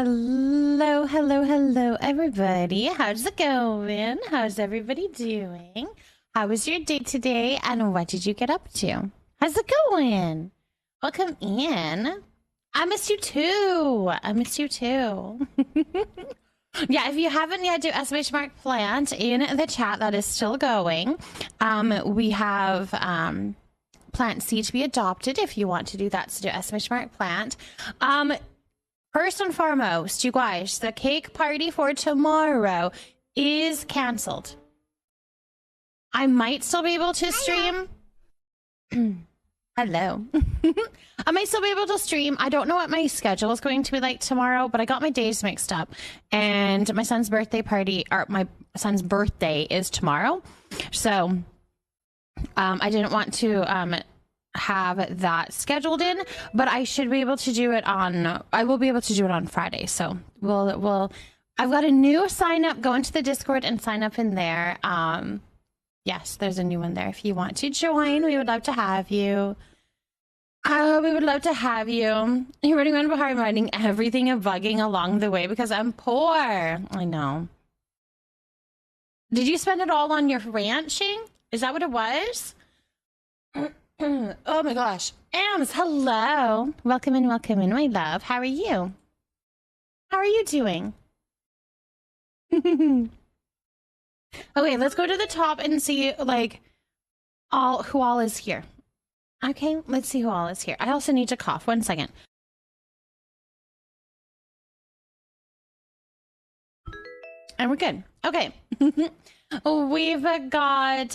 Hello, hello, hello, everybody. How's it going? How's everybody doing? How was your day today? And what did you get up to? How's it going? Welcome in. I miss you too. I miss you too. Yeah, if you haven't yet, do !plant in the chat. That is still going. We have plant C to be adopted if you want to do that. So do !plant. First and foremost, you guys, the cake party for tomorrow is canceled. I might still be able to stream. Hello. I might still be able to stream. I don't know what my schedule is going to be like tomorrow, but I got my days mixed up. And my son's birthday party, or my son's birthday is tomorrow. So I didn't want to have that scheduled in, but I should be able to do it on, I will be able to do it on Friday. So I've got a new sign up. Go into the Discord and sign up in there. Yes, there's a new one there. If you want to join, we would love to have you. We would love to have you. You're running around behind writing everything and bugging along the way because I'm poor. I know. Did you spend it all on your ranching? Is that what it was? Oh my gosh. Ams, hello. Welcome in, my love. How are you? How are you doing? Okay, let's go to the top and see like who all is here. Okay, let's see who all is here. I also need to cough. 1 second. And we're good. Okay. We've got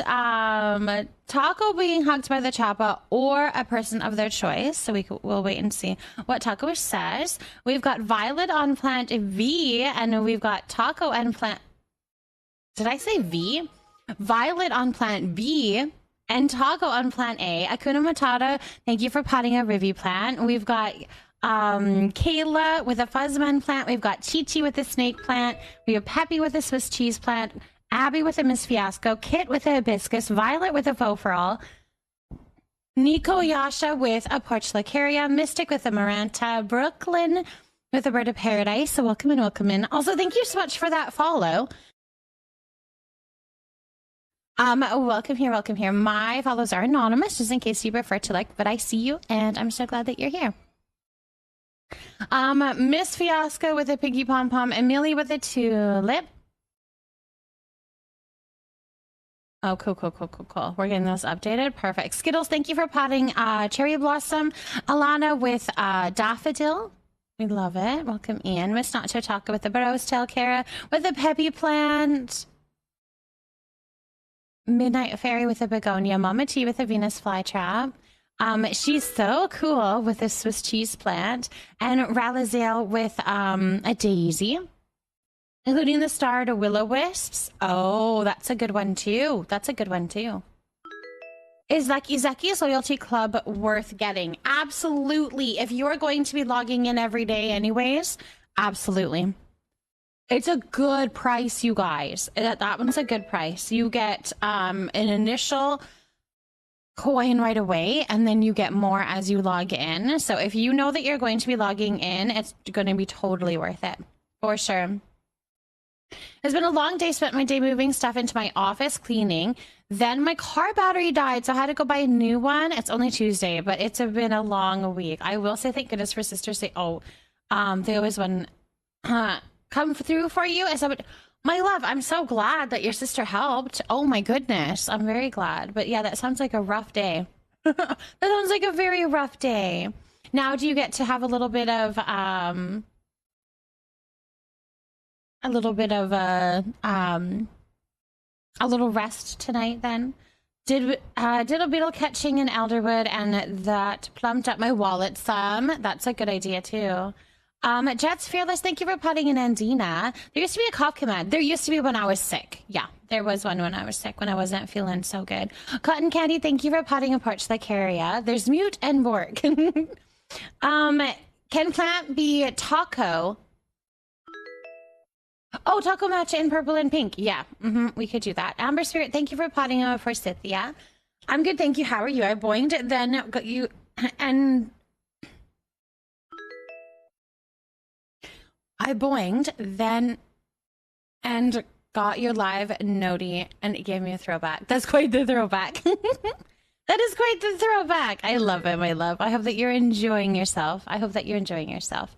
Taco being hugged by the Choppa or a person of their choice. So we'll wait and see what Taco says. We've got Violet on plant V, and we've got Taco and plant. Did I say V? Violet on plant B and Taco on plant A. Akuna Matata, thank you for potting a review plant. We've got Kayla with a Fuzzman plant. We've got Chi-Chi with a snake plant. We have Peppy with a Swiss cheese plant. Abby with a Miss Fiasco, Kit with a hibiscus, Violet with a faux for all, Nico Yasha with a porcelacaria, Mystic with a Maranta, Brooklyn with a bird of paradise. So welcome in, welcome in. Also, thank you so much for that follow. Welcome here, welcome here. My follows are anonymous, just in case you prefer to like, but I see you, and I'm so glad that you're here. Miss Fiasco with a piggy pom pom, Amelia with a tulip. Oh, cool. We're getting those updated. Perfect. Skittles, thank you for potting Cherry Blossom. Alana with Daffodil. We love it. Welcome in. Miss Nacho Taco with the Burrow's Tail. Kara with the Peppy Plant. Midnight Fairy with a Begonia. Mama T with a Venus Flytrap. She's so cool with a Swiss cheese plant. And Ralazel with a daisy. Including the star to Will-O-Wisps. Oh, that's a good one too. Is Zeki's Loyalty Club worth getting? Absolutely. If you're going to be logging in every day anyways, absolutely. It's a good price, you guys. That one's a good price. You get an initial coin right away, and then you get more as you log in. So if you know that you're going to be logging in, it's going to be totally worth it. For sure. It's been a long day. Spent my day moving stuff into my office, cleaning. Then my car battery died, so I had to go buy a new one. It's only Tuesday, but it's been a long week. I will say thank goodness for Sisters Day. Oh, they always want come through for you. I said, my love, I'm so glad that your sister helped. Oh my goodness, I'm very glad. But yeah, that sounds like a rough day. That sounds like a very rough day. Now, do you get to have a little bit of a little rest tonight then? Did a beetle catching in Elderwood, and that plumped up my wallet some. That's a good idea too. Jets Fearless, thank you for potting in Andina. There used to be a cough command. There used to be when I was sick. Yeah, there was one when I was sick, when I wasn't feeling so good. Cotton Candy, thank you for potting a porcelacaria. There's Mute and Bork. Can plant be Taco? Oh, Taco Matcha in purple and pink. Yeah, we could do that. Amber Spirit, thank you for potting a forsythia. I'm good, thank you. How are you? I boinged it, then got you, and I boinged then and got your live noti and it gave me a throwback. That's quite the throwback. That is quite the throwback. I love it, my love. I hope that you're enjoying yourself. I hope that you're enjoying yourself.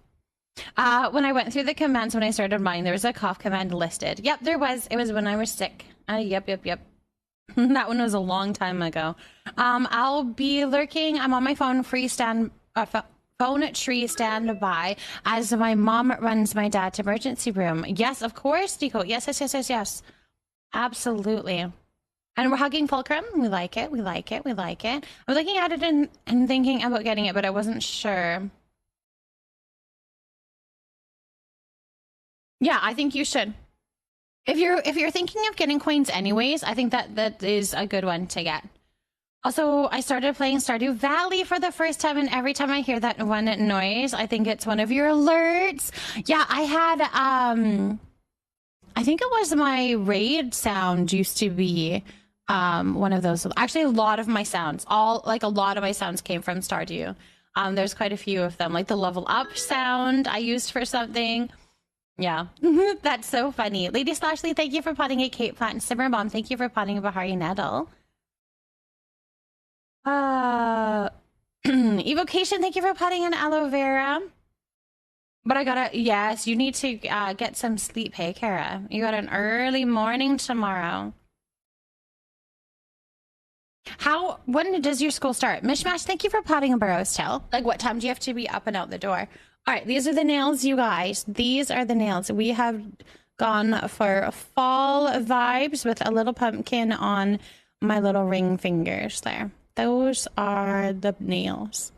When I went through the commands when I started mine, there was a cough command listed. Yep, there was. It was when I was sick. Yep. That one was a long time ago. I'll be lurking. I'm on my phone free stand phone tree standby as my mom runs my dad to emergency room. Yes, of course, Nico. Yes. Absolutely. And we're hugging Fulcrum. We like it. I was looking at it and thinking about getting it, but I wasn't sure. Yeah, I think you should. If you're thinking of getting coins anyways, I think that is a good one to get. Also, I started playing Stardew Valley for the first time, and every time I hear that one noise, I think it's one of your alerts. Yeah, I had I think it was my raid sound used to be one of those. Actually, a lot of my sounds came from Stardew. There's quite a few of them, like the level up sound I used for something. Yeah, that's so funny. Lady Slashly, thank you for potting a Kate Plant. Simmer Mom, thank you for potting a Bahari Nettle. Evocation, thank you for potting an aloe vera. But yes, you need to get some sleep. Hey, Kara, you got an early morning tomorrow. When does your school start? Mishmash, thank you for potting a Burrow's Tail. Like, what time do you have to be up and out the door? All right, these are the nails, you guys. These are the nails. We have gone for fall vibes with a little pumpkin on my little ring fingers there. Those are the nails.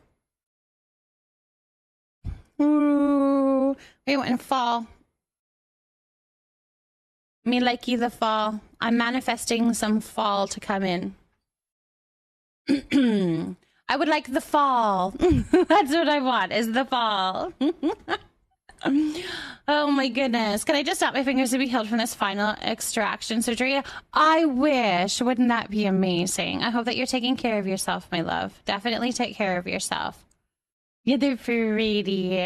Ooh, we went in fall. Me likey the fall. I'm manifesting some fall to come in. I would like the fall. That's what I want, is the fall. Oh my goodness. Can I just snap my fingers to be healed from this final extraction surgery? I wish. Wouldn't that be amazing? I hope that you're taking care of yourself, my love. Definitely take care of yourself. Yeah, they're pretty.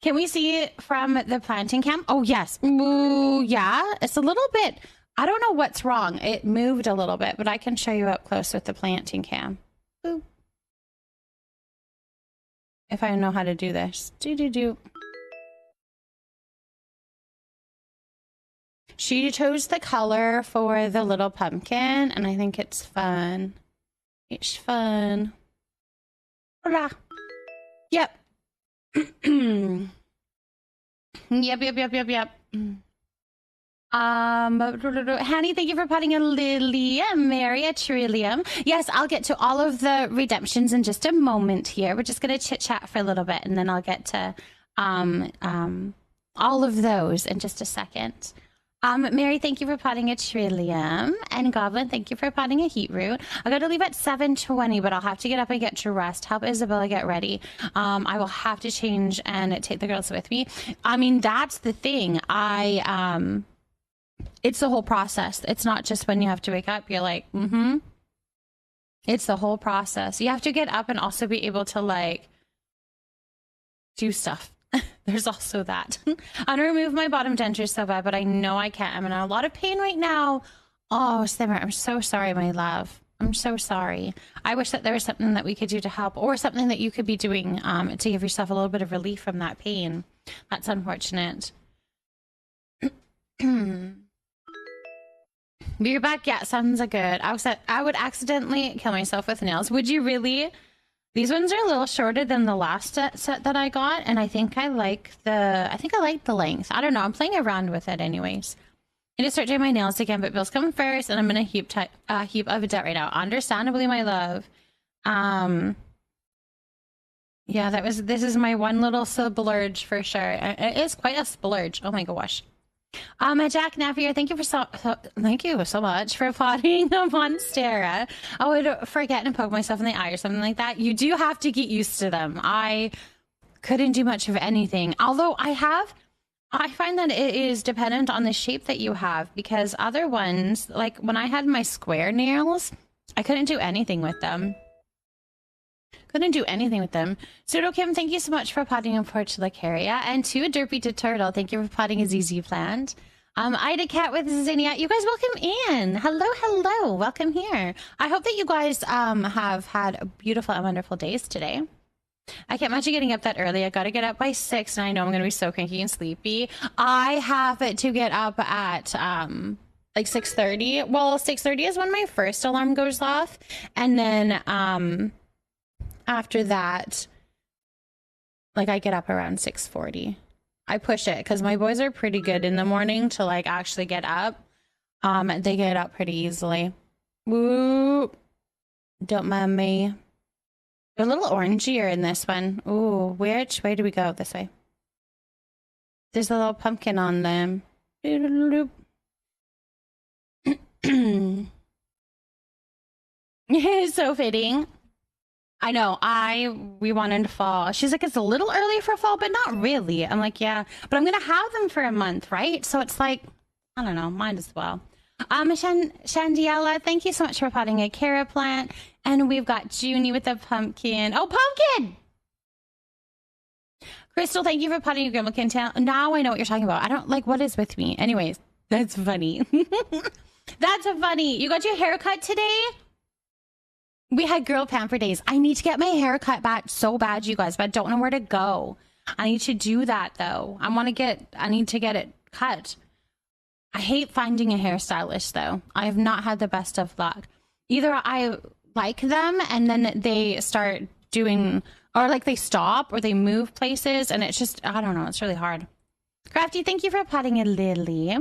Can we see it from the planting cam? Oh, yes. Ooh, yeah. It's a little bit... I don't know what's wrong. It moved a little bit, but I can show you up close with the planting cam. Boop. If I know how to do this. Do. She chose the color for the little pumpkin, and I think it's fun. It's fun. Hola. Yep. Yep. Hanny, thank you for potting a lily. Mary, a trillium. Yes, I'll get to all of the redemptions in just a moment here. We're just gonna chit chat for a little bit, and then I'll get to all of those in just a second. Mary, thank you for potting a trillium. And Goblin, thank you for potting a heat root. I gotta leave at 7:20, but I'll have to get up and get dressed. Help Isabella get ready. I will have to change and take the girls with me. I mean, that's the thing. It's the whole process. It's not just when you have to wake up, you're like, It's the whole process. You have to get up and also be able to, like, do stuff. There's also that. I want to remove my bottom denture so bad, but I know I can't. I'm in a lot of pain right now. Oh, Simmer, I'm so sorry, my love. I'm so sorry. I wish that there was something that we could do to help, or something that you could be doing to give yourself a little bit of relief from that pain. That's unfortunate. You're back? Yeah, sounds good. I would accidentally kill myself with nails. Would you really? These ones are a little shorter than the last set that I got, and I think I like the length. I don't know. I'm playing around with it anyways. I need to start doing my nails again, but bills come first, and I'm in a heap of debt right now. Understandably, my love. Yeah, this is my one little splurge for sure. It is quite a splurge. Oh my gosh. Jack Napier, thank you so much for potting a Monstera. I would forget and poke myself in the eye or something like that. You do have to get used to them. I couldn't do much of anything. Although I find that it is dependent on the shape that you have, because other ones, like when I had my square nails, I couldn't do anything with them. Couldn't do anything with them. Pseudo Kim, thank you so much for potting in Portulacaria. And to Derpy to Turtle, thank you for potting as easy planned. Ida Cat with Zinnia, you guys welcome in. Hello, hello, welcome here. I hope that you guys have had beautiful and wonderful days today. I can't imagine getting up that early. I gotta get up by 6 and I know I'm gonna be so cranky and sleepy. I have to get up at like 6:30. Well, 6:30 is when my first alarm goes off, and then after that, like, I get up around 6:40. I push it because my boys are pretty good in the morning to like actually get up. They get up pretty easily. Woo! Don't mind me. They're a little orangier in this one. Ooh, which way do we go? This way. There's a little pumpkin on them. It's so fitting. I know, we wanted fall. She's like, it's a little early for fall, but not really. I'm like, yeah, but I'm gonna have them for a month, right? So it's like, I don't know, might as well. Shandiela, thank you so much for potting a Cara plant. And we've got Junie with the pumpkin. Oh, pumpkin! Crystal, thank you for potting a Grimalkin. Now I know what you're talking about. I don't like, what is with me? Anyways, that's funny. That's funny. You got your haircut today? We had girl pamper days. I need to get my hair cut back so bad, you guys, but I don't know where to go. I need to do that though. I need to get it cut. I hate finding a hairstylist though. I have not had the best of luck. Either I like them and then they start doing, or like they stop or they move places, and it's just, I don't know, it's really hard. Crafty, thank you for potting a lily.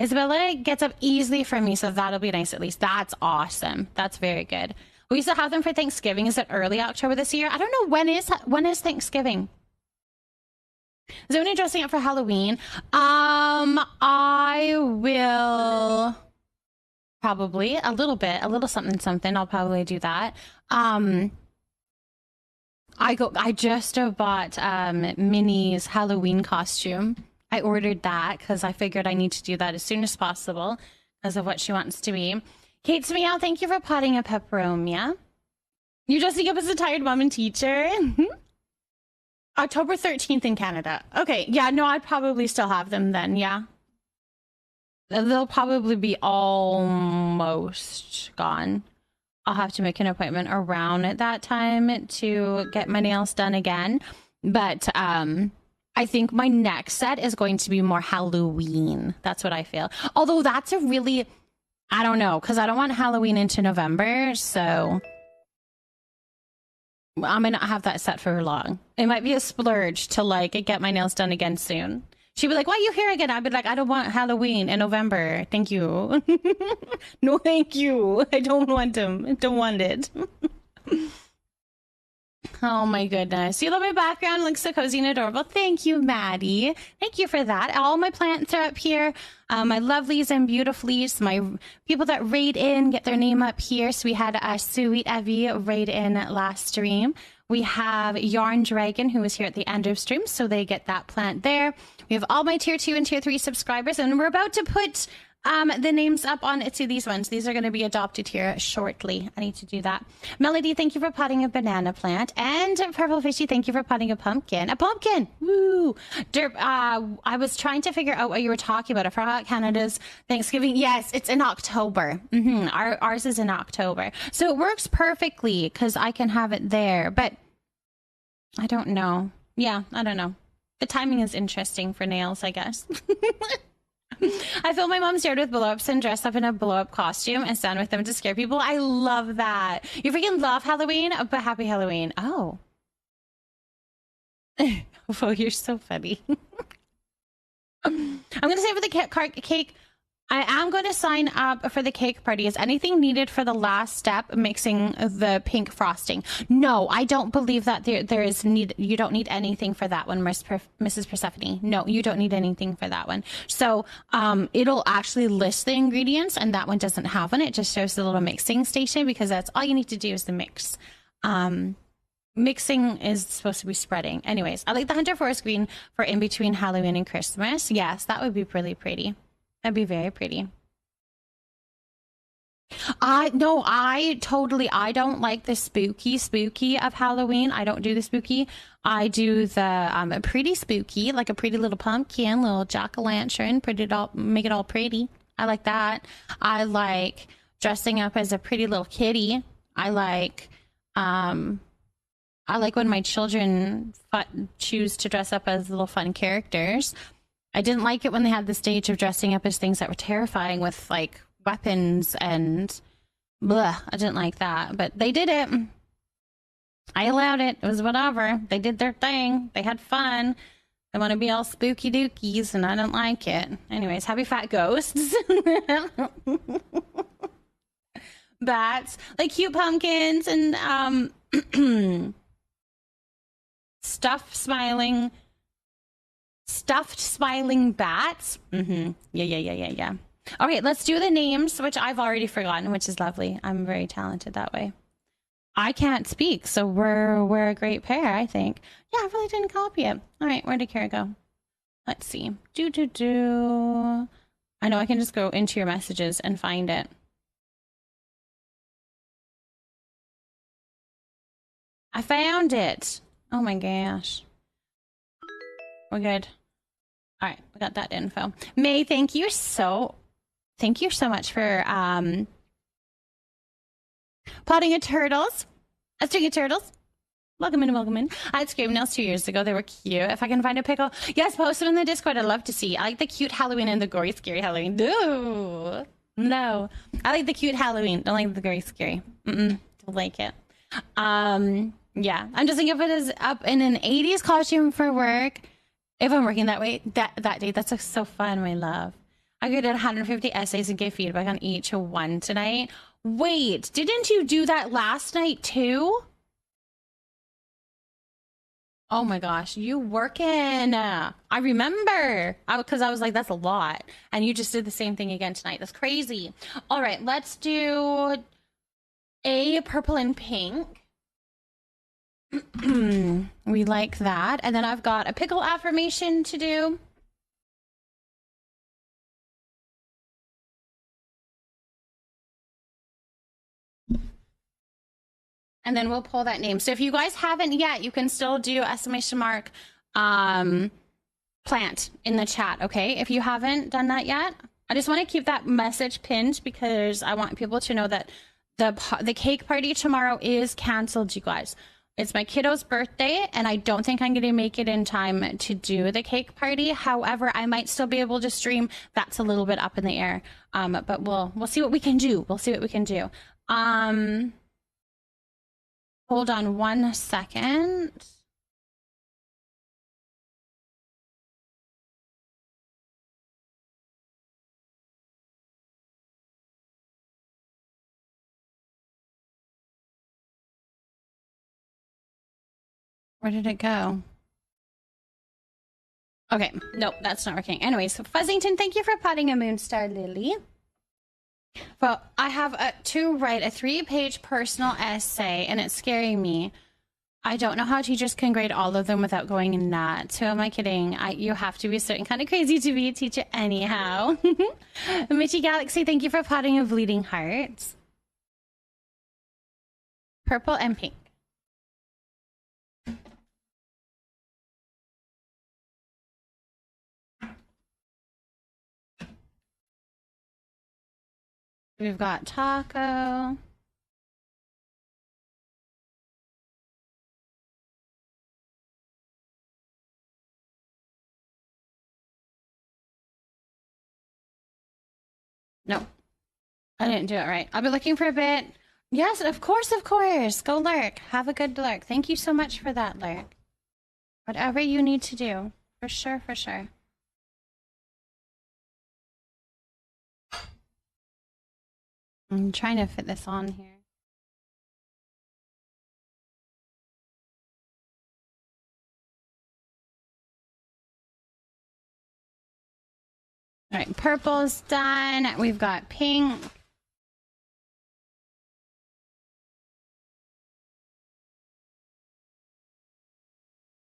Isabella gets up easily for me, so that'll be nice at least. That's awesome. That's very good. We used to have them for Thanksgiving. Is it early October this year? I don't know. When is Thanksgiving? Zoni dressing up for Halloween. I will probably a little something. I'll probably do that. I just bought Minnie's Halloween costume. I ordered that because I figured I need to do that as soon as possible because of what she wants to be. Kate's Meow, thank you for potting a pepperomia. You're dressing up as a tired mom and teacher. October 13th in Canada. Okay, yeah, no, I'd probably still have them then, yeah. They'll probably be almost gone. I'll have to make an appointment around at that time to get my nails done again. But I think my next set is going to be more Halloween. That's what I feel. Although that's a really, I don't know, because I don't want Halloween into November, so I may not have that set for long. It might be a splurge to like get my nails done again soon. She'd be like, why are you here again? I'd be like, I don't want Halloween in November. Thank you. No, thank you. I don't want them. I don't want it. Oh my goodness. You love my background. Looks so cozy and adorable. Thank you, Maddie. Thank you for that. All my plants are up here. My lovelies and beautifullies. My people that raid in get their name up here. So we had a Sweet Evie raid in last stream. We have Yarn Dragon, who was here at the end of stream, so they get that plant there. We have all my tier 2 and tier 3 subscribers, and we're about to put the names up on these ones. These are going to be adopted here shortly. I need to do that. Melody, thank you for potting a banana plant. And Purple Fishy, thank you for potting a pumpkin. A pumpkin! Woo! Derp, I was trying to figure out what you were talking about. I forgot Canada's Thanksgiving. Yes, it's in October. Ours is in October. So it works perfectly because I can have it there. But I don't know. Yeah, I don't know. The timing is interesting for nails, I guess. I fill my mom's yard with blow-ups and dress up in a blow-up costume and stand with them to scare people. I love that. You freaking love Halloween, but happy Halloween. Oh. Oh, you're so funny. I'm going to say for the cake, I am going to sign up for the cake party. Is anything needed for the last step, mixing the pink frosting? No, I don't believe that there is need. You don't need anything for that one, Mrs. Persephone. No, you don't need anything for that one. So it'll actually list the ingredients, and that one doesn't have one. It just shows the little mixing station because that's all you need to do is the mix. Mixing is supposed to be spreading. Anyways, I like the Hunter Forest Green for in between Halloween and Christmas. Yes, that would be really pretty. That'd be very pretty. I don't like the spooky of Halloween. I don't do the spooky. I do the pretty spooky, like a pretty little pumpkin, little jack-o'-lantern, make it all pretty. I like that. I like dressing up as a pretty little kitty. I like when my children choose to dress up as little fun characters. I didn't like it when they had the stage of dressing up as things that were terrifying with like weapons and blah. I didn't like that, but they did it. I allowed it. It was whatever. They did their thing. They had fun. They want to be all spooky dookies, and I don't like it. Anyways, happy fat ghosts. Bats, like cute pumpkins and stuffed smiling bats. Yeah. Okay, let's do the names, which I've already forgotten, which is lovely. I'm very talented that way. I can't speak, so we're a great pair, I think. Yeah, I really didn't copy it. All right, where did Kara go? Let's see. I know I can just go into your messages and find it. I found it. Oh my gosh. We're good. All right, we got that info. May, thank you so much for potting of turtles. A string of turtles. Welcome in. I had scream nails 2 years ago. They were cute. If I can find a pickle, yes, post them in the Discord. I'd love to see. I like the cute Halloween and the gory, scary Halloween. No. I like the cute Halloween. Don't like the gory, scary. Don't like it. Yeah, I'm just thinking of it as up in an 80s costume for work. If I'm working that way, that day, that's so fun, my love. I graded 150 essays and gave feedback on each one tonight. Wait, didn't you do that last night too? Oh my gosh, you working. I remember, because I was like, that's a lot. And you just did the same thing again tonight. That's crazy. All right, let's do a purple and pink. We like that. And then I've got a pickle affirmation to do. And then we'll pull that name. So if you guys haven't yet, you can still do exclamation mark plant in the chat, okay? If you haven't done that yet, I just want to keep that message pinned because I want people to know that the cake party tomorrow is canceled, you guys. It's my kiddo's birthday, and I don't think I'm going to make it in time to do the cake party. However, I might still be able to stream. That's a little bit up in the air, but we'll see what we can do. Hold on 1 second. Where did it go? Okay, nope, that's not working. Anyways, so Fuzzington, thank you for potting a Moonstar Lily. Well, I have to write a 3-page personal essay, and it's scaring me. I don't know how teachers can grade all of them without going nuts. Who am I kidding? You have to be a certain kind of crazy to be a teacher anyhow. Mitchy Galaxy, thank you for potting a bleeding heart. Purple and pink. We've got taco. No, I didn't do it right. I'll be looking for a bit. Yes, of course. Go lurk. Have a good lurk. Thank you so much for that, lurk. Whatever you need to do. For sure. I'm trying to fit this on here. All right, purple's done. We've got pink.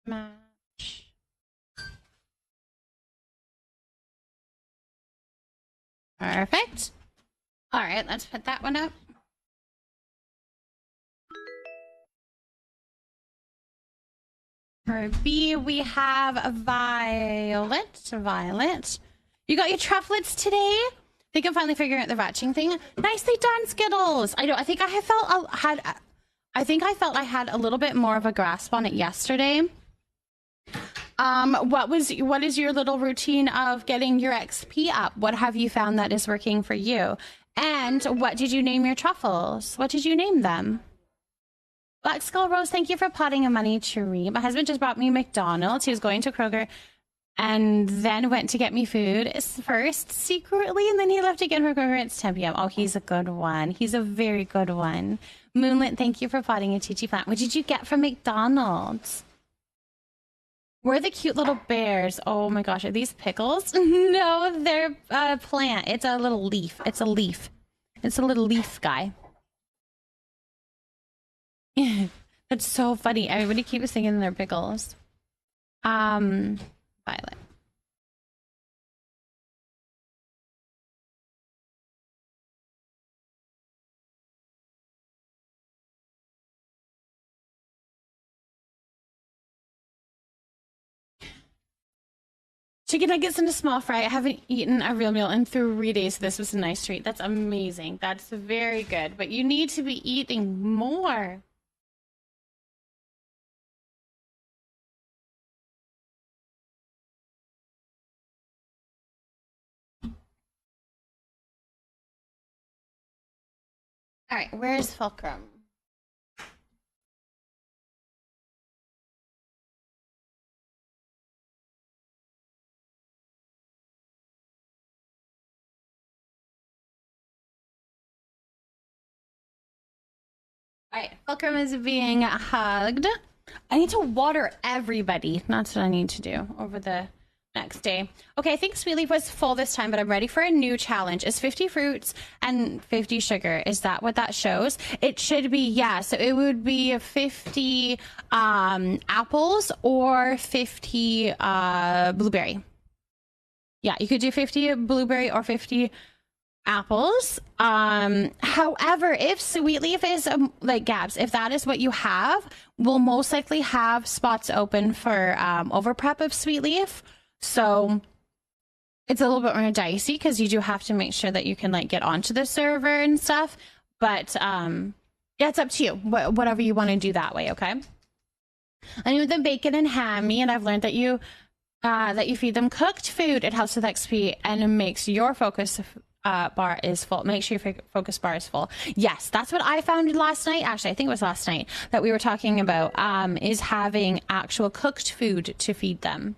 Match. Perfect. All right, let's put that one up. For B, we have Violet. Violet. You got your trufflets today? I think I'm finally figuring out the ratching thing. Nicely done, Skittles. I know. I think I felt I had a little bit more of a grasp on it yesterday. What is your little routine of getting your XP up? What have you found that is working for you? And what did you name your truffles? What did you name them? Black Skull Rose, thank you for potting a money tree. My husband just brought me McDonald's. He was going to Kroger and then went to get me food first secretly, and then he left again for Kroger. It's 10 p.m. Oh, he's a good one. He's a very good one. Moonlit, thank you for potting a Chi plant. What did you get from McDonald's? Where are the cute little bears? Oh my gosh, are these pickles? No, they're a plant. It's a little leaf. It's a leaf. It's a little leaf guy. That's so funny. Everybody keeps thinking they're pickles. Violet. Chicken nuggets in a small fry. I haven't eaten a real meal in 3 days. So this was a nice treat. That's amazing. That's very good. But you need to be eating more. All right, where's Fulcrum? All right, Fulcrum is being hugged. I need to water everybody. That's what I need to do over the next day. Okay, I think Sweet Leaf was full this time, but I'm ready for a new challenge. Is 50 fruits and 50 sugar? Is that what that shows? It should be, yeah. So it would be 50 apples or 50 blueberry. Yeah, you could do 50 blueberry or 50 apples. However, if Sweet Leaf is like Gabs, if that is what you have, we'll most likely have spots open for over prep of Sweet Leaf. So it's a little bit more dicey because you do have to make sure that you can like get onto the server and stuff. But yeah, it's up to you. Whatever you want to do that way, okay? I need the bacon and hammy, and I've learned that you feed them cooked food. It helps with XP and it makes your focus bar is full. Make sure your focus bar is full. Yes, that's what I found last night. Actually, I think it was last night that we were talking about is having actual cooked food to feed them.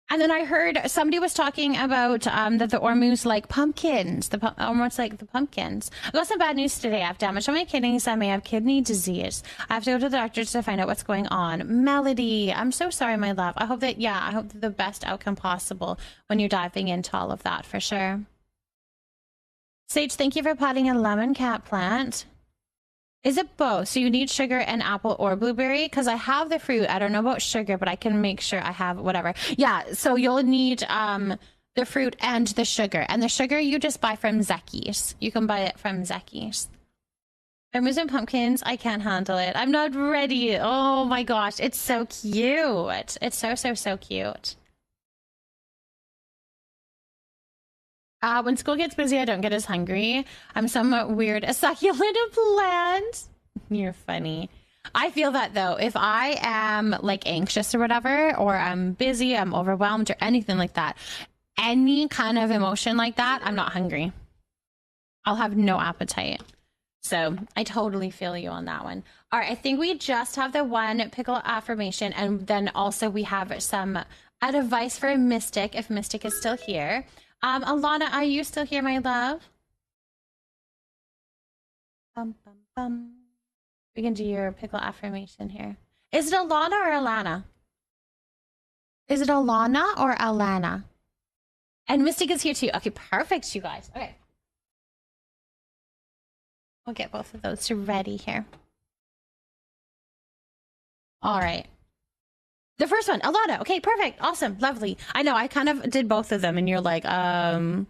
And then I heard somebody was talking about that the Ormus like pumpkins. The Ormus like the pumpkins. I got some bad news today. I have damage on my kidneys. I may have kidney disease. I have to go to the doctor to find out what's going on. Melody, I'm so sorry, my love. I hope that, I hope the best outcome possible when you're diving into all of that for sure. Sage, thank you for potting a lemon cat plant. Is it both? So you need sugar and apple or blueberry? Because I have the fruit. I don't know about sugar, but I can make sure I have whatever. Yeah, so you'll need the fruit and the sugar. And the sugar you just buy from Zeki's. You can buy it from Zeki's. I'm using pumpkins. I can't handle it. I'm not ready. Oh my gosh, it's so cute. It's so, so, so cute. When school gets busy, I don't get as hungry. I'm somewhat weird. A succulent plant. You're funny. I feel that though, if I am like anxious or whatever, or I'm busy, I'm overwhelmed or anything like that, any kind of emotion like that, I'm not hungry. I'll have no appetite. So I totally feel you on that one. All right, I think we just have the one pickle affirmation, and then also we have some advice for Mystic, if Mystic is still here. Alana, are you still here, my love? We can do your pickle affirmation here. Is it Alana or Alana? Is it Alana or Alana? And Mystic is here too. Okay, perfect, you guys. Okay. We'll get both of those ready here. All right. The first one, Alana. Okay, perfect. Awesome. Lovely. I know I kind of did both of them and you're like, well,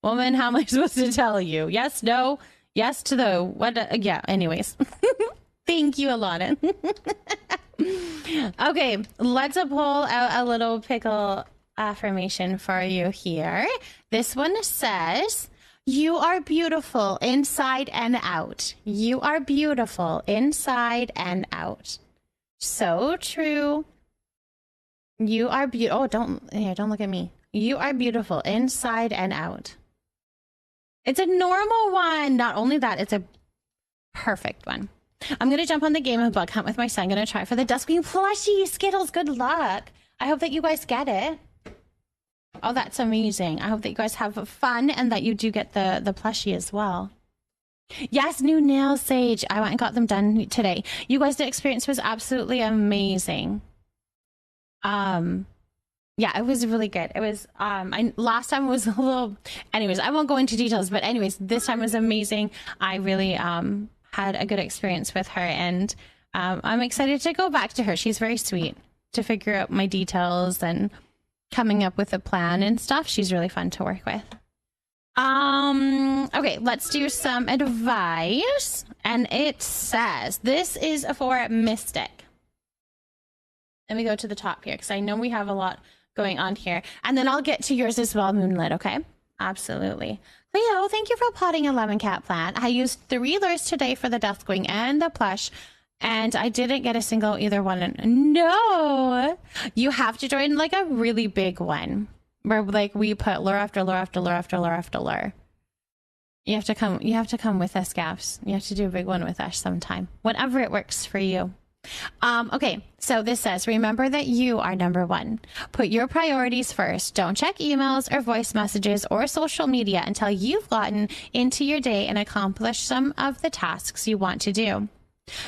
Woman, how am I supposed to tell you? Yes, no, yes to the what? Yeah, anyways. Thank you, Alana. Okay, let's pull out a little pickle affirmation for you here. This one says, you are beautiful inside and out. You are beautiful inside and out. So true. You are beautiful. Oh, don't look at me. You are beautiful inside and out. It's a normal one. Not only that, it's a perfect one. I'm going to jump on the game of bug hunt with my son. I'm going to try for the Duskwing plushie. Skittles, good luck. I hope that you guys get it. Oh, that's amazing. I hope that you guys have fun and that you do get the plushie as well. Yes, new nails, Sage. I went and got them done today. You guys, the experience was absolutely amazing. Yeah, it was really good. It was, last time was a little, anyways, I won't go into details, but anyways, this time was amazing. I really, had a good experience with her, and, I'm excited to go back to her. She's very sweet to figure out my details and coming up with a plan and stuff. She's really fun to work with. Okay, let's do some advice. And it says, this is for Mystic. Let me go to the top here, because I know we have a lot going on here. And then I'll get to yours as well, Moonlit, okay? Absolutely. Leo, thank you for potting a lemon cat plant. I used 3 lures today for the Deathwing and the plush, and I didn't get a single either one. No! You have to join like a really big one, where like we put lure after lure after lure after lure after lure. You have to come with us, Gaps. You have to do a big one with us sometime. Whenever it works for you. Okay, so this says, remember that you are number 1. Put your priorities first. Don't check emails or voice messages or social media until you've gotten into your day and accomplished some of the tasks you want to do.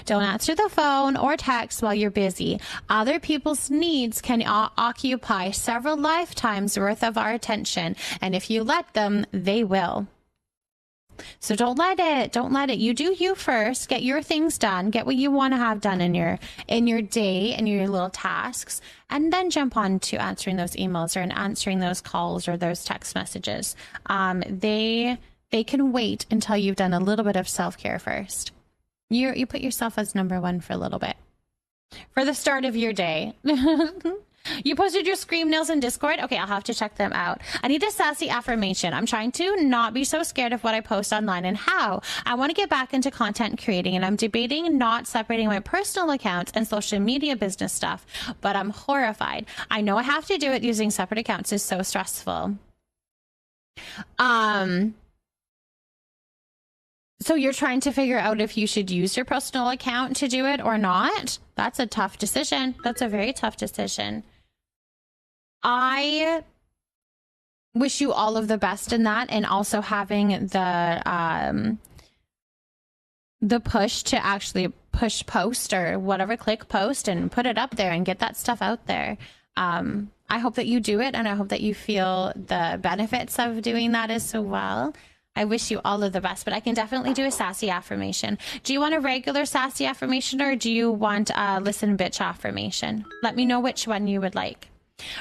Don't answer the phone or text while you're busy. Other people's needs can occupy several lifetimes worth of our attention, and if you let them, they will. So don't let it. You do you first. Get your things done. Get what you want to have done in your day and your little tasks, and then jump on to answering those emails or answering those calls or those text messages. They can wait until you've done a little bit of self-care first. You put yourself as number 1 for a little bit. For the start of your day. You posted your scream nails in Discord? Okay, I'll have to check them out. I need a sassy affirmation. I'm trying to not be so scared of what I post online and how. I want to get back into content creating, and I'm debating not separating my personal accounts and social media business stuff, but I'm horrified. I know I have to do it. Using separate accounts is so stressful. So you're trying to figure out if you should use your personal account to do it or not? That's a tough decision. That's a very tough decision. I wish you all of the best in that, and also having the push to actually push post or whatever, click post and put it up there and get that stuff out there. I hope that you do it, and I hope that you feel the benefits of doing that as well. I wish you all of the best, but I can definitely do a sassy affirmation. Do you want a regular sassy affirmation, or do you want a listen bitch affirmation? Let me know which one you would like.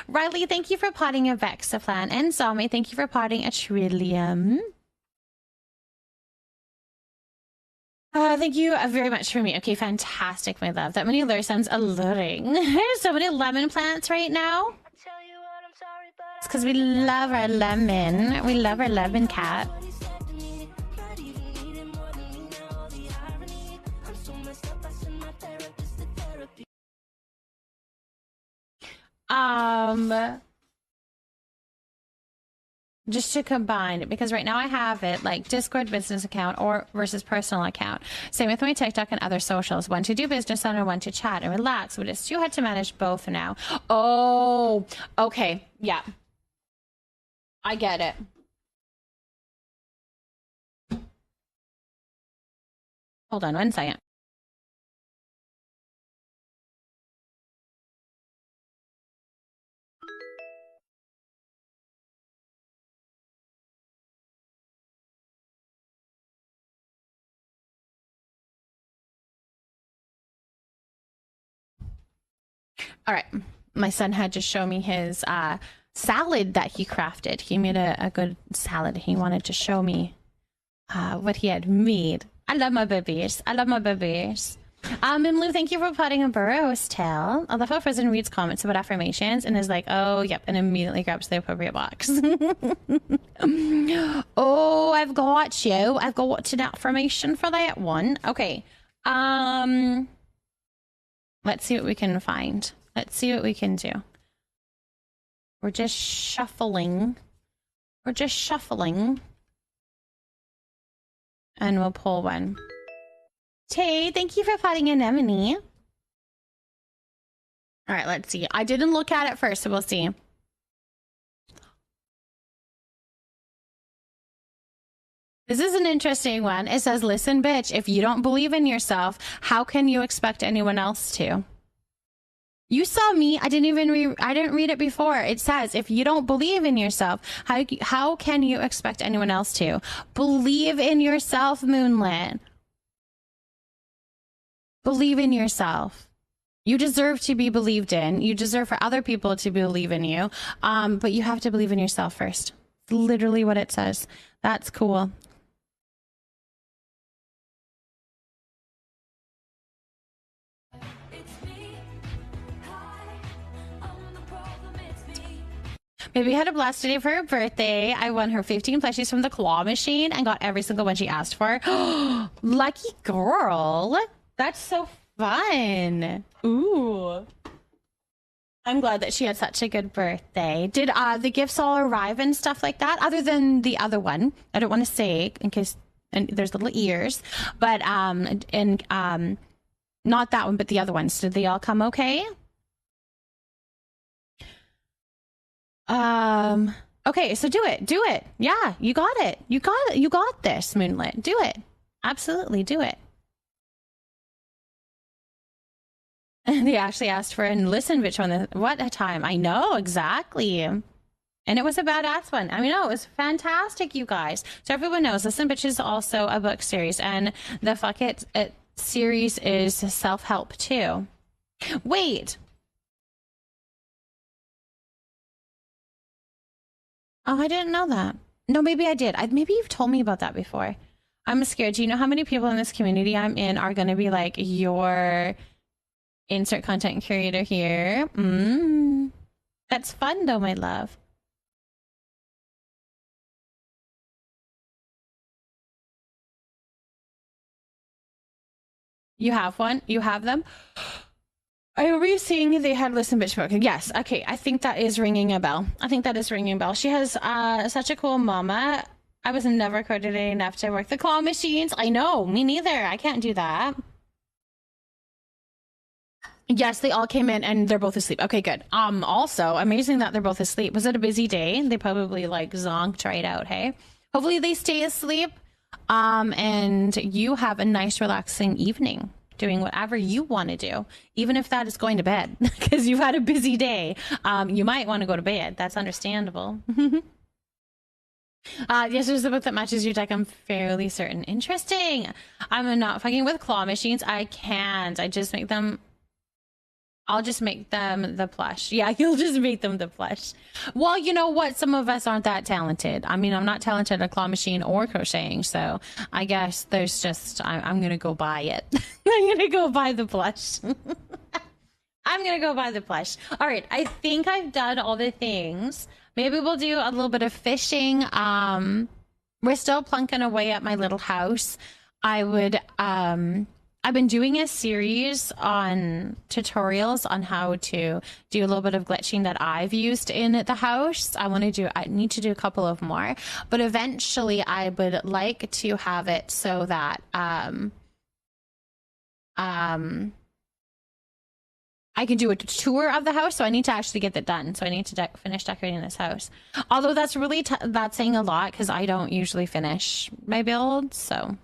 Riley, thank you for potting a Vexaflan. And Zalme, thank you for potting a Trillium. Thank you very much for me. Okay, fantastic, my love. That many lure sounds alluring. There's so many lemon plants right now. It's because we love our lemon. We love our lemon cat. Just to combine it, because right now I have it like Discord business account or versus personal account. Same with my TikTok and other socials. One to do business on, or one to chat and relax, but it's too hard to manage both now. Oh, okay. Yeah. I get it. Hold on 1 second. All right, my son had to show me his salad that he crafted. He made a good salad. He wanted to show me what he had made. I love my babies. I love my babies. And Lou, thank you for putting a burrow's tail. I love how Frozen reads comments about affirmations and is like, oh, yep, and immediately grabs the appropriate box. Oh, I've got you. I've got an affirmation for that one. Okay. Let's see what we can find. Let's see what we can do. We're just shuffling. We're just shuffling. And we'll pull one. Tay, thank you for putting an anemone. All right, let's see. I didn't look at it first, so we'll see. This is an interesting one. It says, listen, bitch, if you don't believe in yourself, how can you expect anyone else to? You saw me. I didn't read it before. It says, if you don't believe in yourself, how can you expect anyone else to? Believe in yourself, Moonlit. Believe in yourself. You deserve to be believed in. You deserve for other people to believe in you. But you have to believe in yourself first. It's literally what it says. That's cool. Maybe had a blast today for her birthday. I won her 15 plushies from the claw machine and got every single one she asked for. Lucky girl. That's so fun. Ooh. I'm glad that she had such a good birthday. Did the gifts all arrive and stuff like that? Other than the other one. I don't want to say in case and there's little ears. But not that one, but the other ones. Did they all come okay? Okay, so do it. Yeah, you got it. You got this, Moonlit. Do it. Absolutely, do it. And they actually asked for and listen, bitch, on what a time. I know, exactly. And it was a badass one. I mean, no, it was fantastic, you guys. So everyone knows, Listen Bitch is also a book series, and the Fuck It series is self-help too. Wait. Oh, I didn't know that. No, maybe I did. Maybe you've told me about that before. I'm scared. Do you know how many people in this community I'm in are going to be like, your insert content creator here? That's fun though, my love. You have one? You have them? I remember seeing they had Listen Bitch book. Yes, okay. I think that is ringing a bell. She has such a cool mama. I was never coordinated enough to work the claw machines. I know, me neither. I can't do that. Yes, they all came in and they're both asleep. Okay, good. Also, amazing that they're both asleep. Was it a busy day? They probably like zonked right out, hey? Hopefully they stay asleep. And you have a nice relaxing evening doing whatever you want to do, even if that is going to bed because you've had a busy day. You might want to go to bed. That's understandable. Yes, there's a book that matches your deck. I'm fairly certain. Interesting. I'm not fucking with claw machines. I can't. I'll just make them the plush. Yeah, you'll just make them the plush. Well, you know what? Some of us aren't that talented. I mean, I'm not talented at claw machine or crocheting, so I guess there's just, I'm going to go buy it. I'm going to go buy the plush. I'm going to go buy the plush. All right, I think I've done all the things. Maybe we'll do a little bit of fishing. We're still plunking away at my little house. I've been doing a series on tutorials on how to do a little bit of glitching that I've used in the house. I need to do a couple of more, but eventually I would like to have it so that I can do a tour of the house. So I need to actually get that done. So I need to finish decorating this house. Although that's really that's saying a lot because I don't usually finish my builds. So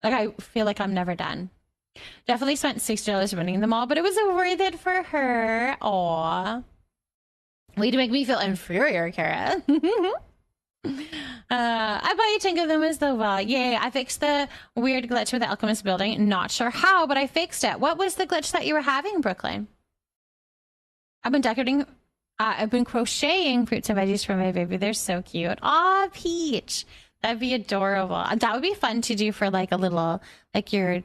like, I feel like I'm never done. Definitely spent $60 running them all, but it was worth it for her. Aw. Way to make me feel inferior, Kara. I bought you 10 of them as well. Yay, I fixed the weird glitch with the Alchemist building. Not sure how, but I fixed it. What was the glitch that you were having, Brooklyn? I've been decorating I've been crocheting fruits and veggies for my baby. They're so cute. Aw, Peach. That'd be adorable. That would be fun to do for like a little, like your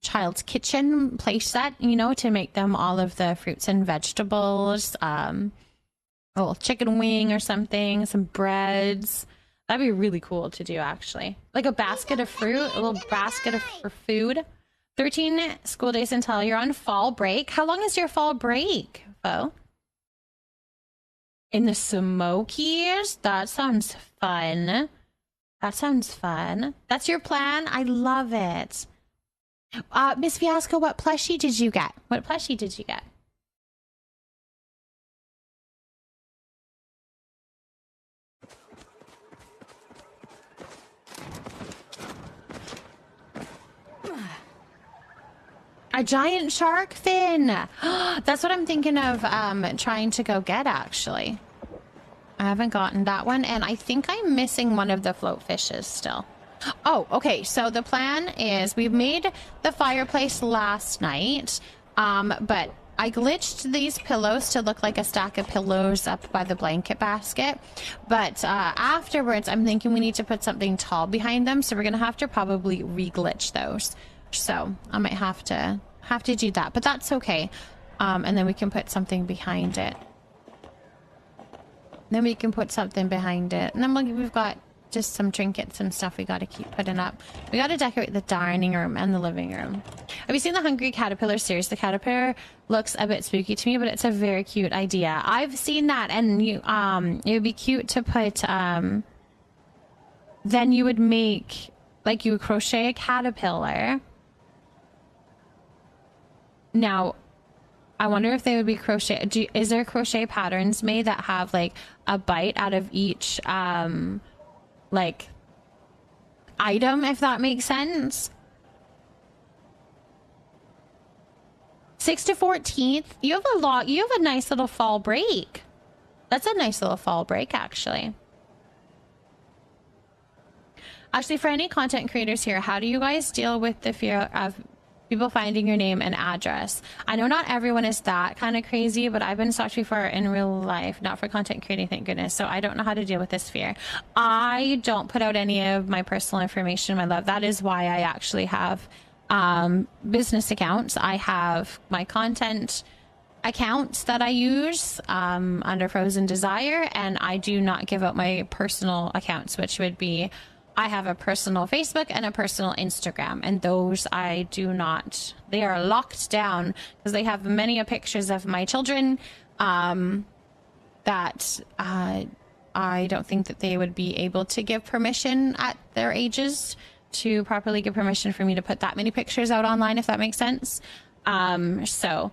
child's kitchen play set, you know, to make them all of the fruits and vegetables, a little chicken wing or something, some breads. That'd be really cool to do, actually. Like a basket of fruit, a little basket for food. 13 school days until you're on fall break. How long is your fall break, Bo? In the Smokies? That sounds fun. That sounds fun. That's your plan? I love it. Miss Fiasco, what plushie did you get? What plushie did you get? A giant shark fin. That's what I'm thinking of trying to go get, actually. I haven't gotten that one, and I think I'm missing one of the float fishes still. Oh, okay. So the plan is we made the fireplace last night, but I glitched these pillows to look like a stack of pillows up by the blanket basket. But afterwards, I'm thinking we need to put something tall behind them, so we're gonna have to probably re-glitch those. So I might have to do that, but that's okay. And then we can put something behind it. Then we can put something behind it, and then we've got just some trinkets and stuff we got to keep putting up. We got to decorate the dining room and the living room. Have you seen the Hungry Caterpillar series? The caterpillar looks a bit spooky to me, but it's a very cute idea. I've seen that, and you it would be cute to put then you would make, like, you would crochet a caterpillar. Now I wonder if they would be crochet. Is there crochet patterns made that have like a bite out of each like item, if that makes sense? 6 to 14th. You have a lot. You have a nice little fall break. That's a nice little fall break, actually. Actually, for any content creators here, how do you guys deal with the fear of people finding your name and address? I know not everyone is that kind of crazy, but I've been stalked before in real life, not for content creating, thank goodness. So I don't know how to deal with this fear. I don't put out any of my personal information, my love. That is why I actually have business accounts. I have my content accounts that I use under Frozen Desire, and I do not give out my personal accounts, which would be, I have a personal Facebook and a personal Instagram, and those I do not. They are locked down because they have many pictures of my children that I don't think that they would be able to give permission at their ages to properly give permission for me to put that many pictures out online, if that makes sense. So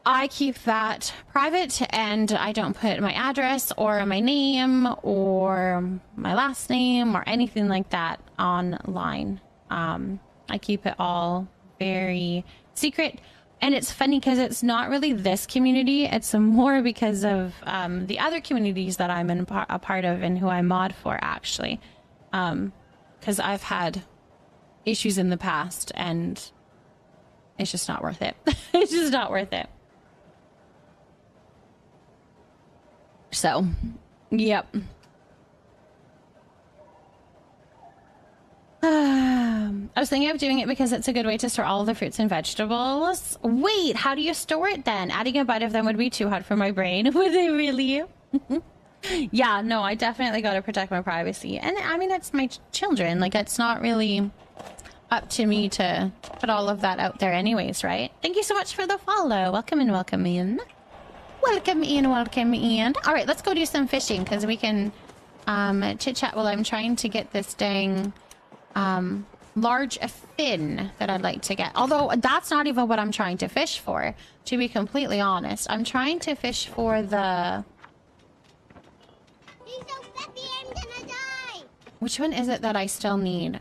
I keep that private, and I don't put my address or my name or my last name or anything like that online. I keep it all very secret. And it's funny because it's not really this community. It's more because of the other communities that I'm a part of and who I mod for, actually. Because I've had issues in the past, and it's just not worth it. It's just not worth it. So, yep. I was thinking of doing it because it's a good way to store all of the fruits and vegetables. Wait, how do you store it then? Adding a bite of them would be too hard for my brain. Would they really? Yeah, no, I definitely got to protect my privacy. And I mean, it's my children. Like, it's not really up to me to put all of that out there anyways, right? Thank you so much for the follow. Welcome in, welcome in. Welcome in, welcome in. All right, let's go do some fishing because we can chit-chat while I'm trying to get this dang large fin that I'd like to get. Although that's not even what I'm trying to fish for, to be completely honest. I'm trying to fish for the... He's so flippy, I'm gonna die! Which one is it that I still need?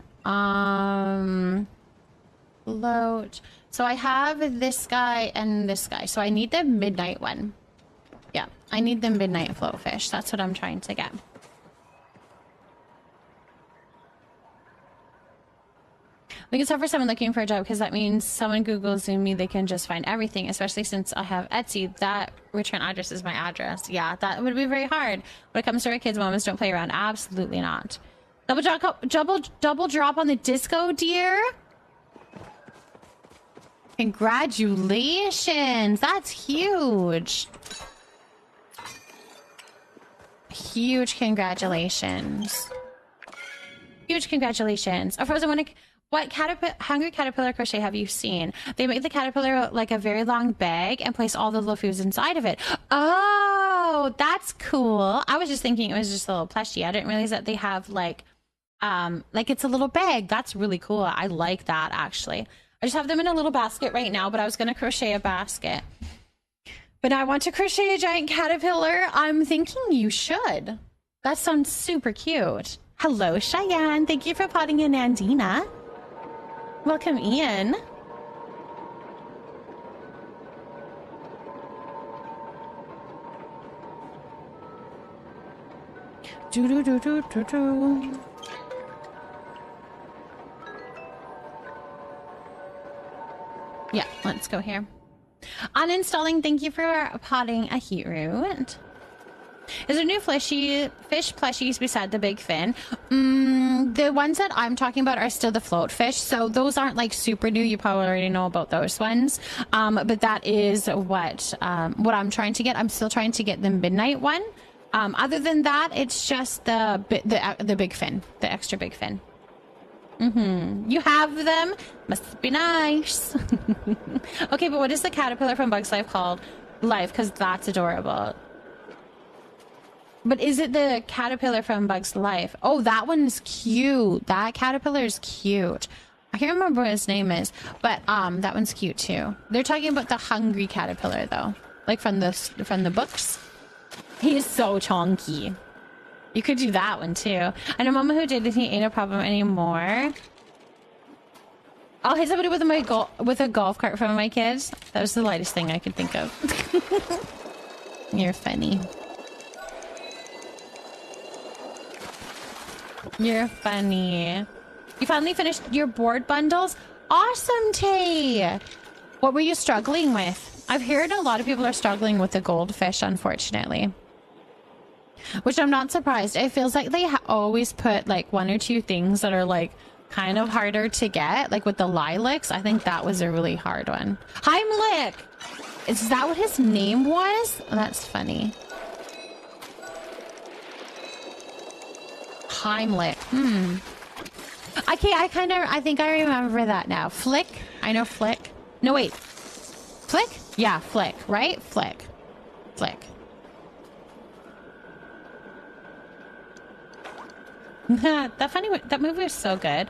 Float. So I have this guy and this guy. So I need the midnight one. Yeah, I need the midnight float fish. That's what I'm trying to get. think it's hard for someone looking for a job because that means someone Googles me, they can just find everything, especially since I have Etsy. That return address is my address. Yeah, that would be very hard. When it comes to our kids, mamas don't play around. Absolutely not. Double drop on the disco, dear. Congratulations. That's huge. Huge congratulations. Huge congratulations. A frozen one. What hungry caterpillar crochet have you seen? They make the caterpillar like a very long bag and place all the little foods inside of it. Oh, that's cool. I was just thinking it was just a little plushie. I didn't realize that they have like it's a little bag. That's really cool. I like that actually. I just have them in a little basket right now, but I was going to crochet a basket. But I want to crochet a giant caterpillar. I'm thinking you should. That sounds super cute. Hello, Cheyenne. Thank you for potting in, Andina. Welcome, Ian. Do. Yeah, let's go here. Uninstalling, thank you for potting a heat root. Is there new fish plushies beside the big fin? The ones that I'm talking about are still the float fish, so those aren't like super new. You probably already know about those ones. But that is what I'm trying to get. I'm still trying to get the midnight one. Other than that, it's just the big fin, the extra big fin. You have them? Must be nice. Okay, but what is the caterpillar from Bug's Life called? Life, because that's adorable. But is it the caterpillar from Bug's Life? Oh, that one's cute. That caterpillar is cute. I can't remember what his name is, but that one's cute too. They're talking about the hungry caterpillar though, like from the books. He is so chonky. You could do that one too. I know Mama who did it. He ain't a problem anymore. I'll hit somebody with a golf cart from my kids. That was the lightest thing I could think of. You're funny. You're funny. You finally finished your board bundles? Awesome, Tay! What were you struggling with? I've heard a lot of people are struggling with the goldfish, unfortunately. Which I'm not surprised. It feels like they always put like one or two things that are like kind of harder to get. Like with the lilacs, I think that was a really hard one. Heimlich! Is that what his name was? Oh, that's funny. Heimlich. Okay, I think I remember that now. Flick. I know Flick. No, wait. Flick? Yeah, Flick, right? Flick. That movie was so good.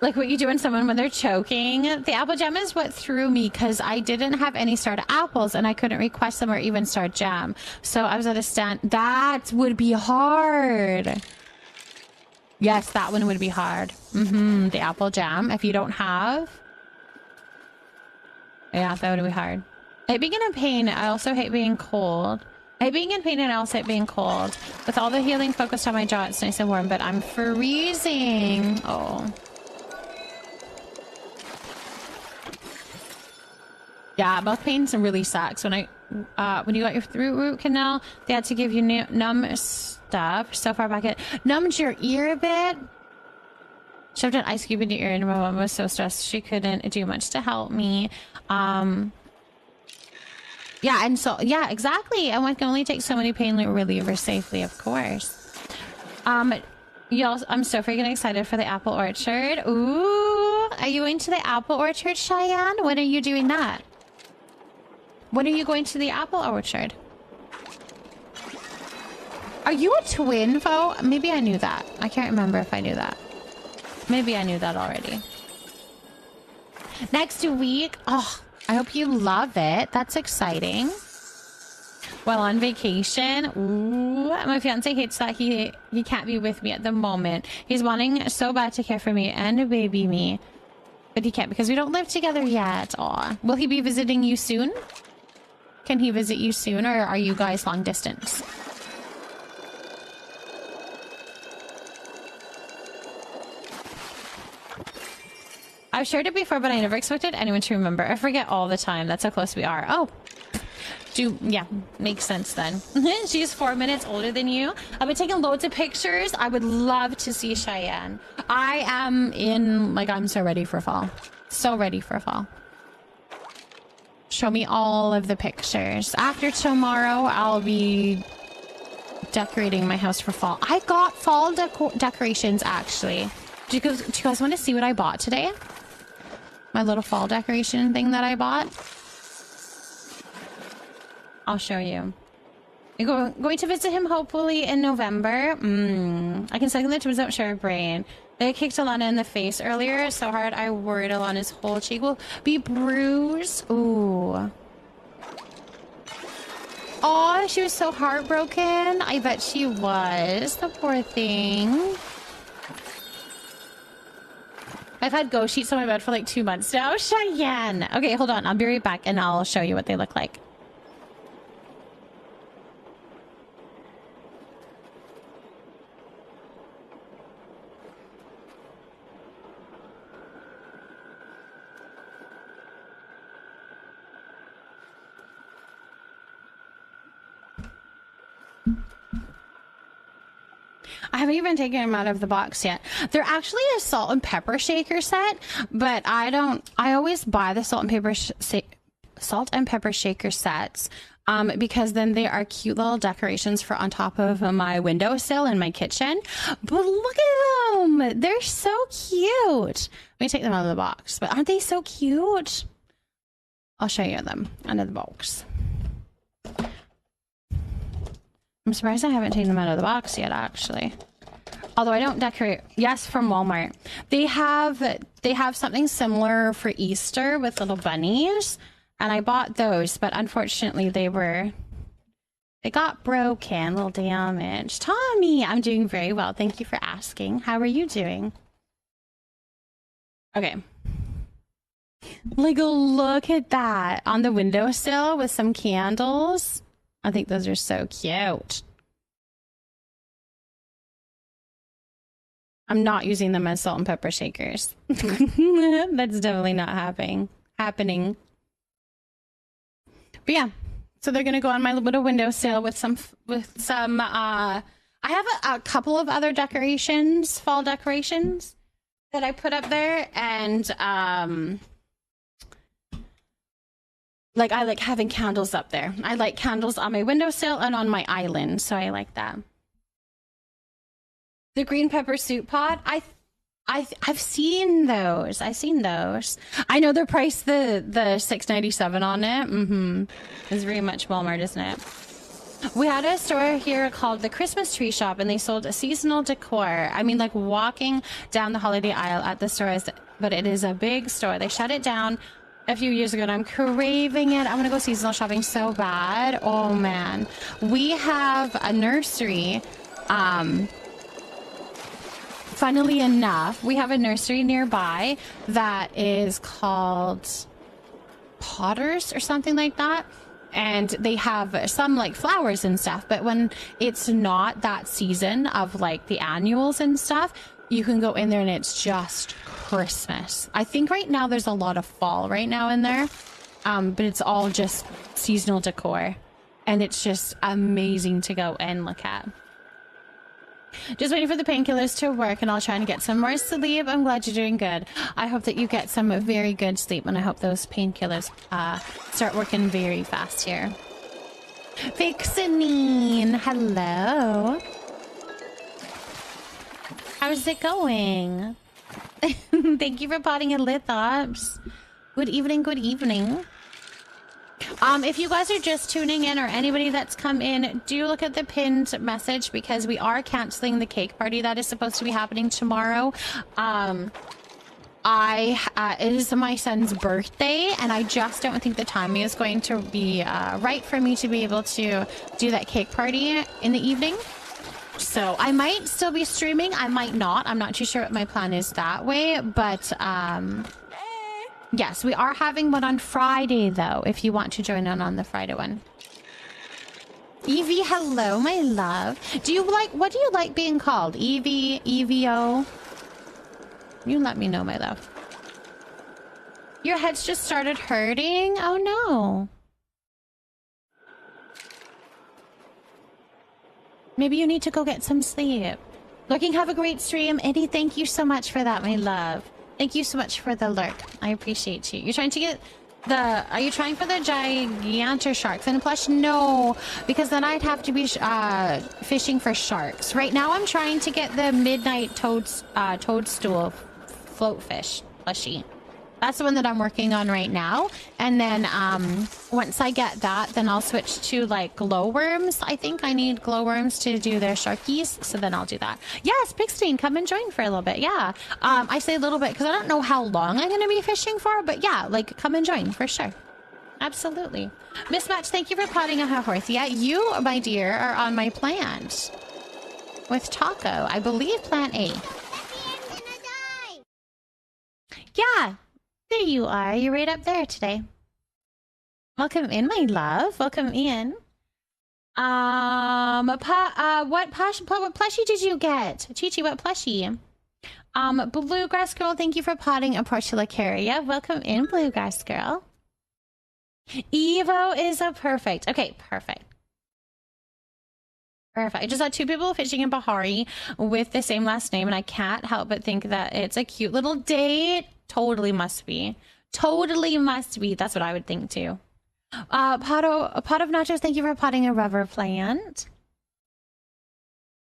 Like what you do when they're choking. The apple jam is what threw me because I didn't have any starter apples and I couldn't request them or even start jam. So I was at a stand. That would be hard. Yes, that one would be hard. The apple jam. If you don't have. Yeah, that would be hard. I hate being in pain. I also hate being cold. I hate being in pain and I also hate being cold. With all the healing focused on my jaw, it's nice and warm, but I'm freezing. Oh. Yeah, mouth pain really sucks. When you got your root canal, they had to give you numb stuff. So far back, it numbed your ear a bit. Shoved an ice cube in your ear, and my mom was so stressed she couldn't do much to help me. Yeah, and so yeah, exactly. And one can only take so many pain relievers safely, of course. I'm so freaking excited for the apple orchard. Ooh, are you going to the apple orchard, Cheyenne? When are you doing that? When are you going to the apple orchard? Are you a twin, Fo? Maybe I knew that. I can't remember if I knew that. Maybe I knew that already. Next week. Oh, I hope you love it. That's exciting. While on vacation. Ooh, my fiance hates that he can't be with me at the moment. He's wanting so bad to care for me and baby me. But he can't because we don't live together yet. Aw. Will he be visiting you soon? Can he visit you soon, or are you guys long distance? I've shared it before, but I never expected anyone to remember. I forget all the time. That's how close we are. Oh. Yeah, makes sense then. She's 4 minutes older than you. I've been taking loads of pictures. I would love to see Cheyenne. I am in, like, I'm so ready for fall. So ready for fall. Show me all of the pictures. After tomorrow, I'll be decorating my house for fall. I got fall decorations, actually. Do you guys want to see what I bought today? My little fall decoration thing that I bought? I'll show you. I'm going to visit him hopefully in November. I can second the twins don't share a brain. They kicked Alana in the face earlier so hard I worried Alana's whole cheek will be bruised. Ooh. Oh, she was so heartbroken. I bet she was. The poor thing. I've had ghost sheets on my bed for like 2 months now. Cheyenne. Okay, hold on. I'll be right back and I'll show you what they look like. I haven't even taken them out of the box yet. They're actually a salt and pepper shaker set, but I always buy the salt and pepper shaker sets because then they are cute little decorations for on top of my windowsill in my kitchen. But look at them. They're so cute. Let me take them out of the box, but aren't they so cute? I'll show you them out of the box. I'm surprised I haven't taken them out of the box yet, actually. Although I don't decorate. Yes, from Walmart. They have something similar for Easter with little bunnies, and I bought those, but unfortunately they got broken, a little damaged. Tommy, I'm doing very well. Thank you for asking. How are you doing? Okay. Like, look at that on the windowsill with some candles. I think those are so cute. I'm not using them as salt and pepper shakers. That's definitely not happening. But yeah, so they're gonna go on my little windowsill with some. I have a couple of other decorations, fall decorations, that I put up there, and like I like having candles up there. I like candles on my windowsill and on my island, so I like that. The green pepper soup pot, I've seen those. I know they're priced the $6.97 on it. It's very much Walmart, isn't it? We had a store here called the Christmas Tree Shop, and they sold a seasonal decor. I mean, like walking down the holiday aisle at the store, but it is a big store. They shut it down a few years ago, and I'm craving it. I'm gonna go seasonal shopping so bad. Oh man, we have a nursery. Funnily enough, we have a nursery nearby that is called Potters or something like that. And they have some like flowers and stuff, but when it's not that season of like the annuals and stuff, you can go in there and it's just Christmas. I think right now there's a lot of fall right now in there, but it's all just seasonal decor, and it's just amazing to go and look at. Just waiting for the painkillers to work, and I'll try and get some more sleep. I'm glad you're doing good. I hope that you get some very good sleep, and I hope those painkillers start working very fast here. Vixenine, hello. How's it going? Thank you for potting in Lithops. Good evening, good evening. If you guys are just tuning in, or anybody that's come in, do look at the pinned message, because we are canceling the cake party that is supposed to be happening tomorrow. It is my son's birthday, and I just don't think the timing is going to be right for me to be able to do that cake party in the evening. So I might still be streaming, I might not. I'm not too sure what my plan is that way, but Yes, we are having one on Friday, though, if you want to join in on the Friday one. Evie, hello, my love. What do you like being called? Evie, EVO? You let me know, my love. Your head's just started hurting? Oh, no. Maybe you need to go get some sleep. Looking, have a great stream. Eddie, thank you so much for that, my love. Thank you so much for the lurk. I appreciate you. You're trying to get are you trying for the gigantic shark fin plush? No, because then I'd have to be fishing for sharks. Right now I'm trying to get the midnight toadstool float fish plushie. That's the one that I'm working on right now. And then once I get that, then I'll switch to like glowworms. I think I need glowworms to do their sharkies. So then I'll do that. Yes, Pixteen, come and join for a little bit. Yeah. I say a little bit because I don't know how long I'm going to be fishing for. But yeah, like come and join for sure. Absolutely. Mismatch, thank you for potting a horse. Yeah, you, my dear, are on my plant. With Taco. I believe plant A. Yeah. There you are. You're right up there today. Welcome in, my love. Welcome in. What plushie did you get? Chi-Chi, what plushie? Bluegrass Girl, thank you for potting a Portulacaria. Welcome in, Bluegrass Girl. Evo is a perfect. Okay, perfect. Perfect. I just had two people fishing in Bahari with the same last name, and I can't help but think that it's a cute little date. Totally must be. Totally must be. That's what I would think too. A pot of nachos, thank you for potting a rubber plant.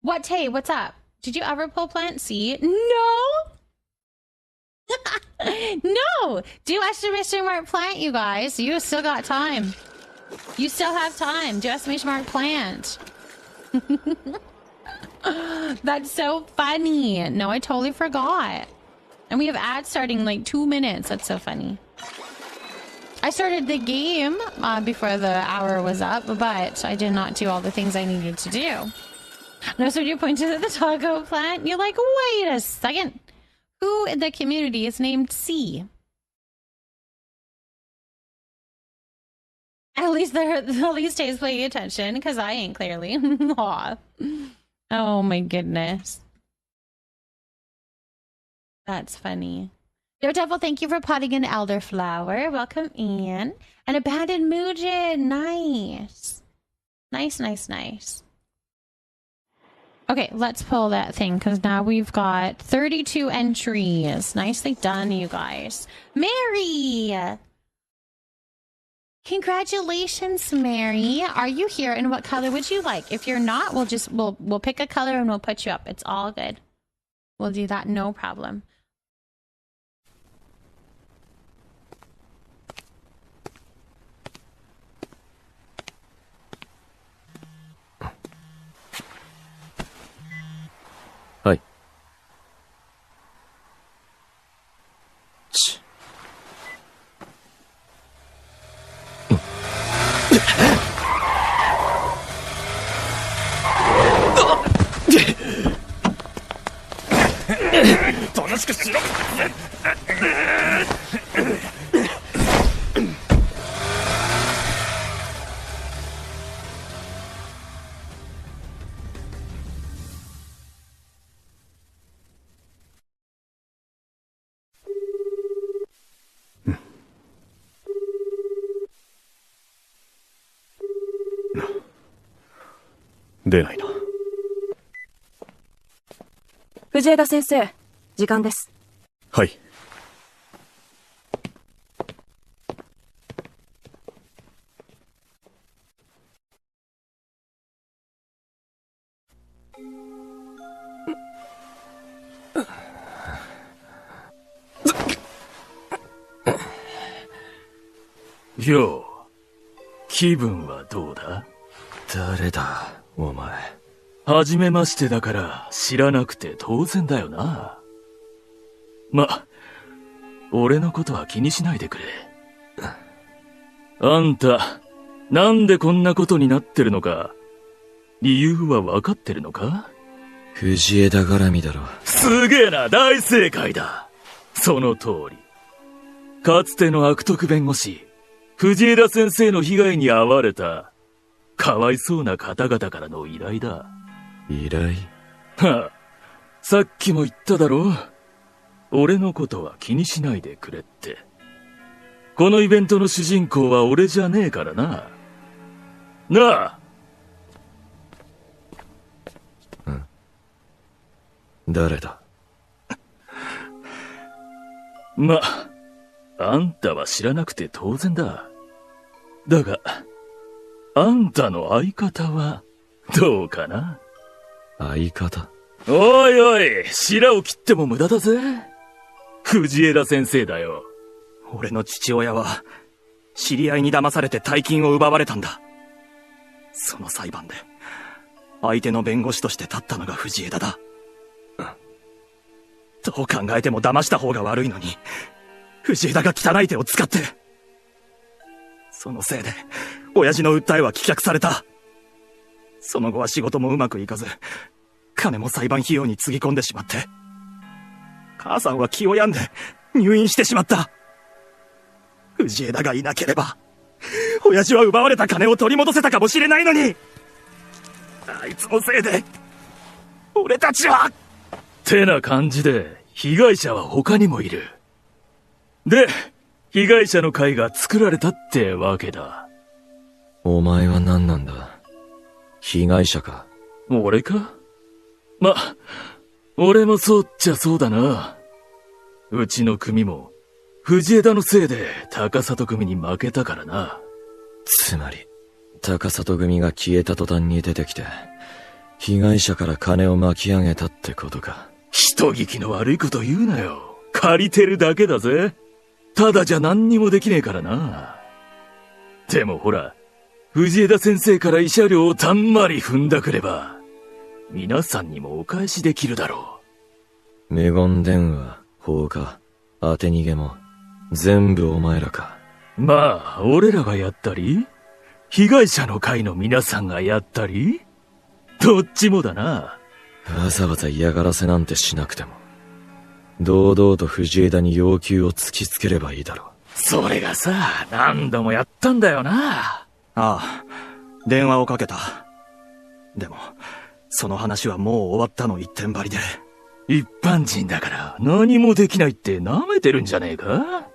What, Tay? What's up? Did you ever pull plant C? No! No! Do estimation mark plant, you guys. You still got time. You still have time. Do estimation mark plant. That's so funny. No, I totally forgot. And we have ads starting in like 2 minutes. That's so funny. I started the game before the hour was up, but I did not do all the things I needed to do. No, so you pointed at the taco plant. You're like, wait a second. Who in the community is named C? At least Tay's paying attention, because I ain't clearly. Aw. Oh my goodness. That's funny. Daredevil, thank you for potting an elderflower. Welcome in. An abandoned Muujin. Nice. Nice, nice, nice. Okay, let's pull that thing, because now we've got 32 entries. Nicely done, you guys. Mary! Congratulations, Mary. Are you here? And what color would you like? If you're not, we'll pick a color and we'll put you up. It's all good. We'll do that, no problem. Hi. となしくしろ。出ないな。藤枝先生、時間です。はい。よう、気分はどうだ？誰だ、お前。はじめましてだから知らなくて当然だよな。ま、俺のことは気にしないでくれ。あんた、なんでこんなことになってるのか、理由は分かってるのか？藤枝絡みだろ。すげえな、大正解だ。その通り。かつての悪徳弁護士、藤枝先生の被害に遭われた、かわいそうな方々からの依頼だ。依頼？はあ、さっきも言っただろう。俺のことは気にしないでくれって。このイベントの主人公は俺じゃねえからな。なあ。うん。誰だ？ま、あんたは知らなくて当然だ。だが、あんたの相方はどうかな？相方？おいおい、白を切っても無駄だぜ。藤枝先生だよ。俺の父親は、知り合いに騙されて大金を奪われたんだ。その裁判で、相手の弁護士として立ったのが藤枝だ。どう考えても騙した方が悪いのに、藤枝が汚い手を使って。そのせいで、親父の訴えは棄却された。その後は仕事もうまくいかず、金も裁判費用につぎ込んでしまって。母さんは気を病んで入院してしまった。藤枝がいなければ、親父は奪われた金を取り戻せたかもしれないのに、あいつのせいで、俺たちは。てな感じで、被害者は他にもいる。で、被害者の会が作られたってわけだ。お前は何なんだ？被害者か？俺か？ま、俺もそうっちゃそうだな。うちの組も、藤枝のせいで高里組に負けたからな。つまり、高里組が消えた途端に出てきて、被害者から金を巻き上げたってことか。人聞きの悪いこと言うなよ。借りてるだけだぜ。ただじゃ何にもできねえからな。でもほら、藤枝先生から慰謝料をたんまり踏んだくれば、皆さんにもお返しできるだろう。無言電話、放火、当て逃げも、全部お前らか。まあ、俺らがやったり、被害者の会の皆さんがやったり、どっちもだな。わざわざ嫌がらせなんてしなくても、堂々と藤枝に要求を突きつければいいだろう。それがさ、何度もやったんだよな。ああ、電話をかけた。でも、その話はもう終わったの一点張りで。一般人だから何もできないって舐めてるんじゃねえか？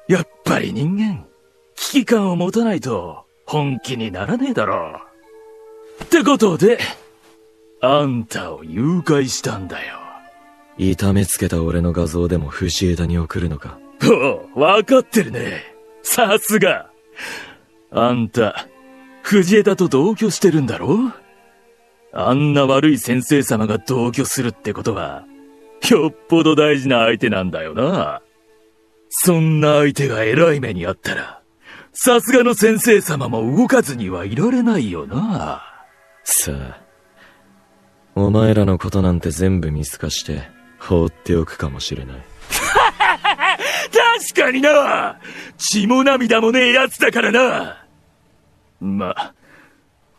やっぱり人間、危機感を持たないと本気にならねえだろう。ってことで、あんたを誘拐したんだよ。痛めつけた俺の画像でも藤枝に送るのか？おう、わかってるね。さすが。あんた、藤枝と同居してるんだろ？あんな悪い先生様が同居するってことは、よっぽど大事な相手なんだよな。そんな相手が偉い目にあったら、さすがの先生様も動かずにはいられないよな。さあ、お前らのことなんて全部見透かして放っておくかもしれない。確かにな。血も涙もねえ奴だからな。ま、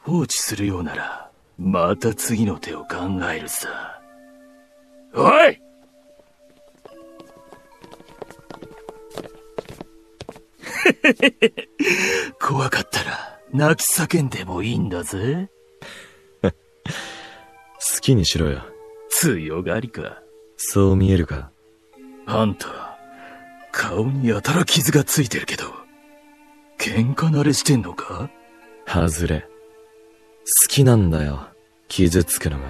放置するようなら、また次の手を考えるさ。おい！怖かったら泣き叫んでもいいんだぜ。好きにしろよ。強がりか。そう見えるか？あんた、顔にやたら傷がついてるけど、喧嘩慣れしてんのか？外れ。好きなんだよ、傷つくのが。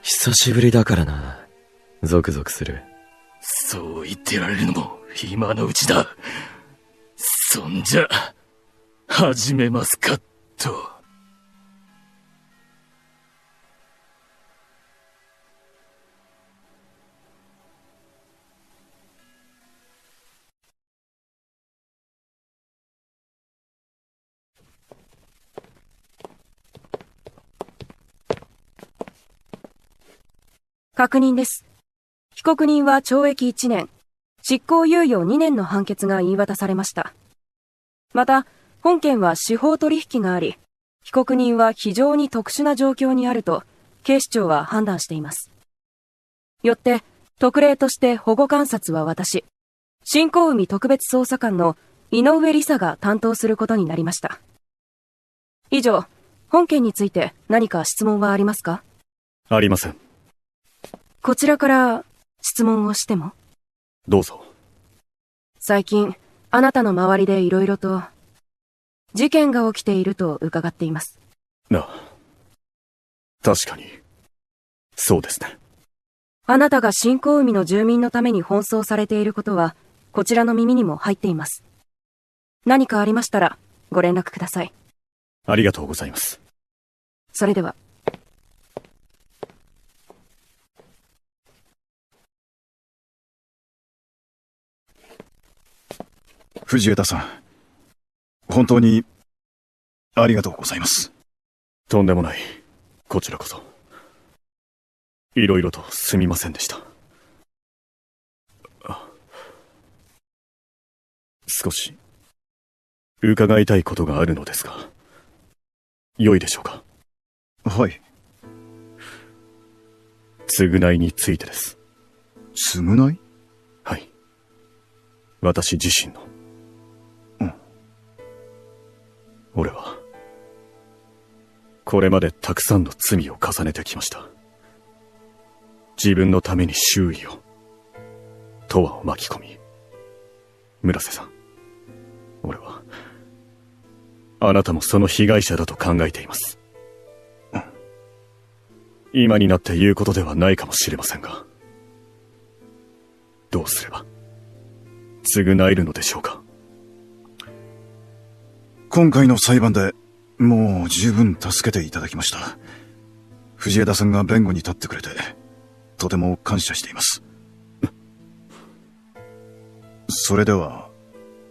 久しぶりだからな、ゾクゾクする。そう言ってられるのも今のうちだ。そんじゃ、始めますか、と。確認です。被告人は懲役1年、執行猶予2年の判決が言い渡されました。また、本件は司法取引があり、被告人は非常に特殊な状況にあると、警視庁は判断しています。よって、特例として保護観察は私、新興海特別捜査官の井上梨沙が担当することになりました。以上、本件について何か質問はありますか？ありません。こちらから質問をしても？どうぞ。最近、あなたの周りで色々と事件が起きていると伺っています。ああ、確かに、そうですね。あなたが新興海の住民のために奔走されていることは、こちらの耳にも入っています。何かありましたら、ご連絡ください。ありがとうございます。それでは。藤枝さん、本当に、ありがとうございます。とんでもない。こちらこそ。いろいろとすみませんでした。少し、伺いたいことがあるのですが、良いでしょうか？はい。償いについてです。償い？はい。私自身の。俺は、これまでたくさんの罪を重ねてきました。自分のために周囲を、永遠を巻き込み、村瀬さん、俺は、あなたもその被害者だと考えています。今になって言うことではないかもしれませんが、どうすれば、償えるのでしょうか。今回の裁判でもう十分助けていただきました。藤枝さんが弁護に立ってくれて、とても感謝しています。それでは、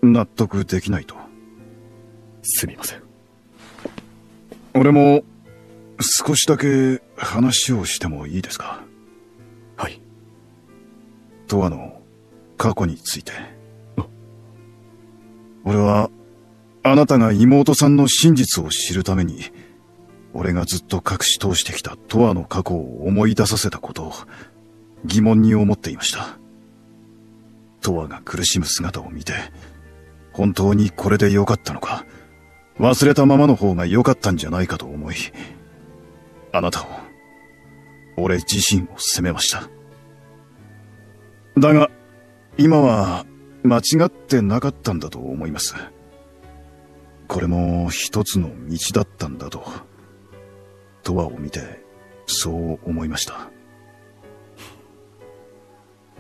納得できないと。すみません。俺も、少しだけ話をしてもいいですか？はい。永遠の過去について。俺は、あなたが妹さんの真実を知るために、俺がずっと隠し通してきた永遠の過去を思い出させたことを疑問に思っていました。永遠が苦しむ姿を見て、本当にこれで良かったのか、忘れたままの方が良かったんじゃないかと思い、あなたを、俺自身を責めました。だが、今は間違ってなかったんだと思います。これも一つの道だったんだと、永遠を見て、そう思いました。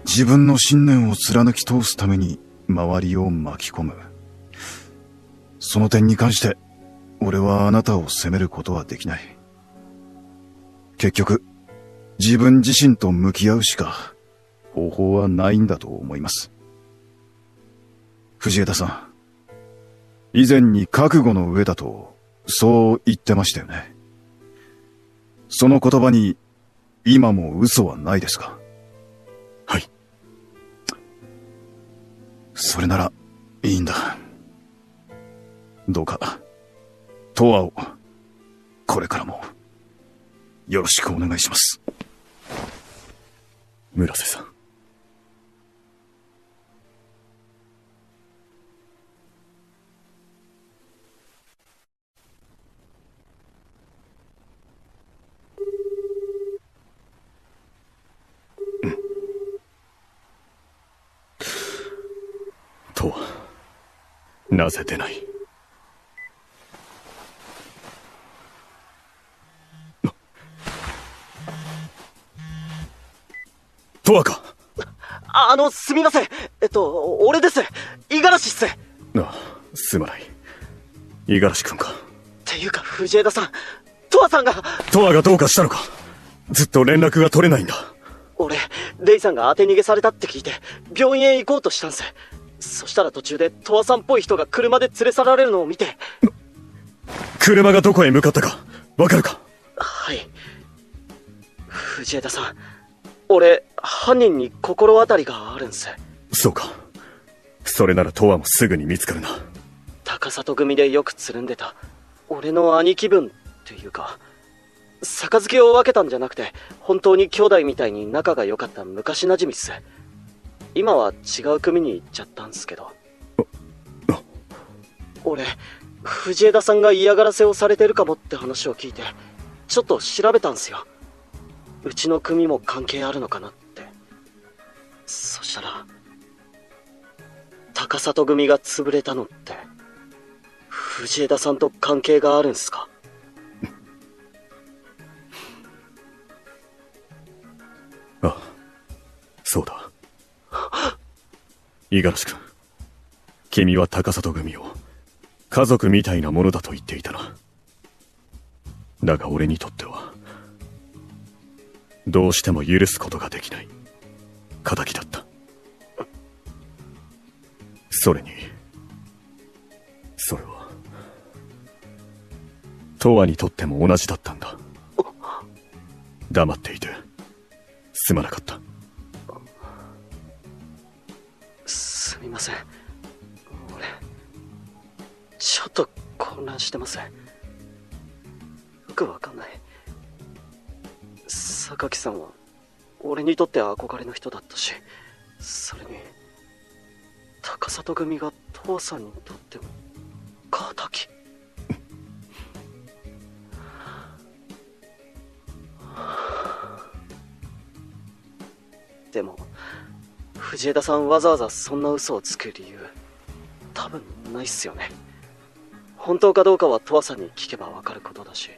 自分の信念を貫き通すために周りを巻き込む。その点に関して、俺はあなたを責めることはできない。結局、自分自身と向き合うしか方法はないんだと思います。藤枝さん、以前に覚悟の上だと、そう言ってましたよね。その言葉に、今も嘘はないですか？はい。それなら、いいんだ。どうか、永遠を、これからも、よろしくお願いします。村瀬さん。とは、なぜ出ない？とわか。すみません。俺です。五十嵐っす。ああ、すまない。五十嵐君か。っていうか、藤枝さん、とわさんが。とわがどうかしたのか。ずっと連絡が取れないんだ。俺、レイさんが当て逃げされたって聞いて、病院へ行こうとしたんす。そしたら途中でとわさんっぽい人が車で連れ去られるのを見て。車がどこへ向かったか、わかるか？はい。藤枝さん、俺、犯人に心当たりがあるんす。そうか。それならとわもすぐに見つかるな。高里組でよくつるんでた、俺の兄貴分っていうか、杯を分けたんじゃなくて、本当に兄弟みたいに仲が良かった昔馴染みっす。今は違う組に行っちゃったんすけど。俺、藤枝さんが嫌がらせをされてるかもって話を聞いて、ちょっと調べたんすよ。うちの組も関係あるのかなって。そしたら、高里組が潰れたのって、藤枝さんと関係があるんすか？ああ、そうだ。五十嵐君、君は高里組を家族みたいなものだと言っていたな。だが俺にとっては、どうしても許すことができない仇だった。それに、それはTouyaにとっても同じだったんだ。黙っていてすまなかった。すみません。俺、ちょっと混乱してます。よくわかんない。榊さんは俺にとって憧れの人だったし、それに高里組がTouyaさんにとっても敵。でも藤枝さんわざわざそんな嘘をつく理由、多分ないっすよね。本当かどうかはTouyaさんに聞けばわかることだし。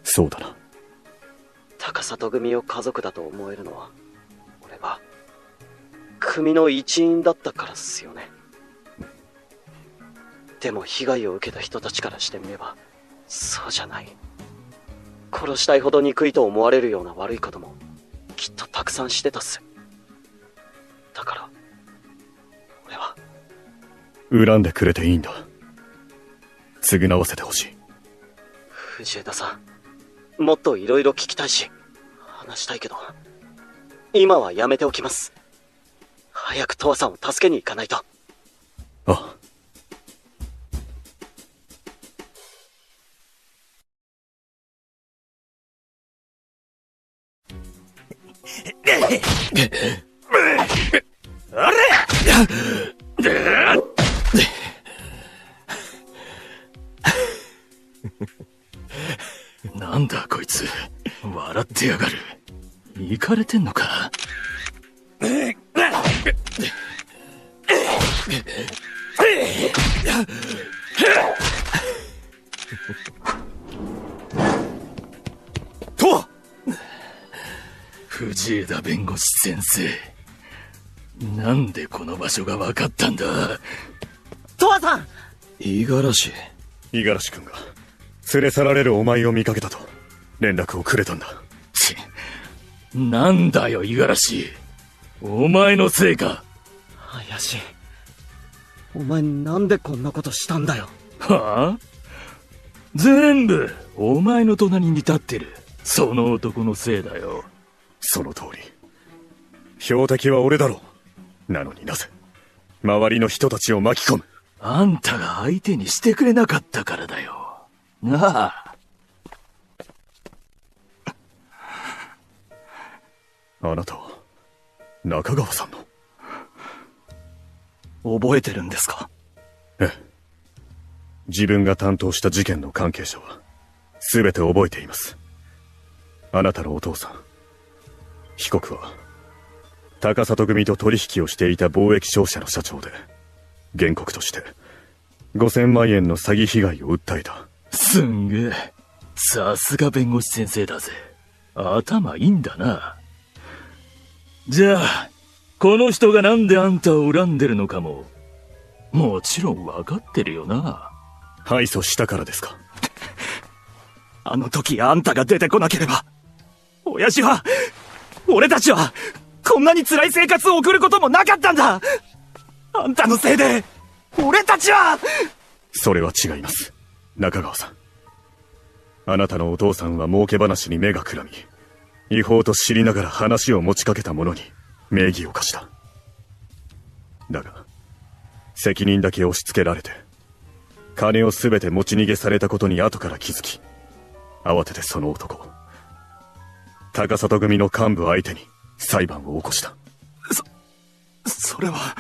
そうだな。高里組を家族だと思えるのは、俺が組の一員だったからっすよね。でも被害を受けた人たちからしてみれば、そうじゃない。殺したいほど憎いと思われるような悪いこともきっとたくさんしてたっす。だから俺は恨んでくれていいんだ。償わせてほしい。藤枝さん、もっといろいろ聞きたいし話したいけど、今はやめておきます。早くTouyaさんを助けに行かないと。ああ。あれなんだこいつ、笑ってやがる。イカれてんのか。Touya！藤枝弁護士先生、なんでこの場所が分かったんだ。Touyaさん！五十嵐。五十嵐君が連れ去られるお前を見かけたと連絡をくれたんだ。ち、なんだよ五十嵐、お前のせいか。怪しい。お前なんでこんなことしたんだよ。はあ？全部お前の隣に立ってるその男のせいだよ。その通り。標的は俺だろう。なのになぜ周りの人たちを巻き込む。あんたが相手にしてくれなかったからだよ。なあ。あなたは中川さんの。覚えてるんですか？ええ。自分が担当した事件の関係者は全て覚えています。あなたのお父さん被告は高里組と取引をしていた貿易商社の社長で、原告として5000万円の詐欺被害を訴えた。すんげえ、さすが弁護士先生だぜ。頭いいんだな。じゃあこの人がなんであんたを恨んでるのかももちろん分かってるよな。敗訴したからですか？あの時あんたが出てこなければ、親父は、俺たちはこんなに辛い生活を送ることもなかったんだ。あんたのせいで俺たちは。それは違います、中川さん。あなたのお父さんは儲け話に目がくらみ、違法と知りながら話を持ちかけた者に名義を貸した。だが責任だけ押し付けられて、金を全て持ち逃げされたことに後から気づき、慌ててその男、高里組の幹部相手に裁判を起こした。それは。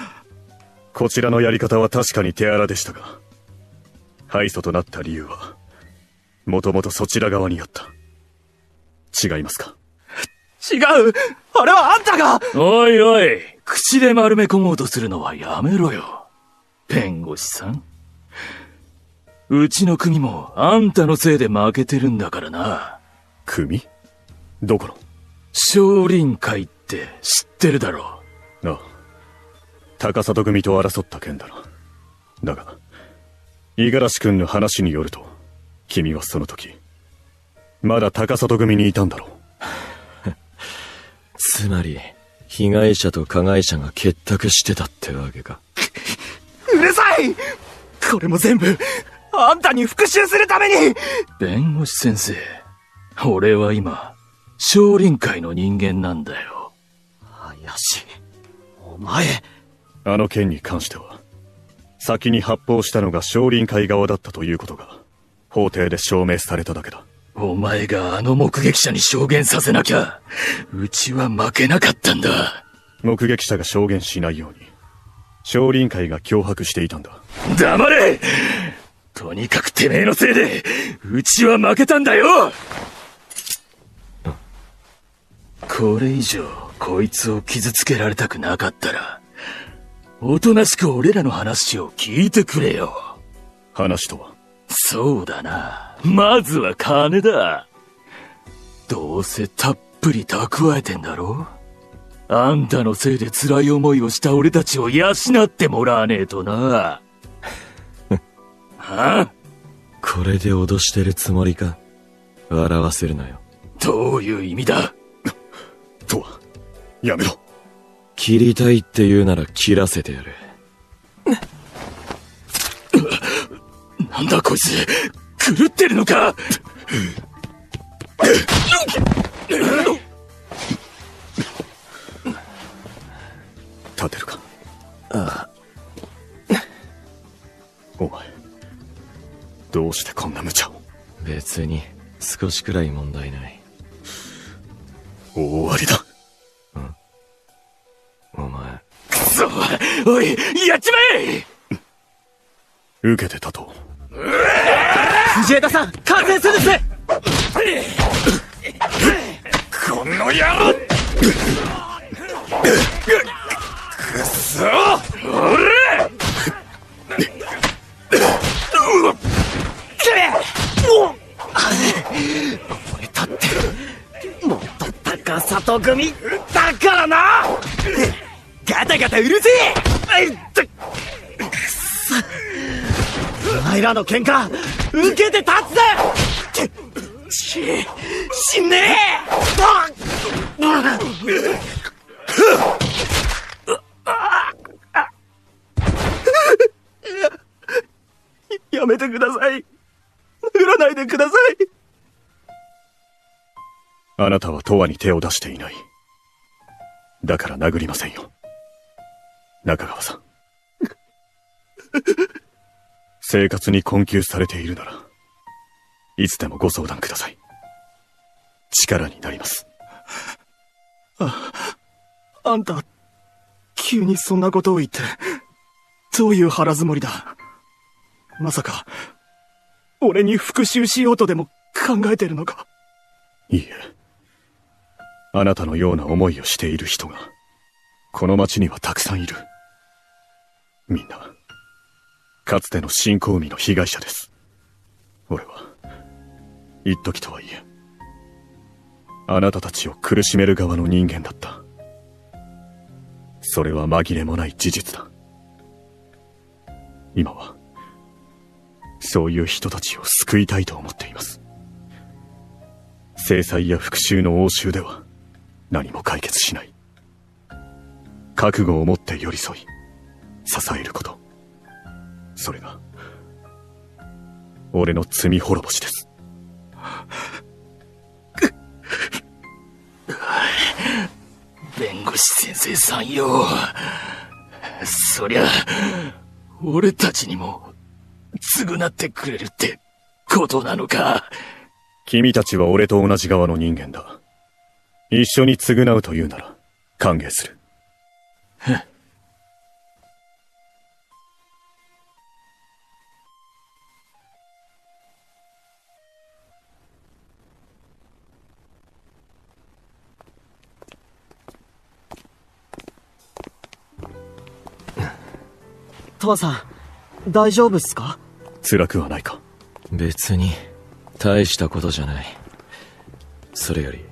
こちらのやり方は確かに手荒でしたが、敗訴となった理由は、もともとそちら側にあった。違いますか？違う！あれはあんたが！おいおい、口で丸め込もうとするのはやめろよ。弁護士さん。うちの組もあんたのせいで負けてるんだからな。組？どこの？少林会って知ってるだろ？ああ。高里組と争った件だな。だが、五十嵐君の話によると、君はその時、まだ高里組にいたんだろう。つまり、被害者と加害者が結託してたってわけか。うるさい！これも全部、あんたに復讐するために！弁護士先生、俺は今、少林会の人間なんだよ。怪しい。お前。あの件に関しては、先に発砲したのが少林会側だったということが、法廷で証明されただけだ。お前があの目撃者に証言させなきゃ、うちは負けなかったんだ。目撃者が証言しないように、少林会が脅迫していたんだ。黙れ！とにかくてめえのせいで、うちは負けたんだよ！これ以上、こいつを傷つけられたくなかったら、おとなしく俺らの話を聞いてくれよ。話とは？そうだな。まずは金だ。どうせたっぷり蓄えてんだろ？あんたのせいで辛い思いをした俺たちを養ってもらわねえとな。はあ？これで脅してるつもりか？笑わせるなよ。どういう意味だ？とは、やめろ。切りたいって言うなら切らせてやる。なんだこいつ、狂ってるのか？立てるか？ああ。お前、どうしてこんな無茶を？別に、少しくらい問題ない。終わりだ。お前。くそ！おい、やっちまえ！受けて立とう。藤枝さん、完成するぜ！この野郎！くそ！おれ！俺だって、もっと高里組だからな！ガタガタうるせえ！くそ！お前らの喧嘩、受けて立つぜ！死ねえ！やめてください。殴らないでください。あなたは永遠に手を出していない。だから殴りませんよ。中川さん。生活に困窮されているなら、いつでもご相談ください。力になります。あんた、急にそんなことを言って、どういう腹積もりだ？まさか、俺に復讐しようとでも考えてるのか？いいえ。あなたのような思いをしている人が、この町にはたくさんいる。みんな、かつての新興海の被害者です。俺は、一時とはいえ、あなたたちを苦しめる側の人間だった。それは紛れもない事実だ。今は、そういう人たちを救いたいと思っています。制裁や復讐の応酬では何も解決しない。覚悟を持って寄り添い、支えること。それが、俺の罪滅ぼしです。弁護士先生さんよ。そりゃ、俺たちにも、償ってくれるってことなのか。君たちは俺と同じ側の人間だ。一緒に償うというなら、歓迎する。トアさん、大丈夫っすか？辛くはないか？別に、大したことじゃない。それより、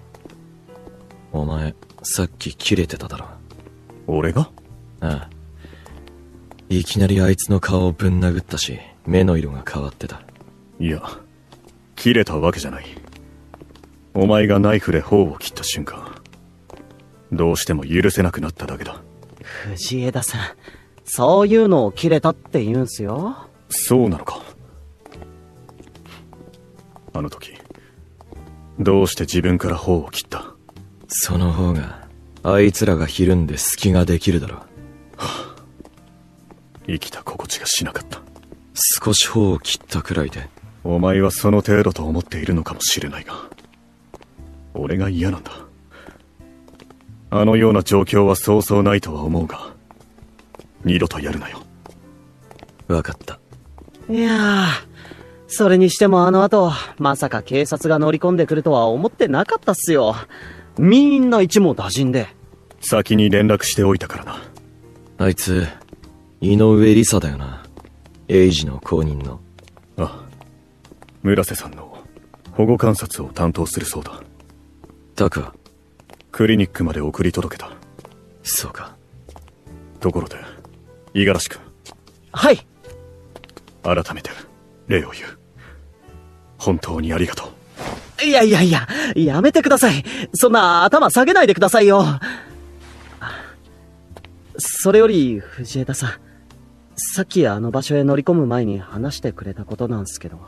お前、さっきキレてただろ。俺が？ああ。いきなりあいつの顔をぶん殴ったし、目の色が変わってた。いや、切れたわけじゃない。お前がナイフで頬を切った瞬間、どうしても許せなくなっただけだ。藤枝さん、そういうのを切れたって言うんすよ。そうなのか。あの時、どうして自分から頬を切った？その方が、あいつらがひるんで隙ができるだろう。生きた心地がしなかった。少し頬を切ったくらいで。お前はその程度と思っているのかもしれないが、俺が嫌なんだ。あのような状況はそうそうないとは思うが、二度とやるなよ。わかった。いやー、それにしてもあの後、まさか警察が乗り込んでくるとは思ってなかったっすよ。みんな一網打尽で。先に連絡しておいたからな。あいつ、井上理沙だよな。エイジの後任の。ああ、村瀬さんの保護観察を担当するそうだ。タクはクリニックまで送り届けた。そうか。ところで、五十嵐君。はい。改めて、礼を言う。本当にありがとう。いや、やめてください。そんな頭下げないでくださいよ。それより、藤枝さん。さっきあの場所へ乗り込む前に話してくれたことなんすけど。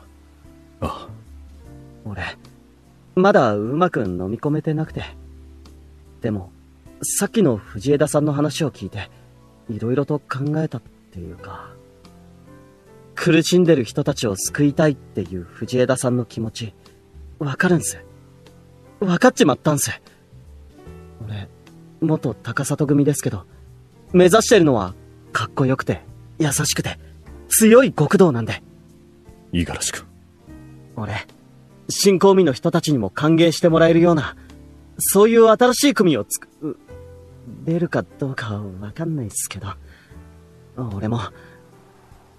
ああ。俺、まだうまく飲み込めてなくて。でも、さっきの藤枝さんの話を聞いて、いろいろと考えたっていうか、苦しんでる人たちを救いたいっていう藤枝さんの気持ち、わかるんす。わかっちまったんす。俺、元高里組ですけど、目指してるのは、かっこよくて、優しくて、強い極道なんで。五十嵐君。俺、新公民の人たちにも歓迎してもらえるような、そういう新しい組を出るかどうかはわかんないっすけど、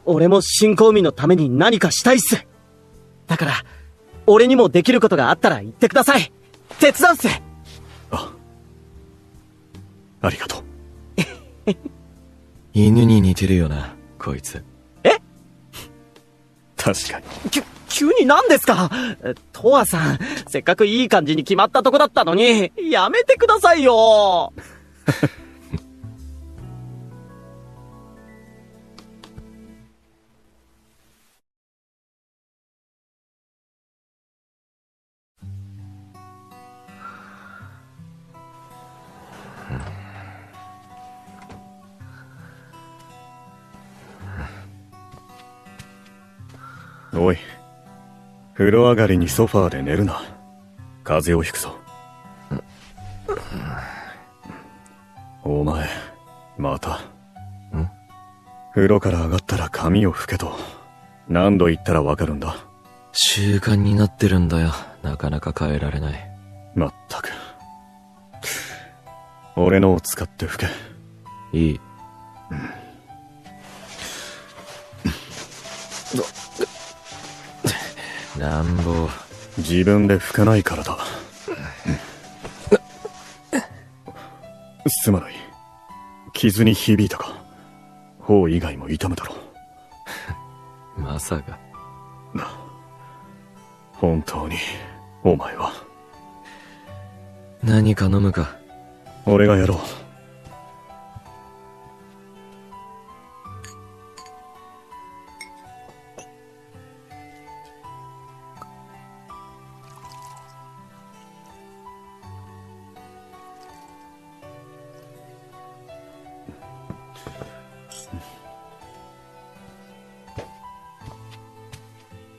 俺も新公民のために何かしたいっす。だから、俺にもできることがあったら言ってください。手伝うっす。ありがとう。犬に似てるよな、こいつ。え？確かに。急に何ですか？トアさん、せっかくいい感じに決まったとこだったのに、やめてくださいよ。おい、風呂上がりにソファーで寝るな。風邪をひくぞ。お前、また。風呂から上がったら髪を拭けと。何度言ったらわかるんだ。習慣になってるんだよ。なかなか変えられない。まったく。俺のを使って拭け。いい。乱暴。自分で拭かないからだ。すまない。傷に響いたか。頬以外も痛むだろう。まさか。本当に、お前は。何か飲むか。俺がやろう。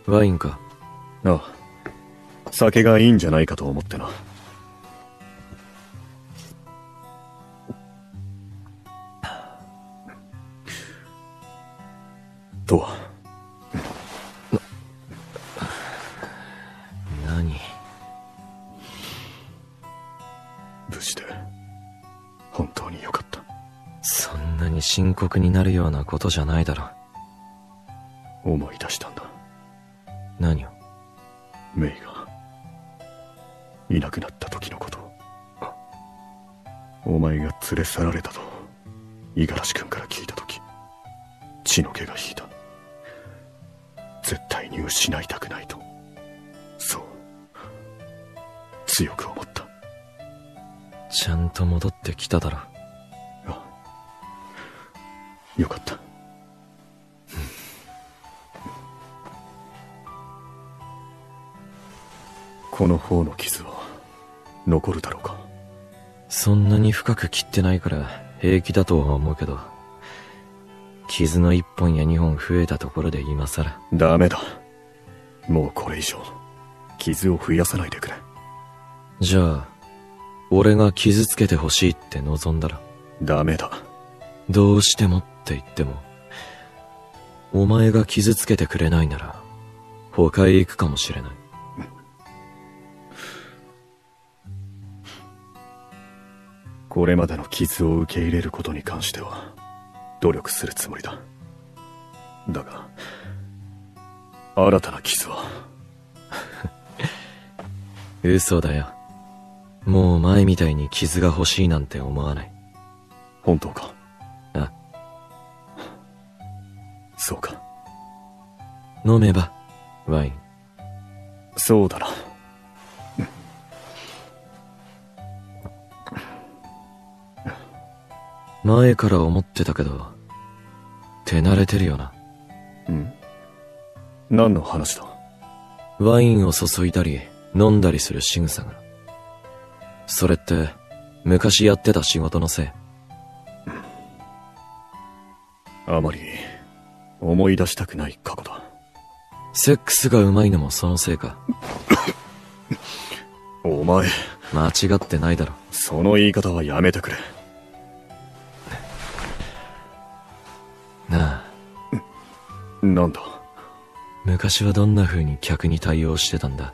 ワインか。ああ。酒がいいんじゃないかと思ってな。とは。何？無事で、本当によかった。そんななに深刻になるようなことじゃないだろ。思い出したんだ。何を？メイがいなくなった時のこと。お前が連れ去られたと五十嵐君から聞いた時、血の気が引いた。絶対に失いたくないと、そう強く思った。ちゃんと戻ってきただろ。ああ、よかった。この方の傷は残るだろうか。そんなに深く切ってないから平気だとは思うけど、傷の1本や2本増えたところで今さら。ダメだ。もうこれ以上傷を増やさないでくれ。じゃあ俺が傷つけてほしいって望んだら？ダメだ。どうしてもって言っても、お前が傷つけてくれないなら他へ行くかもしれない。これまでの傷を受け入れることに関しては努力するつもりだ。だが新たな傷は嘘だよ。もう前みたいに傷が欲しいなんて思わない。本当か？あ、そうか。飲めばワイン。そうだな。前から思ってたけど手慣れてるよな。何の話だ？ワインを注いだり飲んだりする仕草が。それって昔やってた仕事のせい？あまり思い出したくない過去だ。セックスがうまいのもそのせいか？お前間違ってないだろ。その言い方はやめてくれ。なあ、なんだ？昔はどんな風に客に対応してたんだ？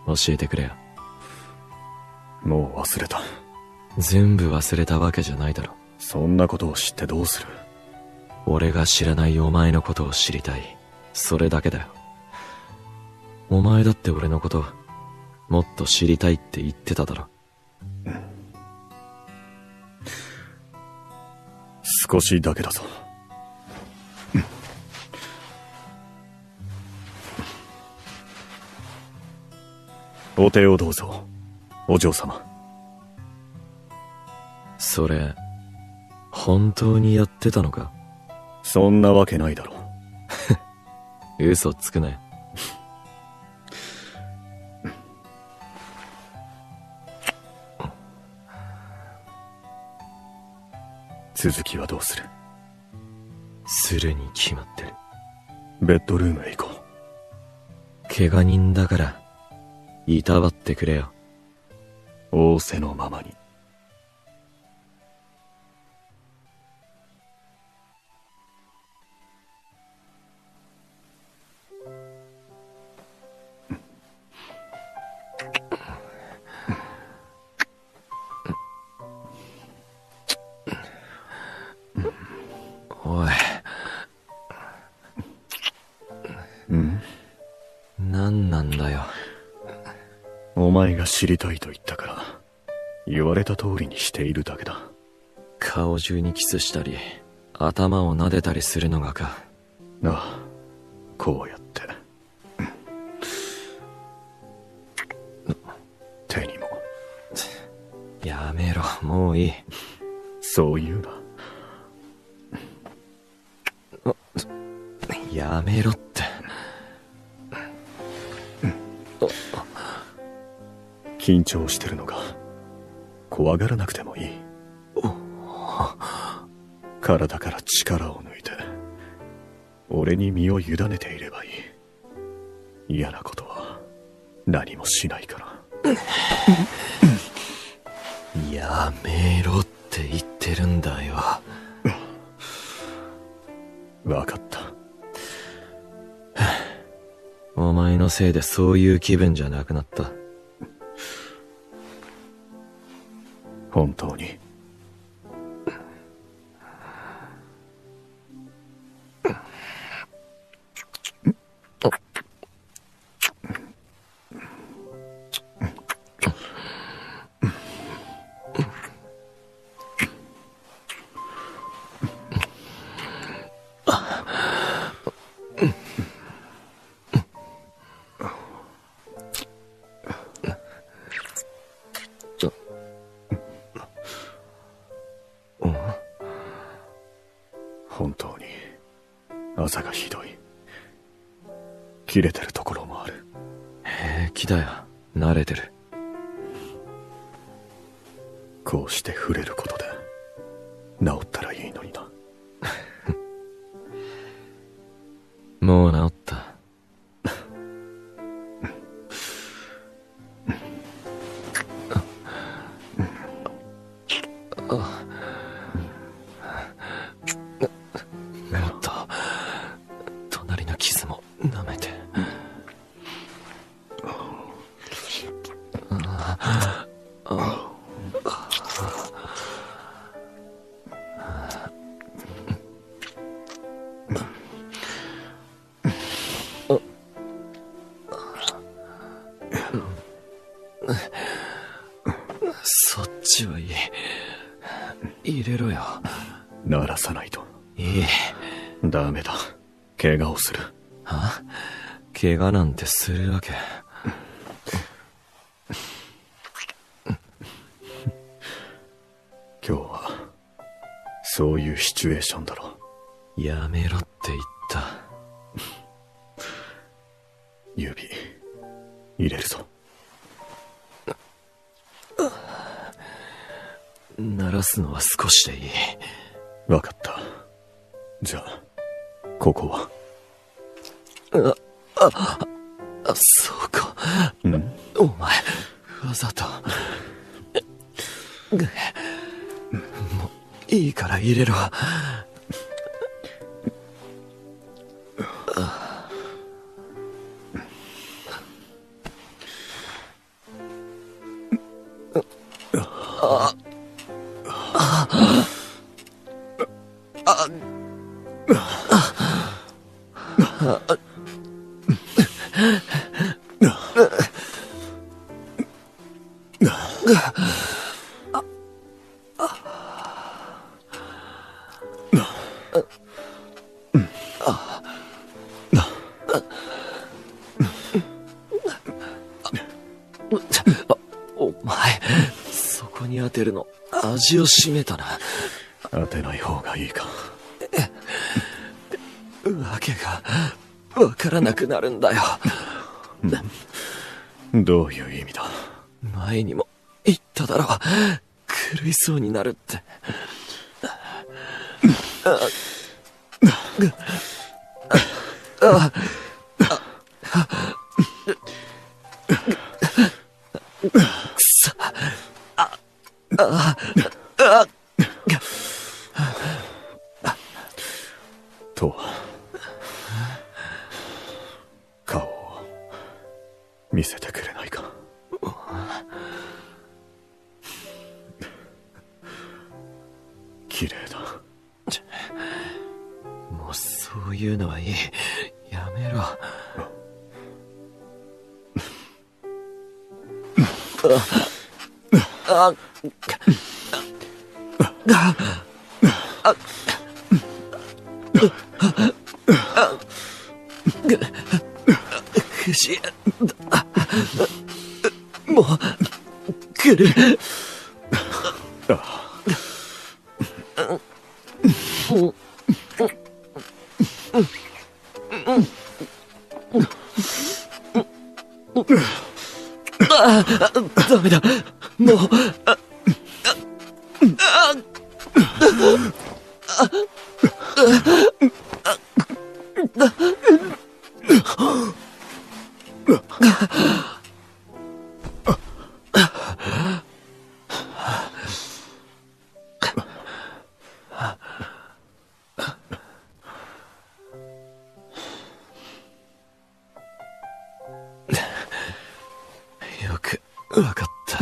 教えてくれよ。もう忘れた。全部忘れたわけじゃないだろ。そんなことを知ってどうする？俺が知らないお前のことを知りたい。それだけだよ。お前だって俺のこともっと知りたいって言ってただろ。少しだけだぞ。お手をどうぞ、お嬢様。それ本当にやってたのか？そんなわけないだろ。嘘つくなよ。続きはどうする？するに決まってる。ベッドルームへ行こう。怪我人だからいたわってくれよ。仰せのままに。おい。何なんだよ。お前が知りたいと言ったから言われた通りにしているだけだ。顔中にキスしたり頭を撫でたりするのがか？ああ、こうやって手にも。やめろ、もういい。そう言うな。やめろって。緊張してるのか？怖がらなくてもいい。体から力を抜いて俺に身を委ねていればいい。嫌なことは何もしないから。やめろって言ってるんだよ。わかった。お前のせいでそういう気分じゃなくなった。本当に。本当に朝がひどい。切れてるところもある。平気だよ。慣れてる。こうして触れることで治ったらいいのにな。もう治った。もっと隣の傷も舐めて。そっちはいい。入れろよ。鳴らさないと。いい。ダメだ。怪我をする。は？怪我なんてするわけ。今日はそういうシチュエーションだろ。やめろって言った。指入れるぞ。鳴らすのは少しでいい。わかった。じゃあここは。そうか。うん。お前わざと。もういいから入れろ。お前そこに当てるの味を占めたな。当てない方がいいか。わけがわからなくなるんだよ。どういう意味だ。前にも言っただろ。狂いそうになるって。くそ。と顔を見せてくれないか。綺麗だ。もうそういうのはいい。やめろ。不思議だ。もう来る。ダメだ。もうよくわかった。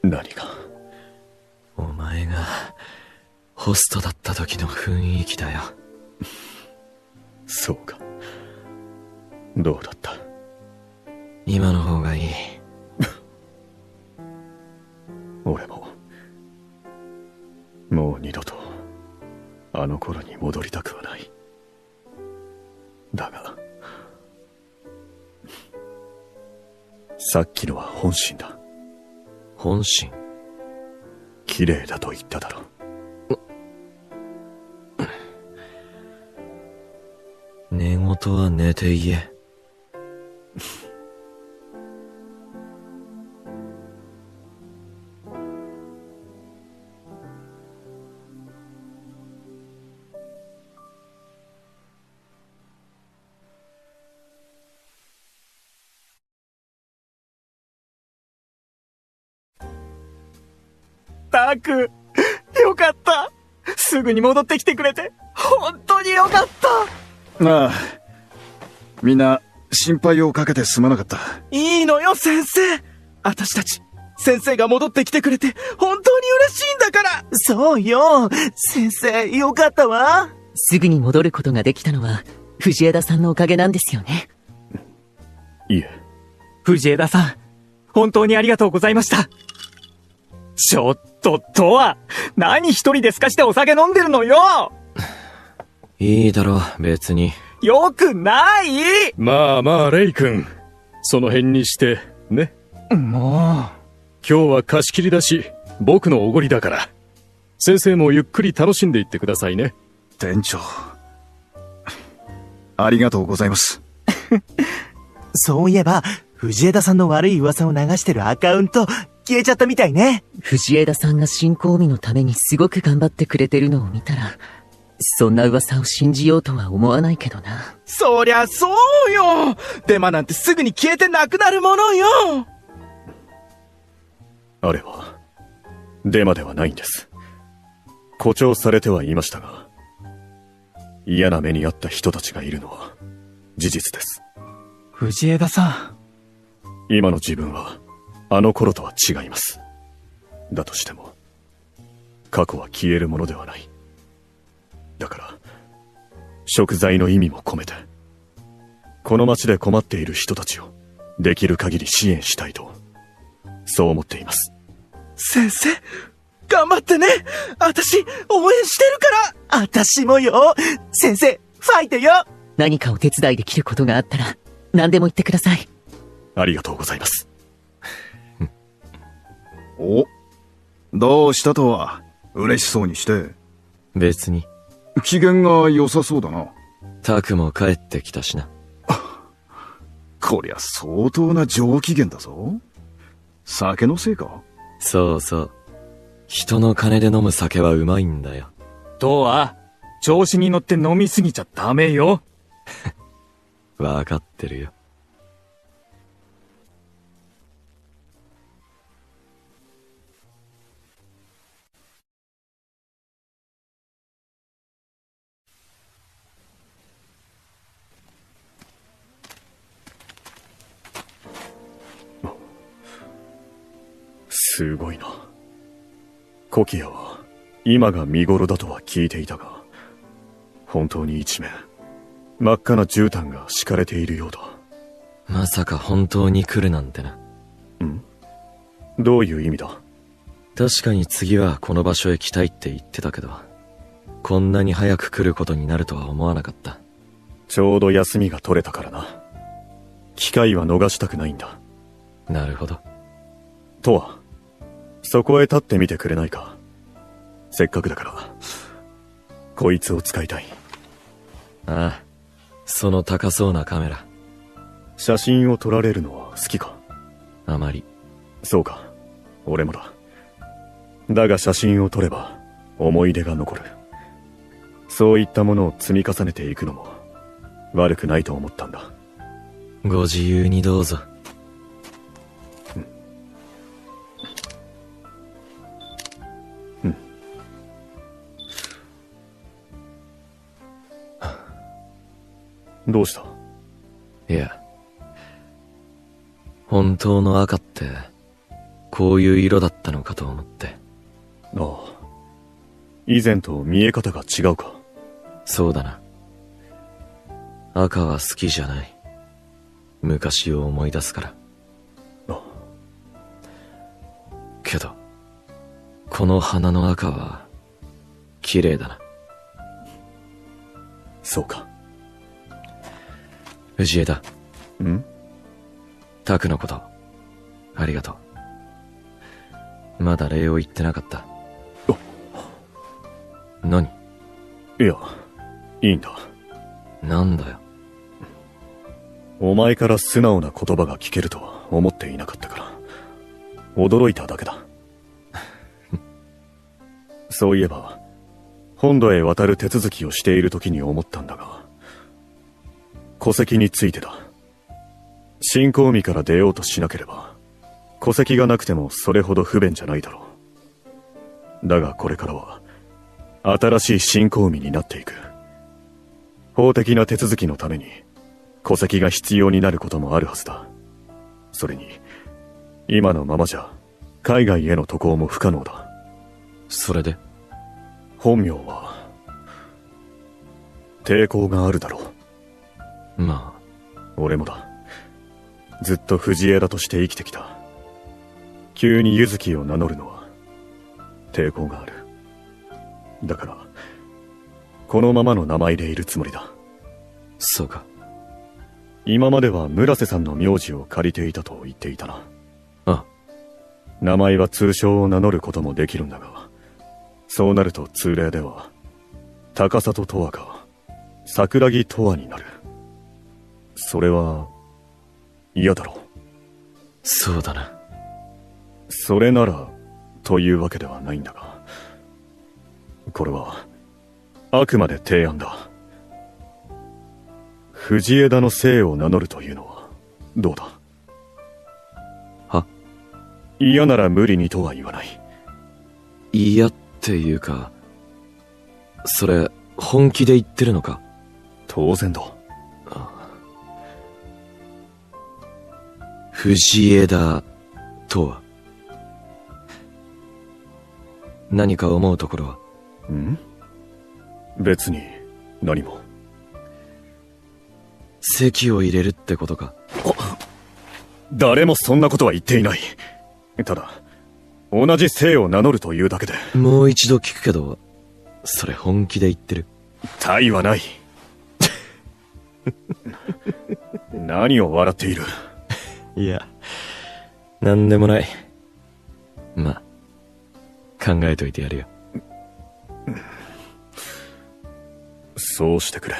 何が？お前がホストだった時の雰囲気だよ。そうか。どうだった？今の方がいい。俺ももう二度とあの頃に戻りたくはない。だがさっきのは本心だ。本心？綺麗だと言っただろ。寝言は寝て言え。タク、よかった。すぐに戻ってきてくれて、本当によかった。ああ。みんな、心配をかけてすまなかった。いいのよ、先生。私たち、先生が戻ってきてくれて、本当に嬉しいんだから。そうよ。先生、よかったわ。すぐに戻ることができたのは、藤枝さんのおかげなんですよね。いえ。藤枝さん、本当にありがとうございました。ちょっと、とは、何一人で透かしてお酒飲んでるのよ。いいだろ、別に。よくない。まあまあ、レイ君。その辺にして、ね。もう。今日は貸し切りだし、僕のおごりだから。先生もゆっくり楽しんでいってくださいね。店長。ありがとうございます。そういえば、藤枝さんの悪い噂を流してるアカウント、消えちゃったみたいね。藤枝さんが新興味のためにすごく頑張ってくれてるのを見たら、そんな噂を信じようとは思わないけどな。そりゃそうよ。デマなんてすぐに消えてなくなるものよ。あれは、デマではないんです。誇張されてはいましたが、嫌な目に遭った人たちがいるのは事実です。藤枝さん。今の自分は、あの頃とは違います。だとしても、過去は消えるものではない。だから、贖罪の意味も込めて、この街で困っている人たちを、できる限り支援したいと、そう思っています。先生、頑張ってね。私、応援してるから。私もよ。先生、ファイトよ。何かお手伝いできることがあったら、何でも言ってください。ありがとうございます。お、どうしたとは、嬉しそうにして。別に。機嫌が良さそうだな。タクも帰ってきたしな。こりゃ相当な上機嫌だぞ。酒のせいか？そうそう。人の金で飲む酒はうまいんだよ。とは、調子に乗って飲みすぎちゃダメよ。わかってるよ。すごいな。コキアは今が見頃だとは聞いていたが、本当に一面真っ赤な絨毯が敷かれているようだ。まさか本当に来るなんてな。ん？どういう意味だ？確かに次はこの場所へ来たいって言ってたけど、こんなに早く来ることになるとは思わなかった。ちょうど休みが取れたからな。機会は逃したくないんだ。なるほど。とは、そこへ立ってみてくれないか。せっかくだから、こいつを使いたい。ああ、その高そうなカメラ。写真を撮られるのは好きか？あまり。そうか、俺もだ。だが写真を撮れば、思い出が残る。そういったものを積み重ねていくのも、悪くないと思ったんだ。ご自由にどうぞ。どうした？いや、本当の赤ってこういう色だったのかと思って。ああ、以前と見え方が違うか？そうだな。赤は好きじゃない。昔を思い出すから。ああ。けどこの花の赤は綺麗だな。そうか。藤枝。ん？タクのこと、ありがとう。まだ礼を言ってなかった。何？いや、いいんだ。なんだよ。お前から素直な言葉が聞けるとは思っていなかったから、驚いただけだ。そういえば、本土へ渡る手続きをしている時に思ったんだが、戸籍についてだ。新興味から出ようとしなければ、戸籍がなくてもそれほど不便じゃないだろう。だがこれからは、新しい新興味になっていく。法的な手続きのために、戸籍が必要になることもあるはずだ。それに、今のままじゃ、海外への渡航も不可能だ。それで？本名は、抵抗があるだろう。まあ。俺もだ。ずっと藤枝として生きてきた。急に柚月を名乗るのは、抵抗がある。だから、このままの名前でいるつもりだ。そうか。今までは村瀬さんの名字を借りていたと言っていたな。ああ。名前は通称を名乗ることもできるんだが、そうなると通例では、高里十和か、桜木十和になる。それは、嫌だろう。そうだな。それなら、というわけではないんだが、これは、あくまで提案だ。藤枝の姓を名乗るというのは、どうだ？は？嫌なら無理にとは言わない。嫌っていうか、それ、本気で言ってるのか？当然だ。藤枝とは？何か思うところは？ん？別に、何も。籍を入れるってことか？誰もそんなことは言っていない。ただ、同じ姓を名乗るというだけで。もう一度聞くけど、それ本気で言ってる？他意はない。何を笑っている？いや、なんでもない。まあ、考えといてやるよ。そうしてくれ。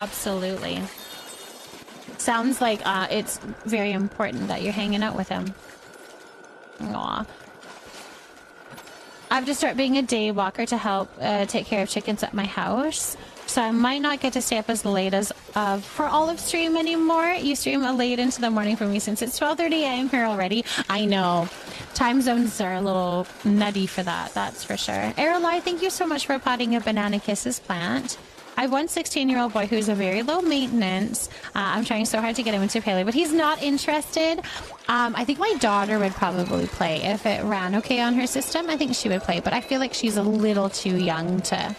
Absolutely. Sounds like it's very important that you're hanging out with him. Aw. I have to start being a day walker to help take care of chickens at my house. So I might not get to stay up as late as for Olive stream anymore. You stream late into the morning for me since it's 12:30 a.m. here already. I know. Time zones are a little nutty for that, that's for sure. Aralai, thank you so much for potting a banana kisses plant. I have one 16-year-old boy who's a very low maintenance. I'm trying so hard to get him into Paleo, but he's not interested. I think my daughter would probably play if it ran okay on her system. I think she would play, but I feel like she's a little too young to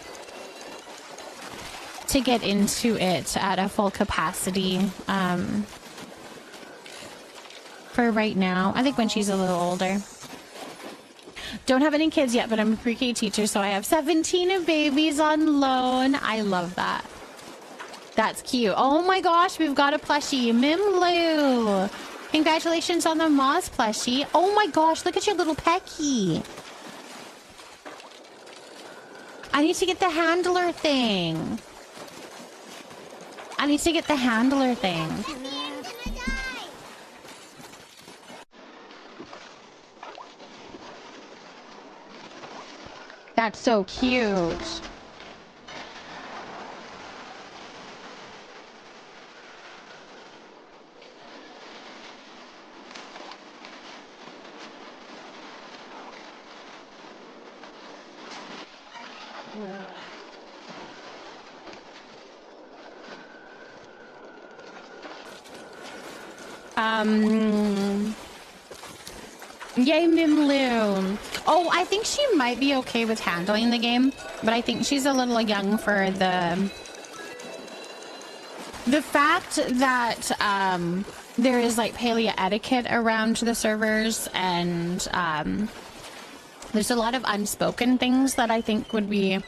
get into it at a full capacity for right now. I think when she's a little older. Don't have any kids yet, but I'm a pre-K teacher, so I have 17 babies on loan. I love that. That's cute. Oh my gosh, we've got a plushie. Mimlu. Congratulations on the Moz plushie. Oh my gosh, look at your little Pecky. I need to get the handler thing. I need to get the handler thing. That's so cute. Yay, Mimlu. Oh, I think she might be okay with handling the game, but I think she's a little young for the fact that there is like paleo etiquette around the servers, and there's a lot of unspoken things that I think would be...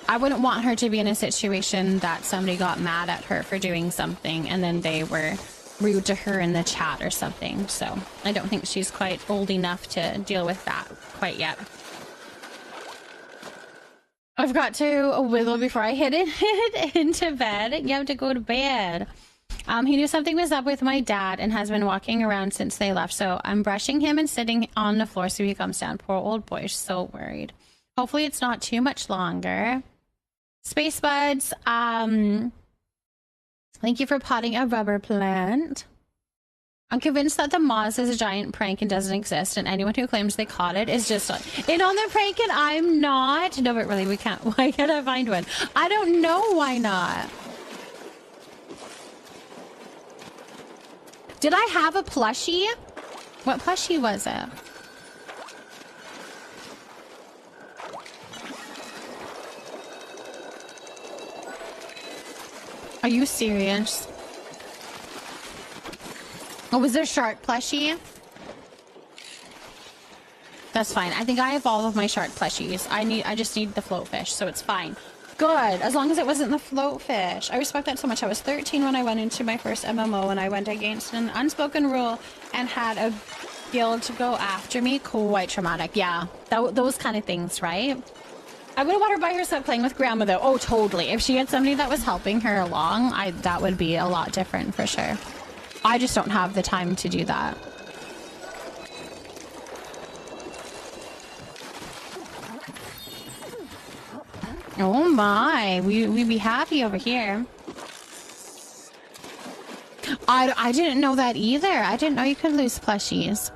I wouldn't want her to be in a situation that somebody got mad at her for doing something and then they were rude to her in the chat or something. So I don't think she's quite old enough to deal with that quite yet. I've got to wiggle before I head into bed. You have to go to bed. He knew something was up with my dad and has been walking around since they left. So I'm brushing him and sitting on the floor so he comes down. Poor old boy, so worried. Hopefully it's not too much longer. Space buds, thank you for potting a rubber plant. I'm convinced that the Moz is a giant prank and doesn't exist, and anyone who claims they caught it is just in on the prank, and I'm not. No, but really, we can't. Why can't I find one? I don't know why not. Did I have a plushie? What plushie was it? Are you serious? Oh, was there shark plushie? That's fine. I think I have all of my shark plushies. I just need the float fish, so it's fine. Good, as long as it wasn't the float fish. I respect that so much. I was 13 when I went into my first MMO, and I went against an unspoken rule and had a guild to go after me. Quite traumatic. Yeah, those kind of things, right? I wouldn't want her by herself playing with grandma though. Oh, totally. If she had somebody that was helping her along, that would be a lot different for sure. I just don't have the time to do that. Oh my, we'd be happy over here. I didn't know that either. I didn't know you could lose plushies.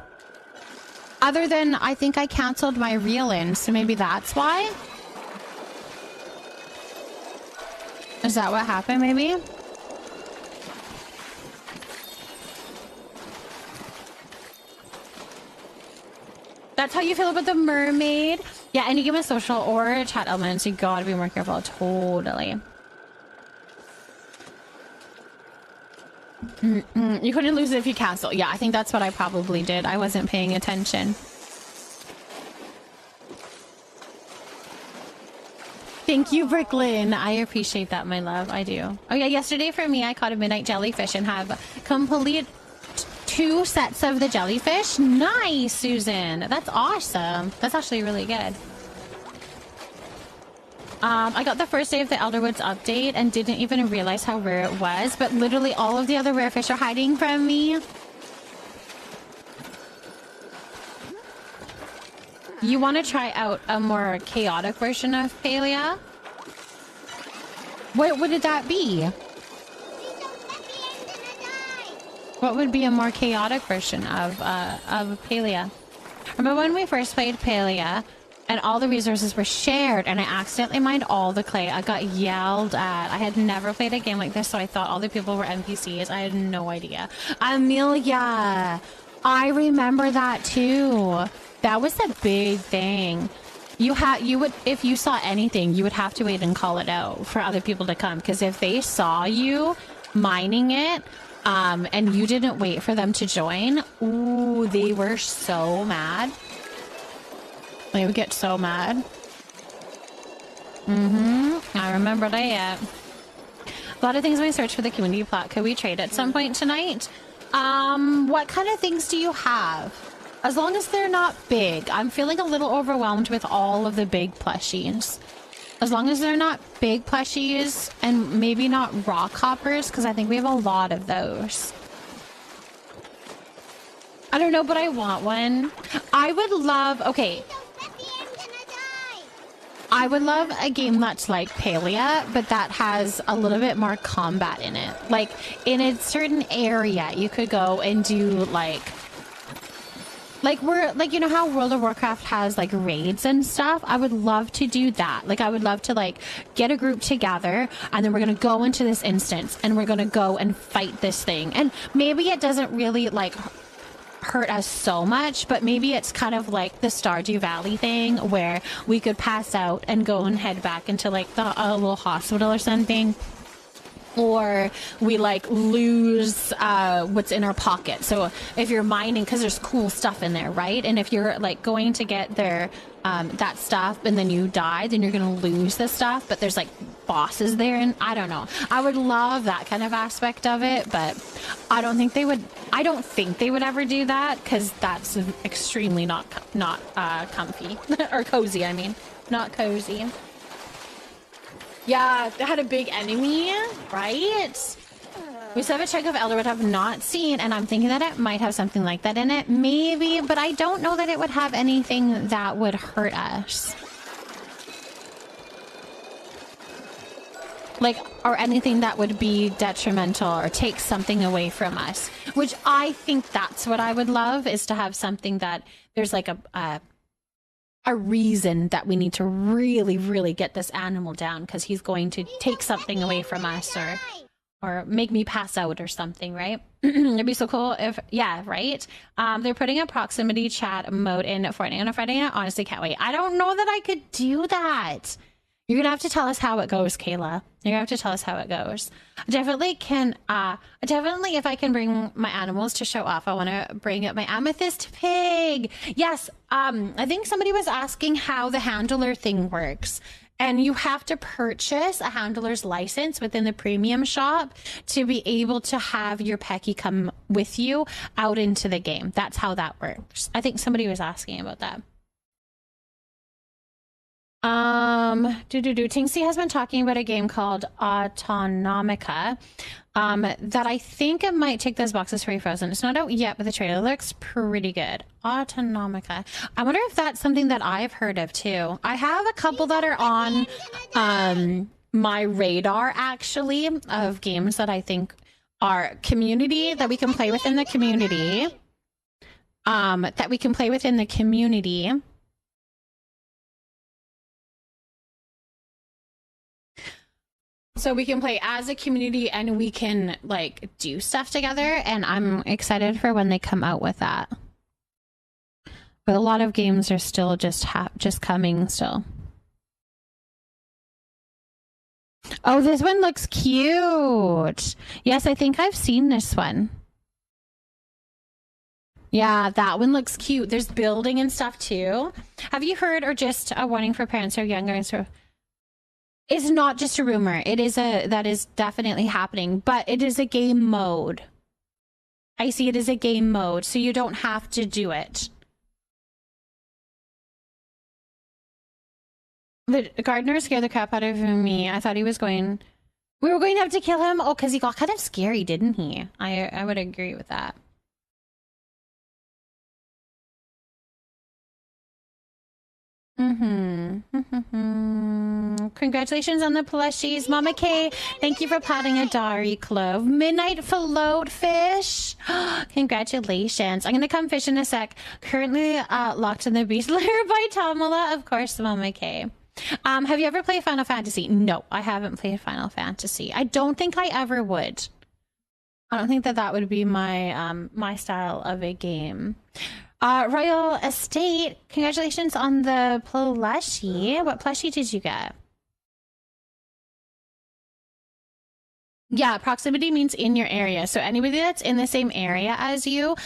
Other than, I think I canceled my reel-in, so maybe that's why? Is that what happened, maybe? That's how you feel about the mermaid? Yeah, any game of social or chat elements, you gotta be more careful. Totally. You couldn't lose it if you cancel. Yeah, I think that's what I probably did. I wasn't paying attention. Thank you, Brooklyn. I appreciate that, my love. I do. Oh yeah, yesterday for me, I caught a midnight jellyfish and have complete 2 sets of the jellyfish. Nice, Susan. That's awesome. That's actually really good. I got the first day of the Elderwoods update and didn't even realize how rare it was, but literally all of the other rare fish are hiding from me. You want to try out a more chaotic version of Palia? What would that be? What would be a more chaotic version of Palia? Remember when we first played Palia and all the resources were shared and I accidentally mined all the clay? I got yelled at. I had never played a game like this, so I thought all the people were NPCs. I had no idea. Amelia! I remember that too. That was a big thing. You would, if you saw anything, you would have to wait and call it out for other people to come, because if they saw you mining it, and you didn't wait for them to join, ooh, they were so mad. They would get so mad. I remember that. A lot of things we search for the community plot. Could we trade at some point tonight? What kind of things do you have? As long as they're not big. I'm feeling a little overwhelmed with all of the big plushies. As long as they're not big plushies and maybe not rock hoppers, because I think we have a lot of those. I don't know, but I want one. I would love... Okay. I would love a game that's like Palia, but that has a little bit more combat in it. Like, in a certain area, you could go and do, like, you know how World of Warcraft has like raids and stuff? I would love to do that. Like, I would love to like get a group together and then we're going to go into this instance and we're going to go and fight this thing. And maybe it doesn't really like hurt us so much, but maybe it's kind of like the Stardew Valley thing where we could pass out and go and head back into like the little hospital or something. Or we like lose what's in our pocket. So if you're mining, because there's cool stuff in there, right? And if you're like going to get their that stuff and then you die, then you're gonna lose the stuff. But there's like bosses there, and I don't know. I would love that kind of aspect of it, but I don't think they would. I don't think they would ever do that, because that's extremely not comfy or cozy. I mean, not cozy. Yeah, they had a big enemy, right? We still have a chunk of Elderwood I've not seen, and I'm thinking that it might have something like that in it. Maybe, but I don't know that it would have anything that would hurt us. Like, or anything that would be detrimental or take something away from us. Which I think that's what I would love, is to have something that there's like a reason that we need to really, really get this animal down, because he's going to take something away from us or make me pass out or something, right? It'd be so cool if, yeah, right? They're putting a proximity chat mode in Fortnite on a Friday night. Honestly, can't wait. I don't know that I could do that. You're gonna have to tell us how it goes, Kayla. You're gonna have to tell us how it goes. I definitely can, definitely if I can bring my animals to show off, I wanna bring up my amethyst pig. Yes, I think somebody was asking how the handler thing works. And you have to purchase a handler's license within the premium shop to be able to have your Pecky come with you out into the game. That's how that works. I think somebody was asking about that. Tinksy has been talking about a game called 𝔹𝕃ℂ𝔻 that I think it might take those boxes for Frozen. It's not out yet, but the trailer looks pretty good. 𝔹𝕃ℂ𝔻. I wonder if that's something that I've heard of too. I have a couple that are on my radar, actually, of games that I think are community, that we can play within the community. So we can play as a community and we can like do stuff together, and I'm excited for when they come out with that. But a lot of games are still just coming still. Oh, this one looks cute. Yes, I think I've seen this one. Yeah, that one looks cute. There's building and stuff too. Have you heard, or just a warning for parents who are younger and sort of... It's not just a rumor. It is that is definitely happening, but it is a game mode. I see it as a game mode, so you don't have to do it. The gardener scared the crap out of me. I thought he was going... We were going to have to kill him? Oh, because he got kind of scary, didn't he? I would agree with that. Congratulations on the plushies, Mama K. Thank you for potting a Dari Clove. Midnight Float Fish. Congratulations. I'm gonna come fish in a sec. Currently locked in the beast lair by Tamala, of course, Mama K. Have you ever played Final Fantasy? No, I haven't played Final Fantasy. I don't think I ever would. I don't think that would be my my style of a game. Royal Estate, congratulations on the plushie. What plushie did you get? Yeah, proximity means in your area. So anybody that's in the same area as you,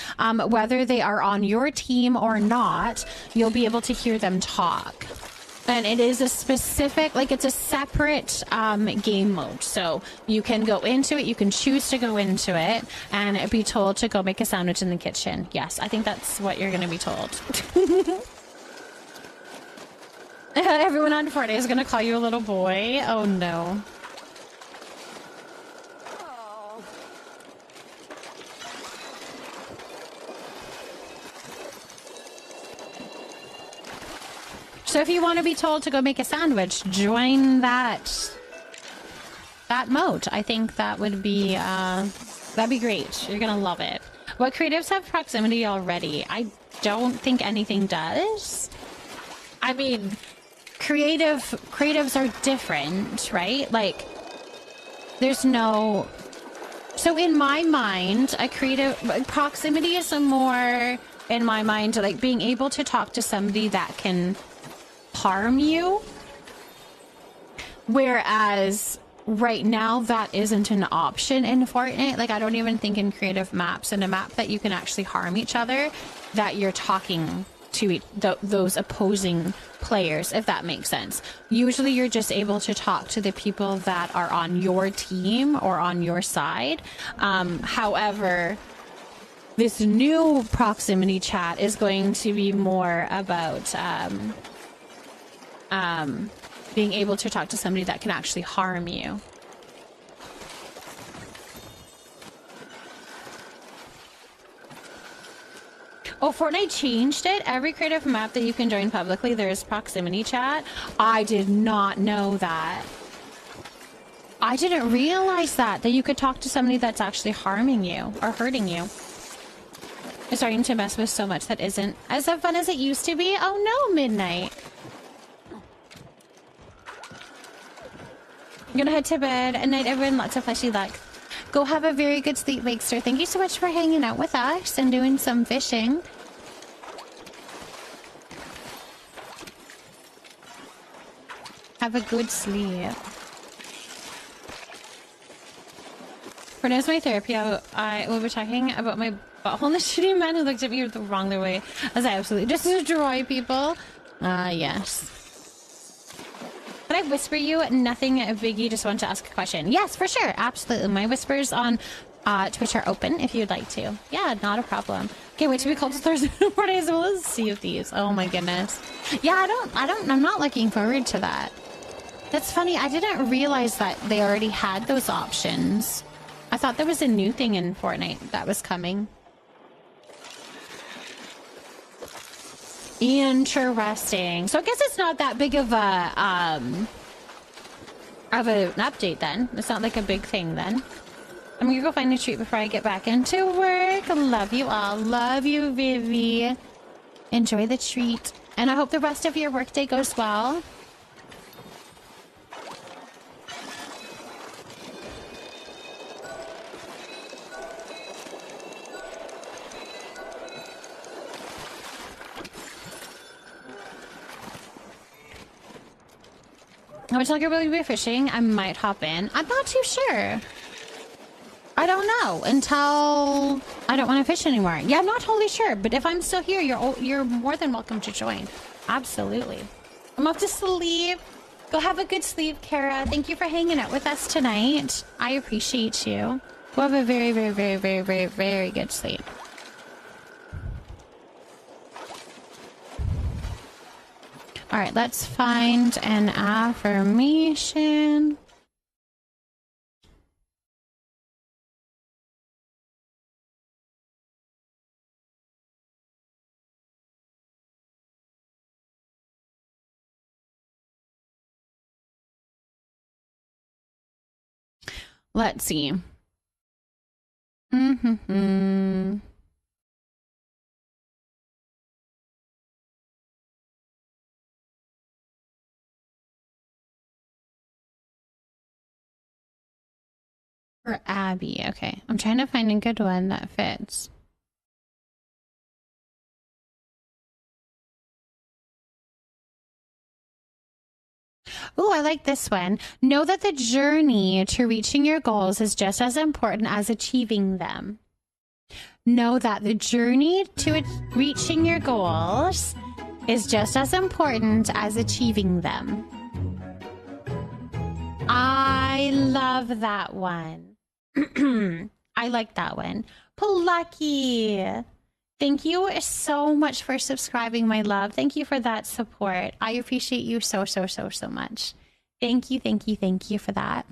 whether they are on your team or not, you'll be able to hear them talk. And it is a specific, like it's a separate game mode. So you can go into it, you can choose to go into it, and be told to go make a sandwich in the kitchen. Yes, I think that's what you're going to be told. Everyone on Friday is going to call you a little boy. Oh no. So if you want to be told to go make a sandwich, join that mode. I think that would be that'd be great. You're gonna love it. What creatives have proximity already? I don't think anything does. I mean, creatives are different, right? Like, there's no. So in my mind, a creative proximity is a more, in my mind, like being able to talk to somebody that can harm you, whereas right now that isn't an option in Fortnite. Like, I don't even think in creative maps, in a map that you can actually harm each other, that you're talking to those opposing players, if that makes sense. Usually you're just able to talk to the people that are on your team or on your side. However, this new proximity chat is going to be more about being able to talk to somebody that can actually harm you. Oh, Fortnite changed it. Every creative map that you can join publicly, there's proximity chat. I did not know that. I didn't realize that you could talk to somebody that's actually harming you or hurting you. It's starting to mess with so much that isn't as fun as it used to be. Oh no, Midnight. I'm gonna head to bed. At night, everyone. Lots of fleshy luck. Go have a very good sleep, Wakester. Thank you so much for hanging out with us and doing some fishing. Have a good sleep. For now, my therapy, I will be talking about my butthole and the shitty man who looked at me the wrong way as I absolutely destroy people. Yes. Can I whisper you? Nothing, Biggie. Just want to ask a question. Yes, for sure. Absolutely. My whispers on Twitch are open if you'd like to. Yeah, not a problem. Can't wait to be called to Thursday mornings. We'll see if these. Oh my goodness. Yeah, I'm not looking forward to that. That's funny. I didn't realize that they already had those options. I thought there was a new thing in Fortnite that was coming. Interesting. So I guess it's not that big of an update then. It's not like a big thing then. I'm gonna go find a treat before I get back into work. Love you all. Love you, Vivi. Enjoy the treat. And I hope the rest of your workday goes well. How much longer will you be fishing? I might hop in. I'm not too sure. I don't know until I don't want to fish anymore. Yeah, I'm not totally sure, but if I'm still here, you're more than welcome to join. Absolutely. I'm off to sleep. Go have a good sleep, Kara. Thank you for hanging out with us tonight. I appreciate you. Go have a very, very, very, very, very, very good sleep. All right, let's find an affirmation. Let's see. For Abby. Okay. I'm trying to find a good one that fits. Oh, I like this one. Know that the journey to reaching your goals is just as important as achieving them. Know that the journey to reaching your goals is just as important as achieving them. I love that one. I like that one. Plucky. Thank you so much for subscribing, my love. Thank you for that support. I appreciate you so much. Thank you for that.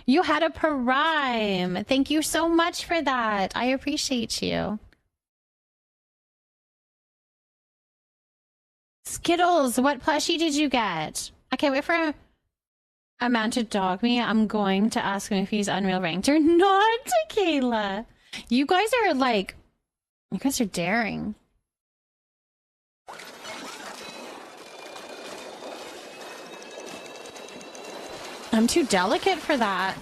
You had a prime. Thank you so much for that. I appreciate you. Skittles, what plushie did you get? I can't wait for a man to dog me. I'm going to ask him if he's Unreal ranked or not, Kayla. You guys are like, you guys are daring. I'm too delicate for that.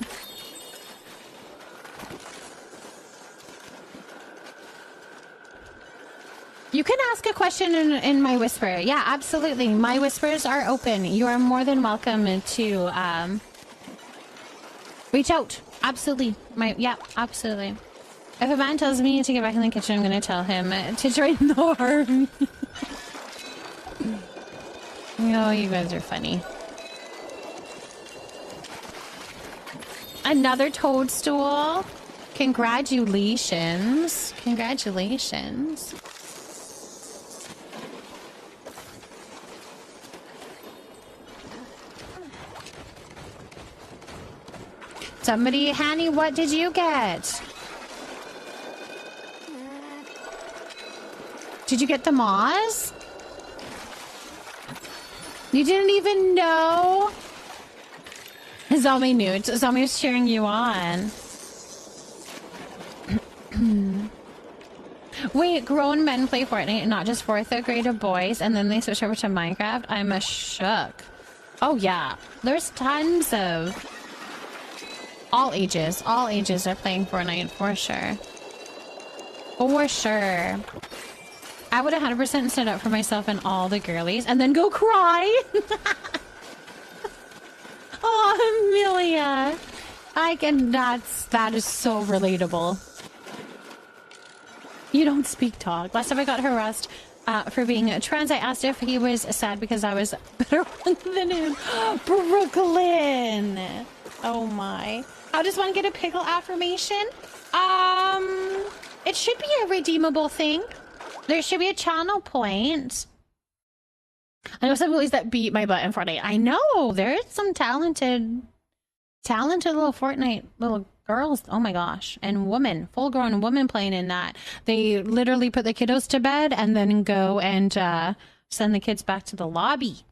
You can ask a question in my whisper. Yeah, absolutely. My whispers are open. You are more than welcome to reach out. Absolutely. Yeah, absolutely. If a man tells me to get back in the kitchen, I'm going to tell him to join the army. Oh, you guys are funny. Another toadstool. Congratulations. Congratulations. Somebody, Hanny, what did you get? Did you get the Moz? You didn't even know? Zombie nude. Zombie was cheering you on. Wait, grown men play Fortnite, not just 4th grade boys, and then they switch over to Minecraft? I'm a shook. Oh yeah, there's tons of all ages are playing Fortnite for sure. For sure. I would 100% stand up for myself and all the girlies and then go cry. Oh, Amelia. That is so relatable. You don't speak talk. Last time I got harassed for being trans, I asked if he was sad because I was better than him. Brooklyn. Oh my. How does one get a pickle affirmation? It should be a redeemable thing. There should be a channel point. I know some boys that beat my butt in Fortnite. I know there's some talented little Fortnite little girls. Oh my gosh. And women, full-grown women playing in that. They literally put the kiddos to bed and then go and send the kids back to the lobby.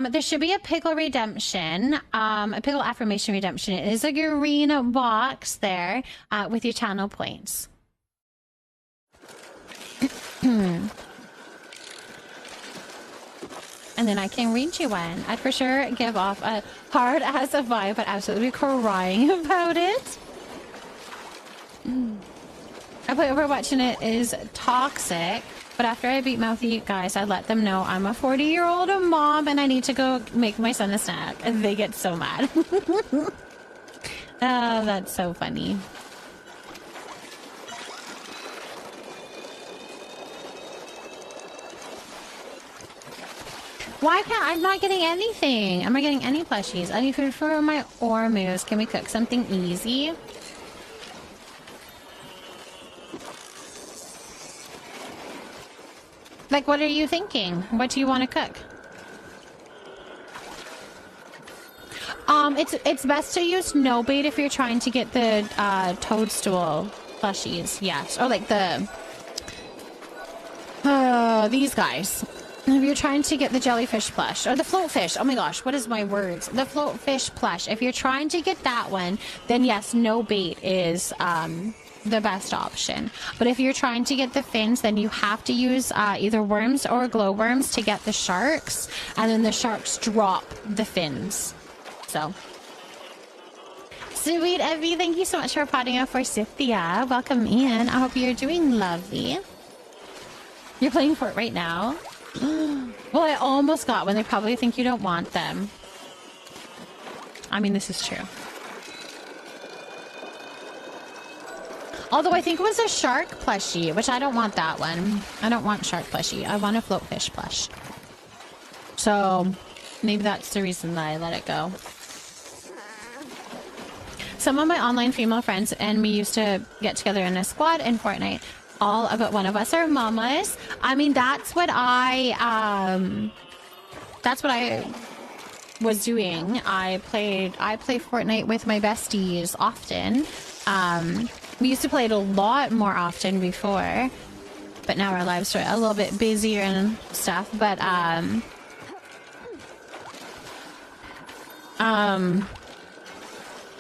There should be a pickle redemption, a pickle affirmation redemption. It is a green box there with your channel points. And then I can read you one. I'd for sure give off a hard ass a vibe, but absolutely crying about it. I play Overwatch and it is toxic. But after I beat mouthy guys, I let them know I'm a 40-year-old mom and I need to go make my son a snack. And they get so mad. Oh, that's so funny. Why can't I'm not getting anything? I'm not getting any plushies. I need food for my Ormus. Can we cook something easy? Like, what are you thinking? What do you want to cook? It's best to use no bait if you're trying to get the toadstool plushies. Yes, or like the these guys. If you're trying to get the jellyfish plush or the floatfish, oh my gosh, what is my words? The floatfish plush. If you're trying to get that one, then yes, no bait is the best option. But if you're trying to get the fins, then you have to use either worms or glowworms to get the sharks, and then the sharks drop the fins. So, sweet Evie, thank you so much for potting up for Cynthia. Welcome in. I hope you're doing lovely. You're playing Fort right now. Well, I almost got one. They probably think you don't want them. I mean, this is true. Although I think it was a shark plushie, which I don't want that one. I don't want shark plushie. I want a floatfish plush. So maybe that's the reason that I let it go. Some of my online female friends and me used to get together in a squad in Fortnite. All but one of us are mamas. I mean, that's what I was doing. I play Fortnite with my besties often. We used to play it a lot more often before, but now our lives are a little bit busier and stuff. But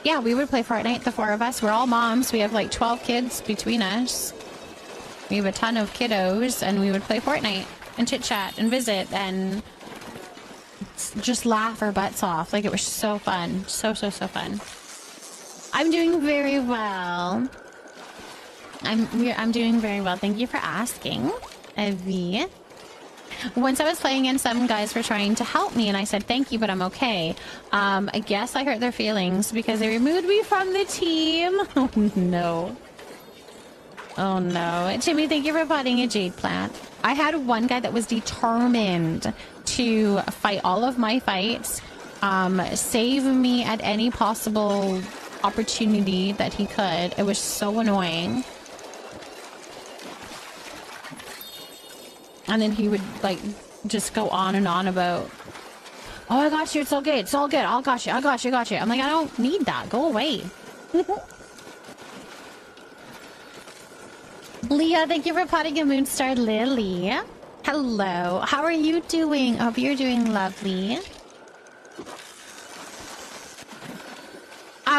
yeah, we would play Fortnite, the four of us. We're all moms. We have like 12 kids between us. We have a ton of kiddos, and we would play Fortnite and chit chat and visit and just laugh our butts off. Like, it was so fun. So fun. I'm doing very well. I'm doing very well. Thank you for asking, Evie. Once I was playing and some guys were trying to help me and I said thank you, but I'm okay. I guess I hurt their feelings because they removed me from the team. Oh no. Oh no. Timmy, thank you for potting a jade plant. I had one guy that was determined to fight all of my fights, save me at any possible opportunity that he could. It was so annoying. And then he would like just go on and on about, oh, I got you, it's all good, it's all good, I got you. I'm like, I don't need that, go away. Leah, thank you for potting a Moonstar Lily. Hello, how are you doing? I hope you're doing lovely.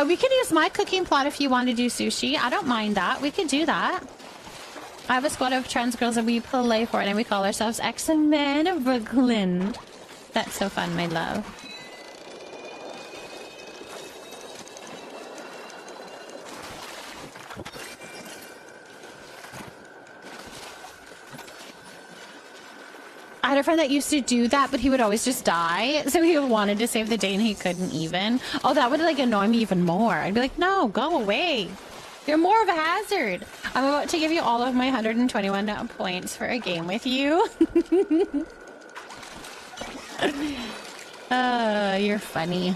We could use my cooking plot if you want to do sushi. I don't mind that. We could do that. I have a squad of trans girls that we play for it, and we call ourselves X-Men of Brooklyn. That's so fun, my love. I had a friend that used to do that, but he would always just die. So he wanted to save the day and he couldn't even. Oh, that would like annoy me even more. I'd be like, no, go away. You're more of a hazard. I'm about to give you all of my 121 points for a game with you. You're funny.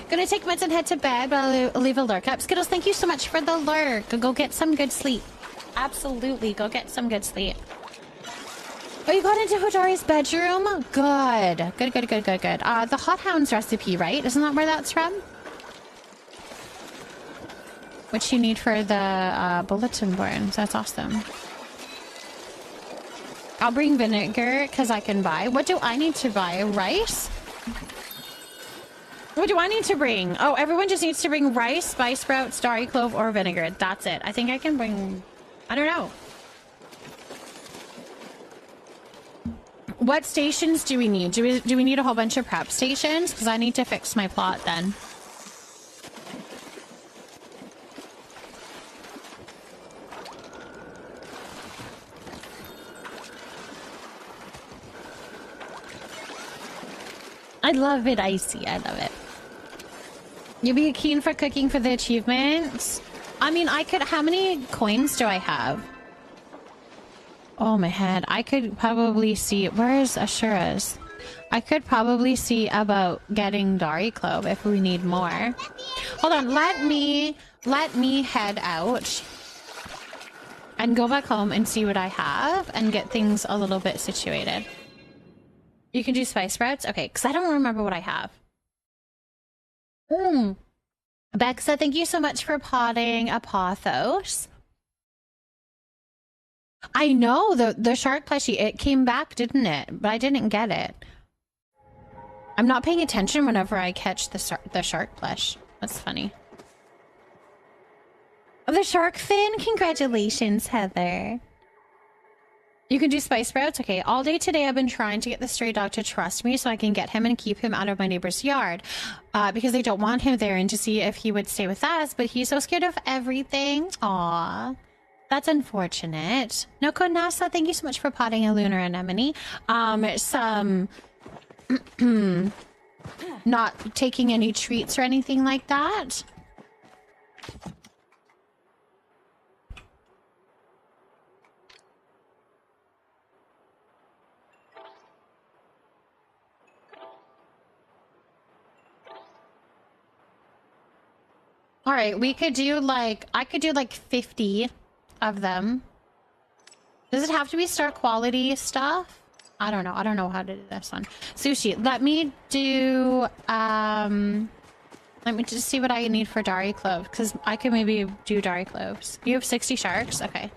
Gonna take meds and head to bed, but I'll leave a lurk up. Skittles, thank you so much for the lurk. Go get some good sleep. Absolutely, go get some good sleep. Oh, you got into Hodori's bedroom? Good. Good. The Hot Hounds recipe, right? Isn't that where that's from? Which you need for the bulletin boards. That's awesome. I'll bring vinegar, because I can buy. What do I need to buy? Rice? What do I need to bring? Oh, everyone just needs to bring rice, spice sprout, starry clove, or vinegar. That's it. I think I can bring... I don't know. What stations do we need? Do we need a whole bunch of prep stations? Because I need to fix my plot then. I love it, Icy. I love it. You'll be keen for cooking for the achievements? I mean, I could... How many coins do I have? Oh, my head. I could probably see... Where is Ashura's? I could probably see about getting 𝔹𝕃ℂ𝔻 if we need more. Hold on, let me head out and go back home and see what I have and get things a little bit situated. You can do spice sprouts? Okay, because I don't remember what I have. Bexa, thank you so much for potting a pothos. I know, the shark plushie, it came back, didn't it? But I didn't get it. I'm not paying attention whenever I catch the shark plush. That's funny. Oh, the shark fin? Congratulations, Heather. You can do spice sprouts? Okay, all day today I've been trying to get the stray dog to trust me so I can get him and keep him out of my neighbor's yard. Because they don't want him there, and to see if he would stay with us, but he's so scared of everything. Aww. That's unfortunate. Noko Nasa, thank you so much for potting a lunar anemone. Not taking any treats or anything like that. All right, we could do like, I could do like 50 of them. Does it have to be star quality stuff? I don't know. I don't know how to do this one. Sushi, let me do, let me just see what I need for 𝔹𝕃ℎ𝔻, because I could maybe do 𝔹𝕃ℎ𝔻s. You have 60 sharks? Okay.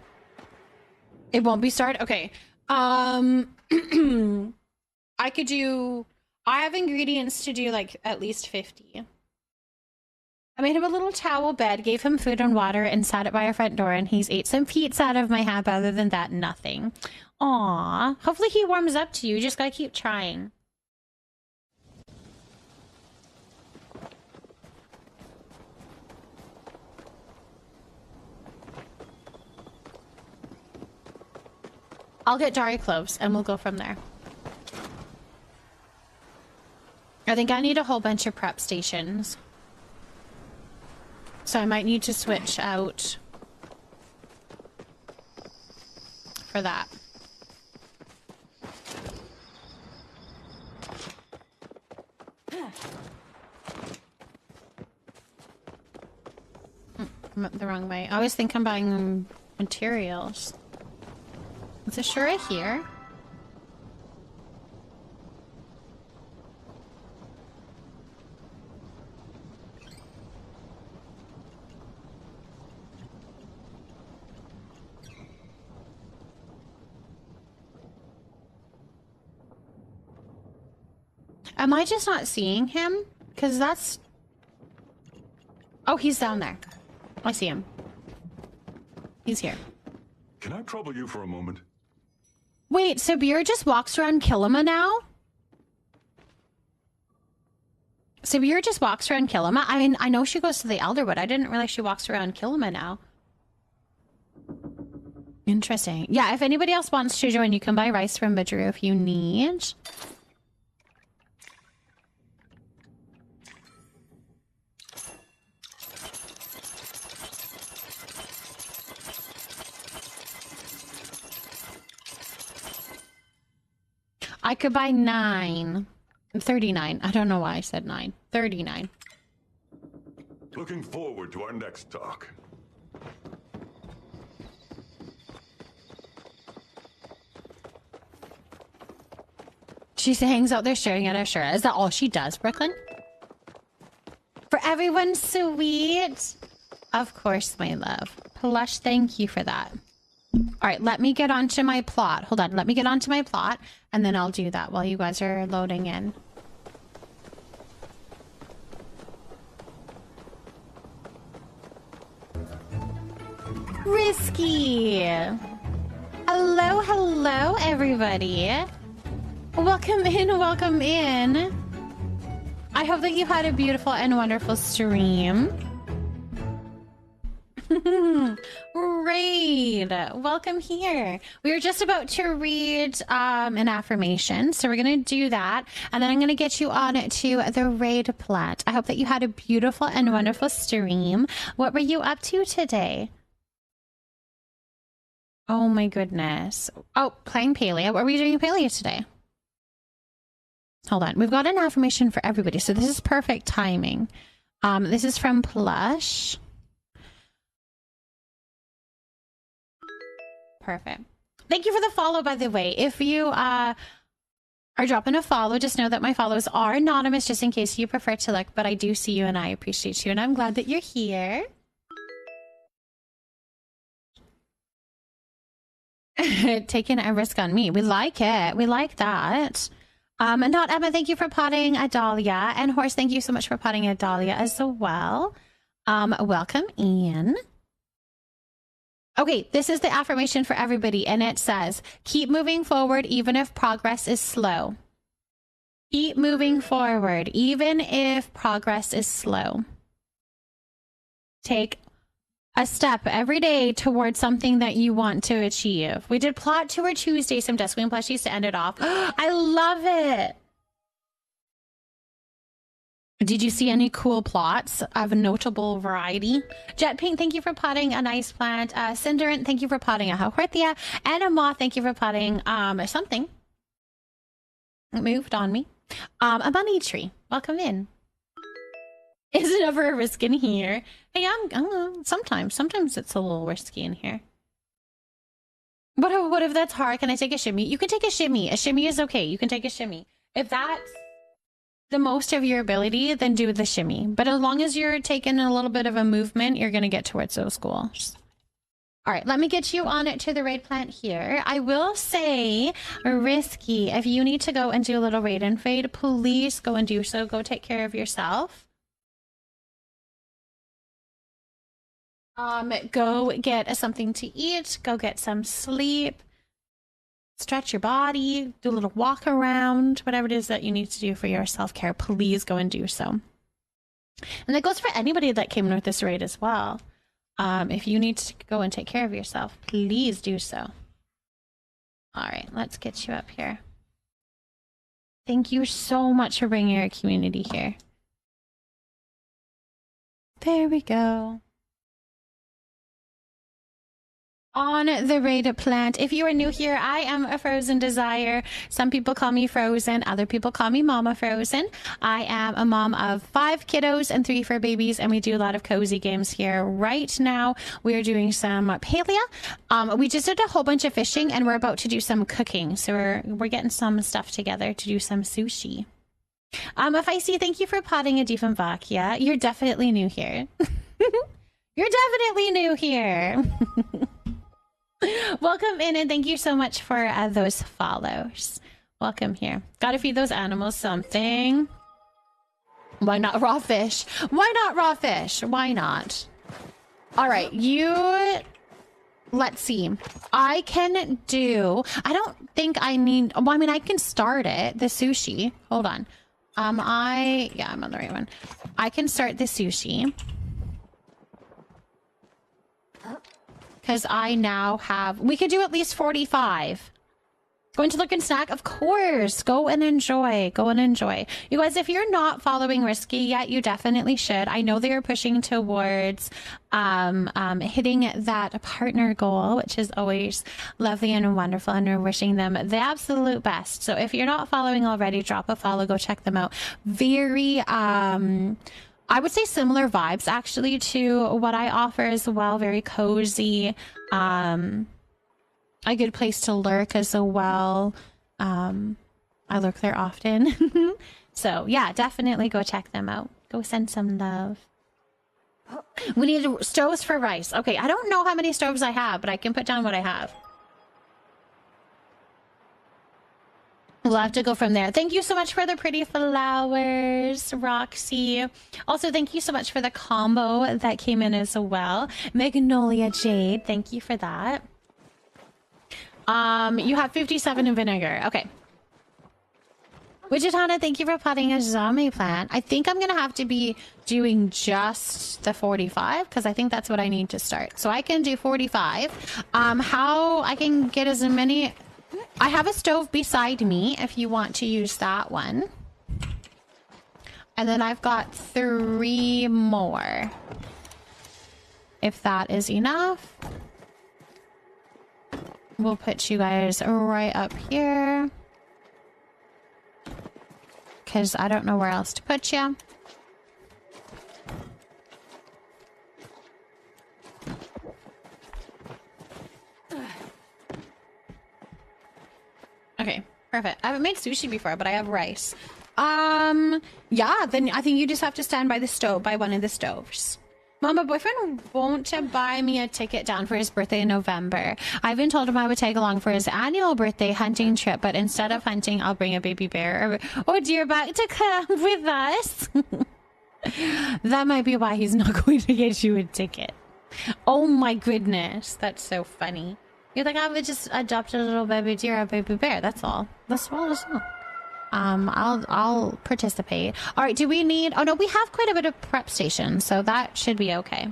It won't be starred? Okay. I could do, I have ingredients to do like at least 50. I made him a little towel bed, gave him food and water, and sat it by our front door, and he's ate some pizza out of my hand. Other than that, nothing. Aww. Hopefully he warms up to you. Just gotta keep trying. I'll get 𝔹𝕃ℎ𝔻s, and we'll go from there. I think I need a whole bunch of prep stations. So I might need to switch out for that. I went the wrong way. I always think I'm buying materials. Is it sure here? Am I just not seeing him? Because that's... Oh, he's down there. I see him. He's here. Can I trouble you for a moment? Wait, Sabir just walks around 𝔹𝕃ℎ𝔻 now? Sabir just walks around 𝔹𝕃℻? I mean, I know she goes to the Elderwood. I didn't realize she walks around 𝔹𝕃℻ now. Interesting. Yeah, if anybody else wants to join, you can buy rice from Bajru if you need. I could buy 9. 39. I don't know why I said 9. 39. Looking forward to our next talk. She hangs out there staring at Ashura. Is that all she does, Brooklyn? For everyone sweet. Of course, my love. Plush, thank you for that. All right, let me get onto my plot. Hold on, let me get onto my plot, and then I'll do that while you guys are loading in. Risky! Hello, hello, everybody. Welcome in, welcome in. I hope that you had a beautiful and wonderful stream. Raid, welcome here. We were just about to read an affirmation, so we're gonna do that, and then I'm gonna get you on to the raid plot. I hope that you had a beautiful and wonderful stream. What were you up to today? Oh my goodness. Oh, playing Palia. What were you doing in Palia today? Hold on. We've got an affirmation for everybody. So this is perfect timing. This is from Plush. Perfect. Thank you for the follow, by the way. If you are dropping a follow, just know that my follows are anonymous, just in case you prefer to look. But I do see you and I appreciate you. And I'm glad that you're here. Taking a risk on me. We like it. We like that. Not Emma, thank you for potting Adalia. And Horse, thank you so much for potting Adalia as well. Welcome in. Okay, this is the affirmation for everybody, and it says, keep moving forward even if progress is slow. Keep moving forward even if progress is slow. Take a step every day towards something that you want to achieve. We did Plot Tour Tuesday, some Desk Queen plushies to end it off. I love it. Did you see any cool plots of notable variety? Jet Pink, thank you for potting a nice plant. Cinderant, thank you for potting a Horthia. And a Moth, thank you for potting something. It moved on me. A Bunny Tree, welcome in. Is it ever a risk in here? Hey, I don't know. Sometimes it's a little risky in here. What if that's hard? Can I take a shimmy? You can take a shimmy. A shimmy is okay. You can take a shimmy. If that's the most of your ability, then do the shimmy. But as long as you're taking a little bit of a movement, you're going to get towards those goals. All right, let me get you on it to the raid plant here. I will say risky. If you need to go and do a little raid and fade, please go and do so. Go take care of yourself. Go get something to eat. Go get some sleep. Stretch your body, do a little walk around, whatever it is that you need to do for your self-care, please go and do so. And that goes for anybody that came in with this raid as well. If you need to go and take care of yourself, please do so. All right, let's get you up here. Thank you so much for bringing your community here. There we go. On the raid plant. If you are new here, I am a Frozen Desire. Some people call me Frozen, other people call me Mama Frozen. I am a mom of 5 kiddos and 3 fur babies, and we do a lot of cozy games here. Right now, we are doing some palea. We just did a whole bunch of fishing, and we're about to do some cooking. So we're getting some stuff together to do some sushi. If I see, thank you for potting a Diefenbach. You're definitely new here. You're definitely new here. Welcome in, and thank you so much for those follows. Welcome here. Gotta feed those animals something. Why not raw fish? Why not raw fish? Why not? All right, let's see. I can do, I don't think I need, well, I mean, I can start it, the sushi. Hold on. I'm on the right one. I can start the sushi. Because I now have, we could do at least 45. Going to look and snack? Of course. Go and enjoy. Go and enjoy. You guys, if you're not following Risky yet, you definitely should. I know they are pushing towards hitting that partner goal, which is always lovely and wonderful, and we're wishing them the absolute best. So if you're not following already, drop a follow. Go check them out. Very I would say similar vibes actually to what I offer as well. Very cozy, a good place to lurk as well. I lurk there often. So yeah, definitely go check them out. Go send some love. We need stoves for rice. Okay, I don't know how many stoves I have, but I can put down what I have. We'll have to go from there. Thank you so much for the pretty flowers, Roxy. Also, thank you so much for the combo that came in as well. Magnolia Jade, thank you for that. You have 57 in vinegar. Okay. Wichitana, thank you for potting a zombie plant. I think I'm going to have to be doing just the 45 because I think that's what I need to start. So I can do 45. How I can get as many... I have a stove beside me if you want to use that one. And then I've got 3 more. If that is enough. We'll put you guys right up here. because I don't know where else to put you. Okay, perfect. I haven't made sushi before, but I have rice. Yeah, then I think you just have to stand by the stove, by one of the stoves. Mom, my boyfriend won't buy me a ticket down for his birthday in November. I even told him I would tag along for his annual birthday hunting trip, but instead of hunting, I'll bring a baby bear or deer back to come with us. That might be why he's not going to get you a ticket. Oh my goodness, that's so funny. You're like, I would just adopt a little baby deer or a baby bear. That's all. That's all. That's all. I'll participate. All right, do we need... Oh, no, we have quite a bit of prep stations, so that should be okay.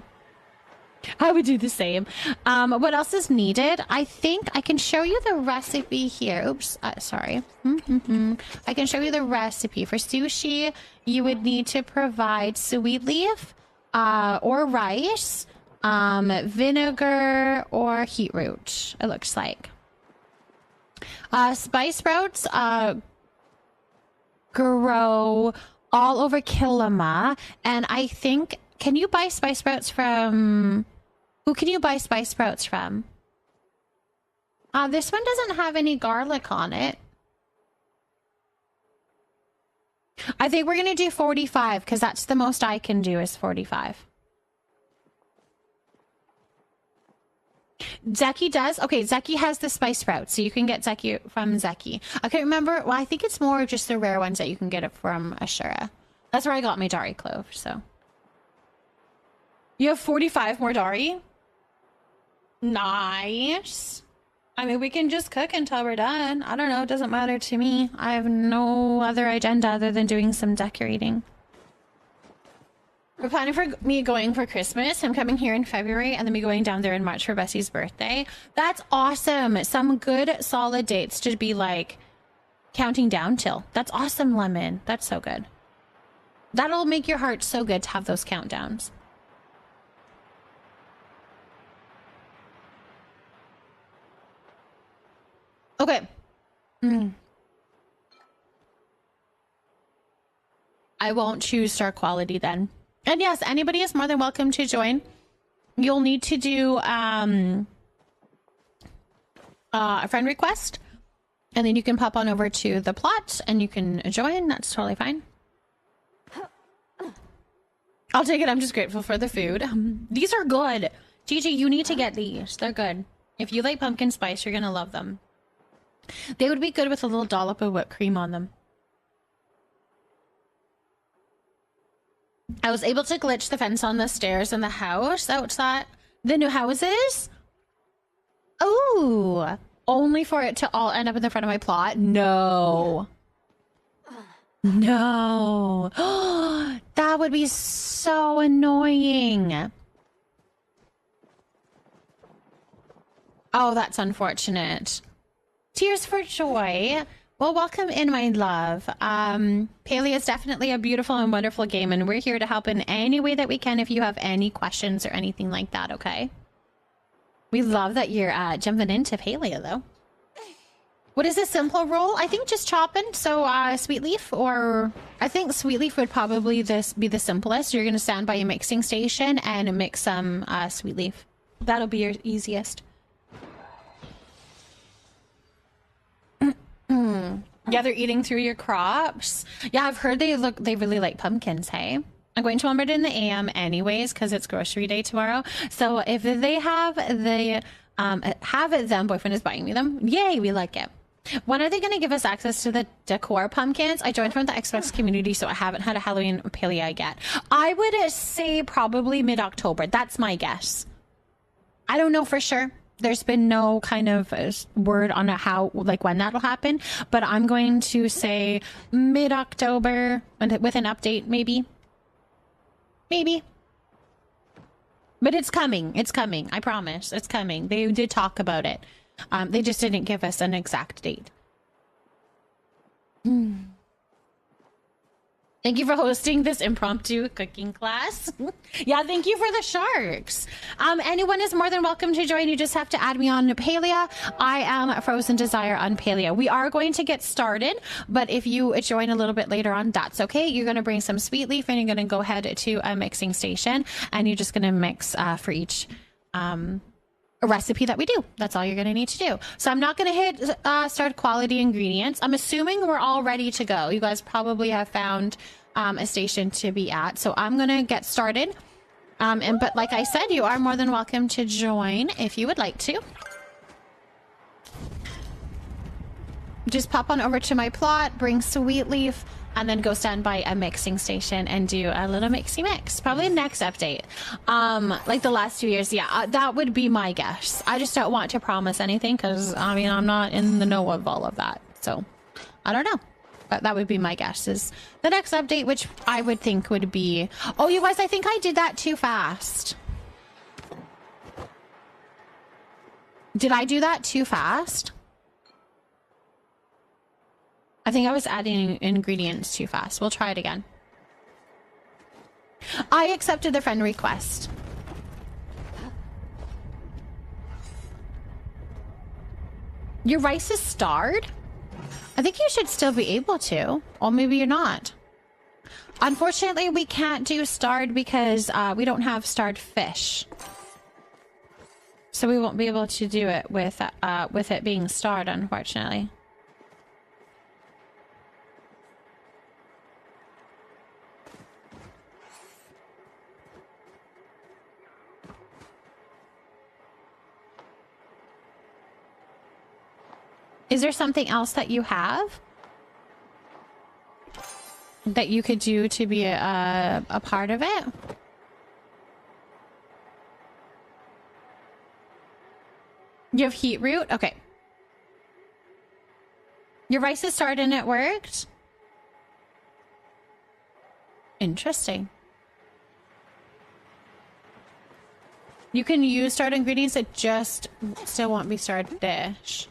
I would do the same. What else is needed? I think I can show you the recipe here. Oops, sorry. I can show you the recipe. For sushi, you would need to provide sweet leaf or rice, vinegar, or heat root, it looks like. Spice sprouts grow all over Kilima, and I think... Can you buy spice sprouts from... Who can you buy spice sprouts from? This one doesn't have any garlic on it. I think we're gonna do 45, because that's the most I can do is 45. Zeki does? Okay, Zeki has the spice sprouts, so you can get Zeki from Zeki. I can't remember. Well, I think it's more just the rare ones that you can get it from Ashura. That's where I got my Dari clove, so. You have 45 more Dari? Nice. I mean, we can just cook until we're done. I don't know. It doesn't matter to me. I have no other agenda other than doing some decorating. We're planning for me going for Christmas. I'm coming here in February and then me going down there in March for Bessie's birthday. That's awesome. Some good solid dates to be like counting down till. That's awesome, Lemon. That's so good. That'll make your heart so good to have those countdowns. Okay. I won't choose star quality then. And yes, anybody is more than welcome to join. You'll need to do a friend request, and then you can pop on over to the plot and you can join. That's totally fine. I'll take it. I'm just grateful for the food. These are good. Gigi, you need to get these. They're good. If you like pumpkin spice, you're gonna love them. They would be good with a little dollop of whipped cream on them. I was able to glitch the fence on the stairs in the house outside the new houses. Oh, only for it to all end up in the front of my plot. No. No. That would be so annoying. Oh, that's unfortunate. Tears for joy. Well, welcome in, my love. Paley is definitely a beautiful and wonderful game, and we're here to help in any way that we can if you have any questions or anything like that, okay? We love that you're jumping into Palea, though. What is a simple roll? I think just chopping. So sweet leaf, or I think sweet leaf would probably be the simplest. You're going to stand by a mixing station and mix some sweet leaf. That'll be your easiest. Yeah, they're eating through your crops. Yeah, I've heard they really like pumpkins, hey? I'm going to Walmart in the AM anyways because it's grocery day tomorrow. So if they have it, then boyfriend is buying me them. Yay, we like it. When are they going to give us access to the decor pumpkins? I joined from the Xbox community, so I haven't had a Halloween Palea yet. I would say probably mid-October. That's my guess. I don't know for sure. There's been no kind of word on how, like, when that'll happen, but I'm going to say mid-October with an update, maybe. Maybe. But it's coming. It's coming. I promise. It's coming. They did talk about it. They just didn't give us an exact date. Thank you for hosting this impromptu cooking class. Yeah, thank you for the sharks. Anyone is more than welcome to join. You just have to add me on Palia. I am Frozen Desire on Palia. We are going to get started, but if you join a little bit later on, that's okay. You're going to bring some sweet leaf and you're going to go ahead to a mixing station and you're just going to mix for each a recipe that we do. That's all you're going to need to do. So I'm not going to hit start quality ingredients. I'm assuming we're all ready to go. You guys probably have found a station to be at. So I'm going to get started. But like I said, you are more than welcome to join if you would like to. Just pop on over to my plot, bring sweet leaf, and then go stand by a mixing station and do a little mixy mix. Probably next update. Like the last 2 years, yeah, that would be my guess. I just don't want to promise anything because, I mean, I'm not in the know of all of that. So, I don't know. But that would be my guess is the next update, which I would think would be... Oh, you guys, I think I did that too fast. Did I do that too fast? I think I was adding ingredients too fast. We'll try it again. I accepted the friend request. Your rice is starred? I think you should still be able to. Or maybe you're not. Unfortunately, we can't do starred because we don't have starred fish. So we won't be able to do it with it being starred, unfortunately. Is there something else that you have that you could do to be a part of it? You have heat root? Okay. Your rice is started and it worked? Interesting. You can use starred ingredients that just still won't be starred dish.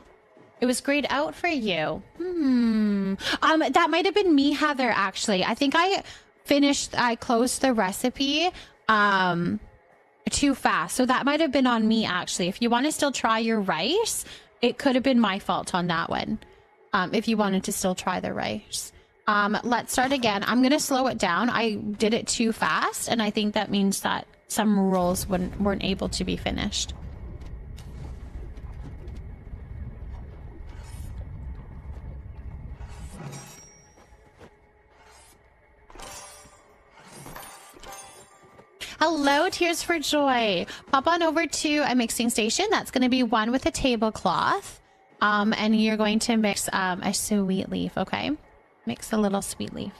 It was grayed out for you. That might have been me, Heather, actually. I think I closed the recipe too fast. So that might have been on me, actually. If you want to still try your rice, it could have been my fault on that one. If you wanted to still try the rice. Let's start again. I'm going to slow it down. I did it too fast, and I think that means that some rolls weren't able to be finished. Hello, Tears for Joy. Pop on over to a mixing station. That's going to be one with a tablecloth. And you're going to mix a sweet leaf, okay? Mix a little sweet leaf.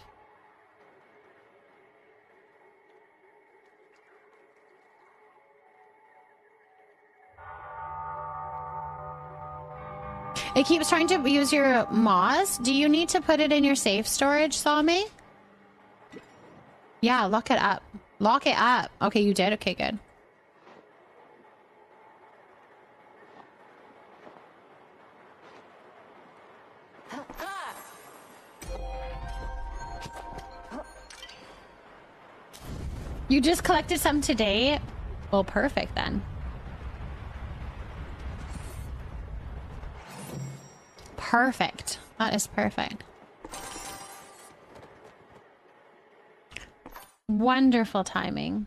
It keeps trying to use your moss. Do you need to put it in your safe storage, 𝔹𝕃ℂ𝔻? Yeah, lock it up. Lock it up. Okay, you did? Okay, good. You just collected some today? Well, perfect then. Perfect. That is perfect. Wonderful timing.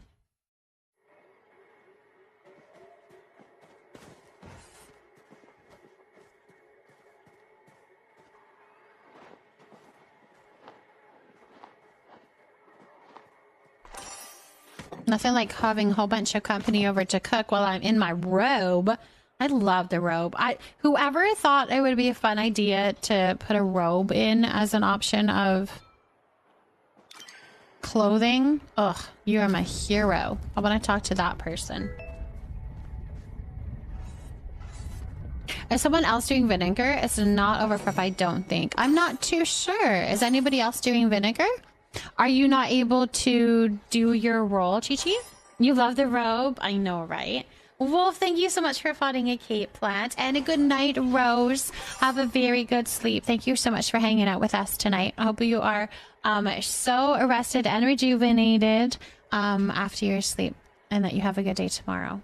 Nothing like having a whole bunch of company over to cook while I'm in my robe. I love the robe. Whoever thought it would be a fun idea to put a robe in as an option of clothing. Ugh, you are my hero. I want to talk to that person. Is someone else doing vinegar? It's not overproof, I don't think. I'm not too sure. Is anybody else doing vinegar? Are you not able to do your roll, Chi-Chi? You love the robe? I know, right? Wolf, thank you so much for finding a Kate plant. And a good night, Rose. Have a very good sleep. Thank you so much for hanging out with us tonight. I hope you are so rested and rejuvenated after your sleep, and that you have a good day tomorrow.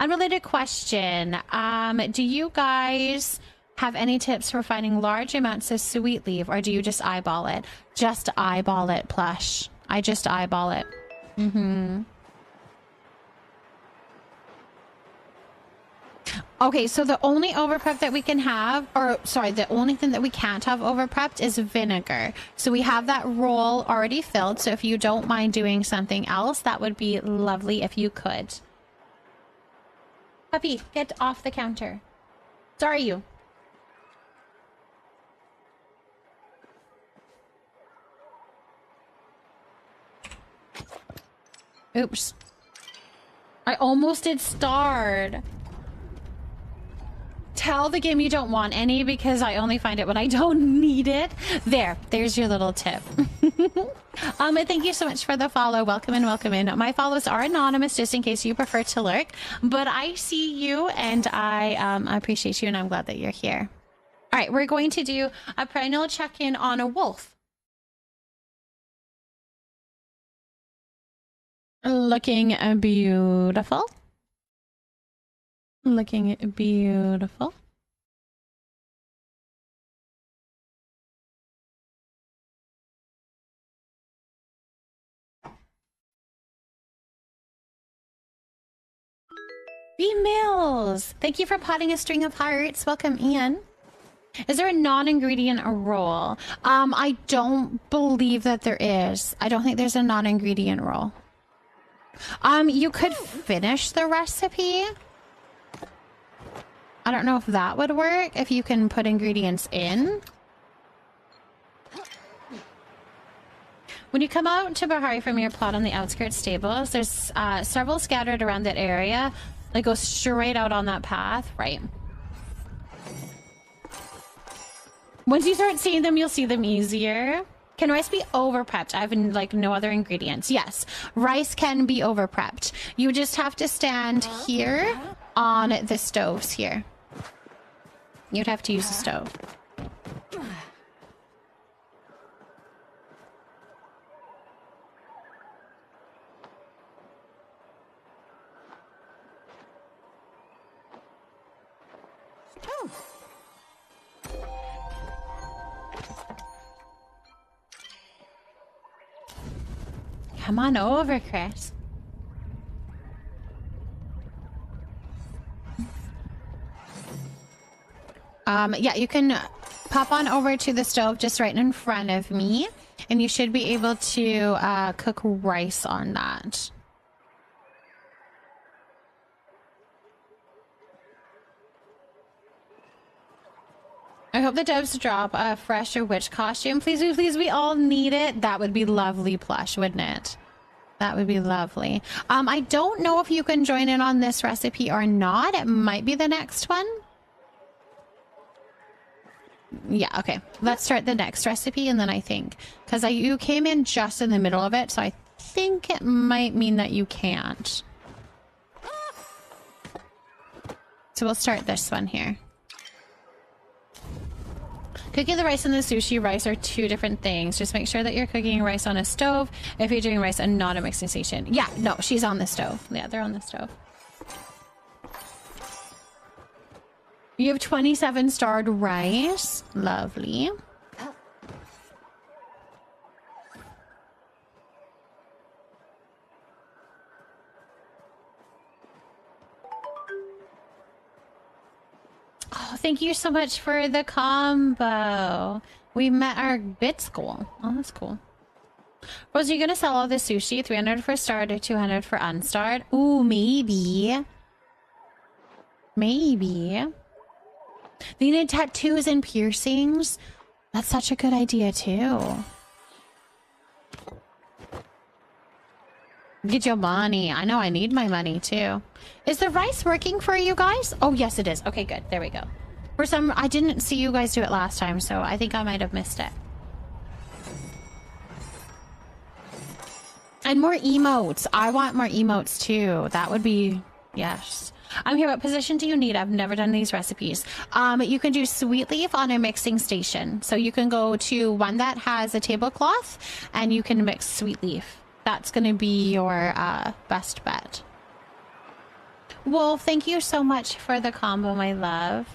Unrelated question. Do you guys have any tips for finding large amounts of sweet leaf, or do you just eyeball it? Just eyeball it, Plush. I just eyeball it. Okay, so the only overprep that we can have, or sorry, the only thing that we can't have overprepped is vinegar. So we have that roll already filled. So if you don't mind doing something else, that would be lovely if you could. Puppy, get off the counter. Sorry, you. Oops. I almost did starred. Tell the game you don't want any, because I only find it when I don't need it. There's your little tip. Thank you so much for the follow. Welcome in, welcome in. My follows are anonymous, just in case you prefer to lurk, but I see you and I appreciate you, and I'm glad that you're here. All right, we're going to do a perennial check-in on a wolf. Looking beautiful. Looking beautiful. B-Mills! Thank you for potting a string of hearts. Welcome, Ian. Is there a non-ingredient roll? I don't believe that there is. I don't think there's a non-ingredient roll. You could finish the recipe. I don't know if that would work, if you can put ingredients in. When you come out to Bahari from your plot on the outskirts stables, there's several scattered around that area. Like, go straight out on that path, right? Once you start seeing them, you'll see them easier. Can rice be over prepped? I have like no other ingredients. Yes, rice can be over prepped. You just have to stand here on the stoves here. You'd have to use the stove. Come on over, Chris. Yeah, you can pop on over to the stove just right in front of me, and you should be able to cook rice on that. I hope the devs drop a fresh witch costume. Please, please, we all need it. That would be lovely, Plush, wouldn't it? That would be lovely. I don't know if you can join in on this recipe or not. It might be the next one. Yeah, okay. Let's start the next recipe, and then I think, because you came in just in the middle of it, so I think it might mean that you can't. So we'll start this one here. Cooking the rice and the sushi rice are two different things. Just make sure that you're cooking rice on a stove if you're doing rice and not a mixing station. Yeah, no, she's on the stove. Yeah, they're on the stove. You have 27 starred rice. Lovely. Oh, thank you so much for the combo. We met our bits goal. Oh, that's cool. Rose, are you gonna sell all the sushi? 300 for starred or 200 for unstarred? Ooh, maybe. Maybe. They need tattoos and piercings. That's such a good idea, too. Get your money. I know I need my money, too. Is the rice working for you guys? Oh, yes, it is. Okay, good. There we go. For some, I didn't see you guys do it last time, so I think I might have missed it. And more emotes. I want more emotes, too. That would be... Yes. I'm here. What position do you need? I've never done these recipes. You can do sweet leaf on a mixing station. So you can go to one that has a tablecloth and you can mix sweet leaf. That's going to be your best bet. Wolf, thank you so much for the combo, my love.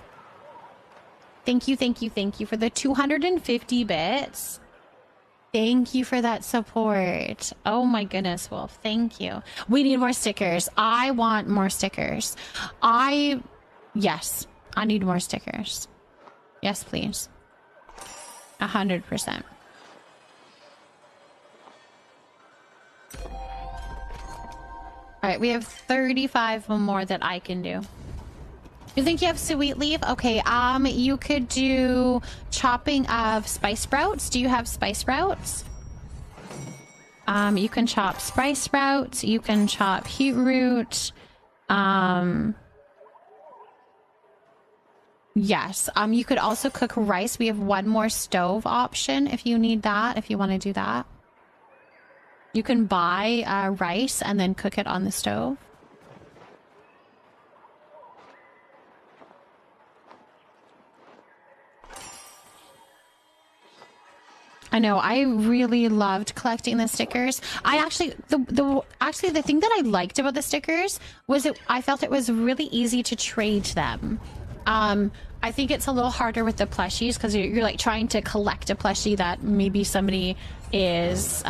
Thank you for the 250 bits. Thank you for that support. Oh my goodness, Wolf. Thank you. We need more stickers. I want more stickers. Yes, I need more stickers. Yes, please. 100%. All right, we have 35 more that I can do. You think you have sweet leaf? Okay, you could do chopping of spice sprouts. Do you have spice sprouts? You can chop spice sprouts. You can chop beetroot. Yes. You could also cook rice. We have one more stove option if you need that, if you want to do that. You can buy rice and then cook it on the stove. I know, I really loved collecting the stickers. I actually, the thing that I liked about the stickers was I felt it was really easy to trade them. I think it's a little harder with the plushies because you're like trying to collect a plushie that maybe somebody is,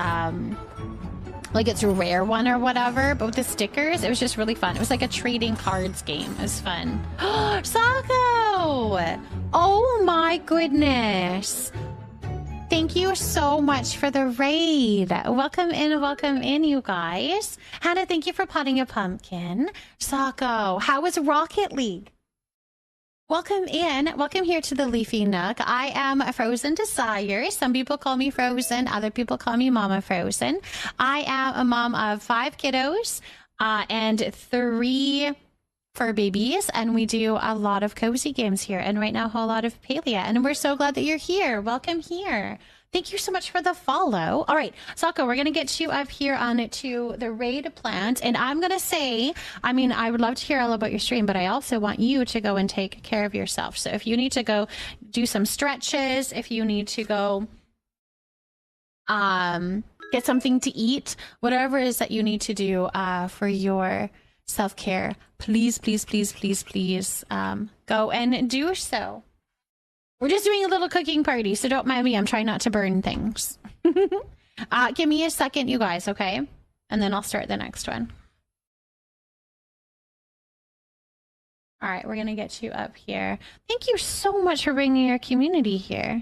like it's a rare one or whatever. But with the stickers, it was just really fun. It was like a trading cards game. It was fun. Sako! Oh my goodness. Thank you so much for the raid. Welcome in, you guys. Hannah, thank you for potting a pumpkin. Sako, how was Rocket League? Welcome in. Welcome here to the Leafy Nook. I am a Frozen Desire. Some people call me Frozen. Other people call me Mama Frozen. I am a mom of 5 kiddos and 3 fur babies, and we do a lot of cozy games here, and right now a whole lot of Palea, and we're so glad that you're here. Welcome here. Thank you so much for the follow. All right, Sako, we're gonna get you up here on to the raid plant, and I'm gonna say, I mean, I would love to hear all about your stream, but I also want you to go and take care of yourself. So if you need to go do some stretches, if you need to go get something to eat, whatever it is that you need to do for your self-care, please go and do so. We're just doing a little cooking party, so don't mind me. I'm trying not to burn things. Give me a second, you guys, okay? And then I'll start the next one. All right, we're gonna get you up here. Thank you so much for bringing your community here.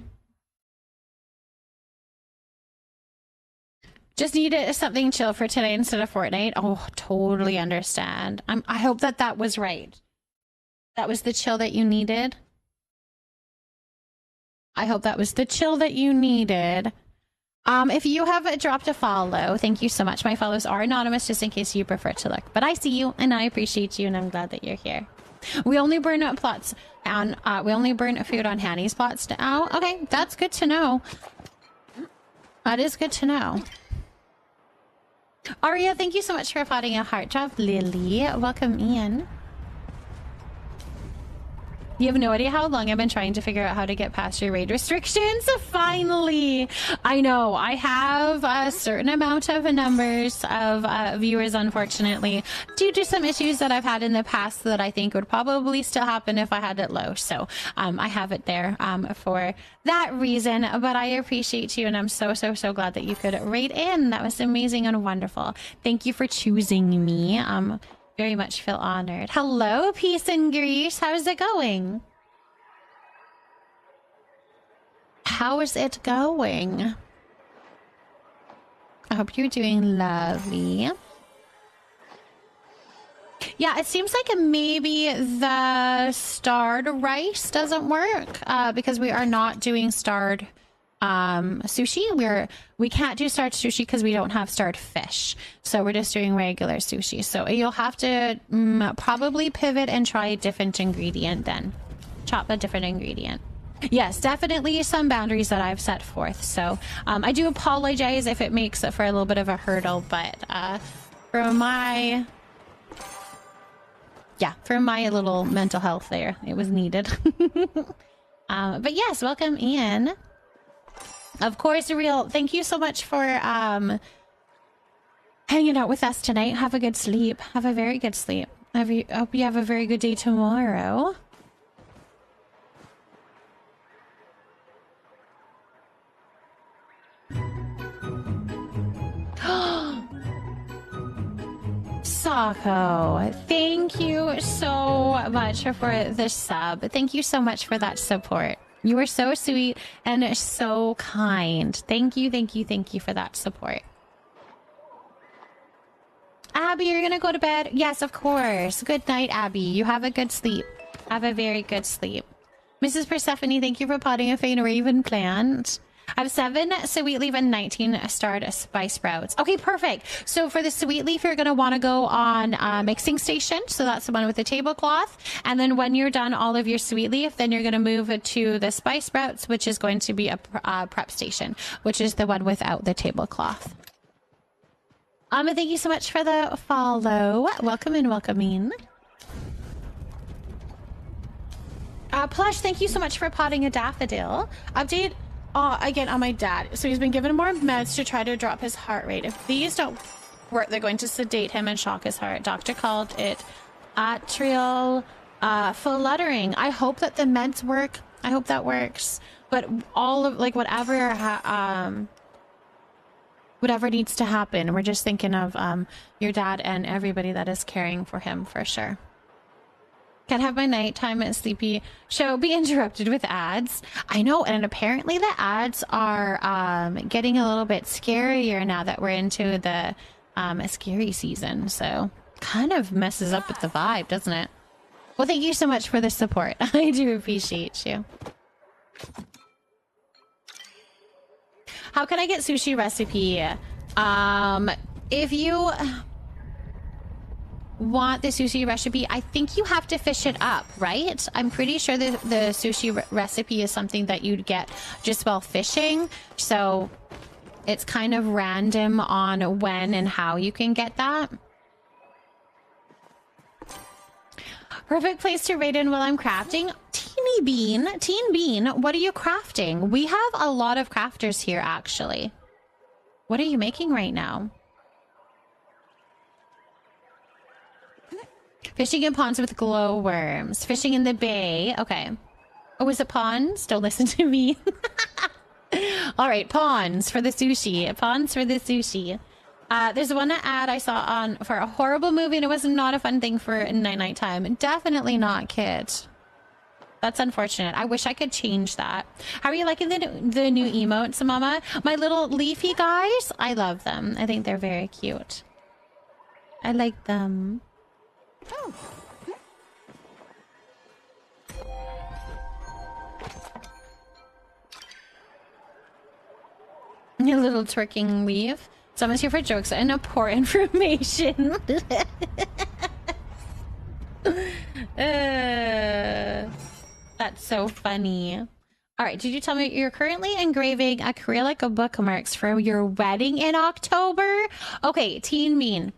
Just needed something chill for today instead of Fortnite. Oh, totally understand. I hope that was right. That was the chill that you needed. I hope that was the chill that you needed. If you have dropped a follow, thank you so much. My follows are anonymous just in case you prefer to look. But I see you and I appreciate you and I'm glad that you're here. We only burn up plots on we only burn food on Hanny's plots now. Okay, that's good to know. That is good to know. Aria, thank you so much for potting a heart drop. Lily, welcome in. You have no idea how long I've been trying to figure out how to get past your raid restrictions. Finally! I know, I have a certain amount of numbers of viewers, unfortunately, due to some issues that I've had in the past that I think would probably still happen if I had it low. So I have it there for that reason, but I appreciate you and I'm so glad that you could raid in. That was amazing and wonderful. Thank you for choosing me. Very much feel honored. Hello, Peace and Grease. How's it going? How is it going? I hope you're doing lovely. Yeah, it seems like maybe the starred rice doesn't work because we are not doing starred sushi. We can't do starred sushi because we don't have starred fish, so we're just doing regular sushi. So you'll have to probably pivot and try a different ingredient, then chop a different ingredient. Yes, definitely some boundaries that I've set forth, so I do apologize if it makes it for a little bit of a hurdle, but for my yeah, for my little mental health there, it was needed. But yes, welcome in. Of course, Real, thank you so much for hanging out with us tonight. Have a good sleep. Have a very good sleep. Hope you have a very good day tomorrow. Sako, thank you so much for the sub. Thank you so much for that support. You were so sweet and so kind. Thank you, thank you, thank you for that support. Abby, you're gonna go to bed? Yes, of course. Good night, Abby. You have a good sleep. Have a very good sleep. Mrs. Persephone, thank you for potting a faint raven plant. I have 7 sweet leaf and 19 starred spice sprouts. Okay, perfect. So for the sweet leaf, you're going to want to go on mixing station. So that's the one with the tablecloth. And then when you're done all of your sweet leaf, then you're going to move it to the spice sprouts, which is going to be a prep station, which is the one without the tablecloth. Thank you so much for the follow. Welcome in, welcome in. Plush, thank you so much for potting a daffodil. Update again on my dad. So he's been given more meds to try to drop his heart rate. If these don't work, they're going to sedate him and shock his heart. Doctor called it atrial fluttering. I hope that the meds work. I hope that works. But all of like whatever needs to happen, we're just thinking of your dad and everybody that is caring for him for sure. Can't have my nighttime and sleepy show be interrupted with ads. I know, and apparently the ads are getting a little bit scarier now that we're into the scary season. So kind of messes up with the vibe, doesn't it? Well, thank you so much for the support. I do appreciate you. How can I get sushi recipe? If you want the sushi recipe, I think you have to fish it up, right? I'm pretty sure the sushi recipe is something that you'd get just while fishing. So it's kind of random on when and how you can get that. Perfect place to raid in while I'm crafting. Teen Bean, what are you crafting? We have a lot of crafters here, actually. What are you making right now? Fishing in ponds with glowworms. Fishing in the bay. Okay. Oh, is it ponds? Don't listen to me. All right, ponds for the sushi. Ponds for the sushi. There's one ad I saw on for a horrible movie, and it was not a fun thing for nighttime. Definitely not, kid. That's unfortunate. I wish I could change that. How are you liking the new emotes, Mama? My little leafy guys? I love them. I think they're very cute. I like them. Oh. Your little twerking leaf. Someone's here for jokes and poor information. That's so funny. All right, did you tell me you're currently engraving acrylic bookmarks for your wedding in October? Okay, Teen Mean.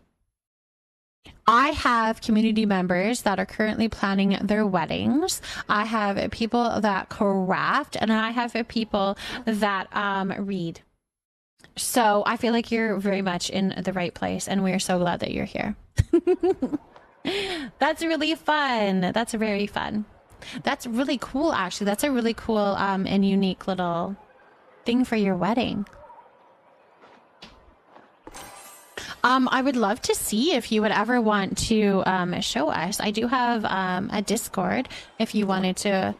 I have community members that are currently planning their weddings. I have people that craft, and I have people that read. So I feel like you're very much in the right place, and we're so glad that you're here. That's really fun. That's very fun. That's really cool, actually. That's a really cool and unique little thing for your wedding. I would love to see if you would ever want to show us. I do have a Discord if you wanted to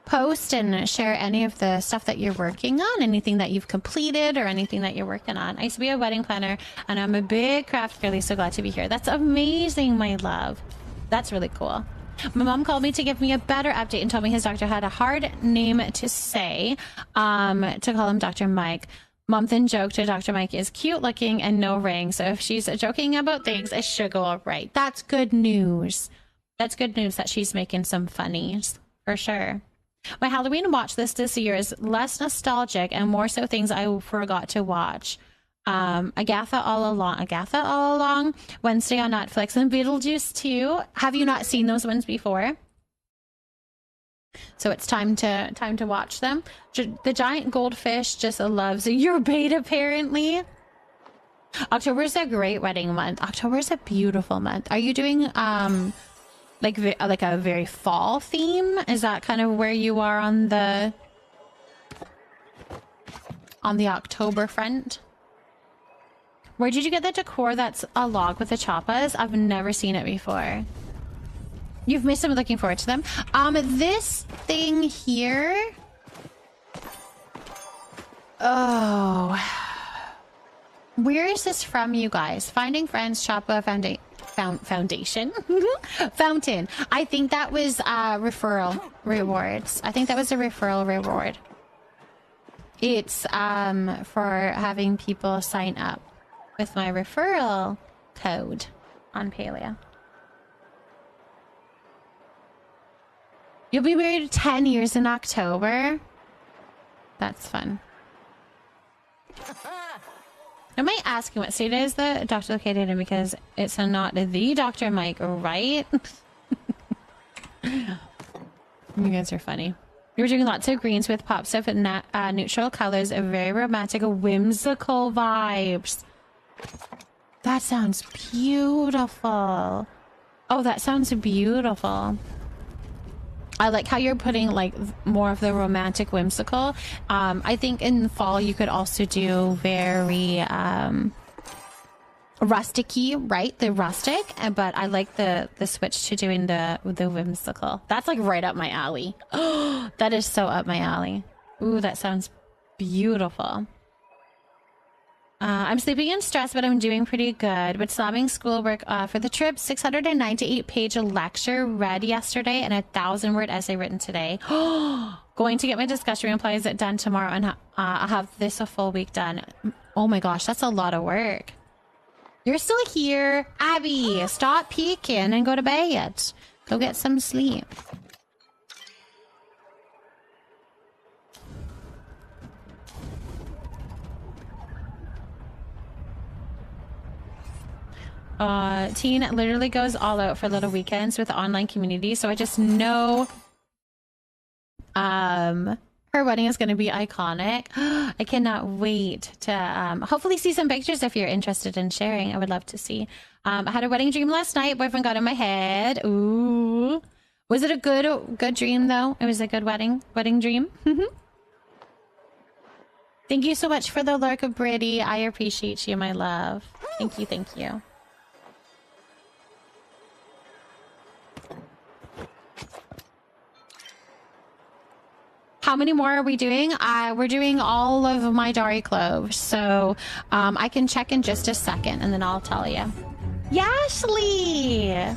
post and share any of the stuff that you're working on, anything that you've completed or anything that you're working on. I used to be a wedding planner, and I'm a big craft girly, so glad to be here. That's amazing, my love. That's really cool. My mom called me to give me a better update and told me his doctor had a hard name to say, to call him Dr. Mike. Mom then joked that Dr. Mike is cute looking and no ring, so if she's joking about things, it should go all right. That's good news. That's good news that she's making some funnies, for sure. My Halloween watch list this year is less nostalgic and more so things I forgot to watch. Agatha All Along, Wednesday on Netflix, and Beetlejuice 2. Have you not seen those ones before? So it's time to watch them. The giant goldfish just loves your bait, apparently. October is a great wedding month. October is a beautiful month. Are you doing like a very fall theme? Is that kind of where you are on the October front? Where did you get the decor that's a log with the choppas? I've never seen it before. You've missed them. Looking forward to them. This thing here. Oh. Where is this from, you guys? Finding Friends Choppa Foundation. Fountain. I think that was referral rewards. I think that was a referral reward. It's for having people sign up with my referral code on Palia. You'll be married 10 years in October. That's fun. I might ask you what state is the doctor located in, because it's not the Dr. Mike, right? You guys are funny. You're doing lots of greens with pops of neutral colors, very romantic, whimsical vibes. That sounds beautiful. Oh, that sounds beautiful. I like how you're putting like more of the romantic whimsical. I think in the fall you could also do very rusticy, right? The rustic, but I like the switch to doing the whimsical. That's like right up my alley. Oh, that is so up my alley. Ooh, that sounds beautiful. I'm sleeping and stressed, but I'm doing pretty good. With slamming schoolwork for the trip, 698-page lecture read yesterday and a 1,000-word essay written today. Going to get my discussion replies done tomorrow, and I'll have this a full week done. Oh my gosh, that's a lot of work. You're still here. Abby, stop peeking and go to bed. Go get some sleep. Teen literally goes all out for little weekends with the online community, so I just know her wedding is going to be iconic. I cannot wait to hopefully see some pictures if you're interested in sharing. I would love to see. I had a wedding dream last night. Boyfriend got in my head. Ooh, was it a good dream though? It was a good wedding dream. Thank you so much for the lurk of Brady. I appreciate you, my love. Thank you. How many more are we doing? We're doing all of my Dari cloves, so I can check in just a second and then I'll tell you. Yashli!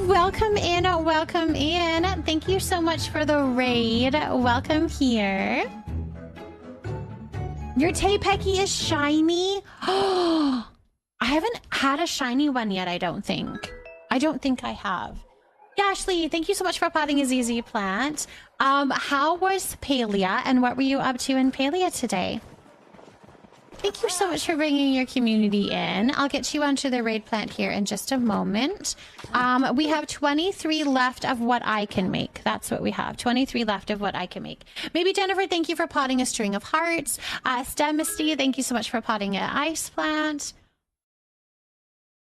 Welcome in. Thank you so much for the raid. Welcome here. Your Teipeki is shiny? Oh, I haven't had a shiny one yet, I don't think. I have. Ashley, thank you so much for potting a ZZ plant. How was Palia and what were you up to in Palia today? Thank you so much for bringing your community in. I'll get you onto the raid plant here in just a moment. We have 23 left of what I can make. That's what we have. 23 left of what I can make. Maybe Jennifer, thank you for potting a string of hearts. Stemisty, thank you so much for potting an ice plant.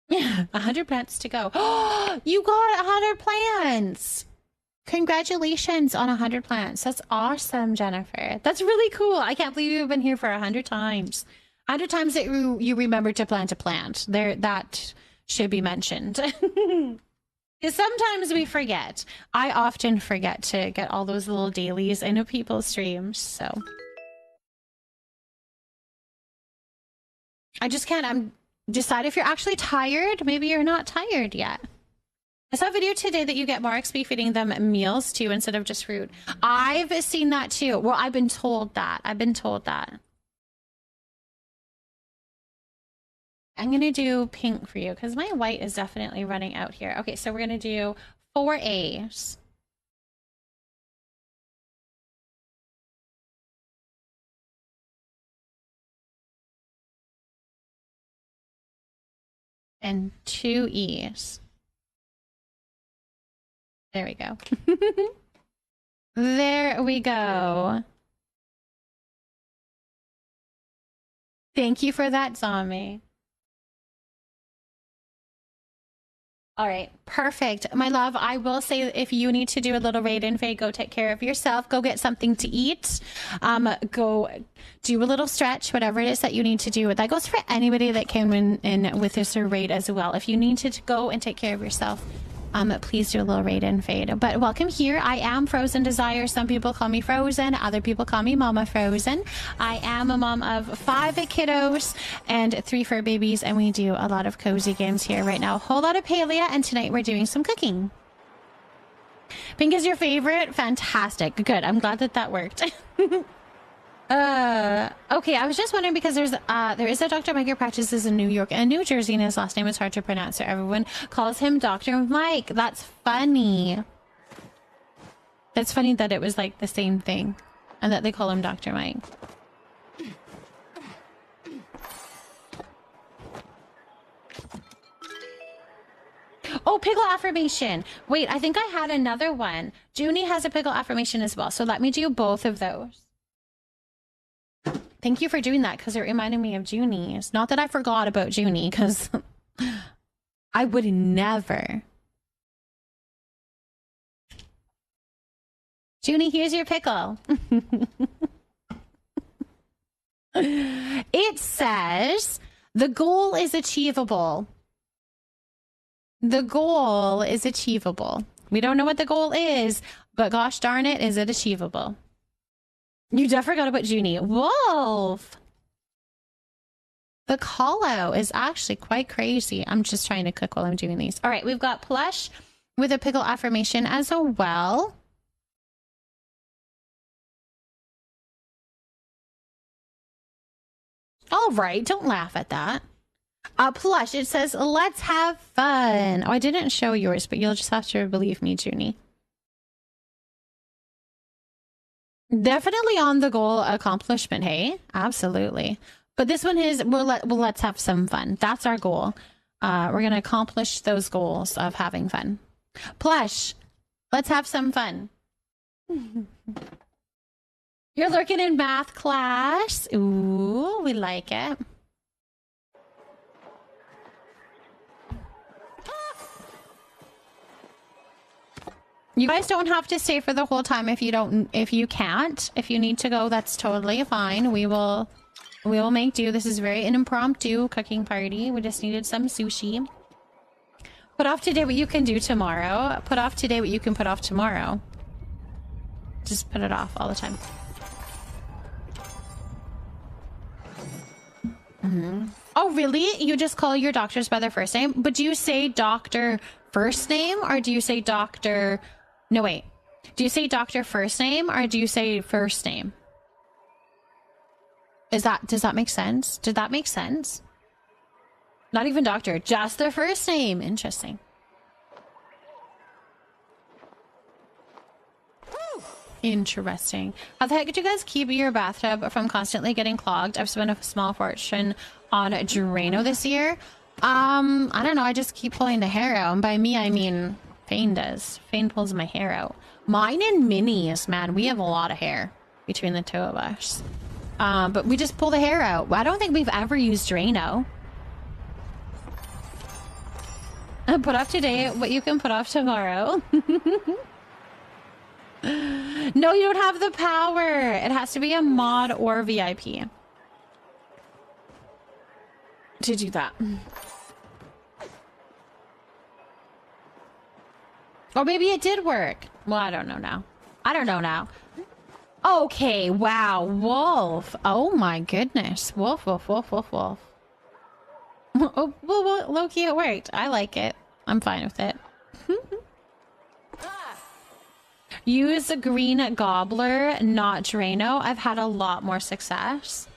100 plants to go. Oh, you got 100 plants. Congratulations on 100 plants. That's awesome, Jennifer. That's really cool. I can't believe you've been here for 100 times. 100 times that you remember to plant a plant. That should be mentioned. Because sometimes we forget. I often forget to get all those little dailies into people's streams, so. I just can't decide if you're actually tired. Maybe you're not tired yet. I saw a video today that you get more XP feeding them meals too instead of just fruit. I've seen that too. Well, I've been told that. I'm gonna do pink for you because my white is definitely running out here. Okay, so we're gonna do 4 A's. and 2 E's. There we go. There we go. Thank you for that, Zombie. All right, perfect. My love, I will say if you need to do a little raid and fade, go take care of yourself. Go get something to eat. Go do a little stretch, whatever it is that you need to do. That goes for anybody that came in with this raid as well. If you need to go and take care of yourself, please do a little raid and fade. But welcome here. I am Frozen Desire. Some people call me Frozen. Other people call me Mama Frozen. I am a mom of 5 kiddos and 3 fur babies, and we do a lot of cozy games here right now. A whole lot of paleo, and tonight we're doing some cooking. Pink is your favorite? Fantastic. Good. I'm glad that that worked. Okay, I was just wondering because there is a Dr. Mike who practices in New York and New Jersey, and his last name is hard to pronounce, so everyone calls him Dr. Mike. That's funny. That's funny that it was like the same thing and that they call him Dr. Mike. Oh, pickle affirmation. Wait, I think I had another one. Junie has a pickle affirmation as well, so let me do both of those. Thank you for doing that, because it reminded me of Junie's. Not that I forgot about Junie, because I would never. Junie, here's your pickle. It says, the goal is achievable. The goal is achievable. We don't know what the goal is, but gosh darn it, is it achievable? You definitely forgot about Junie. Wolf! The call-out is actually quite crazy. I'm just trying to cook while I'm doing these. All right, we've got Plush with a pickle affirmation as well. All right, don't laugh at that. Plush, it says, let's have fun. Oh, I didn't show yours, but you'll just have to believe me, Junie. Definitely on the goal accomplishment, hey? Absolutely. But this one is, let's have some fun. That's our goal. We're going to accomplish those goals of having fun. Plush, let's have some fun. You're lurking in math class. Ooh, we like it. You guys don't have to stay for the whole time if you can't. If you need to go, that's totally fine. We will make do. This is very an impromptu cooking party. We just needed some sushi. Put off today what you can do tomorrow. Put off today what you can put off tomorrow. Just put it off all the time. Oh, really? You just call your doctors by their first name? But do you say doctor first name or do you say doctor... No, wait. Do you say doctor first name or do you say first name? Does that make sense? Did that make sense? Not even doctor, just their first name. Interesting. Interesting. How the heck did you guys keep your bathtub from constantly getting clogged? I've spent a small fortune on Drano this year. I don't know. I just keep pulling the hair out. And by me, I mean Fane does. Fane pulls my hair out. Mine and Minnie's, man. We have a lot of hair between the two of us. But we just pull the hair out. I don't think we've ever used Drano. Put off today what you can put off tomorrow. No, you don't have the power. It has to be a mod or VIP to do that. Or maybe it did work. Well, I don't know now. I don't know now. Okay, wow. Wolf. Oh my goodness. Wolf, wolf, wolf, wolf, wolf. Oh, well, low-key it worked. I like it. I'm fine with it. Use the green gobbler, not Drano. I've had a lot more success.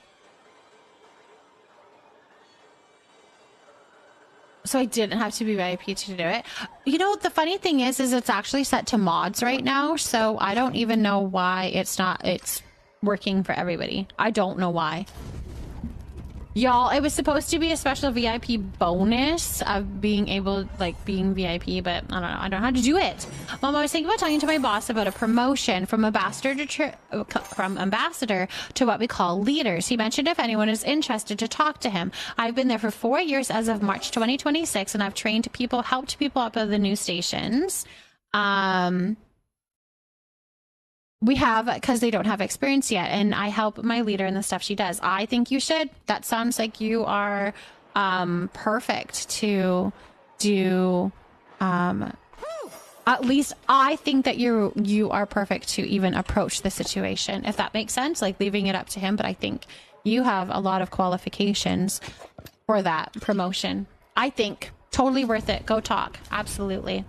So I didn't have to be VIP to do it. You know, the funny thing is it's actually set to mods right now. So I don't even know why it's working for everybody. I don't know why. Y'all, it was supposed to be a special VIP bonus of being able, like, being VIP, but I don't know. I don't know how to do it. Mom, I was thinking about talking to my boss about a promotion from ambassador to what we call leaders. He mentioned if anyone is interested to talk to him. I've been there for 4 years as of March 2026, and I've trained people, helped people up at the new stations. We have, because they don't have experience yet, and I help my leader in the stuff she does. I think you should. That sounds like you are perfect to do. At least I think that you are perfect to even approach the situation, if that makes sense, like leaving it up to him. But I think you have a lot of qualifications for that promotion. I think totally worth it. Go talk. Absolutely.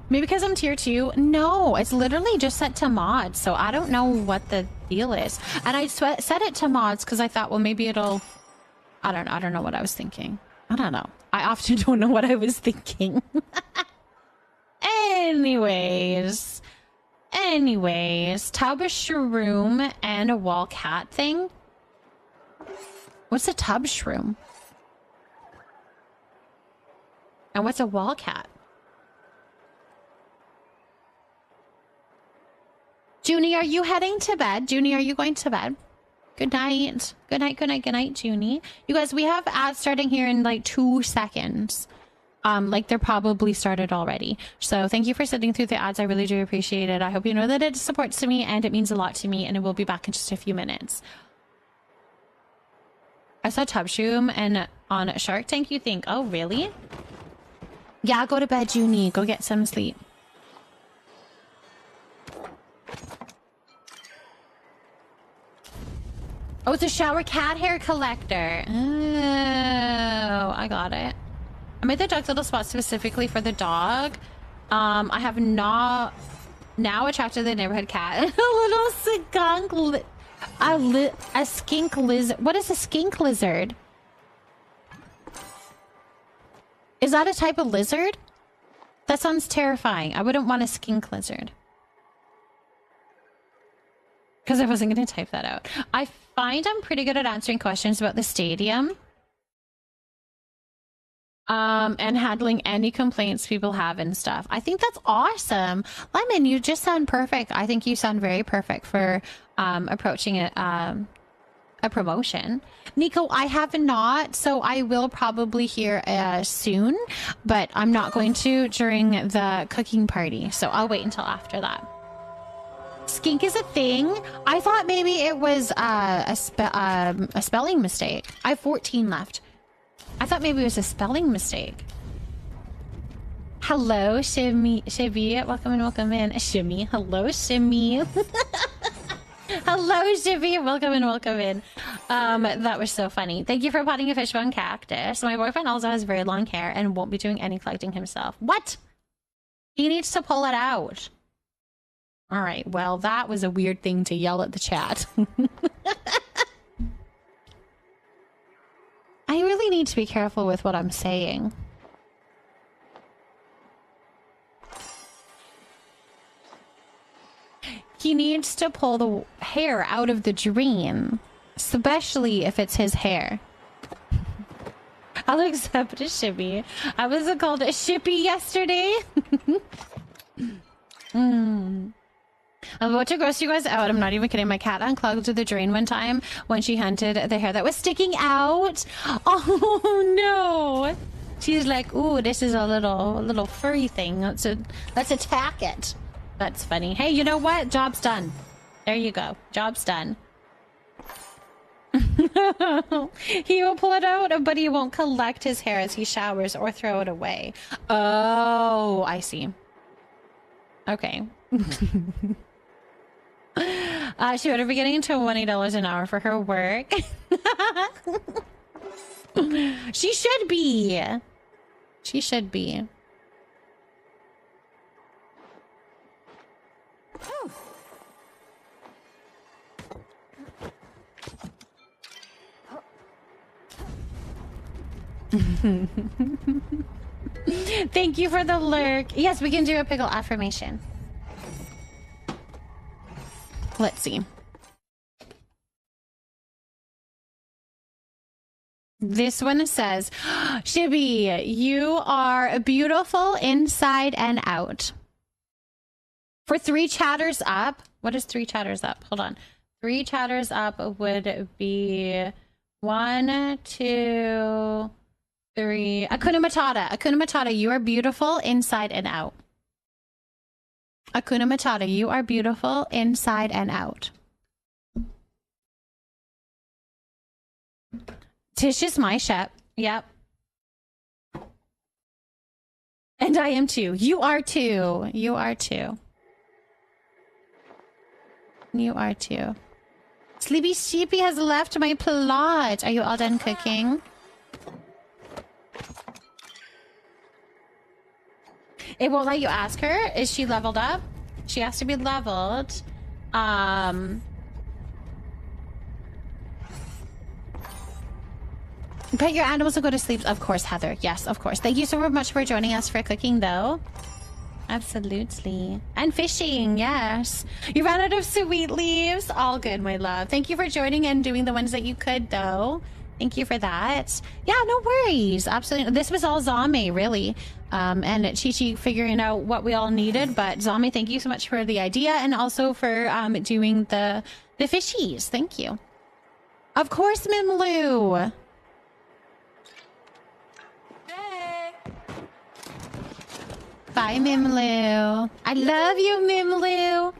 Maybe because I'm tier 2? No, it's literally just set to mods, so I don't know what the deal is. And I set it to mods because I thought, well, maybe it'll... I don't know what I was thinking. I don't know. I often don't know what I was thinking. Anyways, tub, shroom, and a wall cat thing. What's a tub shroom? And what's a wall cat? Junie, are you heading to bed? Junie, are you going to bed? Good night. Good night, good night, good night, Junie. You guys, we have ads starting here in like 2 seconds. Like they're probably started already. So thank you for sitting through the ads. I really do appreciate it. I hope you know that it supports me and it means a lot to me, and it will be back in just a few minutes. I saw Tubshoom and on Shark Tank, you think, oh really? Yeah, go to bed, Junie. Go get some sleep. Oh, it's a shower cat hair collector. Oh, I got it. I made the dog little spot specifically for the dog. I have not now attracted the neighborhood cat. A little skunk, a skink lizard. What is a skink lizard? Is that a type of lizard? That sounds terrifying. I wouldn't want a skink lizard. Because I wasn't going to type that out. I find I'm pretty good at answering questions about the stadium. And handling any complaints people have and stuff. I think that's awesome. Lemon, you just sound perfect. I think you sound very perfect for approaching a promotion. Nico, I have not, so I will probably hear soon, but I'm not going to during the cooking party, so I'll wait until after that. Skink is a thing. I thought maybe it was a spelling mistake. I have 14 left. I thought maybe it was a spelling mistake. Hello, Shimmy. Welcome in, welcome in. Shimmy. Hello, Shimmy. Hello, Shimmy. Welcome in, welcome in. That was so funny. Thank you for potting a fishbone cactus. My boyfriend also has very long hair and won't be doing any collecting himself. What? He needs to pull it out. All right, well, that was a weird thing to yell at the chat. I really need to be careful with what I'm saying. He needs to pull the hair out of the dream, especially if it's his hair. I'll accept a shippy. I was called a shippy yesterday. I'm about to gross you guys out. I'm not even kidding. My cat unclogged the drain one time when she hunted the hair that was sticking out. Oh no! She's like, "Ooh, this is a little furry thing. Let's attack it." That's funny. Hey, you know what? Job's done. There you go. Job's done. He will pull it out, but he won't collect his hair as he showers or throw it away. Oh, I see. Okay. She better be getting $20 an hour for her work. She should be. She should be. Thank you for the lurk. Yes, we can do a pickle affirmation. Let's see. This one says, Shibi, you are beautiful inside and out. For 3 chatters up, what is 3 chatters up? Hold on. 3 chatters up would be 1, 2, 3. Akuna Matata. Akuna Matata, you are beautiful inside and out. Akuna Matata, you are beautiful inside and out. Tish is my shep. Yep. And I am too. You are too. You are too. You are too. Sleepy Sheepy has left my plot. Are you all done cooking? It won't let you ask her. Is she leveled up? She has to be leveled. Pet your animals will go to sleep. Of course, Heather. Yes, of course. Thank you so much for joining us for cooking, though. Absolutely. And fishing, yes. You ran out of sweet leaves. All good, my love. Thank you for joining and doing the ones that you could, though. Thank you for that. Yeah, no worries. Absolutely. This was all Zame, really. And Chi-Chi figuring out what we all needed. But Zame, thank you so much for the idea and also for doing the fishies. Thank you. Of course, Mimlu. Bye, Mimlu. I love you, Mimlu.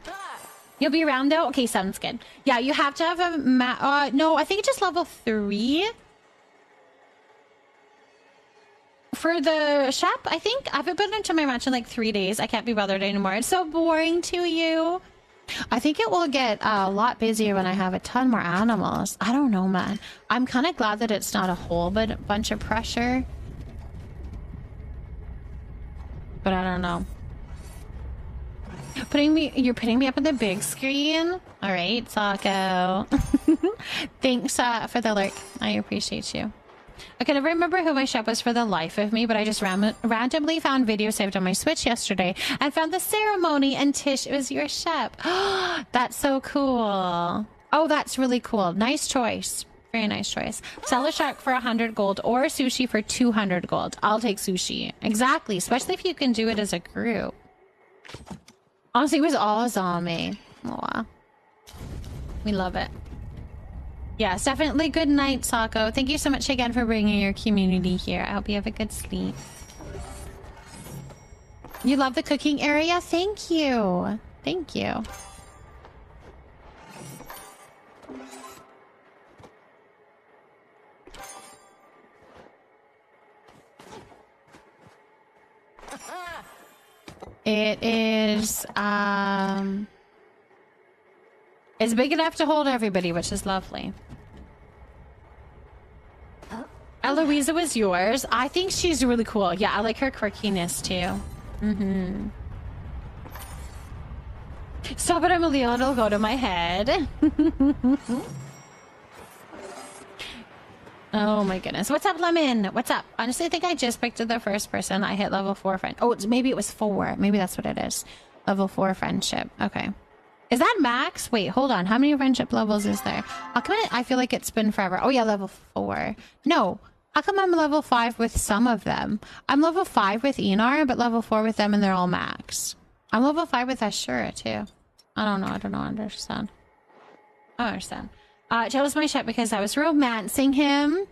You'll be around though? Okay, sounds good. Yeah, you have to have a no, I think just level 3. For the shop, I think. I haven't been into my match in like 3 days. I can't be bothered anymore. It's so boring to you. I think it will get a lot busier when I have a ton more animals. I don't know, man. I'm kind of glad that it's not a whole bunch of pressure. But I don't know. You're putting me up on the big screen. All right, Sako. Thanks for the lurk. I appreciate you. I can never remember who my shop was for the life of me, but I just randomly found video saved on my Switch yesterday and found the ceremony, and Tish, it was your shop. That's so cool. Oh, that's really cool. Nice choice. Very nice choice. Sell a shark for 100 gold or sushi for 200 gold. I'll take sushi. Exactly. Especially if you can do it as a group. Honestly, it was all Zame. Oh, wow. We love it. Yes, definitely. Good night, Sako. Thank you so much again for bringing your community here. I hope you have a good sleep. You love the cooking area? Thank you. Thank you. It is, it's big enough to hold everybody, which is lovely. Eloisa was yours. I think she's really cool. Yeah, I like her quirkiness too. Mm-hmm. Stop it, Emilio. It'll go to my head. Oh my goodness. What's up, Lemon? What's up? Honestly, I think I just picked the first person. I hit level 4 friend. Oh, maybe it was 4. Maybe that's what it is. Level 4 friendship. Okay. Is that max? Wait, hold on. How many friendship levels is there? How come I feel like it's been forever? Oh yeah, level 4. No. How come I'm level 5 with some of them? I'm level 5 with Enar, but level 4 with them and they're all max. I'm level 5 with Ashura too. I don't know. I don't understand. I don't understand. Joe was my ship because I was romancing him.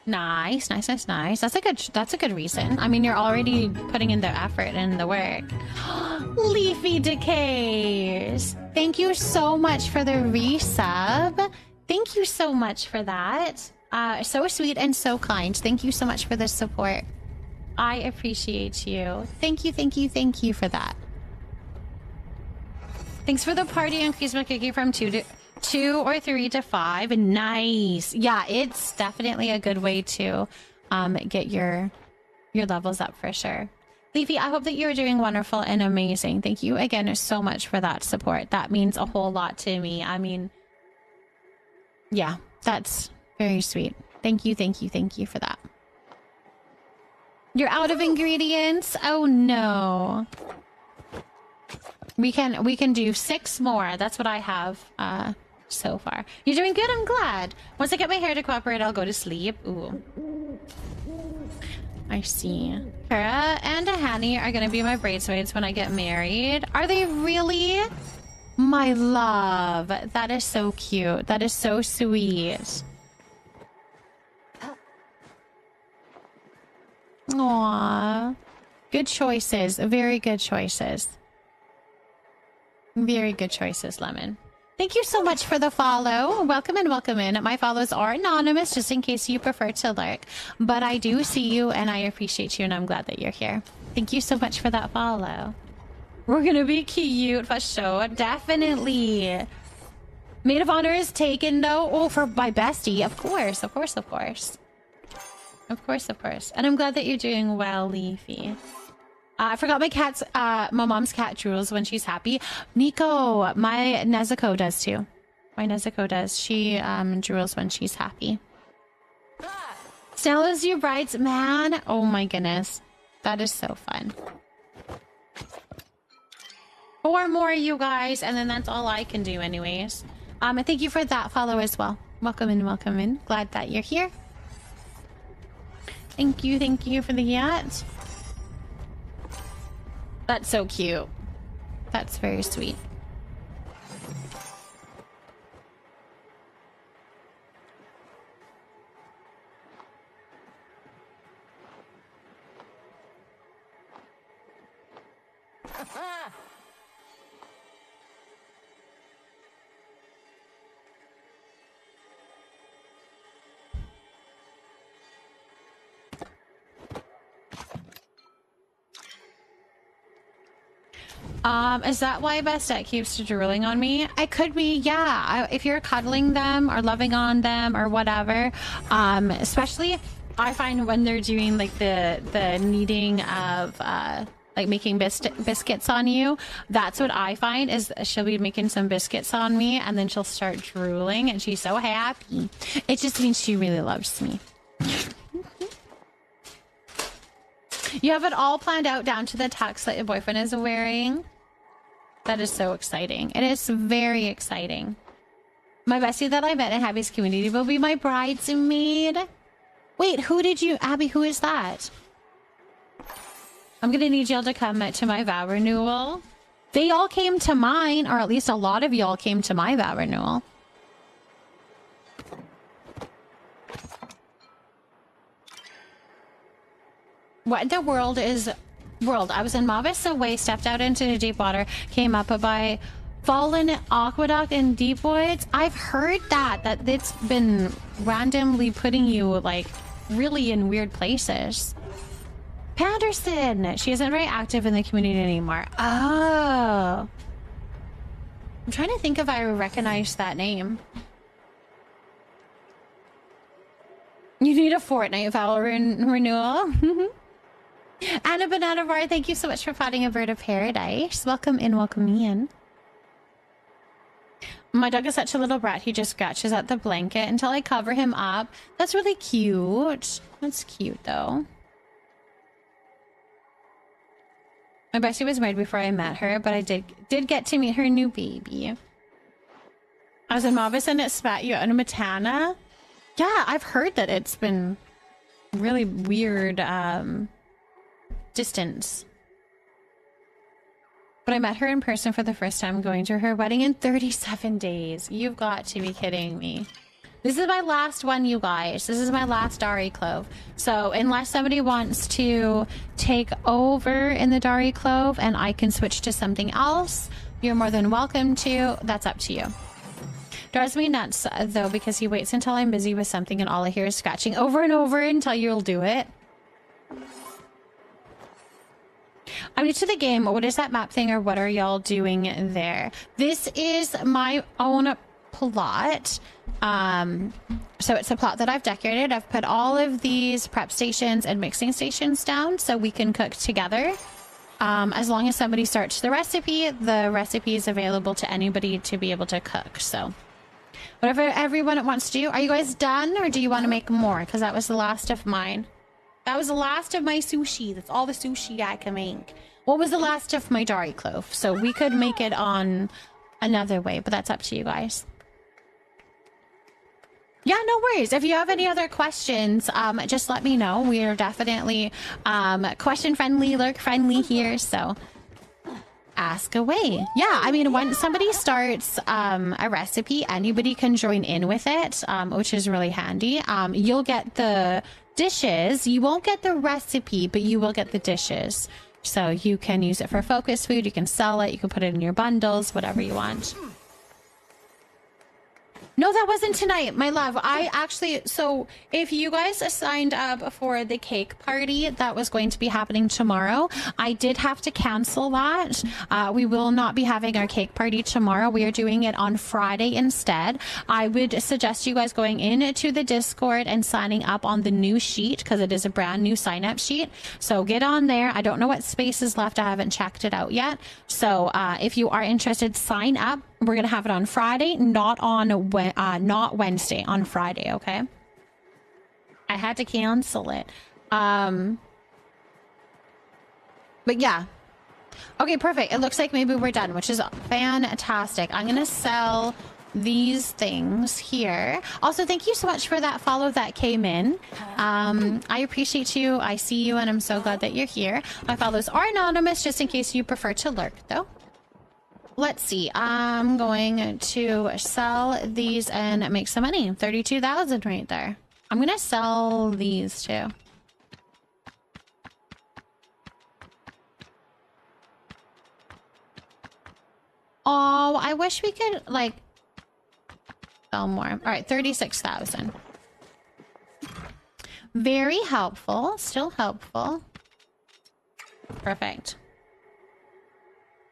Nice, nice, nice, nice. That's a good reason. I mean, you're already putting in the effort and the work. Leafy Decays. Thank you so much for the resub. Thank you so much for that. So sweet and so kind. Thank you so much for the support. I appreciate you. Thank you, thank you, thank you for that. Thanks for the party and Christmas cookie from 2 or 3 to 5. Nice. Yeah, it's definitely a good way to get your levels up for sure. Leafy, I hope that you're doing wonderful and amazing. Thank you again so much for that support. That means a whole lot to me. I mean, yeah, that's very sweet. Thank you, thank you, thank you for that. You're out of ingredients? Oh no. We can do 6 more. That's what I have so far. You're doing good, I'm glad. Once I get my hair to cooperate, I'll go to sleep. Ooh. I see. Kara and Hani are gonna be my bridesmaids when I get married. Are they really? My love. That is so cute. That is so sweet. Aww. Good choices. Very good choices. Very good choices, Lemon. Thank you so much for the follow. Welcome in, welcome in. My follows are anonymous, just in case you prefer to lurk. But I do see you, and I appreciate you, and I'm glad that you're here. Thank you so much for that follow. We're gonna be cute for sure. Definitely. Maid of honor is taken, though. Oh, for my bestie. Of course, of course, of course. Of course, of course. And I'm glad that you're doing well, Leafy. I forgot my mom's cat drools when she's happy. Nico, my Nezuko does too. My Nezuko does. She drools when she's happy. Stella's your brides, man. Oh my goodness. That is so fun. 4 more, you guys, and then that's all I can do anyways. And thank you for that follow as well. Welcome in, welcome in. Glad that you're here. Thank you for the yacht. That's so cute. That's very sweet. Is that why Bastet keeps drooling on me? I could be, yeah. If you're cuddling them or loving on them or whatever, especially I find when they're doing like the kneading of like making biscuits on you, that's what I find is she'll be making some biscuits on me and then she'll start drooling and she's so happy. It just means she really loves me. You have it all planned out down to the tux that your boyfriend is wearing. That is so exciting. It is very exciting. My bestie that I met in Abby's community will be my bridesmaid. Wait, who did you... Abby, who is that? I'm gonna need y'all to come to my vow renewal. They all came to mine, or at least a lot of y'all came to my vow renewal. What in the world is... I was in Mavisa Way, stepped out into the deep water, came up by Fallen Aqueduct in Deep Woods. I've heard that it's been randomly putting you, like, really in weird places. Patterson! She isn't very active in the community anymore. Oh. I'm trying to think if I recognize that name. You need a Fortnite vow renewal. Anna Banana Bar, thank you so much for finding a bird of paradise. Welcome in, welcome in. My dog is such a little brat. He just scratches at the blanket until I cover him up. That's really cute. That's cute, though. My bestie was married before I met her, but I did get to meet her new baby. I was in Mavis and it spat you out in Matana. Yeah, I've heard that it's been really weird, distance. But I met her in person for the first time going to her wedding in 37 days. You've got to be kidding me. This is my last one, you guys. This is my last Dari Clove. So unless somebody wants to take over in the Dari Clove and I can switch to something else, you're more than welcome to. That's up to you. Drives me nuts, though, because he waits until I'm busy with something and all I hear is scratching over and over until you'll do it. I'm new to the game. What is that map thing, or what are y'all doing there? This is my own plot. So it's a plot that I've decorated. I've put all of these prep stations and mixing stations down so we can cook together. As long as somebody starts the recipe is available to anybody to be able to cook. So whatever everyone wants to do. Are you guys done, or do you want to make more? Because that was the last of mine. That was the last of my sushi. That's all the sushi I can make. What was the last of my 𝔹𝕃ℂ𝔻? So we could make it on another way, but that's up to you guys. Yeah, no worries. If you have any other questions, just let me know. We are definitely question friendly, lurk friendly here, so ask away. Yeah, I mean, when somebody starts a recipe, anybody can join in with it, which is really handy. You'll get the dishes. You won't get the recipe, but you will get the dishes. So you can use it for focus food, you can sell it, you can put it in your bundles, whatever you want. No, that wasn't tonight, my love. I actually, so if you guys signed up for the cake party that was going to be happening tomorrow, I did have to cancel that. We will not be having our cake party tomorrow. We are doing it on Friday instead. I would suggest you guys going into the Discord and signing up on the new sheet because it is a brand new sign up sheet. So get on there. I don't know what space is left. I haven't checked it out yet. So if you are interested, sign up. We're gonna have it on Friday, not Wednesday, on Friday, okay? I had to cancel it. But yeah. Okay, perfect. It looks like maybe we're done, which is fantastic. I'm gonna sell these things here. Also, thank you so much for that follow that came in. I appreciate you. I see you, and I'm so glad that you're here. My follows are anonymous, just in case you prefer to lurk, though. Let's see. I'm going to sell these and make some money. 32,000 right there. I'm gonna sell these too. Oh, I wish we could like sell more. All right, 36,000. Very helpful. Still helpful. Perfect.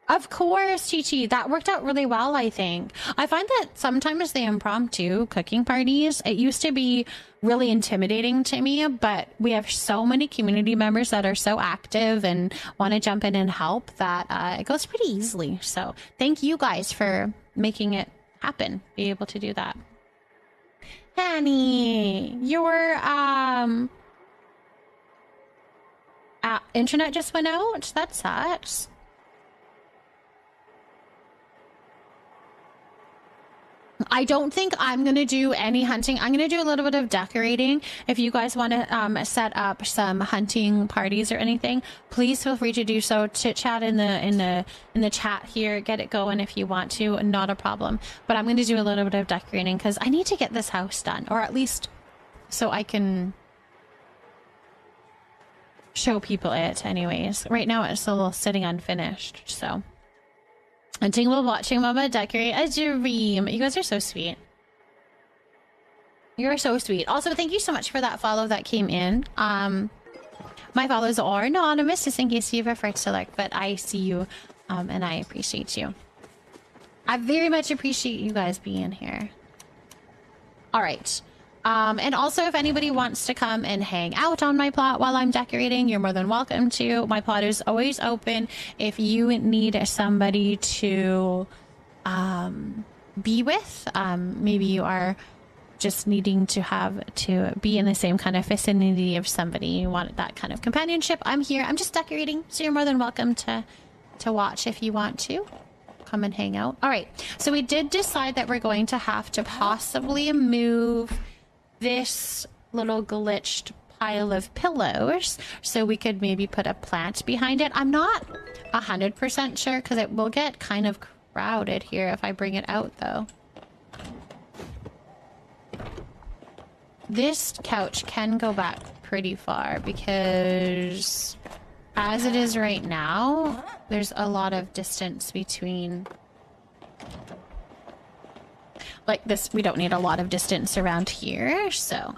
Of course, Chi-Chi. That worked out really well, I think. I find that sometimes the impromptu cooking parties, it used to be really intimidating to me, but we have so many community members that are so active and want to jump in and help that it goes pretty easily. So thank you guys for making it happen, be able to do that. Annie, your internet just went out? That sucks. I don't think I'm going to do any hunting. I'm going to do a little bit of decorating. If you guys want to set up some hunting parties or anything, please feel free to do so. Chit chat in the chat here. Get it going if you want to. Not a problem. But I'm going to do a little bit of decorating because I need to get this house done, or at least so I can show people it. Anyways, right now it's a little sitting unfinished. So. Hunting while watching Mama decorate a dream. You guys are so sweet. You're so sweet. Also, thank you so much for that follow that came in. My follows are anonymous, just in case you prefer to lurk, but I see you, and I appreciate you. I very much appreciate you guys being here. All right. And also, if anybody wants to come and hang out on my plot while I'm decorating, you're more than welcome to. My plot is always open. If you need somebody to be with, maybe you are just needing to be in the same kind of vicinity of somebody, you want that kind of companionship, I'm here. I'm just decorating, so you're more than welcome to watch if you want to. Come and hang out. All right, so we did decide that we're going to have to possibly move this little glitched pile of pillows so we could maybe put a plant behind it. I'm not 100% sure because it will get kind of crowded here if I bring it out though. This couch can go back pretty far because as it is right now, there's a lot of distance between. Like this, we don't need a lot of distance around here, so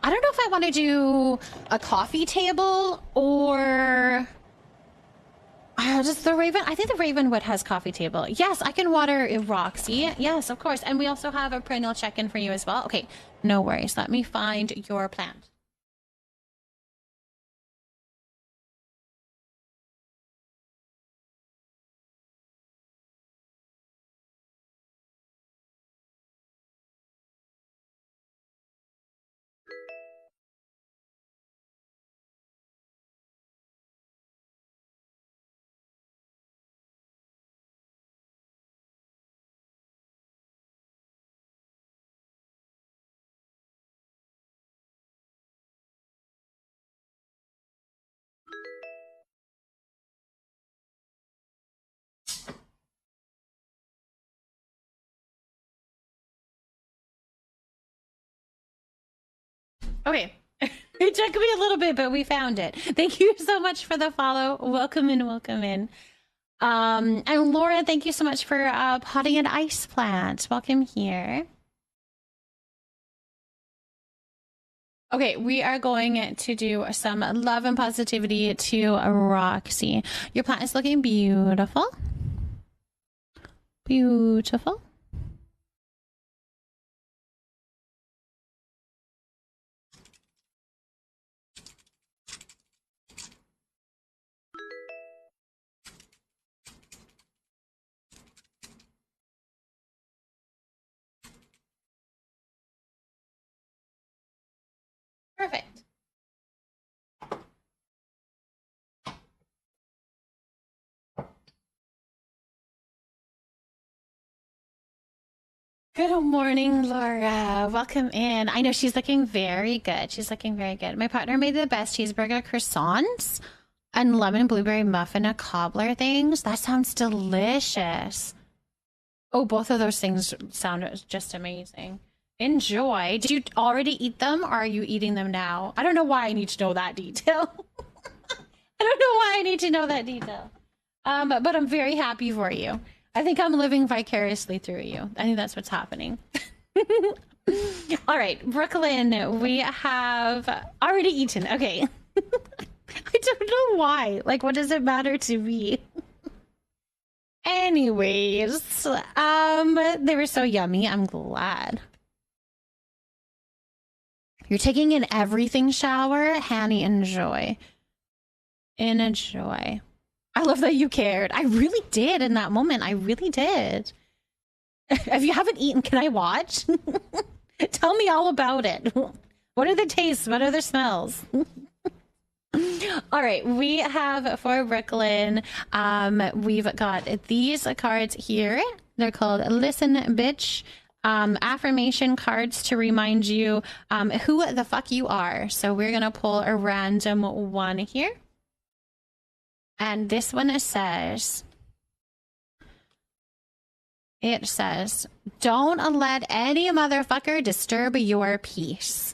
I don't know if I want to do a coffee table or just the Raven. I think the Ravenwood has coffee table. Yes, I can water Roxy. Yes, of course. And we also have a perennial check-in for you as well. Okay, no worries. Let me find your plant. Okay. It took me a little bit, but we found it. Thank you so much for the follow. Welcome in, welcome in. And Laura, thank you so much for potting an ice plant. Welcome here. Okay, we are going to do some love and positivity to Roxy. Your plant is looking beautiful. Beautiful. Perfect. Good morning, Laura. Welcome in. I know she's looking very good. She's looking very good. My partner made the best cheeseburger croissants and lemon blueberry muffin and cobbler things. That sounds delicious. Oh, both of those things sound just amazing. Enjoy. Did you already eat them or are you eating them now? I don't know why I need to know that detail. I don't know why I need to know that detail. But I'm very happy for you. I think I'm living vicariously through you. I think that's what's happening. All right, Brooklyn, we have already eaten. Okay. I don't know why. Like, what does it matter to me? Anyways, they were so yummy. I'm glad. You're taking an everything shower. Hanny, enjoy. Enjoy. I love that you cared. I really did in that moment. I really did. If you haven't eaten, can I watch? Tell me all about it. What are the tastes? What are the smells? All right, we have for Brooklyn, we've got these cards here. They're called Listen Bitch. Affirmation cards to remind you who the fuck you are. So we're gonna pull a random one here. And this one says, don't let any motherfucker disturb your peace.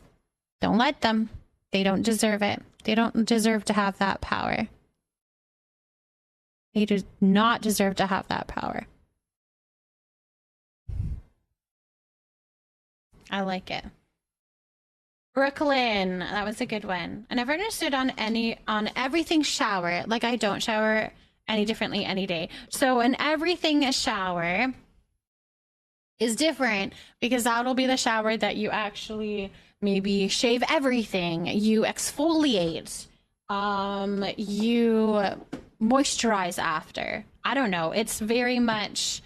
Don't let them. They don't deserve it. They don't deserve to have that power. They do not deserve to have that power. I like it. Brooklyn, that was a good one. I never understood on everything shower. Like, I don't shower any differently any day. So an everything shower is different because that'll be the shower that you actually maybe shave everything, you exfoliate, you moisturize after. I don't know. It's very much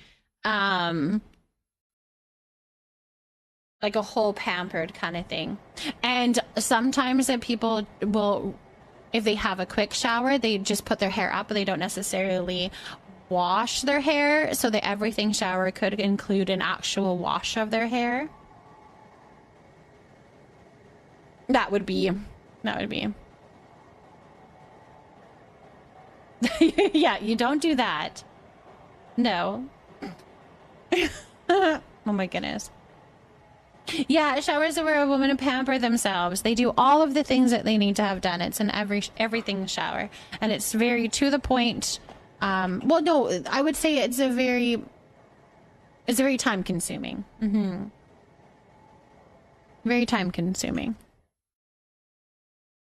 like a whole pampered kind of thing. And sometimes people will, if they have a quick shower, they just put their hair up, but they don't necessarily wash their hair. So the everything shower could include an actual wash of their hair. That would be. Yeah, you don't do that. No. Oh my goodness. Yeah, showers are where a woman pamper themselves. They do all of the things that they need to have done. It's an everything shower, and it's very to the point. Well, no, I would say it's very time consuming. Very time consuming.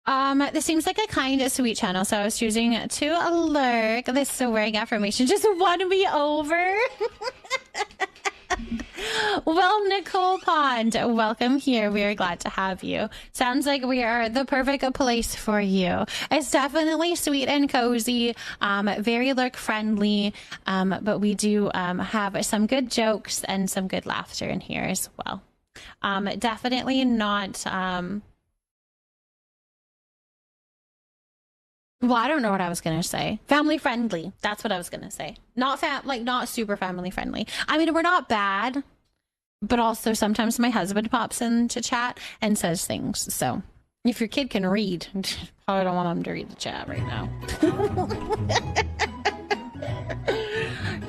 This seems like a kind, sweet channel, so I was choosing to lurk. This swearing affirmation just won me over. Well, Nicole Pond, welcome here. We are glad to have you. Sounds like we are the perfect place for you. It's definitely sweet and cozy, very lurk friendly, but we do have some good jokes and some good laughter in here as well. Definitely not well, I don't know what I was gonna say. Family friendly. That's what I was gonna say. Not not super family friendly. I mean, we're not bad, but also sometimes my husband pops into chat and says things. So if your kid can read, probably don't want them to read the chat right now.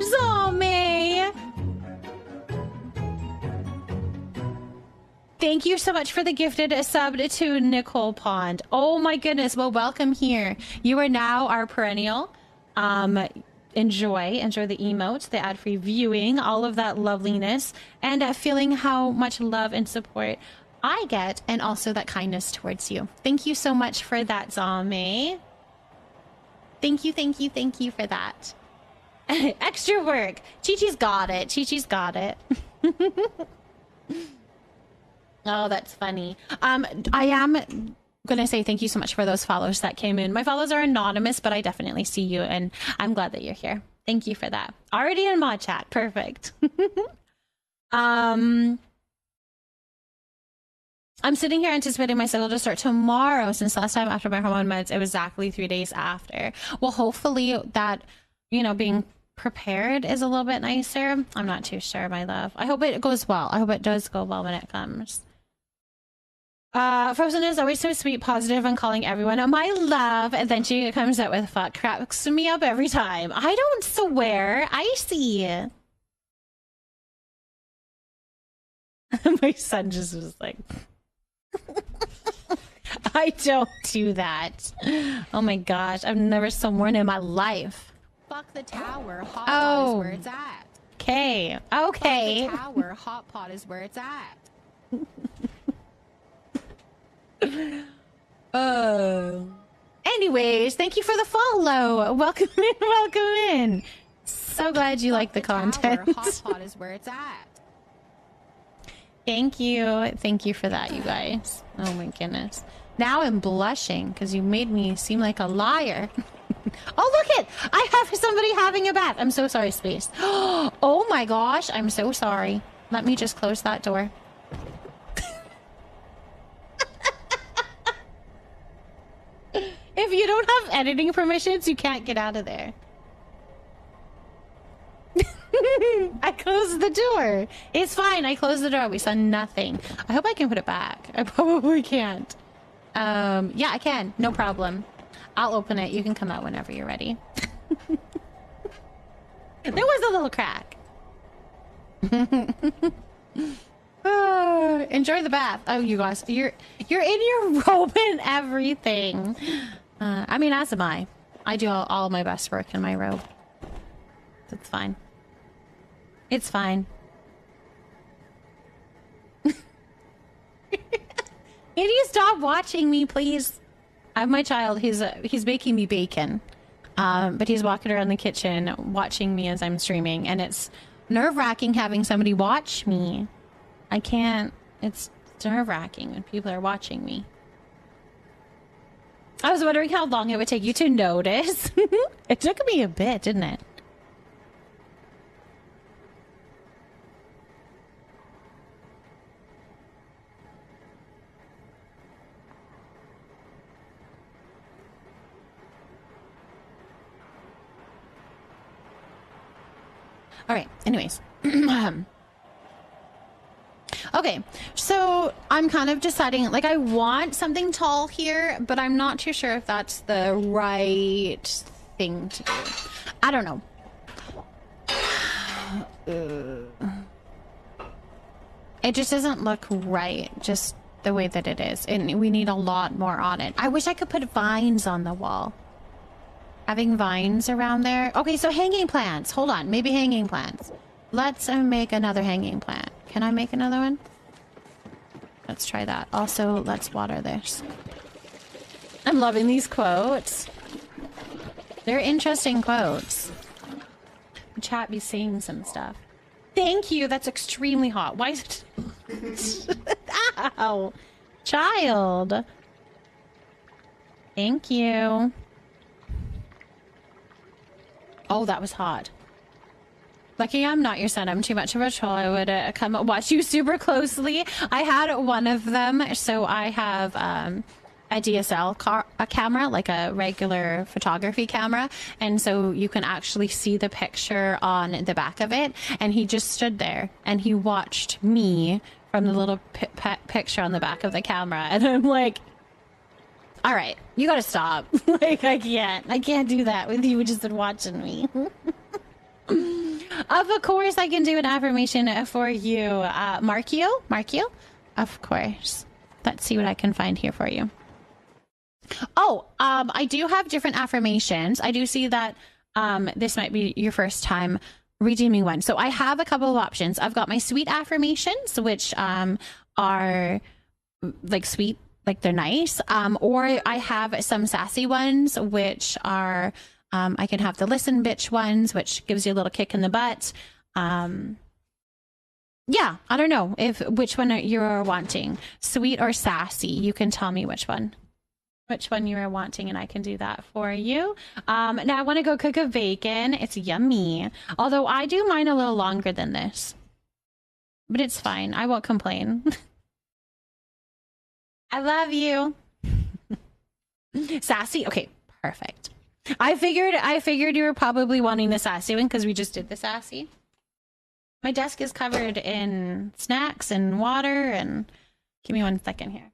So, May. thank you so much for the gifted sub to Nicole Pond. Oh my goodness. Well, welcome here. You are now our perennial. Enjoy the emotes, the ad-free viewing, all of that loveliness, and feeling how much love and support I get, and also that kindness towards you. Thank you so much for that, Zame. Thank you for that. Extra work. Chi-Chi's got it. Chi-Chi's got it. Oh, that's funny. I am gonna say thank you so much for those follows that came in. My follows are anonymous, but I definitely see you, and I'm glad that you're here. Thank you for that. Already in mod chat. Perfect. I'm sitting here anticipating my cycle to start tomorrow, since last time after my hormone meds, it was exactly 3 days after. Well, hopefully that, you know, being prepared is a little bit nicer. I'm not too sure, my love. I hope it goes well. I hope it does go well when it comes. Frozen is always so sweet, positive, and calling everyone my love, and then she comes out with fuck, cracks me up every time. I don't swear. I see. My son just was like, I don't do that. Oh my gosh, I've never sworn in my life. Fuck the tower, hot pot is where it's at. Okay. Fuck the tower, hot pot is where it's at. Anyways, thank you for the follow. Welcome in. So glad you like the content. Hot pot is where it's at. Thank you for that, you guys. Oh my goodness. Now I'm blushing because you made me seem like a liar. Oh, look it! I have somebody having a bath. I'm so sorry, Space. Oh my gosh, I'm so sorry. Let me just close that door. If you don't have editing permissions, you can't get out of there. I closed the door. It's fine. I closed the door. We saw nothing. I hope I can put it back. I probably can't. Yeah, I can. No problem. I'll open it. You can come out whenever you're ready. There was a little crack. Enjoy the bath. Oh, you guys, you're in your robe and everything. I mean, as am I. I do all my best work in my robe. That's fine. It's fine. Can you stop watching me, please? I have my child. He's making me bacon, but he's walking around the kitchen watching me as I'm streaming, and it's nerve-wracking having somebody watch me. I can't. It's nerve-wracking when people are watching me. I was wondering how long it would take you to notice. It took me a bit, didn't it? All right, anyways. Okay, so I'm kind of deciding, like, I want something tall here, but I'm not too sure if that's the right thing to do. I don't know. It just doesn't look right, just the way that it is. And we need a lot more on it. I wish I could put vines on the wall. Having vines around there. Okay, so hanging plants. Hold on, maybe hanging plants. Let's make another hanging plant. Can I make another one? Let's try that. Also, let's water this. I'm loving these quotes. They're interesting quotes. Chat be saying some stuff. Thank you. That's extremely hot. Why is it... Ow. Child. Thank you. Oh, that was hot. Lucky I'm not your son. I'm too much of a troll. I would come watch you super closely. I had one of them, so I have a DSL camera, like a regular photography camera, and so you can actually see the picture on the back of it. And he just stood there and he watched me from the little picture on the back of the camera, and I'm like, all right, you gotta stop. Like, I can't do that with you just watching me. Of course, I can do an affirmation for you. Markio, Of course. Let's see what I can find here for you. Oh, I do have different affirmations. I do see that this might be your first time redeeming one. So I have a couple of options. I've got my sweet affirmations, which are like sweet, like they're nice. Or I have some sassy ones, which are, I can have the listen bitch ones, which gives you a little kick in the butt. Yeah, I don't know which one you're wanting, sweet or sassy. You can tell me which one you are wanting, and I can do that for you. Now I want to go cook a bacon. It's yummy. Although I do mine a little longer than this, but it's fine. I won't complain. I love you. Sassy. Okay, perfect. I figured you were probably wanting the sassy one because we just did the sassy. My desk is covered in snacks and water, and give me 1 second here.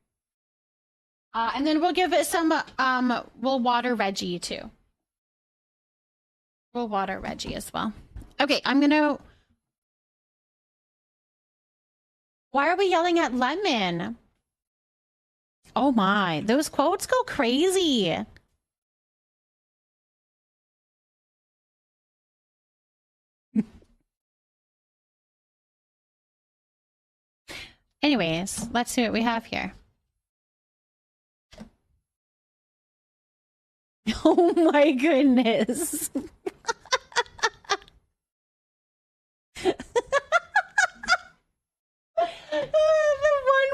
And then we'll give it some, we'll water Reggie too. We'll water Reggie as well. Okay, why are we yelling at Lemon? Oh my, those quotes go crazy. Anyways, let's see what we have here. Oh my goodness. The 1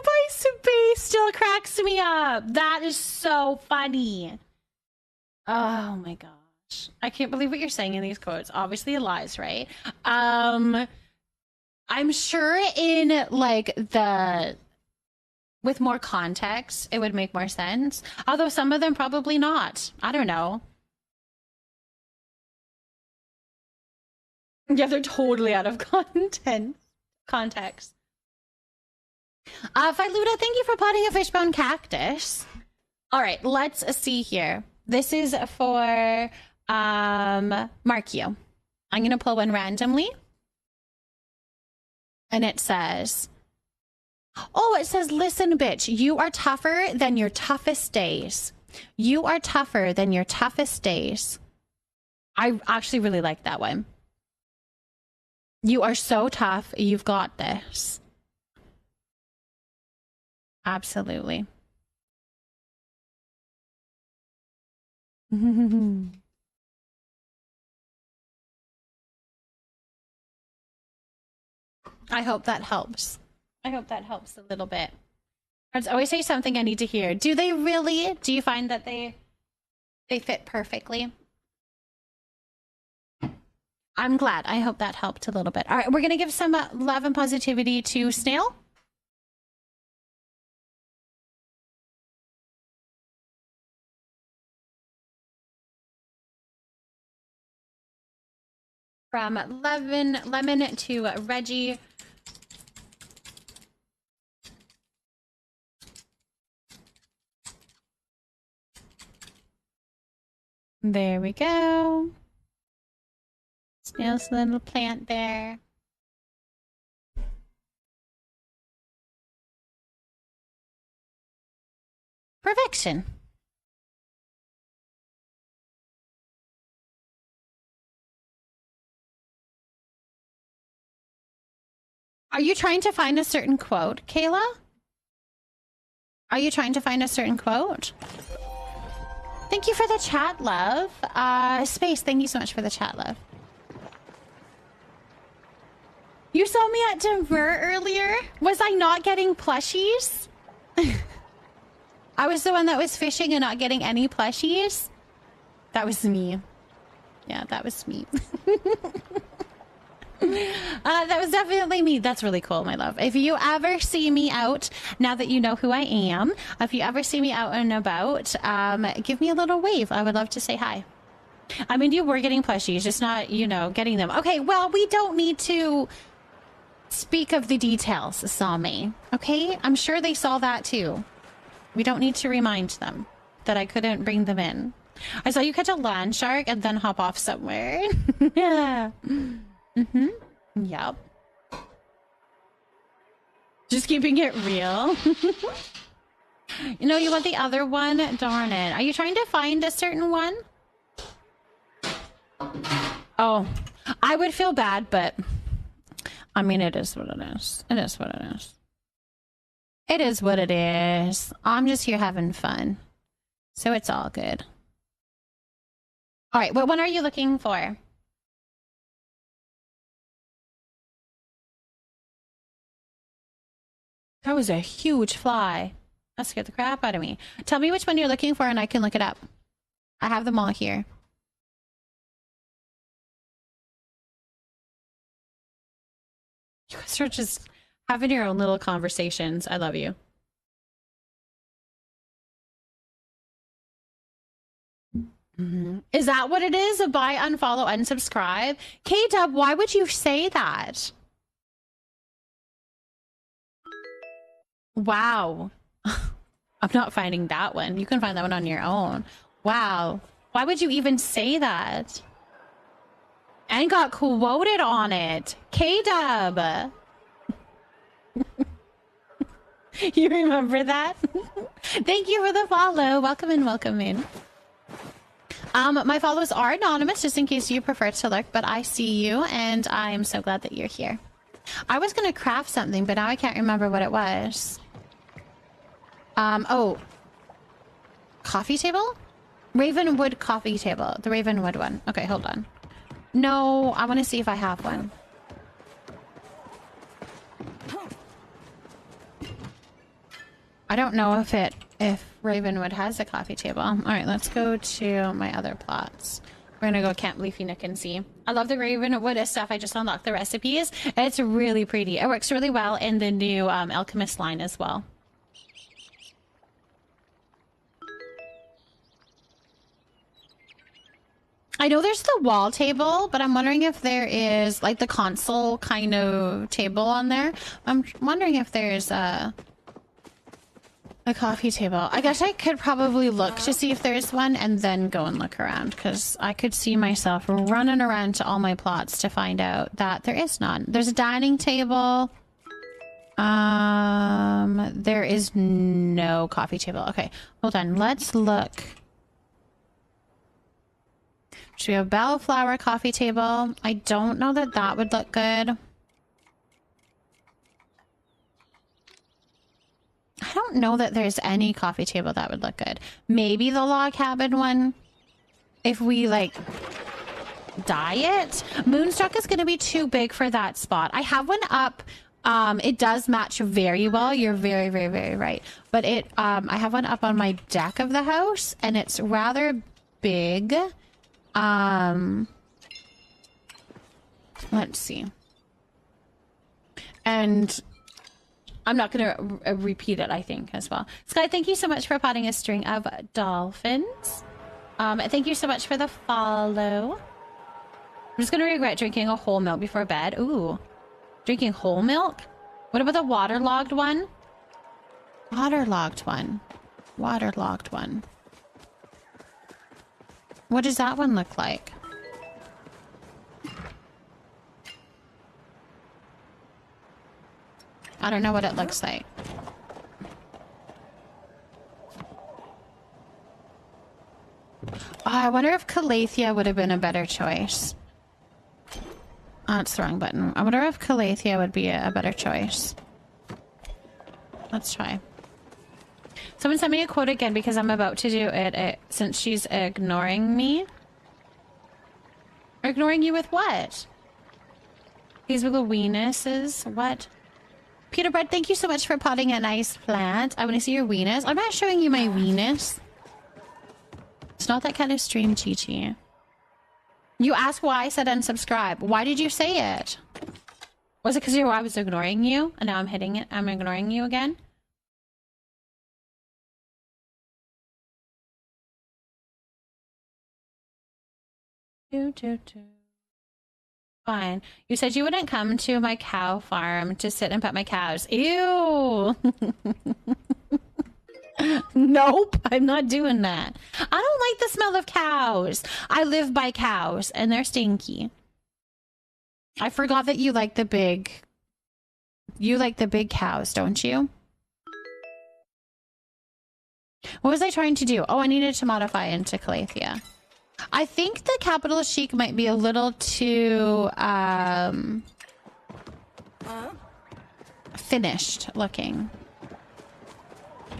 by space still cracks me up. That is so funny. Oh my gosh. I can't believe what you're saying in these quotes. Obviously lies, right? I'm sure in like with more context, it would make more sense. Although some of them probably not. I don't know. Yeah, they're totally out of context. Filuda, thank you for potting a fishbone cactus. All right, let's see here. This is for Markio. I'm gonna pull one randomly. And it says, oh, it says, listen, bitch, you are tougher than your toughest days. You are tougher than your toughest days. I actually really like that one. You are so tough. You've got this. Absolutely. I hope that helps. I hope that helps a little bit. Friends always say something I need to hear. Do they really? Do you find that they fit perfectly? I'm glad. I hope that helped a little bit. All right, we're going to give some love and positivity to Snail. From Lemon to Reggie. There we go. Snail's little plant there. Perfection. Are you trying to find a certain quote, Kayla? Are you trying to find a certain quote? Thank you for the chat, love. Space, thank you so much for the chat, love. You saw me at Denver earlier? Was I not getting plushies? I was the one that was fishing and not getting any plushies? That was me. Yeah, that was me. That was definitely me. That's really cool, my love. If you ever see me out, now that you know who I am, if you ever see me out and about, give me a little wave. I would love to say hi. I mean, you were getting plushies, just not, you know, getting them. Okay, well, we don't need to speak of the details, Sami. Okay? I'm sure they saw that too. We don't need to remind them that I couldn't bring them in. I saw you catch a land shark and then hop off somewhere. Yeah. Mm-hmm. Yep. Just keeping it real. You know, you want the other one? Darn it. Are you trying to find a certain one? Oh, I would feel bad, but I mean, it is what it is. It is what it is. It is what it is. I'm just here having fun. So it's all good. All right, what one are you looking for? That was a huge fly. That scared the crap out of me. Tell me which one you're looking for and I can look it up. I have them all here. You guys are just having your own little conversations. I love you. Is that what it is? A buy, unfollow, unsubscribe? K-Dub, why would you say that? Wow. I'm not finding that one. You can find that one on your own. Wow. Why would you even say that? And got quoted on it. K-Dub. You remember that? Thank you for the follow. Welcome in, welcome in. My follows are anonymous, just in case you prefer to lurk, but I see you, and I am so glad that you're here. I was going to craft something, but now I can't remember what it was. Oh. Coffee table? Ravenwood coffee table. The Ravenwood one. Okay, hold on. No, I want to see if I have one. I don't know if Ravenwood has a coffee table. All right, let's go to my other plots. We're gonna go Camp Leafy Nook and see. I love the Ravenwood stuff. I just unlocked the recipes. It's really pretty. It works really well in the new Alchemist line as well. I know there's the wall table, but I'm wondering if there is like the console kind of table on there. I'm wondering if there's a coffee table. I guess I could probably look to see if there's one and then go and look around, because I could see myself running around to all my plots to find out that there is none. There's a dining table. There is no coffee table. Okay, hold on. Let's look. Should we have bellflower coffee table? I don't know that that would look good. I don't know that there's any coffee table that would look good. Maybe the log cabin one. If we like dye it. Moonstruck is going to be too big for that spot. I have one up. It does match very well. You're very, very, very right. But it, I have one up on my deck of the house and it's rather big. Let's see. And I'm not going to repeat it, I think, as well. Sky, thank you so much for potting a string of dolphins. Thank you so much for the follow. I'm just going to regret drinking a whole milk before bed. Ooh. Drinking whole milk? What about the waterlogged one? Waterlogged one. Waterlogged one. What does that one look like? I don't know what it looks like. Oh, I wonder if Calathea would have been a better choice. Oh, it's the wrong button. I wonder if Calathea would be a better choice. Let's try. Someone sent me a quote again because I'm about to do it since she's ignoring me. Ignoring you with what? These little weenuses? What? Peter Bread, thank you so much for potting a nice plant. I want to see your weenus. I'm not showing you my weenus. It's not that kind of stream, Chi-Chi. You asked why I said unsubscribe. Why did you say it? Was it because I was ignoring you? And now I'm hitting it. I'm ignoring you again? Fine. You said you wouldn't come to my cow farm to sit and pet my cows. Ew. Nope, I'm not doing that. I don't like the smell of cows. I live by cows and they're stinky. I forgot that you like the big You like the big cows, don't you? What was I trying to do? Oh, I needed to modify into 𝔹𝕃ℂ𝔻. I think the capital chic might be a little too finished looking.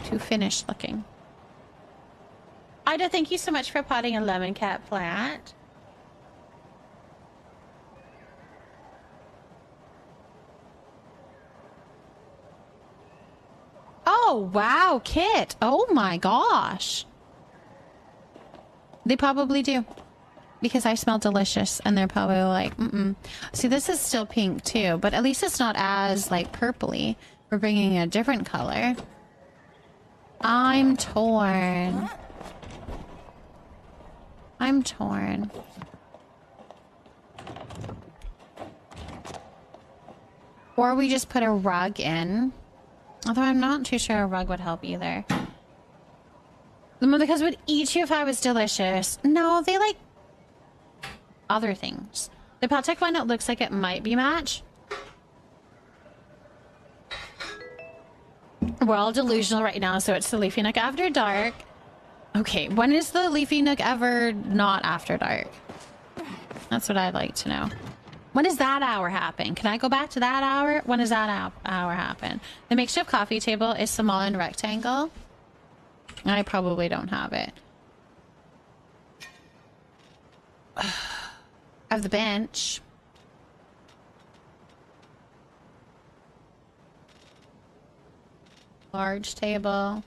Too finished looking. Ida, thank you so much for potting a lemon cat plant. Oh, wow, Kit. Oh my gosh. They probably do. Because I smell delicious and they're probably like, See, this is still pink too, but at least it's not as like purpley. We're bringing a different color. I'm torn. I'm torn. Or we just put a rug in. Although I'm not too sure a rug would help either. Because it would eat you if I was delicious. No, they like other things. The Paltec one, it looks like it might be match. We're all delusional right now, so it's the Leafy Nook after dark. Okay, when is the Leafy Nook ever not after dark? That's what I'd like to know. When does that hour happen? Can I go back to that hour? When does that hour happen? The makeshift coffee table is small and rectangle. I probably don't have it. I have the bench. Large table.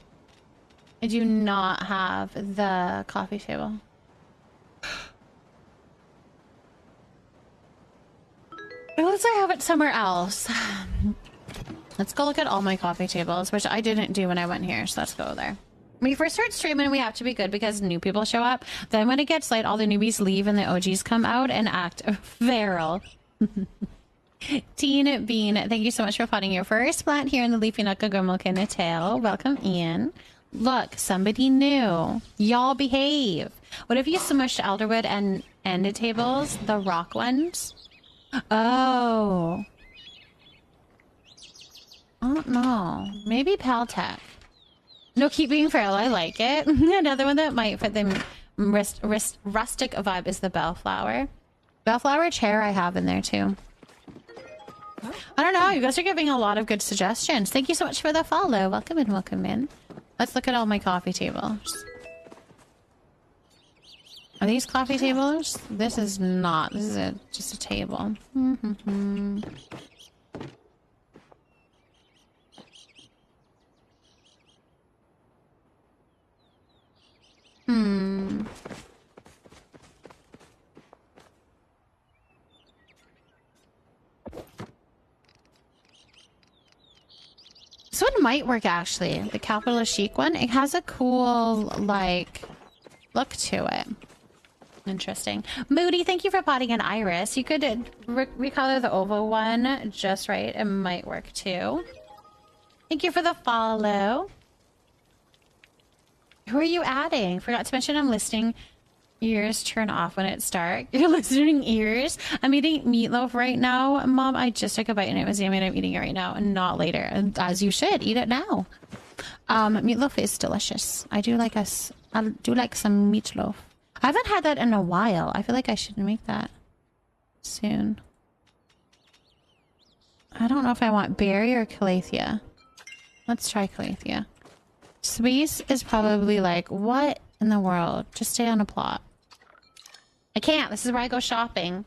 I do not have the coffee table. It looks like I have it somewhere else. Let's go look at all my coffee tables, which I didn't do when I went here, so let's go there. When we first start streaming, we have to be good because new people show up. Then when it gets late, all the newbies leave and the OGs come out and act feral. Teen Bean, thank you so much for potting your first plant here in the Leafy Nook of 𝔹𝕃ℂ𝔻. Welcome in. Look, somebody new. Y'all behave. What if you smushed elderwood and ended tables, the rock ones? Oh. I don't know. Maybe Paltec. No, keep being feral. I like it. Another one that might fit the rustic vibe is the bellflower. Bellflower chair I have in there too. I don't know. You guys are giving a lot of good suggestions. Thank you so much for the follow. Welcome in, welcome in. Let's look at all my coffee tables. Are these coffee tables? This is not. This is just a table. This one might work actually. The capital chic one. It has a cool like look to it. Interesting. Moody, thank you for potting an iris. You could recolor the oval one just right. It might work too. Thank you for the follow. Who are you adding? Forgot to mention I'm listening. Ears turn off when it's dark. You're listening ears? I'm eating meatloaf right now. Mom, I just took a bite and it was yummy and I'm eating it right now and not later. And as you should, eat it now. Meatloaf is delicious. I do like some meatloaf. I haven't had that in a while. I feel like I should make that soon. I don't know if I want berry or 𝔹𝕃℃𝔻. Let's try 𝔹𝕃℃𝔻. Sweets is probably like, what in the world? Just stay on a plot. I can't. This is where I go shopping.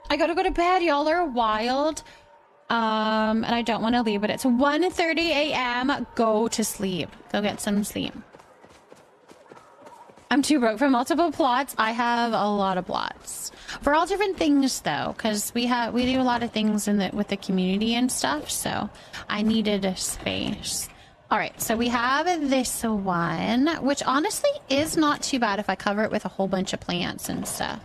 I gotta go to bed. Y'all are wild. And I don't want to leave, but it's 1:30 a.m. Go to sleep. Go get some sleep. I'm too broke for multiple plots. I have a lot of plots for all different things though, because we do a lot of things with the community and stuff. So I needed a space. All right, so we have this one, which honestly is not too bad if I cover it with a whole bunch of plants and stuff.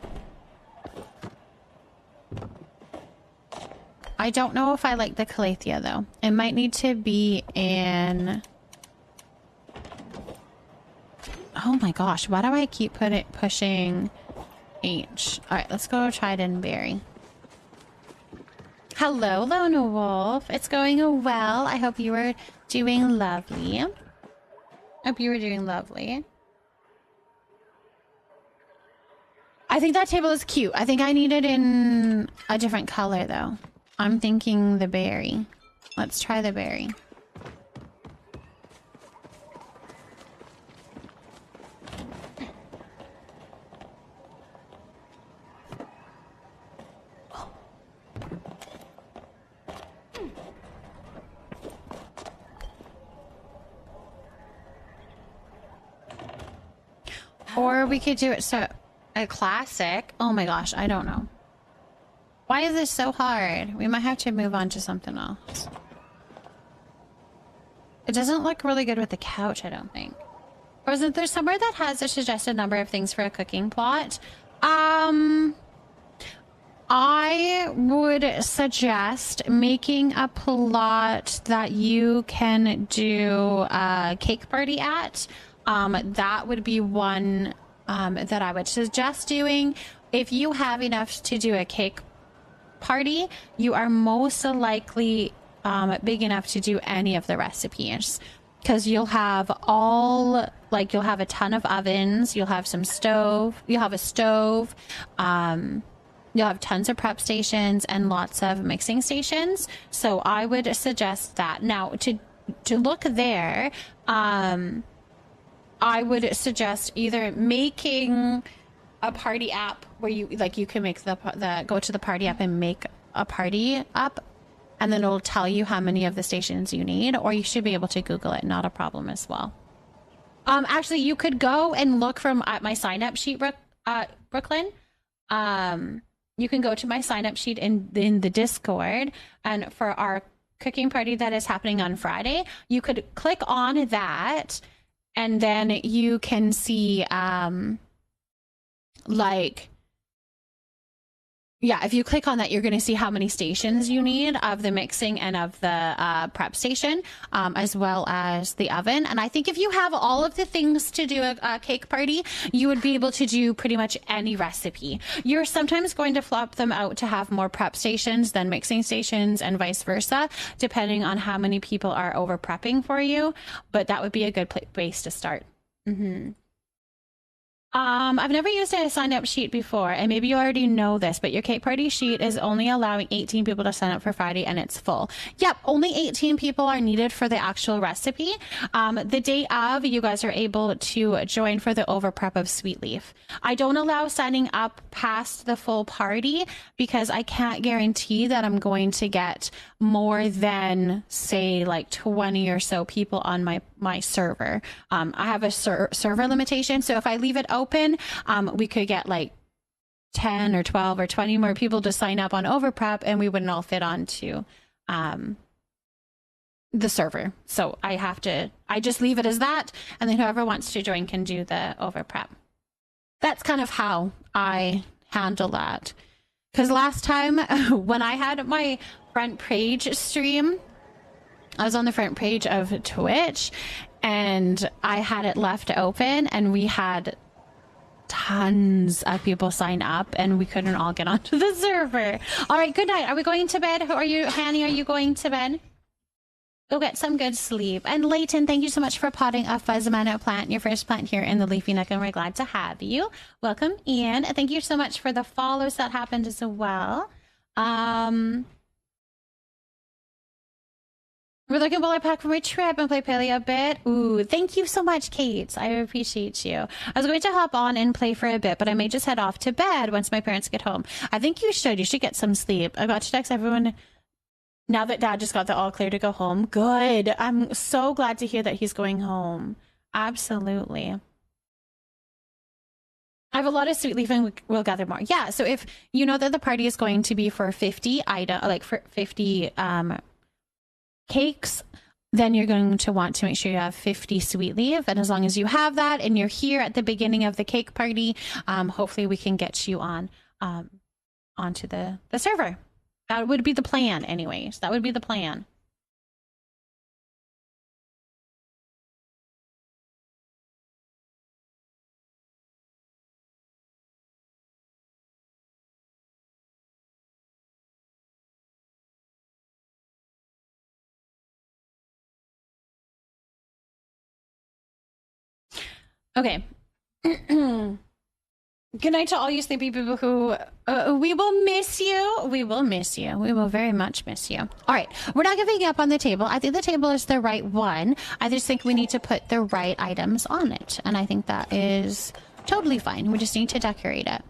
I don't know if I like the 𝔹𝕃℃𝔻 though. It might need to be in... Oh my gosh, why do I keep pushing H? Alright, let's go try it in berry. Hello, Lone Wolf. It's going well. I hope you were doing lovely. Hope you were doing lovely. I think that table is cute. I think I need it in a different color, though. I'm thinking the berry. Let's try the berry. Or we could do it so a classic. Oh my gosh, I don't know. Why is this so hard? We might have to move on to something else. It doesn't look really good with the couch, I don't think. Or isn't there somewhere that has a suggested number of things for a cooking plot? I would suggest making a plot that you can do a cake party at. That would be one that I would suggest doing. If you have enough to do a cake party, you are most likely big enough to do any of the recipes, because you'll have all, like, you'll have a ton of ovens, you'll have some stove, you'll have a stove, you'll have tons of prep stations and lots of mixing stations. So I would suggest that. Now, to look there, I would suggest either making a party app where you, like, you can make the go to the party app and make a party app, and then it'll tell you how many of the stations you need, or you should be able to Google it, not a problem as well. Actually, you could go and look at my sign up sheet, Brooklyn. You can go to my sign up sheet in the Discord, and for our cooking party that is happening on Friday, you could click on that, and then you can see, like, yeah, if you click on that, you're going to see how many stations you need of the mixing and of the prep station, as well as the oven. And I think if you have all of the things to do a cake party, you would be able to do pretty much any recipe. You're sometimes going to flop them out to have more prep stations than mixing stations, and vice versa, depending on how many people are over prepping for you. But that would be a good place to start. I've never used a sign up sheet before, and maybe you already know this, but your cake party sheet is only allowing 18 people to sign up for Friday, and it's full. Yep, only 18 people are needed for the actual recipe. The day of, you guys are able to join for the over prep of Sweet Leaf. I don't allow signing up past the full party because I can't guarantee that I'm going to get more than, say, like 20 or so people on my server. I have a server limitation, so if I leave it open, we could get like 10 or 12 or 20 more people to sign up on overprep, and we wouldn't all fit onto the server. So I just leave it as that, and then whoever wants to join can do the overprep. That's kind of how I handle that. Because last time when I had my front page stream, I was on the front page of Twitch, and I had it left open, and we had tons of people sign up, and we couldn't all get onto the server. All right, good night. Are we going to bed? Hanny, are you going to bed? Go get some good sleep. And Leighton, thank you so much for potting a Fuzzamano plant, your first plant here in the Leafy Nook, and we're glad to have you. Welcome in. Thank you so much for the follows that happened as well. We're looking while I pack for my trip and play Paleo a bit. Ooh, thank you so much, Kate. I appreciate you. I was going to hop on and play for a bit, but I may just head off to bed once my parents get home. I think you should. You should get some sleep. I got to text everyone now that Dad just got the all clear to go home. Good. I'm so glad to hear that he's going home. Absolutely. I have a lot of Sweet Leaf, and we'll gather more. Yeah, so if you know that the party is going to be for 50 for 50 cakes, then you're going to want to make sure you have 50 Sweet Leaf. And as long as you have that and you're here at the beginning of the cake party, hopefully we can get you on onto the server. That would be the plan anyways. That would be the plan. Okay. Good night to all you sleepy people who we will miss you. We will miss you. We will very much miss you. All right. We're not giving up on the table. I think the table is the right one. I just think we need to put the right items on it. And I think that is totally fine. We just need to decorate it.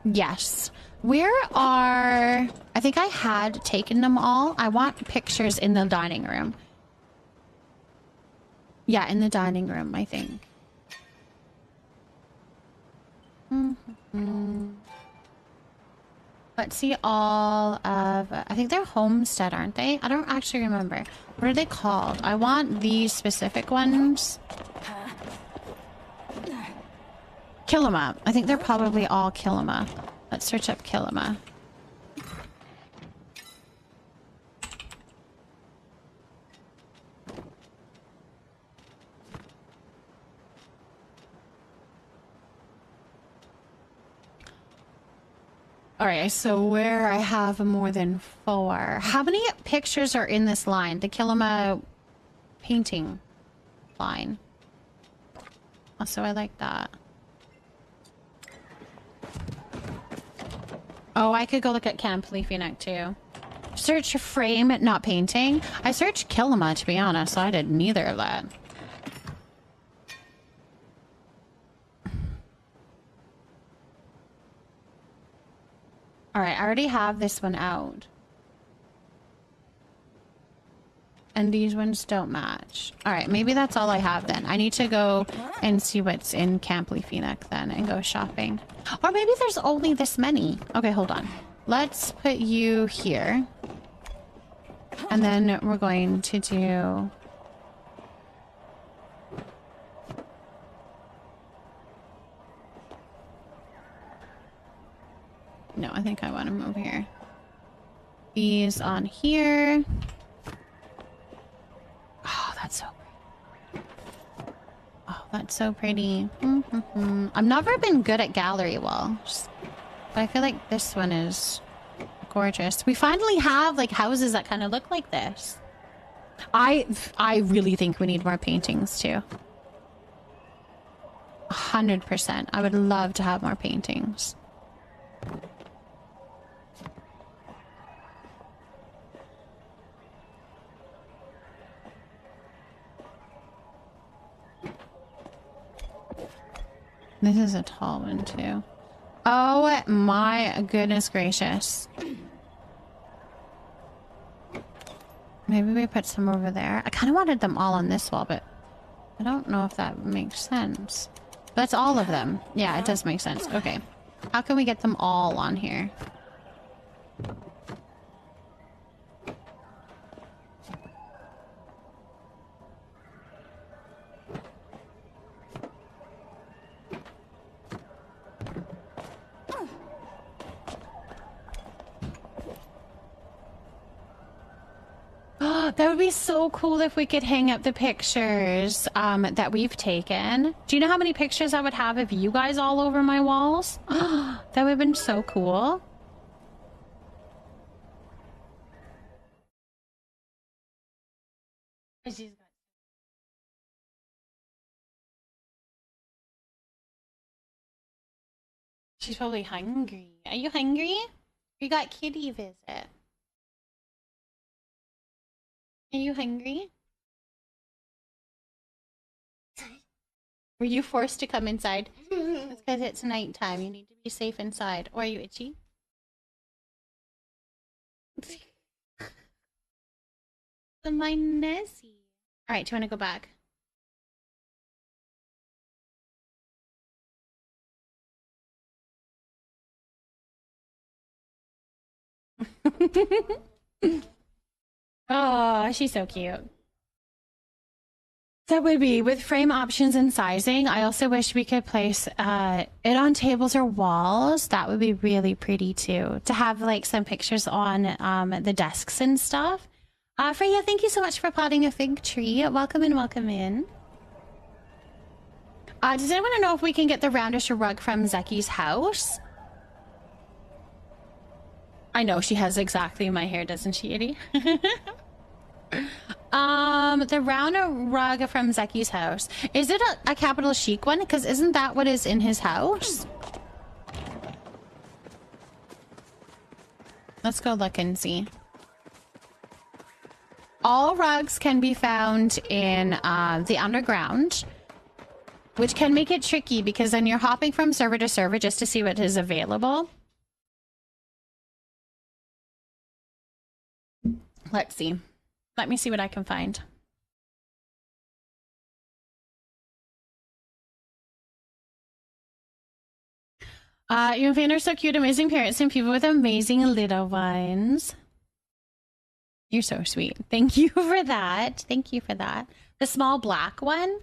Yes. Where are... I think I had taken them all. I want pictures in the dining room. Yeah, in the dining room, I think. Let's see all of... I think they're Homestead, aren't they? I don't actually remember. What are they called? I want these specific ones. Kilima. I think they're probably all Kilima. Let's search up Kilima. All right, so where I have more than 4. How many pictures are in this line? The Kilima painting line. Also, I like that. Oh, I could go look at Camp Leafy Neck too. Search frame, not painting. I searched Kilima, to be honest, so I did neither of that. Alright, I already have this one out. And these ones don't match. Alright, maybe that's all I have then. I need to go and see what's in Camp Leafy Neck then and go shopping. Or maybe there's only this many. Okay, hold on. Let's put you here. And then we're going to do... No, I think I want to move here. These on here. Oh, that's so pretty. Oh, that's so pretty. I've never been good at gallery walls, but I feel like this one is gorgeous. We finally have like houses that kind of look like this. I really think we need more paintings too. 100%. I would love to have more paintings. This is a tall one too. Oh my goodness gracious. Maybe we put some over there. I kind of wanted them all on this wall, but I don't know if that makes sense. That's all of them. Yeah, it does make sense. Okay. How can we get them all on here? That would be so cool if we could hang up the pictures that we've taken. Do you know how many pictures I would have of you guys all over my walls? That would have been so cool. She's probably hungry. Are you hungry? We got kitty visit. Are you hungry? Were you forced to come inside? It's because it's nighttime. You need to be safe inside. Or are you itchy? My Nessie. Alright, do you want to go back? Oh, she's so cute. That would be with frame options and sizing. I also wish we could place it on tables or walls. That would be really pretty too. To have like some pictures on the desks and stuff. Freya, thank you so much for plotting a fig tree. Welcome in, welcome in. Does anyone know if we can get the roundish rug from Zeki's house? I know she has exactly my hair, doesn't she, Edie? The round rug from Zeki's house. Is it a capital chic one? Because isn't that what is in his house? Let's go look and see. All rugs can be found in the underground, which can make it tricky because then you're hopping from server to server just to see what is available. Let's see. Let me see what I can find. Your fans are so cute, amazing parents and people with amazing little ones. You're so sweet. Thank you for that. Thank you for that. The small black one.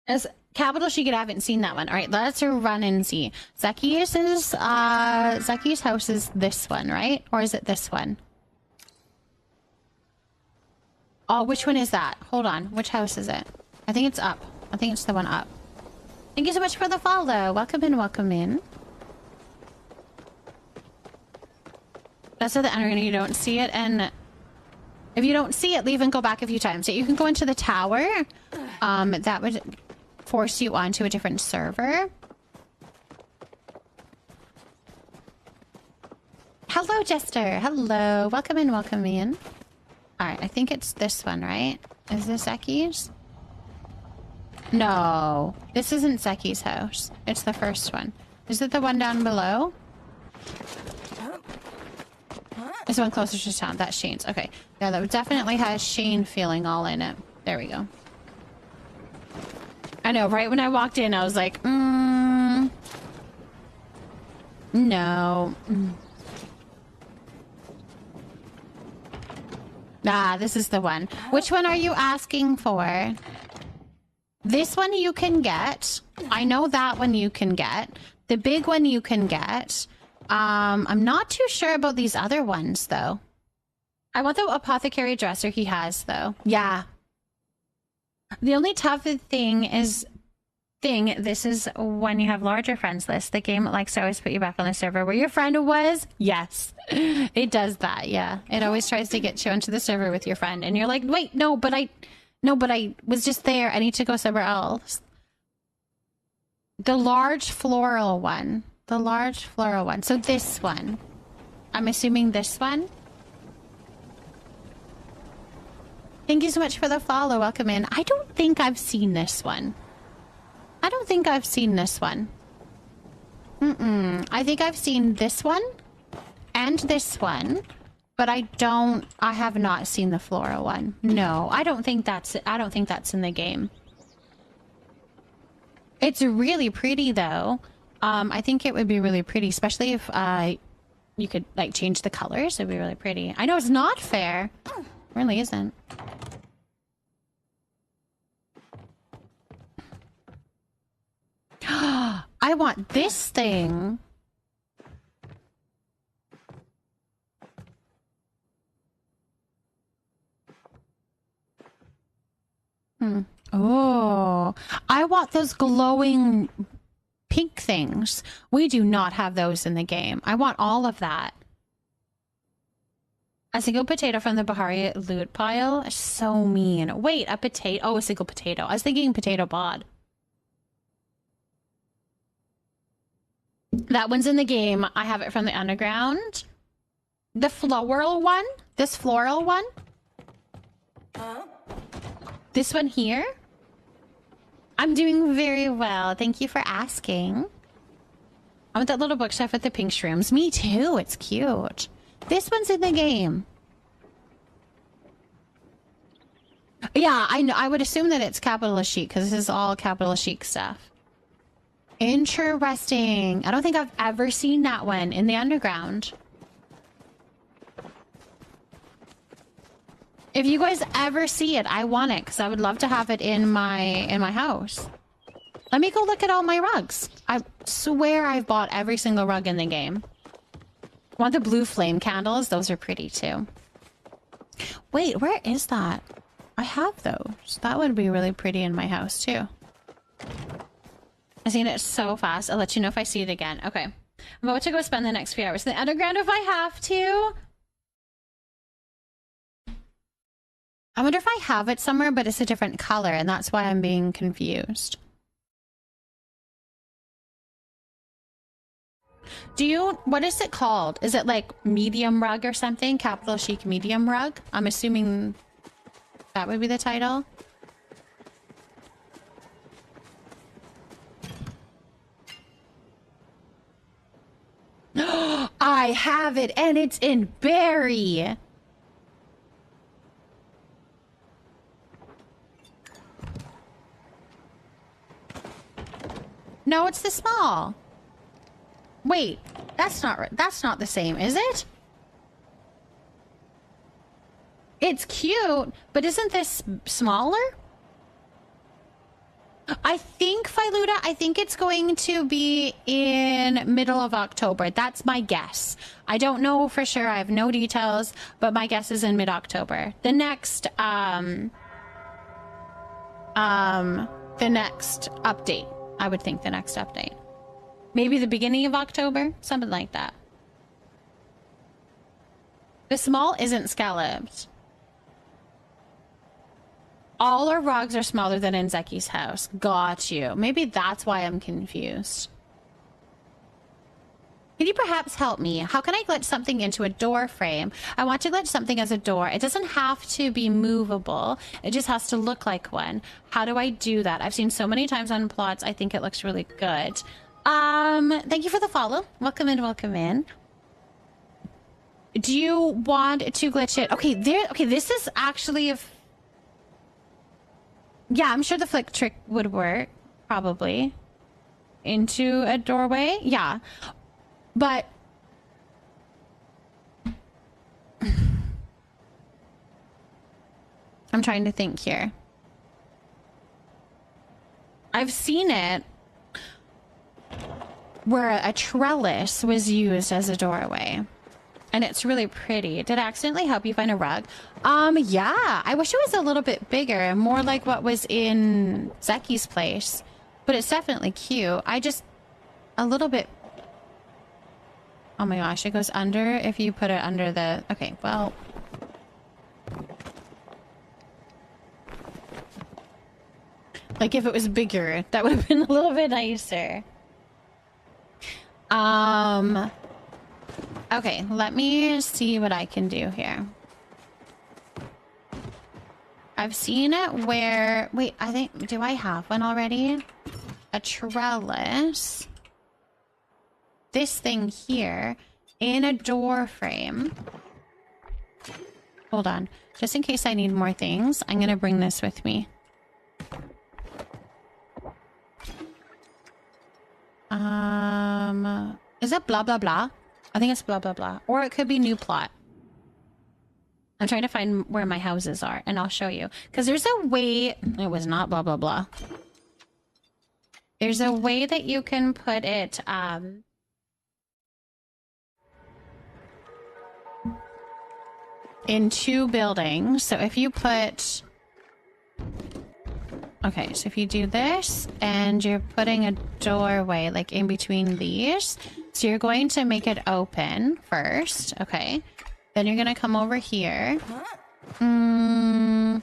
As capital chic, I haven't seen that one. All right, let's run and see. Zeki's house is this one, right? Or is it this one? Oh, which one is that? Hold on. Which house is it? I think it's up. I think it's the one up. Thank you so much for the follow. Welcome in, welcome in. That's what the underground, you don't see it, and if you don't see it, leave and go back a few times. You can go into the tower. That would force you onto a different server. Hello, Jester. Hello. Welcome in, welcome in. Alright, I think it's this one, right? Is this Zeki's? No. This isn't Zeki's house. It's the first one. Is it the one down below? This one closer to town. That's Shane's. Okay. Yeah, that definitely has Shane feeling all in it. There we go. I know, right when I walked in, I was like, no. Ah, this is the one. Which one are you asking for? This one you can get. I know that one you can get. The big one you can get. I'm not too sure about these other ones, though. I want the apothecary dresser he has, though. Yeah. The only tough thing is... this is when you have larger friends list. The game likes to always put you back on the server where your friend was. Yes. It does that, yeah. It always tries to get you onto the server with your friend. And you're like, wait, no, but I was just there. I need to go somewhere else. The large floral one. The large floral one. So this one. I'm assuming this one. Thank you so much for the follow. Welcome in. I don't think I've seen this one. I don't think I've seen this one. I think I've seen this one and this one, but I have not seen the floral one. No, I don't think that's in the game. It's really pretty though. I think it would be really pretty, especially if you could like change the colors. It'd be really pretty. I know it's not fair. It really isn't. I want this thing. Oh, I want those glowing pink things. We do not have those in the game. I want all of that. A single potato from the Bahari loot pile. So mean. Wait, a potato. Oh, a single potato. I was thinking potato bod. That one's in the game. I have it from the underground. The floral one? This floral one? This one here? I'm doing very well. Thank you for asking. I want that little bookshelf with the pink shrooms. Me too. It's cute. This one's in the game. Yeah, I know. I would assume that it's capital chic because this is all capital chic stuff. Interesting. I don't think I've ever seen that one in the underground. If you guys ever see it, I want it because I would love to have it in my house. Let me go look at all my rugs. I swear I've bought every single rug in the game. Want the blue flame candles? Those are pretty too. Wait, where is that? I have those. That would be really pretty in my house too. I've seen it so fast. I'll let you know if I see it again. Okay. I'm about to go spend the next few hours in the underground if I have to. I wonder if I have it somewhere, but it's a different color, and that's why I'm being confused. What is it called? Is it like medium rug or something? Capital chic medium rug? I'm assuming that would be the title. I have it, and it's in berry. No, it's the small. Wait, that's not the same, is it? It's cute, but isn't this smaller? I think, Filuda, I think it's going to be in middle of October. That's my guess. I don't know for sure. I have no details, but my guess is in mid-October. The next update. I would think the next update. Maybe the beginning of October? Something like that. The small isn't scalloped. All our rugs are smaller than in Zeki's house. Got you. Maybe that's why I'm confused. Can you perhaps help me? How can I glitch something into a door frame? I want to glitch something as a door. It doesn't have to be movable. It just has to look like one. How do I do that? I've seen so many times on plots. I think it looks really good. Thank you for the follow. Welcome in, welcome in. Do you want to glitch it? Okay, this is actually a... Yeah, I'm sure the flick trick would work, probably. Into a doorway? Yeah. But... I'm trying to think here. I've seen it where a trellis was used as a doorway. And it's really pretty. Did I accidentally help you find a rug? Yeah. I wish it was a little bit bigger, more like what was in Zeki's place. But it's definitely cute. I just... a little bit... Oh my gosh, it goes under if you put it under the... Okay, well... Like if it was bigger, that would have been a little bit nicer. Okay, let me see what I can do here. I've seen it where... Wait, I think... Do I have one already? A trellis. This thing here in a door frame. Hold on. Just in case I need more things, I'm gonna bring this with me. Is it blah blah blah? I think it's blah blah blah. Or it could be new plot. I'm trying to find where my houses are, and I'll show you. Because there's a way... It was not blah blah blah. There's a way that you can put it, in two buildings. So if you put... Okay, so if you do this, and you're putting a doorway, like, in between these. So you're going to make it open first, okay? Then you're gonna come over here. Oh,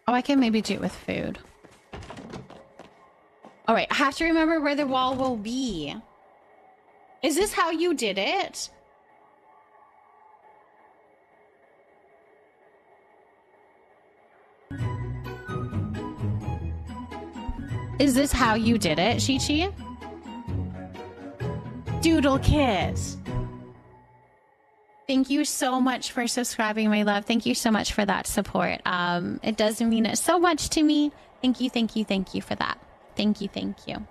I can maybe do it with food. Alright, I have to remember where the wall will be. Is this how you did it? Is this how you did it, Chi-Chi? Doodle Kiss. Thank you so much for subscribing, my love. Thank you so much for that support. It does mean so much to me. Thank you, thank you, thank you for that. Thank you, thank you.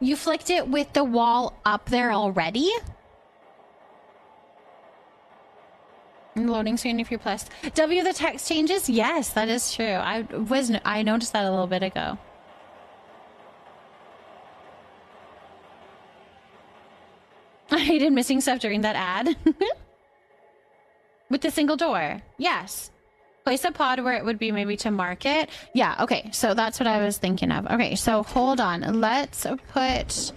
You flicked it with the wall up there already? Loading screen if you're pressed. W, the text changes? Yes, that is true. I noticed that a little bit ago. I hated missing stuff during that ad. With the single door. Yes. Place a pod where it would be maybe to market. Yeah, okay. So that's what I was thinking of. Okay, so hold on. Let's put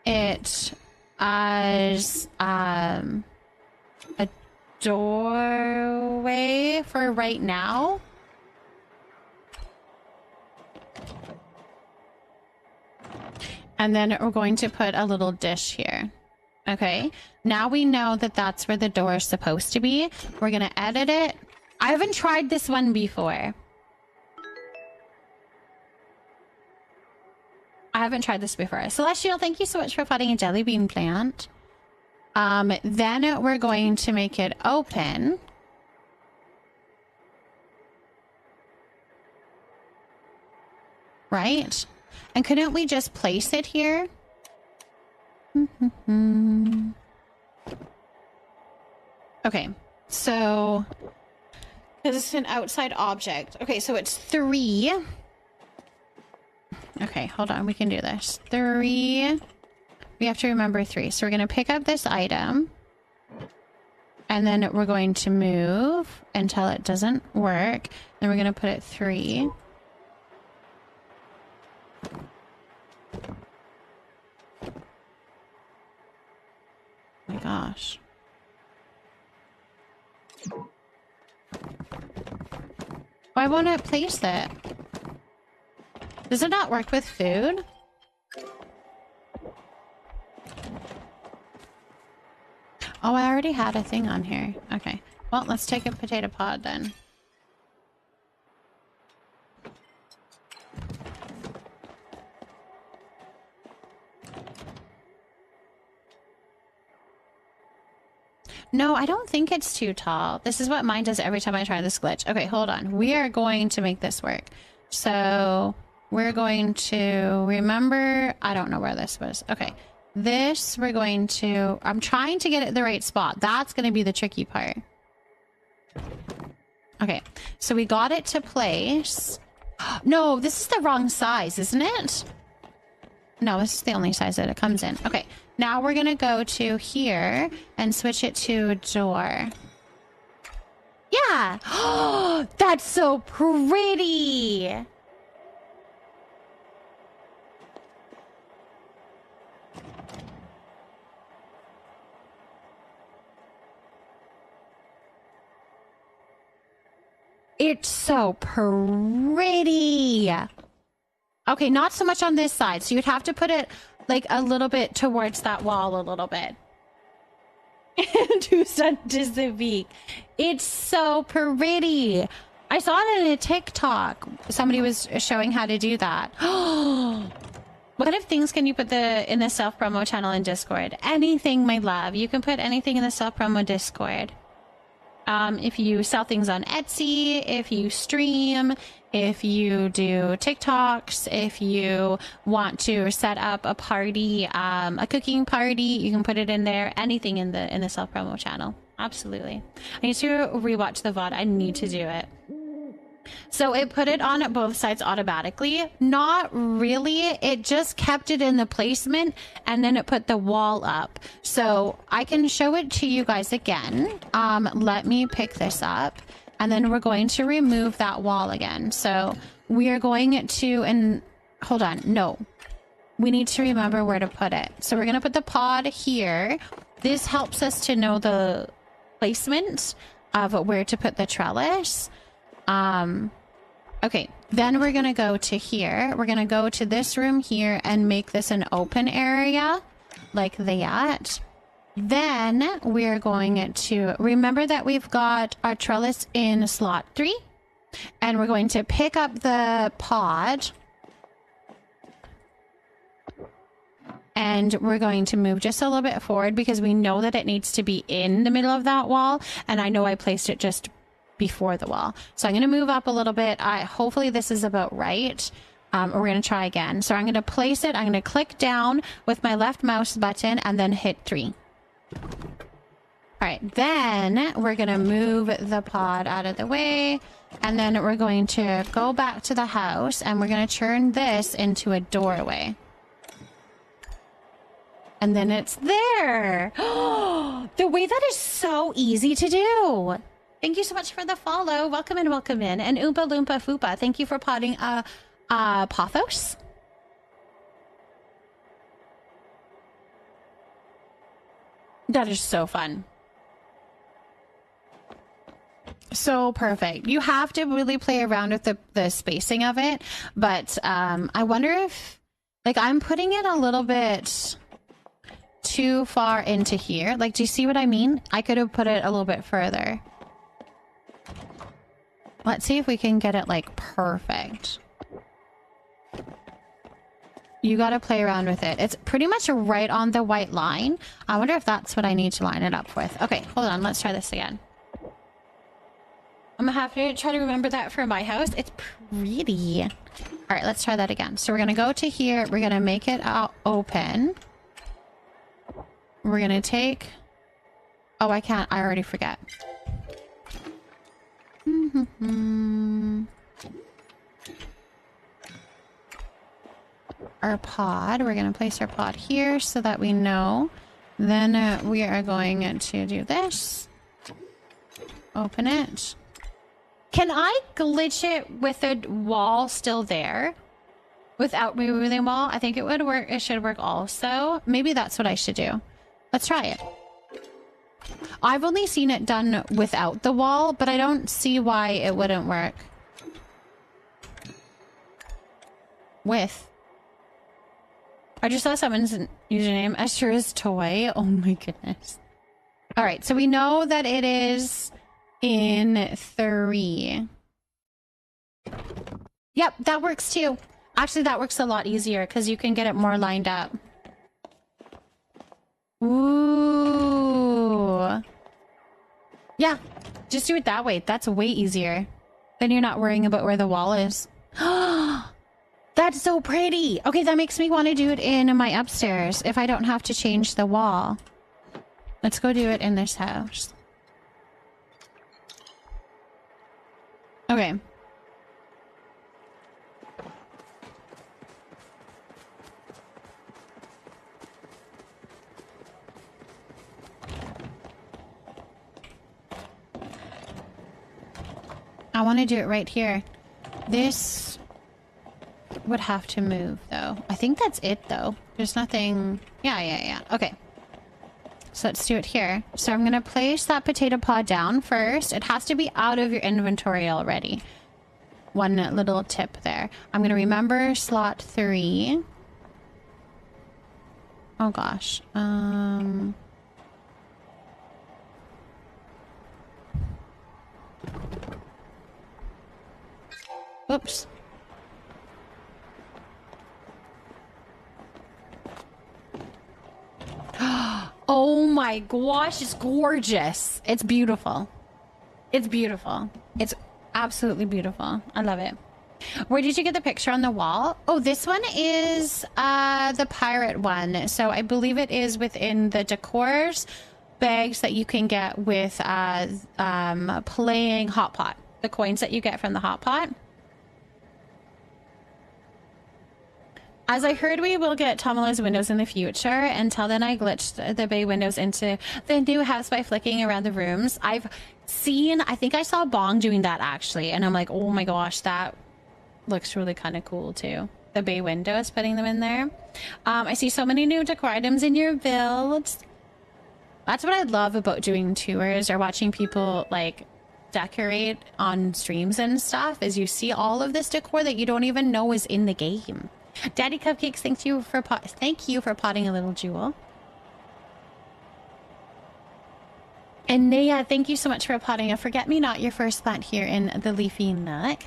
it as doorway for right now. And then we're going to put a little dish here. Okay, now we know that that's where the door is supposed to be. We're gonna edit it. I haven't tried this one before. Celestial, thank you so much for potting a jelly bean plant. Then we're going to make it open. Right? And couldn't we just place it here? Okay, so because it's an outside object. Okay, so it's 3. Okay, hold on, we can do this. 3. We have to remember 3. So we're going to pick up this item. And then we're going to move until it doesn't work. Then we're going to put it 3. Oh my gosh. Why won't it place it? Does it not work with food? Oh, I already had a thing on here. Okay. Well, let's take a potato pod then. No, I don't think it's too tall. This is what mine does every time I try this glitch. Okay, hold on. We are going to make this work. So we're going to remember, I don't know where this was. Okay, this we're going to, I'm trying to get it the right spot. That's going to be the tricky part. Okay, so we got it to place. No, this is the wrong size, isn't it? No, this is the only size that it comes in. Okay, now we're gonna go to here and switch it to a door. Yeah! Oh, that's so pretty! It's so pretty! Okay, not so much on this side. So you'd have to put it like a little bit towards that wall a little bit. Du scientifique. It's so pretty. I saw it in a TikTok. Somebody was showing how to do that. What kind of things can you put in the self-promo channel in Discord? Anything, my love. You can put anything in the self-promo Discord. If you sell things on Etsy, if you stream, if you do TikToks, if you want to set up a party, a cooking party, you can put it in there. Anything in the self-promo channel. Absolutely. I need to rewatch the VOD. I need to do it. So it put it on both sides automatically. Not really. It just kept it in the placement and then it put the wall up. So I can show it to you guys again. Let me pick this up and then we're going to remove that wall again. So we are going to, and hold on, no. We need to remember where to put it. So we're going to put the pod here. This helps us to know the placement of where to put the trellis. Okay, then we're gonna go to here. We're gonna go to this room here and make this an open area like that. Then we're going to remember that we've got our trellis in slot 3 and we're going to pick up the pod and we're going to move just a little bit forward because we know that it needs to be in the middle of that wall, and I know I placed it just before the wall. So I'm going to move up a little bit. Hopefully this is about right. We're going to try again. So I'm going to place it. I'm going to click down with my left mouse button and then hit 3. All right. Then we're going to move the pod out of the way. And then we're going to go back to the house and we're going to turn this into a doorway. And then it's there. The way that is so easy to do. Thank you so much for the follow. Welcome in, welcome in. And Oompa Loompa Foopa, thank you for potting Pothos. That is so fun. so perfect. You have to really play around with the spacing of it, but I wonder if, like, I'm putting it a little bit too far into here. Like, do you see what I mean? I could have put it a little bit further. Let's see if we can get it, like, perfect. You gotta play around with it. It's pretty much right on the white line. I wonder if that's what I need to line it up with. Okay, hold on. Let's try this again. I'm gonna have to try to remember that for my house. It's pretty. All right, let's try that again. So we're gonna go to here. We're gonna make it open. We're gonna take... Oh, I can't. I already forget. Our pod. We're going to place our pod here so that we know. Then we are going to do this. Open it. Can I glitch it with the wall still there? Without removing the wall? I think it would work. It should work also. Maybe that's what I should do. Let's try it. I've only seen it done without the wall, but I don't see why it wouldn't work with. I just saw someone's username. As sure as toy. Oh my goodness. All right, so we know that it is in 3. Yep, that works too. Actually, that works a lot easier because you can get it more lined up. Ooh. Yeah, just do it that way. That's way easier. Then you're not worrying about where the wall is. That's so pretty. Okay, that makes me want to do it in my upstairs if I don't have to change the wall. Let's go do it in this house. Okay. I want to do it right here. This would have to move, though. I think that's it, though. There's nothing... Yeah. Okay. So let's do it here. So I'm going to place that potato pod down first. It has to be out of your inventory already. One little tip there. I'm going to remember slot 3. Oh, gosh. Whoops. Oh my gosh, it's gorgeous. It's beautiful. It's beautiful. It's absolutely beautiful. I love it. Where did you get the picture on the wall? Oh, this one is the pirate one. So I believe it is within the decors bags that you can get with playing Hot Pot. The coins that you get from the Hot Pot. As I heard, we will get Tomala's windows in the future. Until then, I glitched the bay windows into the new house by flicking around the rooms. I've seen, I think I saw Bong doing that actually. And I'm like, oh my gosh, that looks really kind of cool too. The bay windows, putting them in there. I see so many new decor items in your builds. That's what I love about doing tours or watching people like decorate on streams and stuff, is you see all of this decor that you don't even know is in the game. Daddy Cupcakes, thank you for potting a little jewel. And Naya, thank you so much for potting a forget-me-not, your first plant here in the Leafy Nook.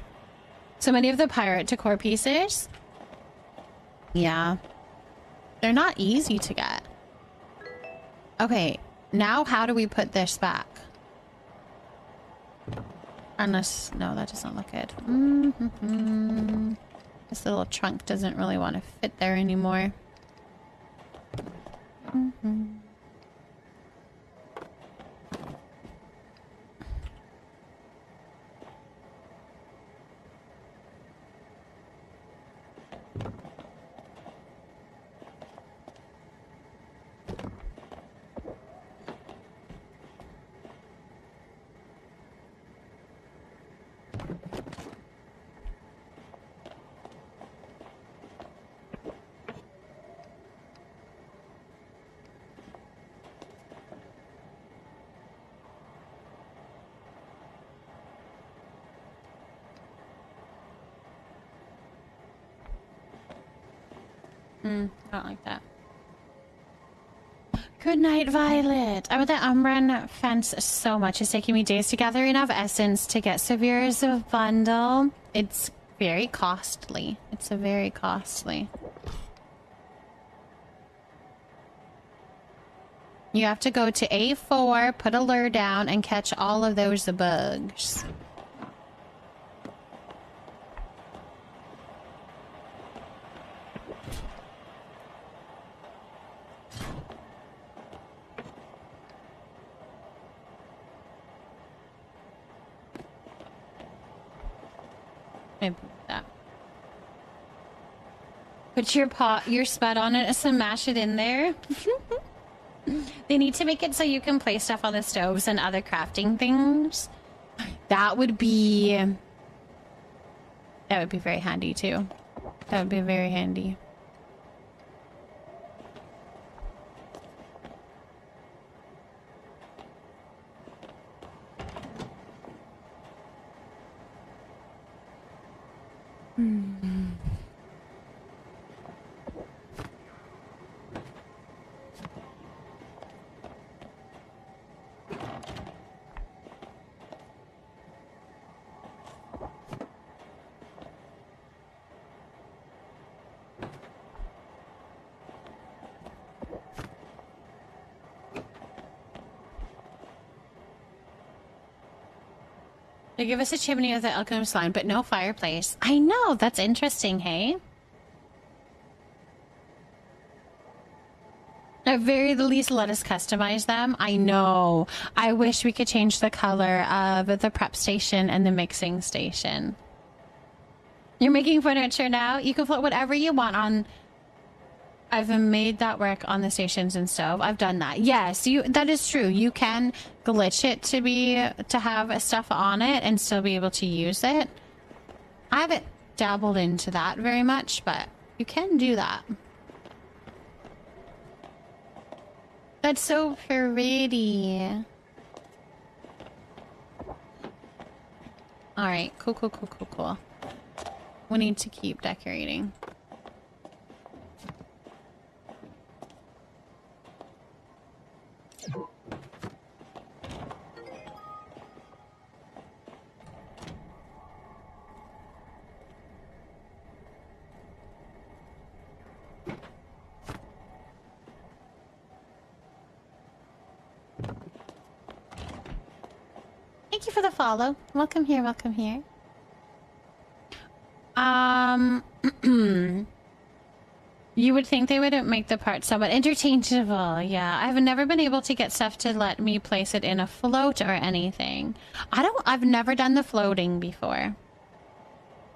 So many of the pirate decor pieces. Yeah. They're not easy to get. Okay, now how do we put this back? Unless, no, that doesn't look good. This little trunk doesn't really want to fit there anymore. I don't like that. Good night, Violet. I want the Umbran fence so much. It's taking me days to gather enough essence to get Severe's bundle. It's very costly. It's very costly. You have to go to A4, put a lure down, and catch all of those bugs. Maybe that. Put your spud on it and smash it in there. They need to make it so you can place stuff on the stoves and other crafting things. That would be very handy too. That would be very handy. They give us a chimney with the alchemist line, but no fireplace. I know, that's interesting, hey? At very the least, let us customize them. I know. I wish we could change the color of the prep station and the mixing station. You're making furniture now? You can put whatever you want on... I've made that work on the stations and stove. I've done that. Yes, that is true. You can glitch it to have stuff on it and still be able to use it. I haven't dabbled into that very much, but you can do that. That's so pretty. Alright, cool. We need to keep decorating. Thank you for the follow. Welcome here, welcome here. You would think they wouldn't make the parts somewhat interchangeable. Yeah, I've never been able to get stuff to let me place it in a float or anything. I've never done the floating before.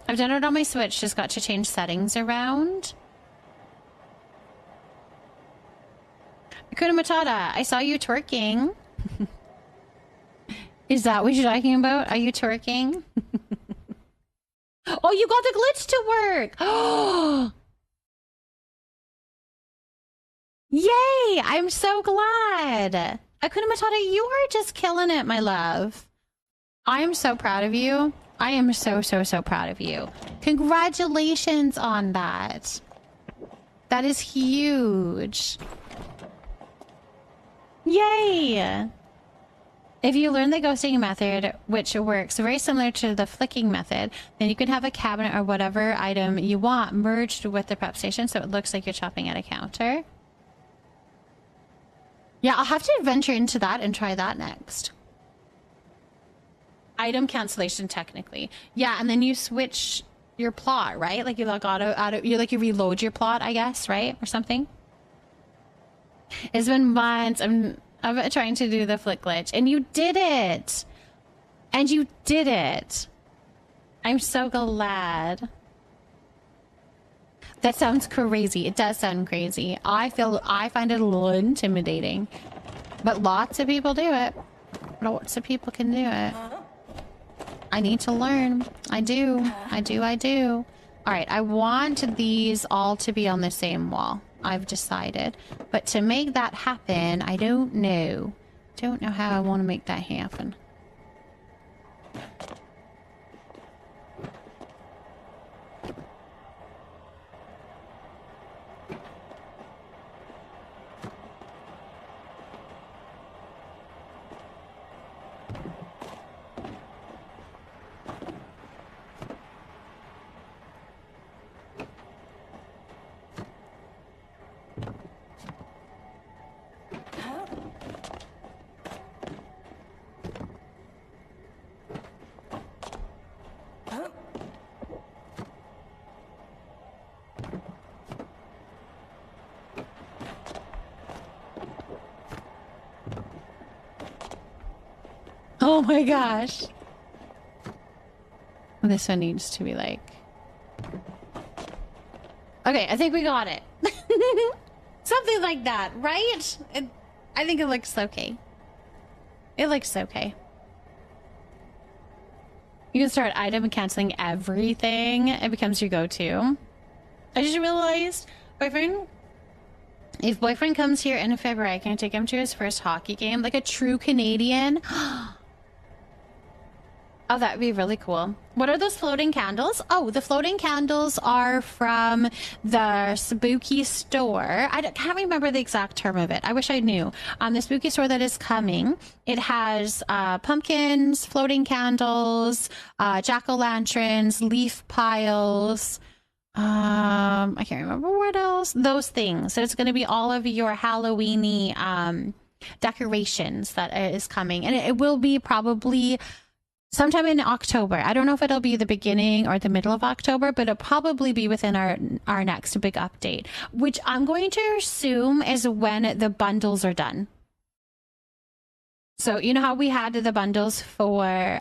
I've done it on my Switch, just got to change settings around. Hakuna Matata, I saw you twerking. Is that what you're talking about? Are you twerking? Oh, you got the glitch to work! Oh! Yay! I'm so glad! Hakuna Matata, you are just killing it, my love. I am so proud of you. I am so proud of you. Congratulations on that. That is huge. Yay! If you learn the ghosting method, which works very similar to the flicking method, then you can have a cabinet or whatever item you want merged with the prep station so it looks like you're chopping at a counter. Yeah, I'll have to venture into that and try that next. Item cancellation, technically. Yeah, and then you switch your plot, right? Like you log out of you reload your plot, I guess, right? Or something. It's been months. I'm trying to do the flick glitch, and you did it. And you did it. I'm so glad. That sounds crazy. It does sound crazy. I find it a little intimidating, but lots of people do it. Lots of people can do it. I need to learn. I do. All right, I want these all to be on the same wall. I've decided. But to make that happen, I don't know. Don't know how I want to make that happen. Oh my gosh. This one needs to be like... Okay, I think we got it. Something like that, right? I think it looks okay. It looks okay. You can start item and canceling everything. It becomes your go-to. I just realized, boyfriend, if boyfriend comes here in February, can I take him to his first hockey game? Like a true Canadian? Oh, that would be really cool. What are those floating candles? Oh, the floating candles are from the spooky store. I can't remember the exact term of it. I wish I knew. The spooky store that is coming. It has pumpkins, floating candles, jack-o'-lanterns, leaf piles. I can't remember what else. Those things. So it's going to be all of your Halloween-y decorations that is coming. And it will be probably... sometime in October. I don't know if it'll be the beginning or the middle of October, but it'll probably be within our next big update, which I'm going to assume is when the bundles are done. So you know how we had the bundles for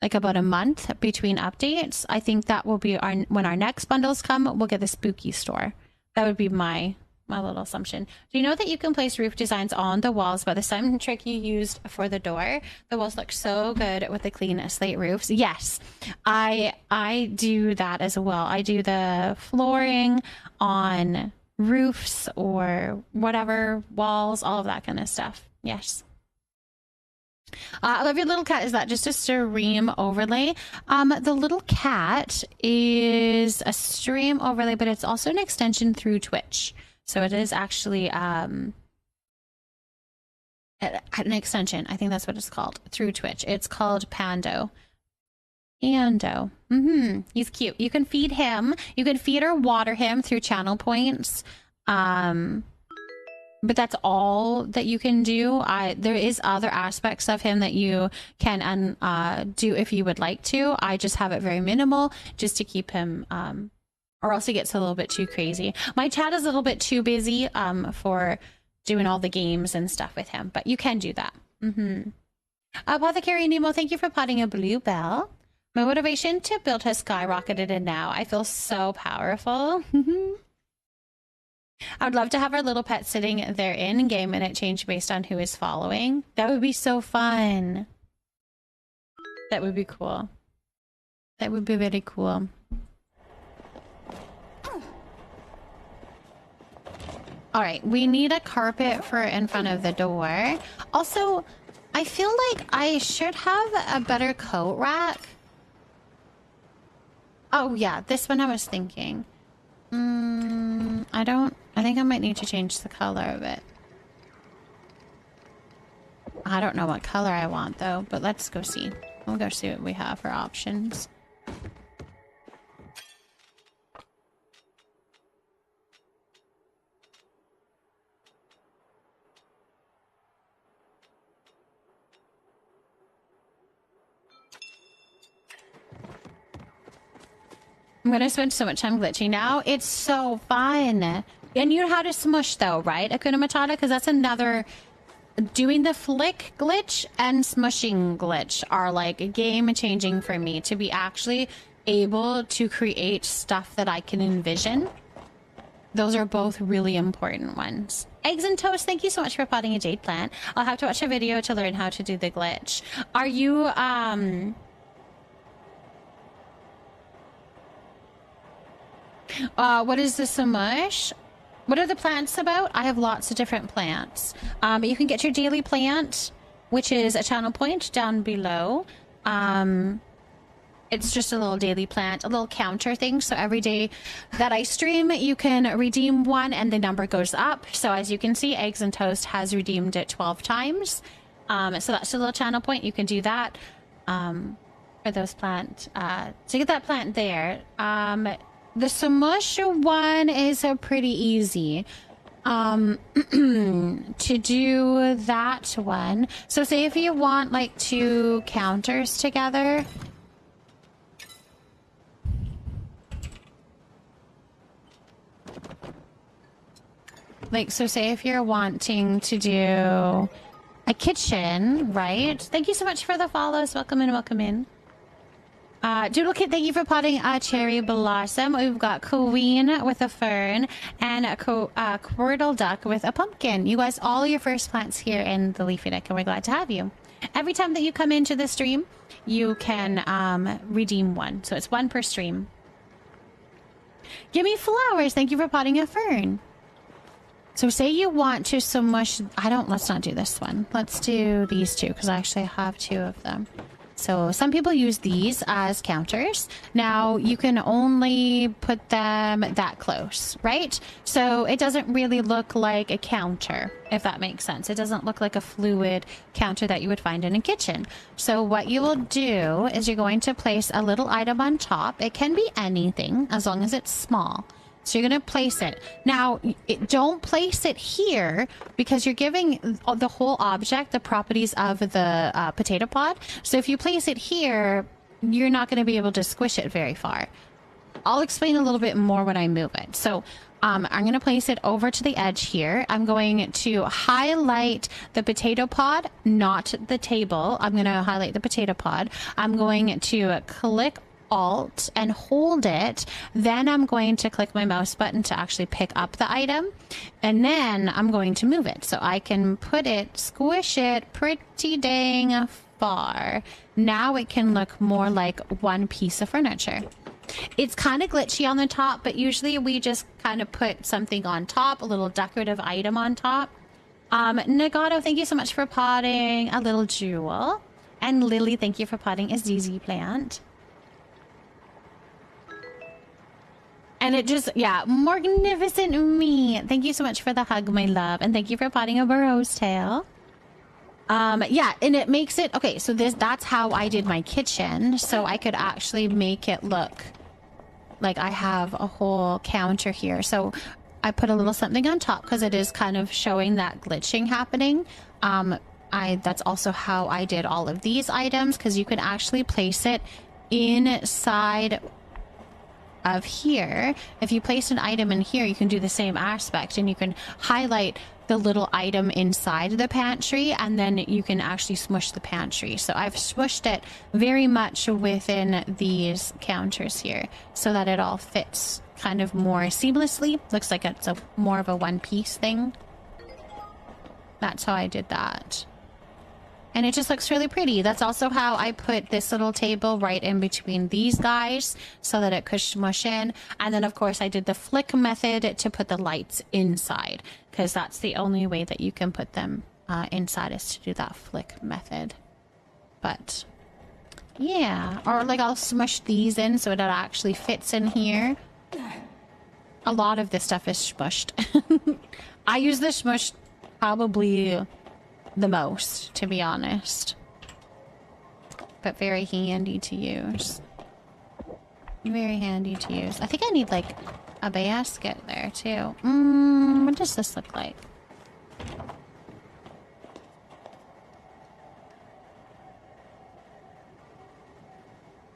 like about a month between updates? I think that will be when our next bundles come, we'll get the spooky store. That would be my little assumption. Do you know that you can place roof designs on the walls by the same trick you used for the door? The walls look so good with the clean slate roofs. Yes, I do that as well. I do the flooring on roofs or whatever, walls, all of that kind of stuff. Yes. I love your little cat. Is that just a stream overlay? The little cat is a stream overlay, but it's also an extension through Twitch. So it is actually an extension. I think that's what it's called through Twitch. It's called Pando. Pando. He's cute. You can feed him. You can feed or water him through channel points. But that's all that you can do. There is other aspects of him that you can do if you would like to. I just have it very minimal just to keep him... or else he gets a little bit too crazy. My chat is a little bit too busy for doing all the games and stuff with him, but you can do that. Apothecary Nemo, thank you for potting a blue bell. My motivation to build has skyrocketed, and now I feel so powerful. I would love to have our little pet sitting there in game and it change based on who is following. That would be so fun. That would be cool. That would be very cool. All right, we need a carpet for in front of the door. Also, I feel like I should have a better coat rack. Oh yeah, this one I was thinking. I think I might need to change the color of it. I don't know what color I want though, but let's go see. We'll go see what we have for options. I'm gonna spend so much time glitching now. It's so fun. And you know how to smush though, right, Akuna Matata? Because that's another... Doing the flick glitch and smushing glitch are like game-changing for me to be actually able to create stuff that I can envision. Those are both really important ones. Eggs and Toast, thank you so much for potting a jade plant. I'll have to watch a video to learn how to do the glitch. Are you, what is the smush? What are the plants about? I have lots of different plants. You can get your daily plant, which is a channel point down below. It's just a little daily plant, a little counter thing. So every day that I stream, you can redeem one and the number goes up. So as you can see, Eggs and Toast has redeemed it 12 times. So that's a little channel point. You can do that for those plants. To get that plant there. The Smush one is pretty easy to do that one. So say if you want like 2 counters together. Like, so say if you're wanting to do a kitchen, right? Thank you so much for the follows. Welcome in, welcome in. Doodle Kid, thank you for potting a cherry blossom. We've got Queen with a fern and a Quirtle Duck with a pumpkin. You guys, all your first plants here in the Leafy Deck, and we're glad to have you. Every time that you come into the stream, you can redeem one. So it's one per stream. Give me flowers. Thank you for potting a fern. So say you want to smush... let's not do this one. Let's do these two, because I actually have two of them. So some people use these as counters. Now you can only put them that close, right? So it doesn't really look like a counter, if that makes sense. It doesn't look like a fluid counter that you would find in a kitchen. So what you will do is you're going to place a little item on top. It can be anything as long as it's small. So you're going to place it. Now, don't place it here because you're giving the whole object the properties of the potato pod. So if you place it here, you're not going to be able to squish it very far. I'll explain a little bit more when I move it. So I'm going to place it over to the edge here. I'm going to highlight the potato pod, not the table. I'm going to highlight the potato pod. I'm going to click Alt and hold it. Then I'm going to click my mouse button to actually pick up the item, and then I'm going to move it so I can put it, squish it pretty dang far. Now it can look more like one piece of furniture. It's kind of glitchy on the top, but usually we just kind of put something on top, a little decorative item on top. Nagato, thank you so much for potting a little jewel, and Lily, thank you for potting a ZZ plant. And it just, yeah, magnificent me. Thank you so much for the hug, my love. And thank you for potting a burrow's tail. Yeah, and it makes it, okay, so that's how I did my kitchen. So I could actually make it look like I have a whole counter here. So I put a little something on top because it is kind of showing that glitching happening. That's also how I did all of these items, because you can actually place it inside of here. If you place an item in here, you can do the same aspect, and you can highlight the little item inside the pantry, and then you can actually smush the pantry. So I've smushed it very much within these counters here so that it all fits kind of more seamlessly. Looks like it's more of a one-piece thing. That's how I did that. And it just looks really pretty. That's also how I put this little table right in between these guys so that it could smush in. And then, of course, I did the flick method to put the lights inside, because that's the only way that you can put them inside, is to do that flick method. But, yeah. Or, like, I'll smush these in so that it actually fits in here. A lot of this stuff is smushed. I use the smush probably the most, to be honest, but very handy to use. Very handy to use. I think I need like a basket there too. What does this look like?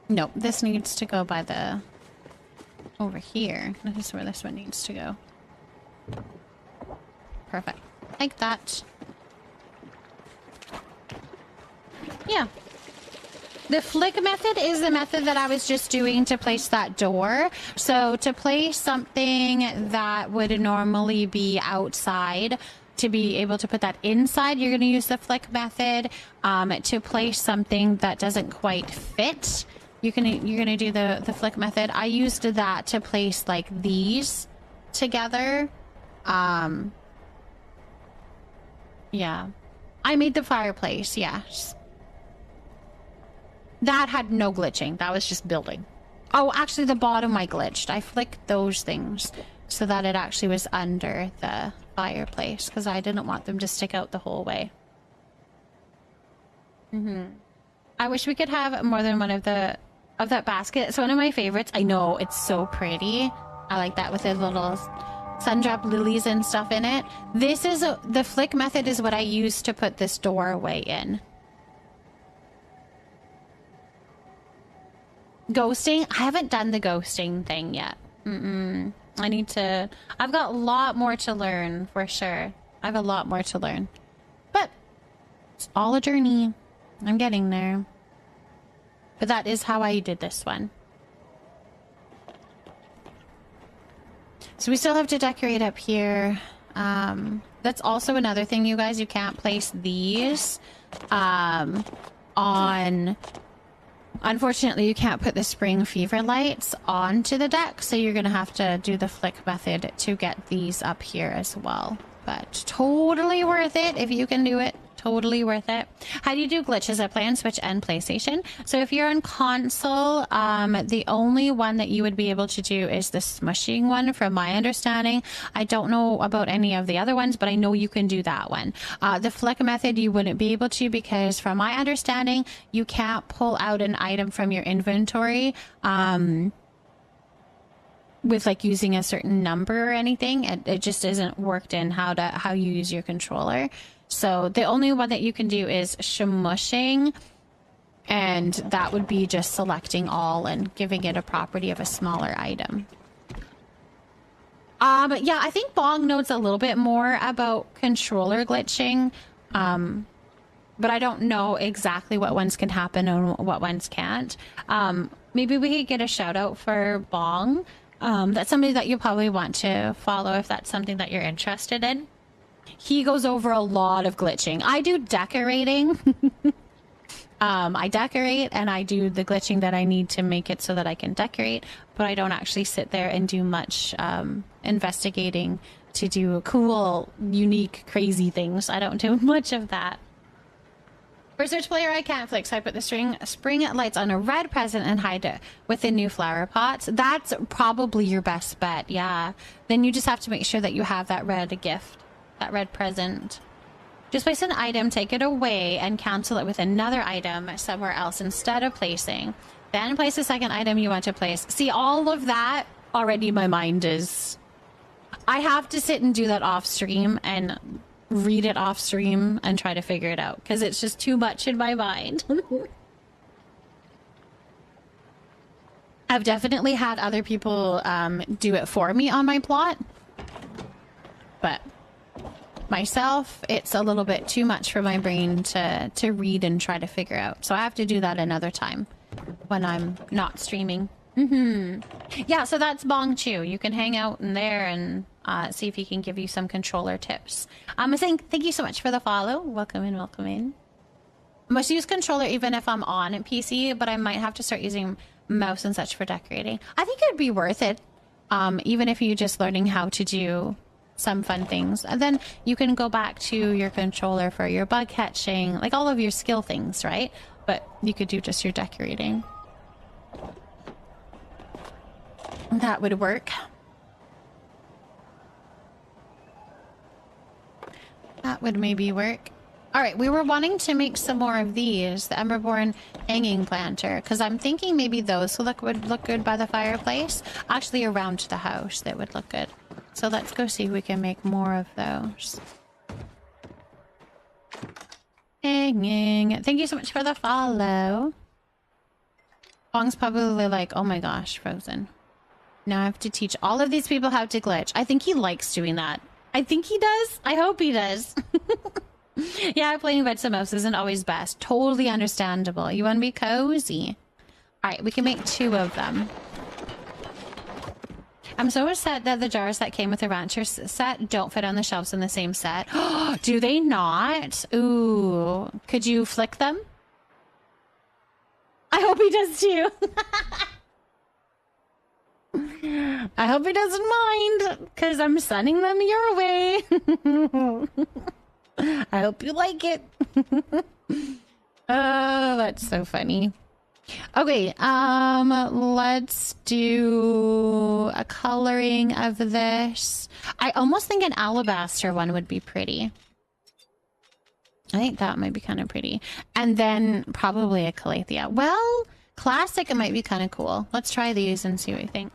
No, this needs to go by the over here. This is where this one needs to go. Perfect, like that. Yeah. The flick method is the method that I was just doing to place that door. So to place something that would normally be outside, to be able to put that inside, you're going to use the flick method. To place something that doesn't quite fit, you're gonna do the flick method. I used that to place like these together. Yeah. I made the fireplace, yes. That had no glitching. That was just building. Oh, actually the bottom I glitched. I flicked those things so that it actually was under the fireplace, because I didn't want them to stick out the whole way. I wish we could have more than one of that basket. It's one of my favorites. I know, it's so pretty. I like that with the little sundrop lilies and stuff in it. This is the flick method is what I used to put this doorway in. Ghosting? I haven't done the ghosting thing yet. I need to. I've got a lot more to learn, for sure. I have a lot more to learn. But It's all a journey. I'm getting there. But that is how I did this one. So we still have to decorate up here. That's also another thing, you guys. You can't place these on... Unfortunately, you can't put the spring fever lights onto the deck, so you're going to have to do the flick method to get these up here as well. But totally worth it if you can do it. Totally worth it. How do you do glitches? I play on Switch and PlayStation. So if you're on console, the only one that you would be able to do is the smushing one, from my understanding. I don't know about any of the other ones, but I know you can do that one. The flick method you wouldn't be able to, because from my understanding, you can't pull out an item from your inventory with like using a certain number or anything. It just isn't worked in how you use your controller. So the only one that you can do is shamushing, and that would be just selecting all and giving it a property of a smaller item. Yeah, I think Bong knows a little bit more about controller glitching, but I don't know exactly what ones can happen and what ones can't. Maybe we could get a shout out for Bong. That's somebody that you probably want to follow if that's something that you're interested in. He goes over a lot of glitching. I do decorating. I decorate and I do the glitching that I need to make it so that I can decorate, but I don't actually sit there and do much investigating to do cool, unique, crazy things. I don't do much of that. For Switch player, I can't flick, so I put the spring lights on a red present and hide it within new flower pots. That's probably your best bet, yeah. Then you just have to make sure that you have that red gift. That red present. Just place an item, take it away, and cancel it with another item somewhere else instead of placing. Then place the second item you want to place. See, all of that already my mind is... I have to sit and do that off stream and read it off stream and try to figure it out, because it's just too much in my mind. I've definitely had other people do it for me on my plot, but myself, it's a little bit too much for my brain to read and try to figure out. So I have to do that another time when I'm not streaming. Yeah, so that's Bong Chu. You can hang out in there and see if he can give you some controller tips. I'm saying thank you so much for the follow. Welcome in, welcome in. I must use controller even if I'm on a PC, but I might have to start using mouse and such for decorating. I think it'd be worth it, even if you're just learning how to do some fun things, and then you can go back to your controller for your bug catching, like all of your skill things, right? But you could do just your decorating. That would work. That would maybe work. All right, we were wanting to make some more of these, the Emberborn hanging planter, because I'm thinking maybe those would look good by the fireplace. Actually, around the house, that would look good. So let's go see if we can make more of those. Hanging. Thank you so much for the follow. Bong's probably like, oh my gosh, Frozen. Now I have to teach all of these people how to glitch. I think he likes doing that. I think he does. I hope he does. Yeah, playing with some mouse isn't always best. Totally understandable. You want to be cozy. Alright, we can make 2 of them. I'm so upset that the jars that came with the Rancher set don't fit on the shelves in the same set. Do they not? Ooh. Could you flick them? I hope he does too. I hope he doesn't mind, because I'm sending them your way. I hope you like it. Oh, that's so funny. Okay, let's do a coloring of this. I almost think an alabaster one would be pretty. I think that might be kind of pretty. And then probably a calathea. Well, classic, it might be kind of cool. Let's try these and see what we think.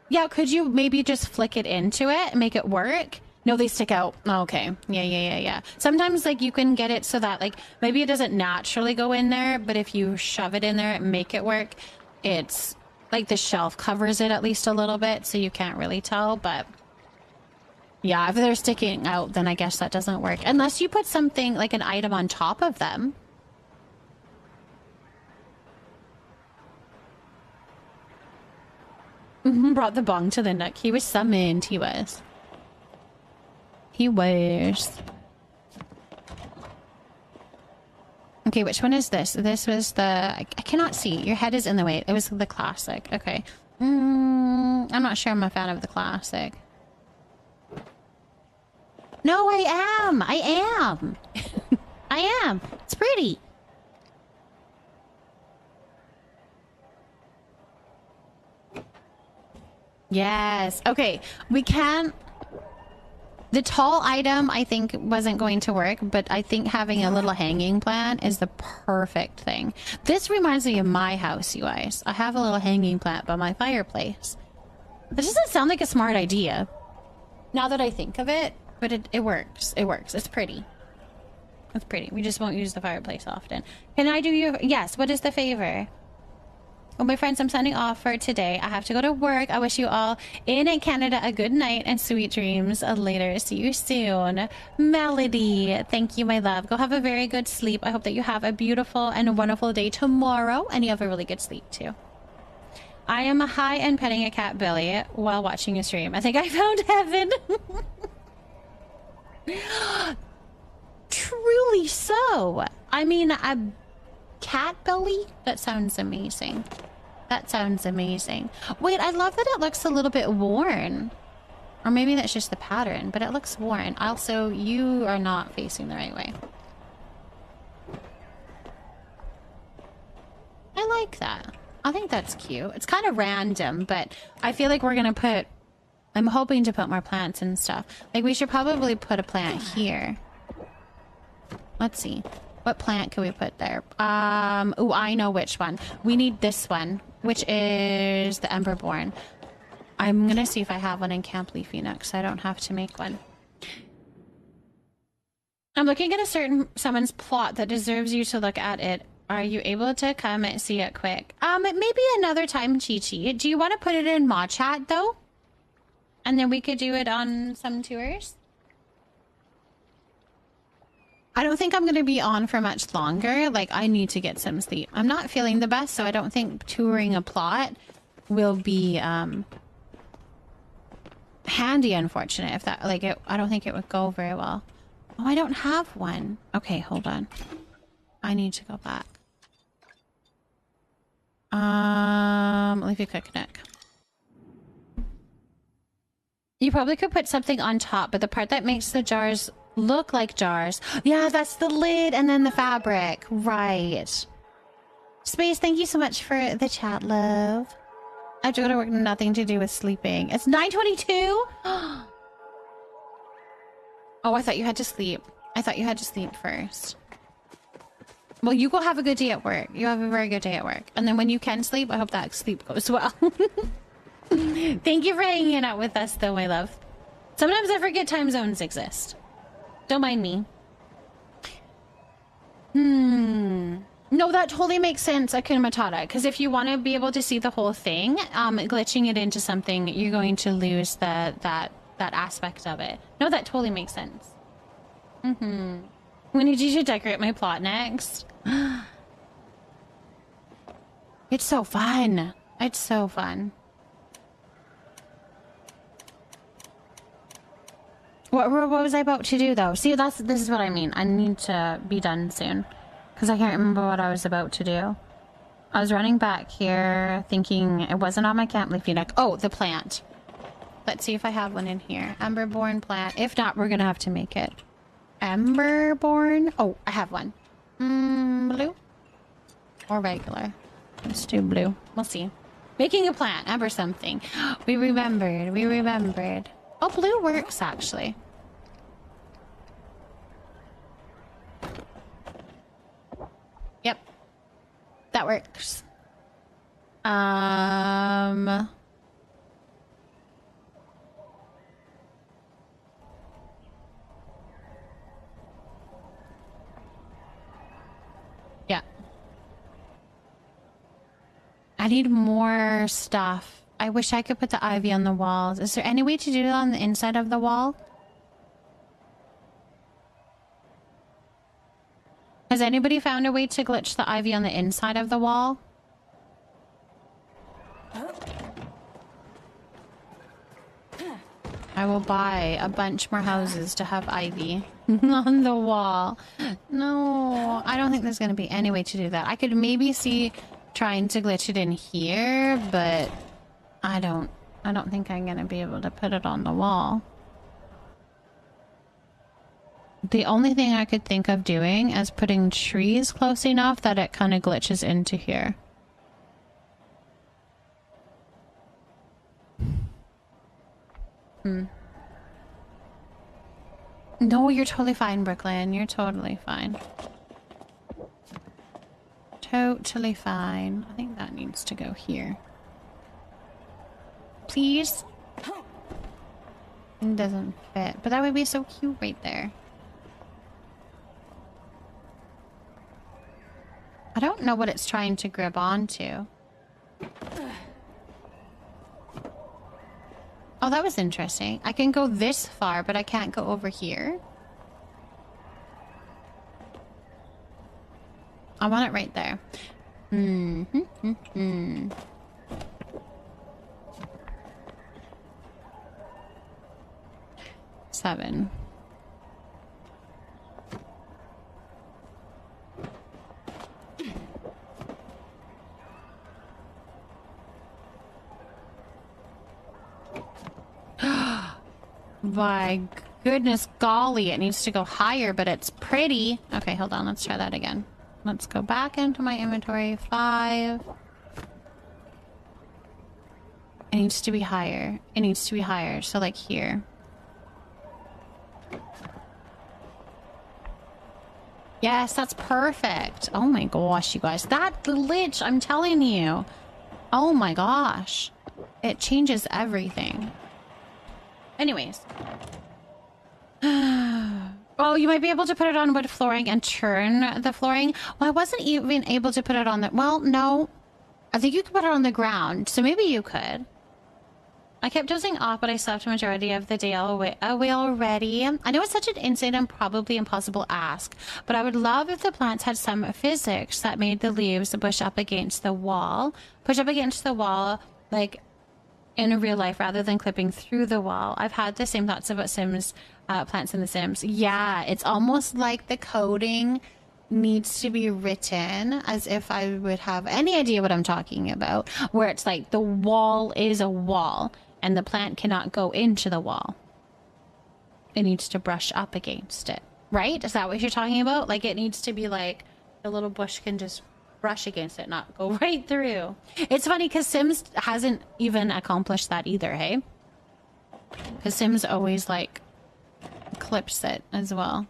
Yeah, could you maybe just flick it into it and make it work? No, they stick out. Okay. Yeah. Sometimes, like, you can get it so that, like, maybe it doesn't naturally go in there, but if you shove it in there and make it work, it's, like, the shelf covers it at least a little bit, so you can't really tell, but Yeah, if they're sticking out, then I guess that doesn't work. Unless you put something like an item on top of them. Brought the bong to the nook. He was summoned, he was. He was. Okay, which one is this? This was the... I cannot see. Your head is in the way. It was the classic. Okay. I'm not sure I'm a fan of the classic. No, I am! I am! I am! It's pretty! Yes. Okay, we can... The tall item, I think, wasn't going to work, but I think having a little hanging plant is the perfect thing. This reminds me of my house, you guys. I have a little hanging plant by my fireplace. This doesn't sound like a smart idea, now that I think of it, but it works. It works. It's pretty. It's pretty. We just won't use the fireplace often. Can I do your... Yes, what is the favor? Well, my friends, I'm signing off for today. I have to go to work. I wish you all in Canada a good night and sweet dreams later. See you soon. Melody, thank you, my love. Go have a very good sleep. I hope that you have a beautiful and wonderful day tomorrow, and you have a really good sleep too. I am high and petting a cat, Billy, while watching a stream. I think I found heaven. Truly so. I mean, a cat belly? That sounds amazing. That sounds amazing. Wait, I love that it looks a little bit worn. Or maybe that's just the pattern, but it looks worn. Also, you are not facing the right way. I like that. I think that's cute. It's kind of random, but I feel like we're gonna put... I'm hoping to put more plants and stuff. Like, we should probably put a plant here. Let's see. What plant can we put there? Oh, I know which one. We need this one, which is the Emberborn. I'm gonna see if I have one in Camp Leafy Nook, so I don't have to make one. I'm looking at a certain someone's plot that deserves you to look at it. Are you able to come and see it quick? Maybe another time, Chi-Chi. Do you want to put it in Mod Chat, though? And then we could do it on some tours? I don't think I'm going to be on for much longer. Like, I need to get some sleep. I'm not feeling the best, so I don't think touring a plot will be handy, unfortunate. If that, like, I don't think it would go very well. Oh, I don't have one. Okay, hold on. I need to go back. Leafy Coconut. You probably could put something on top, but the part that makes the jars look like jars. Yeah, that's the lid and then the fabric. Right. Space, thank you so much for the chat, love. I have to go to work, nothing to do with sleeping. It's 9:22? Oh, I thought you had to sleep. I thought you had to sleep first. Well, you go have a good day at work. You have a very good day at work. And then when you can sleep, I hope that sleep goes well. Thank you for hanging out with us, though, my love. Sometimes I forget time zones exist. Don't mind me. No, that totally makes sense, Akuna Matata. Because if you want to be able to see the whole thing, glitching it into something, you're going to lose that aspect of it. No, that totally makes sense. I'm gonna need you to decorate my plot next. It's so fun. It's so fun. What was I about to do, though? See, this is what I mean. I need to be done soon. Because I can't remember what I was about to do. I was running back here, thinking it wasn't on my Camp Leafy Nook. Oh, the plant. Let's see if I have one in here. Emberborn plant. If not, we're gonna have to make it. Emberborn? Oh, I have one. Blue? Or regular? Let's do blue. We'll see. Making a plant. Ember something. We remembered. We remembered. Oh, blue works, actually. Yep. That works. Yeah. I need more stuff. I wish I could put the ivy on the walls. Is there any way to do it on the inside of the wall? Has anybody found a way to glitch the ivy on the inside of the wall? I will buy a bunch more houses to have ivy on the wall. No, I don't think there's going to be any way to do that. I could maybe see trying to glitch it in here, but I don't think I'm going to be able to put it on the wall. The only thing I could think of doing is putting trees close enough that it kind of glitches into here. No, you're totally fine, Brooklyn. You're totally fine. Totally fine. I think that needs to go here. Please? It doesn't fit, but that would be so cute right there. I don't know what it's trying to grab onto. Oh, that was interesting. I can go this far, but I can't go over here. I want it right there. Seven. My goodness golly, it needs to go higher, but it's pretty. Okay, hold on. Let's try that again. Let's go back into my inventory. 5. It needs to be higher. It needs to be higher. So like here. Yes, that's perfect. Oh my gosh, you guys. That glitch, I'm telling you. Oh my gosh. It changes everything. Anyways. Oh, you might be able to put it on wood flooring and turn the flooring. Well, I wasn't even able to put it on the... Well, no. I think you could put it on the ground. So maybe you could. I kept dozing off, but I slept a majority of the day away already. I know it's such an insane and probably impossible ask, but I would love if the plants had some physics that made the leaves push up against the wall. Push up against the wall, like... in real life rather than clipping through the wall. I've had the same thoughts about Sims, plants in The Sims. Yeah, it's almost like the coding needs to be written as if I would have any idea what I'm talking about, where it's like the wall is a wall and the plant cannot go into the wall. It needs to brush up against it, right? Is that what you're talking about? Like it needs to be like the little bush can just brush against it, not go right through. It's funny because Sims hasn't even accomplished that either, hey? Because Sims always like clips it as well.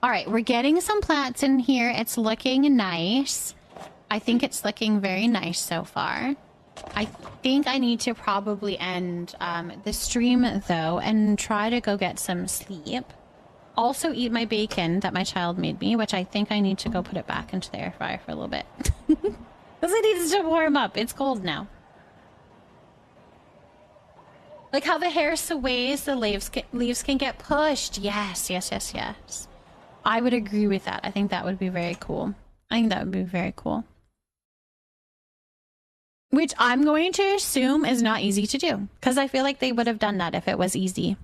All right, we're getting some plants in here. It's looking nice. I think it's looking very nice so far. I think I need to probably end the stream though and try to go get some sleep. Also eat my bacon that my child made me, which I think I need to go put it back into the air fryer for a little bit. Because it needs to warm up. It's cold now. Like how the hair sways, the leaves can get pushed. Yes, yes, yes, yes. I would agree with that. I think that would be very cool. I think that would be very cool. Which I'm going to assume is not easy to do. Because I feel like they would have done that if it was easy.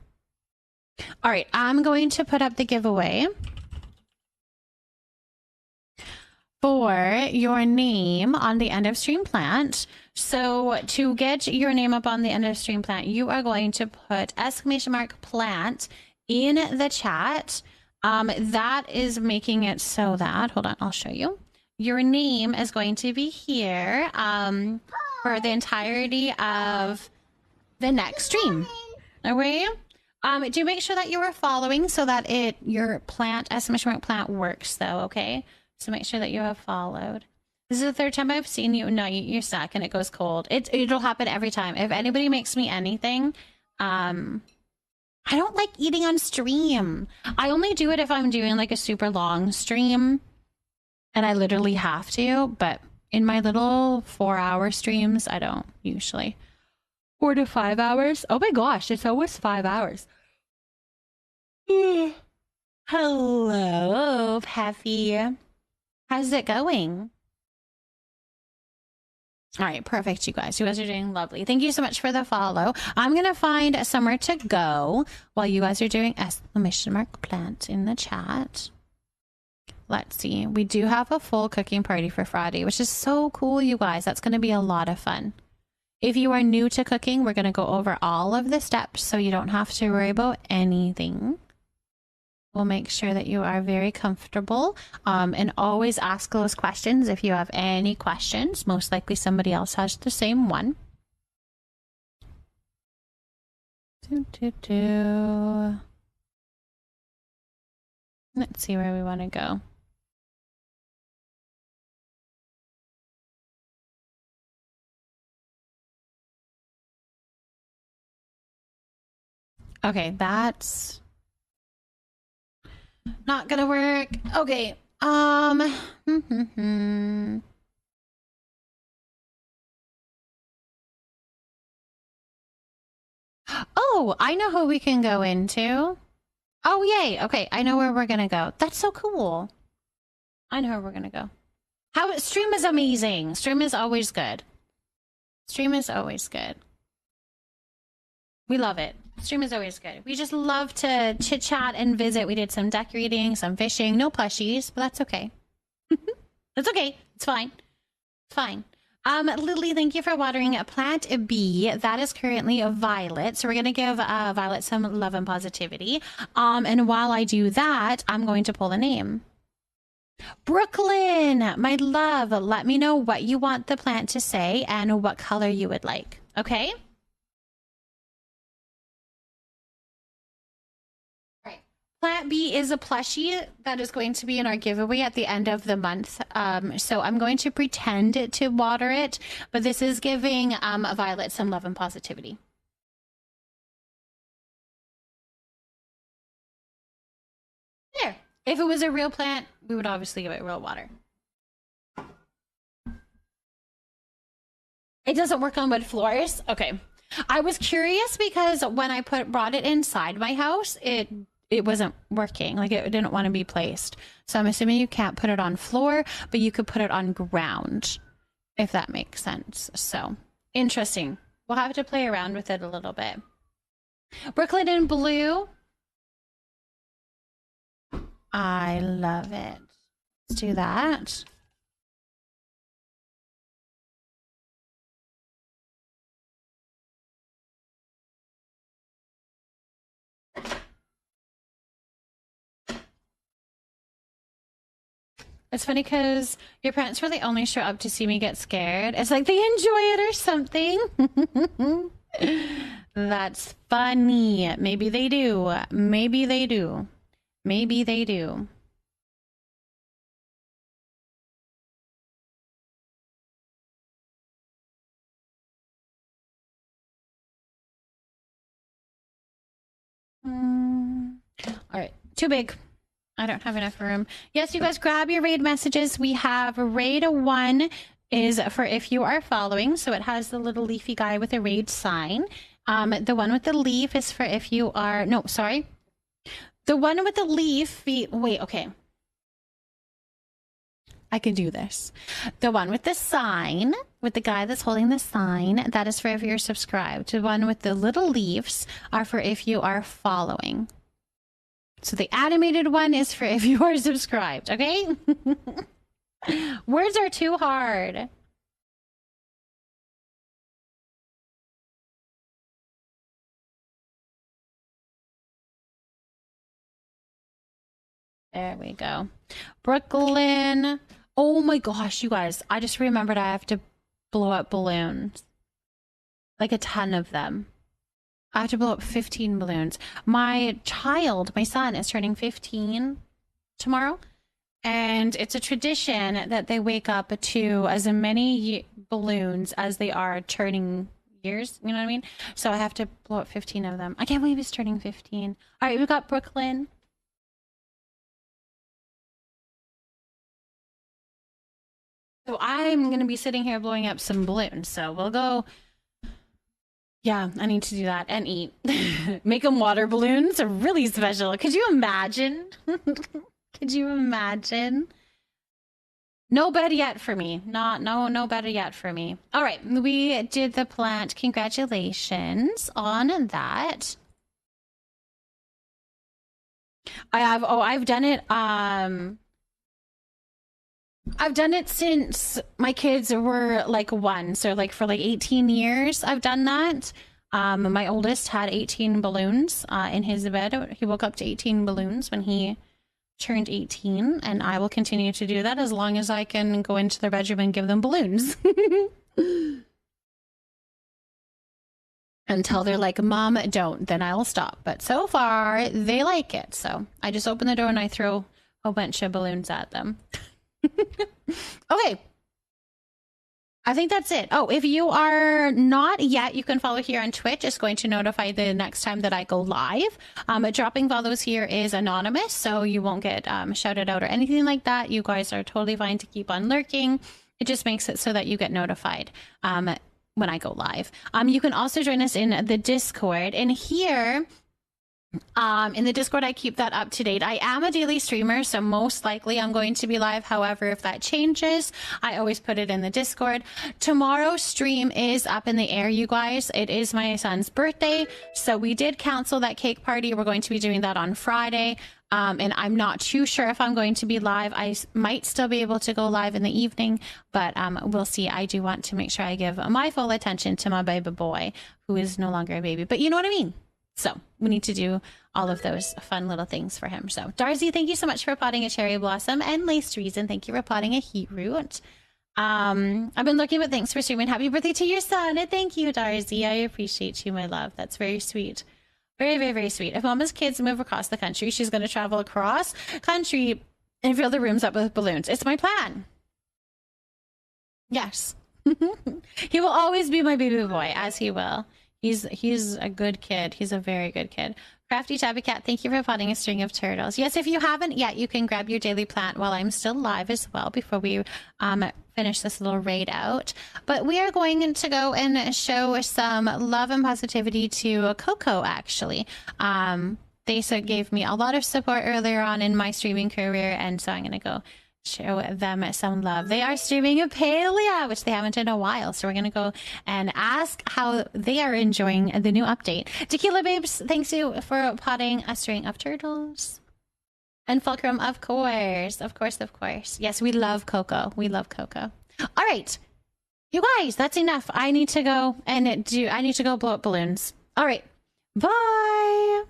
All right, I'm going to put up the giveaway for your name on the end of stream plant. So to get your name up on the end of stream plant, you are going to put !plant in the chat. That is making it so that, hold on, I'll show you. Your name is going to be here for the entirety of the next stream. Okay? Do make sure that you are following so that your plant, !plant works though, okay? So make sure that you have followed. This is the 3rd time I've seen you. No, you're stuck and it goes cold. It'll happen every time. If anybody makes me anything, I don't like eating on stream. I only do it if I'm doing like a super long stream and I literally have to, but in my little 4-hour streams, I don't usually. 4 to 5 hours. Oh my gosh, it's almost 5 hours. Hello, Peffy. How's it going? All right, perfect, you guys. You guys are doing lovely. Thank you so much for the follow. I'm going to find somewhere to go while you guys are doing exclamation mark plant in the chat. Let's see. We do have a full cooking party for Friday, which is so cool, you guys. That's going to be a lot of fun. If you are new to cooking, we're going to go over all of the steps so you don't have to worry about anything. We'll make sure that you are very comfortable, and always ask those questions if you have any questions. Most likely somebody else has the same one. Let's see where we want to go. Okay, that's not gonna work. Okay. Oh, I know who we can go into. Oh, yay. Okay, I know where we're gonna go. That's so cool. I know where we're gonna go. Stream is amazing. Stream is always good. Stream is always good. We love it. Stream is always good. We just love to chit chat and visit. We did some deck reading, some fishing, no plushies, but that's okay. That's okay. It's fine. Fine. Lily, thank you for watering plant B. That is currently a Violet. So we're going to give Violet some love and positivity. And while I do that, I'm going to pull a name. Brooklyn, my love, let me know what you want the plant to say and what color you would like. Okay? Plant B is a plushie that is going to be in our giveaway at the end of the month. So I'm going to pretend to water it, but this is giving Violet some love and positivity. There. If it was a real plant, we would obviously give it real water. It doesn't work on wood floors? Okay. I was curious because when I brought it inside my house, it wasn't working. Like, it didn't want to be placed. So I'm assuming you can't put it on floor, but you could put it on ground, if that makes sense. So interesting. We'll have to play around with it a little bit. Brooklyn in blue. I love it. Let's do that. It's funny because your parents really only show up to see me get scared. It's like they enjoy it or something. That's funny. Maybe they do. Maybe they do. Maybe they do. All right, too big. I don't have enough room. Yes, you guys grab your raid messages. We have raid 1 is for if you are following. So it has the little leafy guy with a raid sign. The one with the leaf is for if you are, no, sorry. The one with the leaf, wait, okay. I can do this. The one with the sign, with the guy that's holding the sign, that is for if you're subscribed. The one with the little leaves are for if you are following. So the animated one is for if you are subscribed, okay? Words are too hard. There we go. Brooklyn. Oh my gosh, you guys. I just remembered I have to blow up balloons. Like a ton of them. I have to blow up 15 balloons. My child, my son, is turning 15 tomorrow. And it's a tradition that they wake up to as many balloons as they are turning years. You know what I mean? So I have to blow up 15 of them. I can't believe he's turning 15. All right, we've got Brooklyn. So I'm going to be sitting here blowing up some balloons. So we'll go Yeah, I need to do that and eat. Make them water balloons are really special. Could you imagine? Could you imagine? No bed yet for me. No better yet for me. All right, we did the plant. Congratulations on that. I've done it. I've done it since my kids were like 1, so like for like 18 years I've done that. My oldest had 18 balloons in his bed. He woke up to 18 balloons when he turned 18, and I will continue to do that as long as I can go into their bedroom and give them balloons. Until they're like, Mom, don't, then I'll stop. But so far they like it, so I just open the door and I throw a bunch of balloons at them. Okay, I think that's it. Oh, if you are not yet, you can follow here on Twitch. It's going to notify the next time that I go live. Dropping follows here is anonymous, so you won't get shouted out or anything like that. You guys are totally fine to keep on lurking. It just makes it so that you get notified when I go live. You can also join us in the Discord, and here in the Discord, I keep that up to date. I am a daily streamer, so most likely I'm going to be live. However, if that changes, I always put it in the Discord. Tomorrow's stream is up in the air, you guys. It is my son's birthday, so we did cancel that cake party. We're going to be doing that on Friday, and I'm not too sure if I'm going to be live. I might still be able to go live in the evening, but we'll see. I do want to make sure I give my full attention to my baby boy, who is no longer a baby, but you know what I mean. So we need to do all of those fun little things for him. So Darcy, thank you so much for potting a cherry blossom, and Lace Reason, thank you for potting a heat root. I've been looking, but thanks for streaming. Happy birthday to your son. And thank you, Darcy. I appreciate you, my love. That's very sweet. Very, very, very sweet. If Mama's kids move across the country, she's going to travel across country and fill the rooms up with balloons. It's my plan. Yes. He will always be my baby boy, as he will. He's a good kid. He's a very good kid. Crafty Tabby Cat, thank you for potting a string of turtles. Yes, if you haven't yet, you can grab your daily plant while I'm still live as well before we finish this little raid out. But we are going to go and show some love and positivity to Coco, actually. They gave me a lot of support earlier on in my streaming career, and so I'm going to go show them some love. They are streaming a Palea, which they haven't in a while, so we're gonna go and ask how they are enjoying the new update. Tequila Babes, thanks you for potting a string of turtles. And Fulcrum, of course. Yes, we love Coco. We love Coco. All right, you guys, that's enough. I need to go and blow up balloons. All right, bye.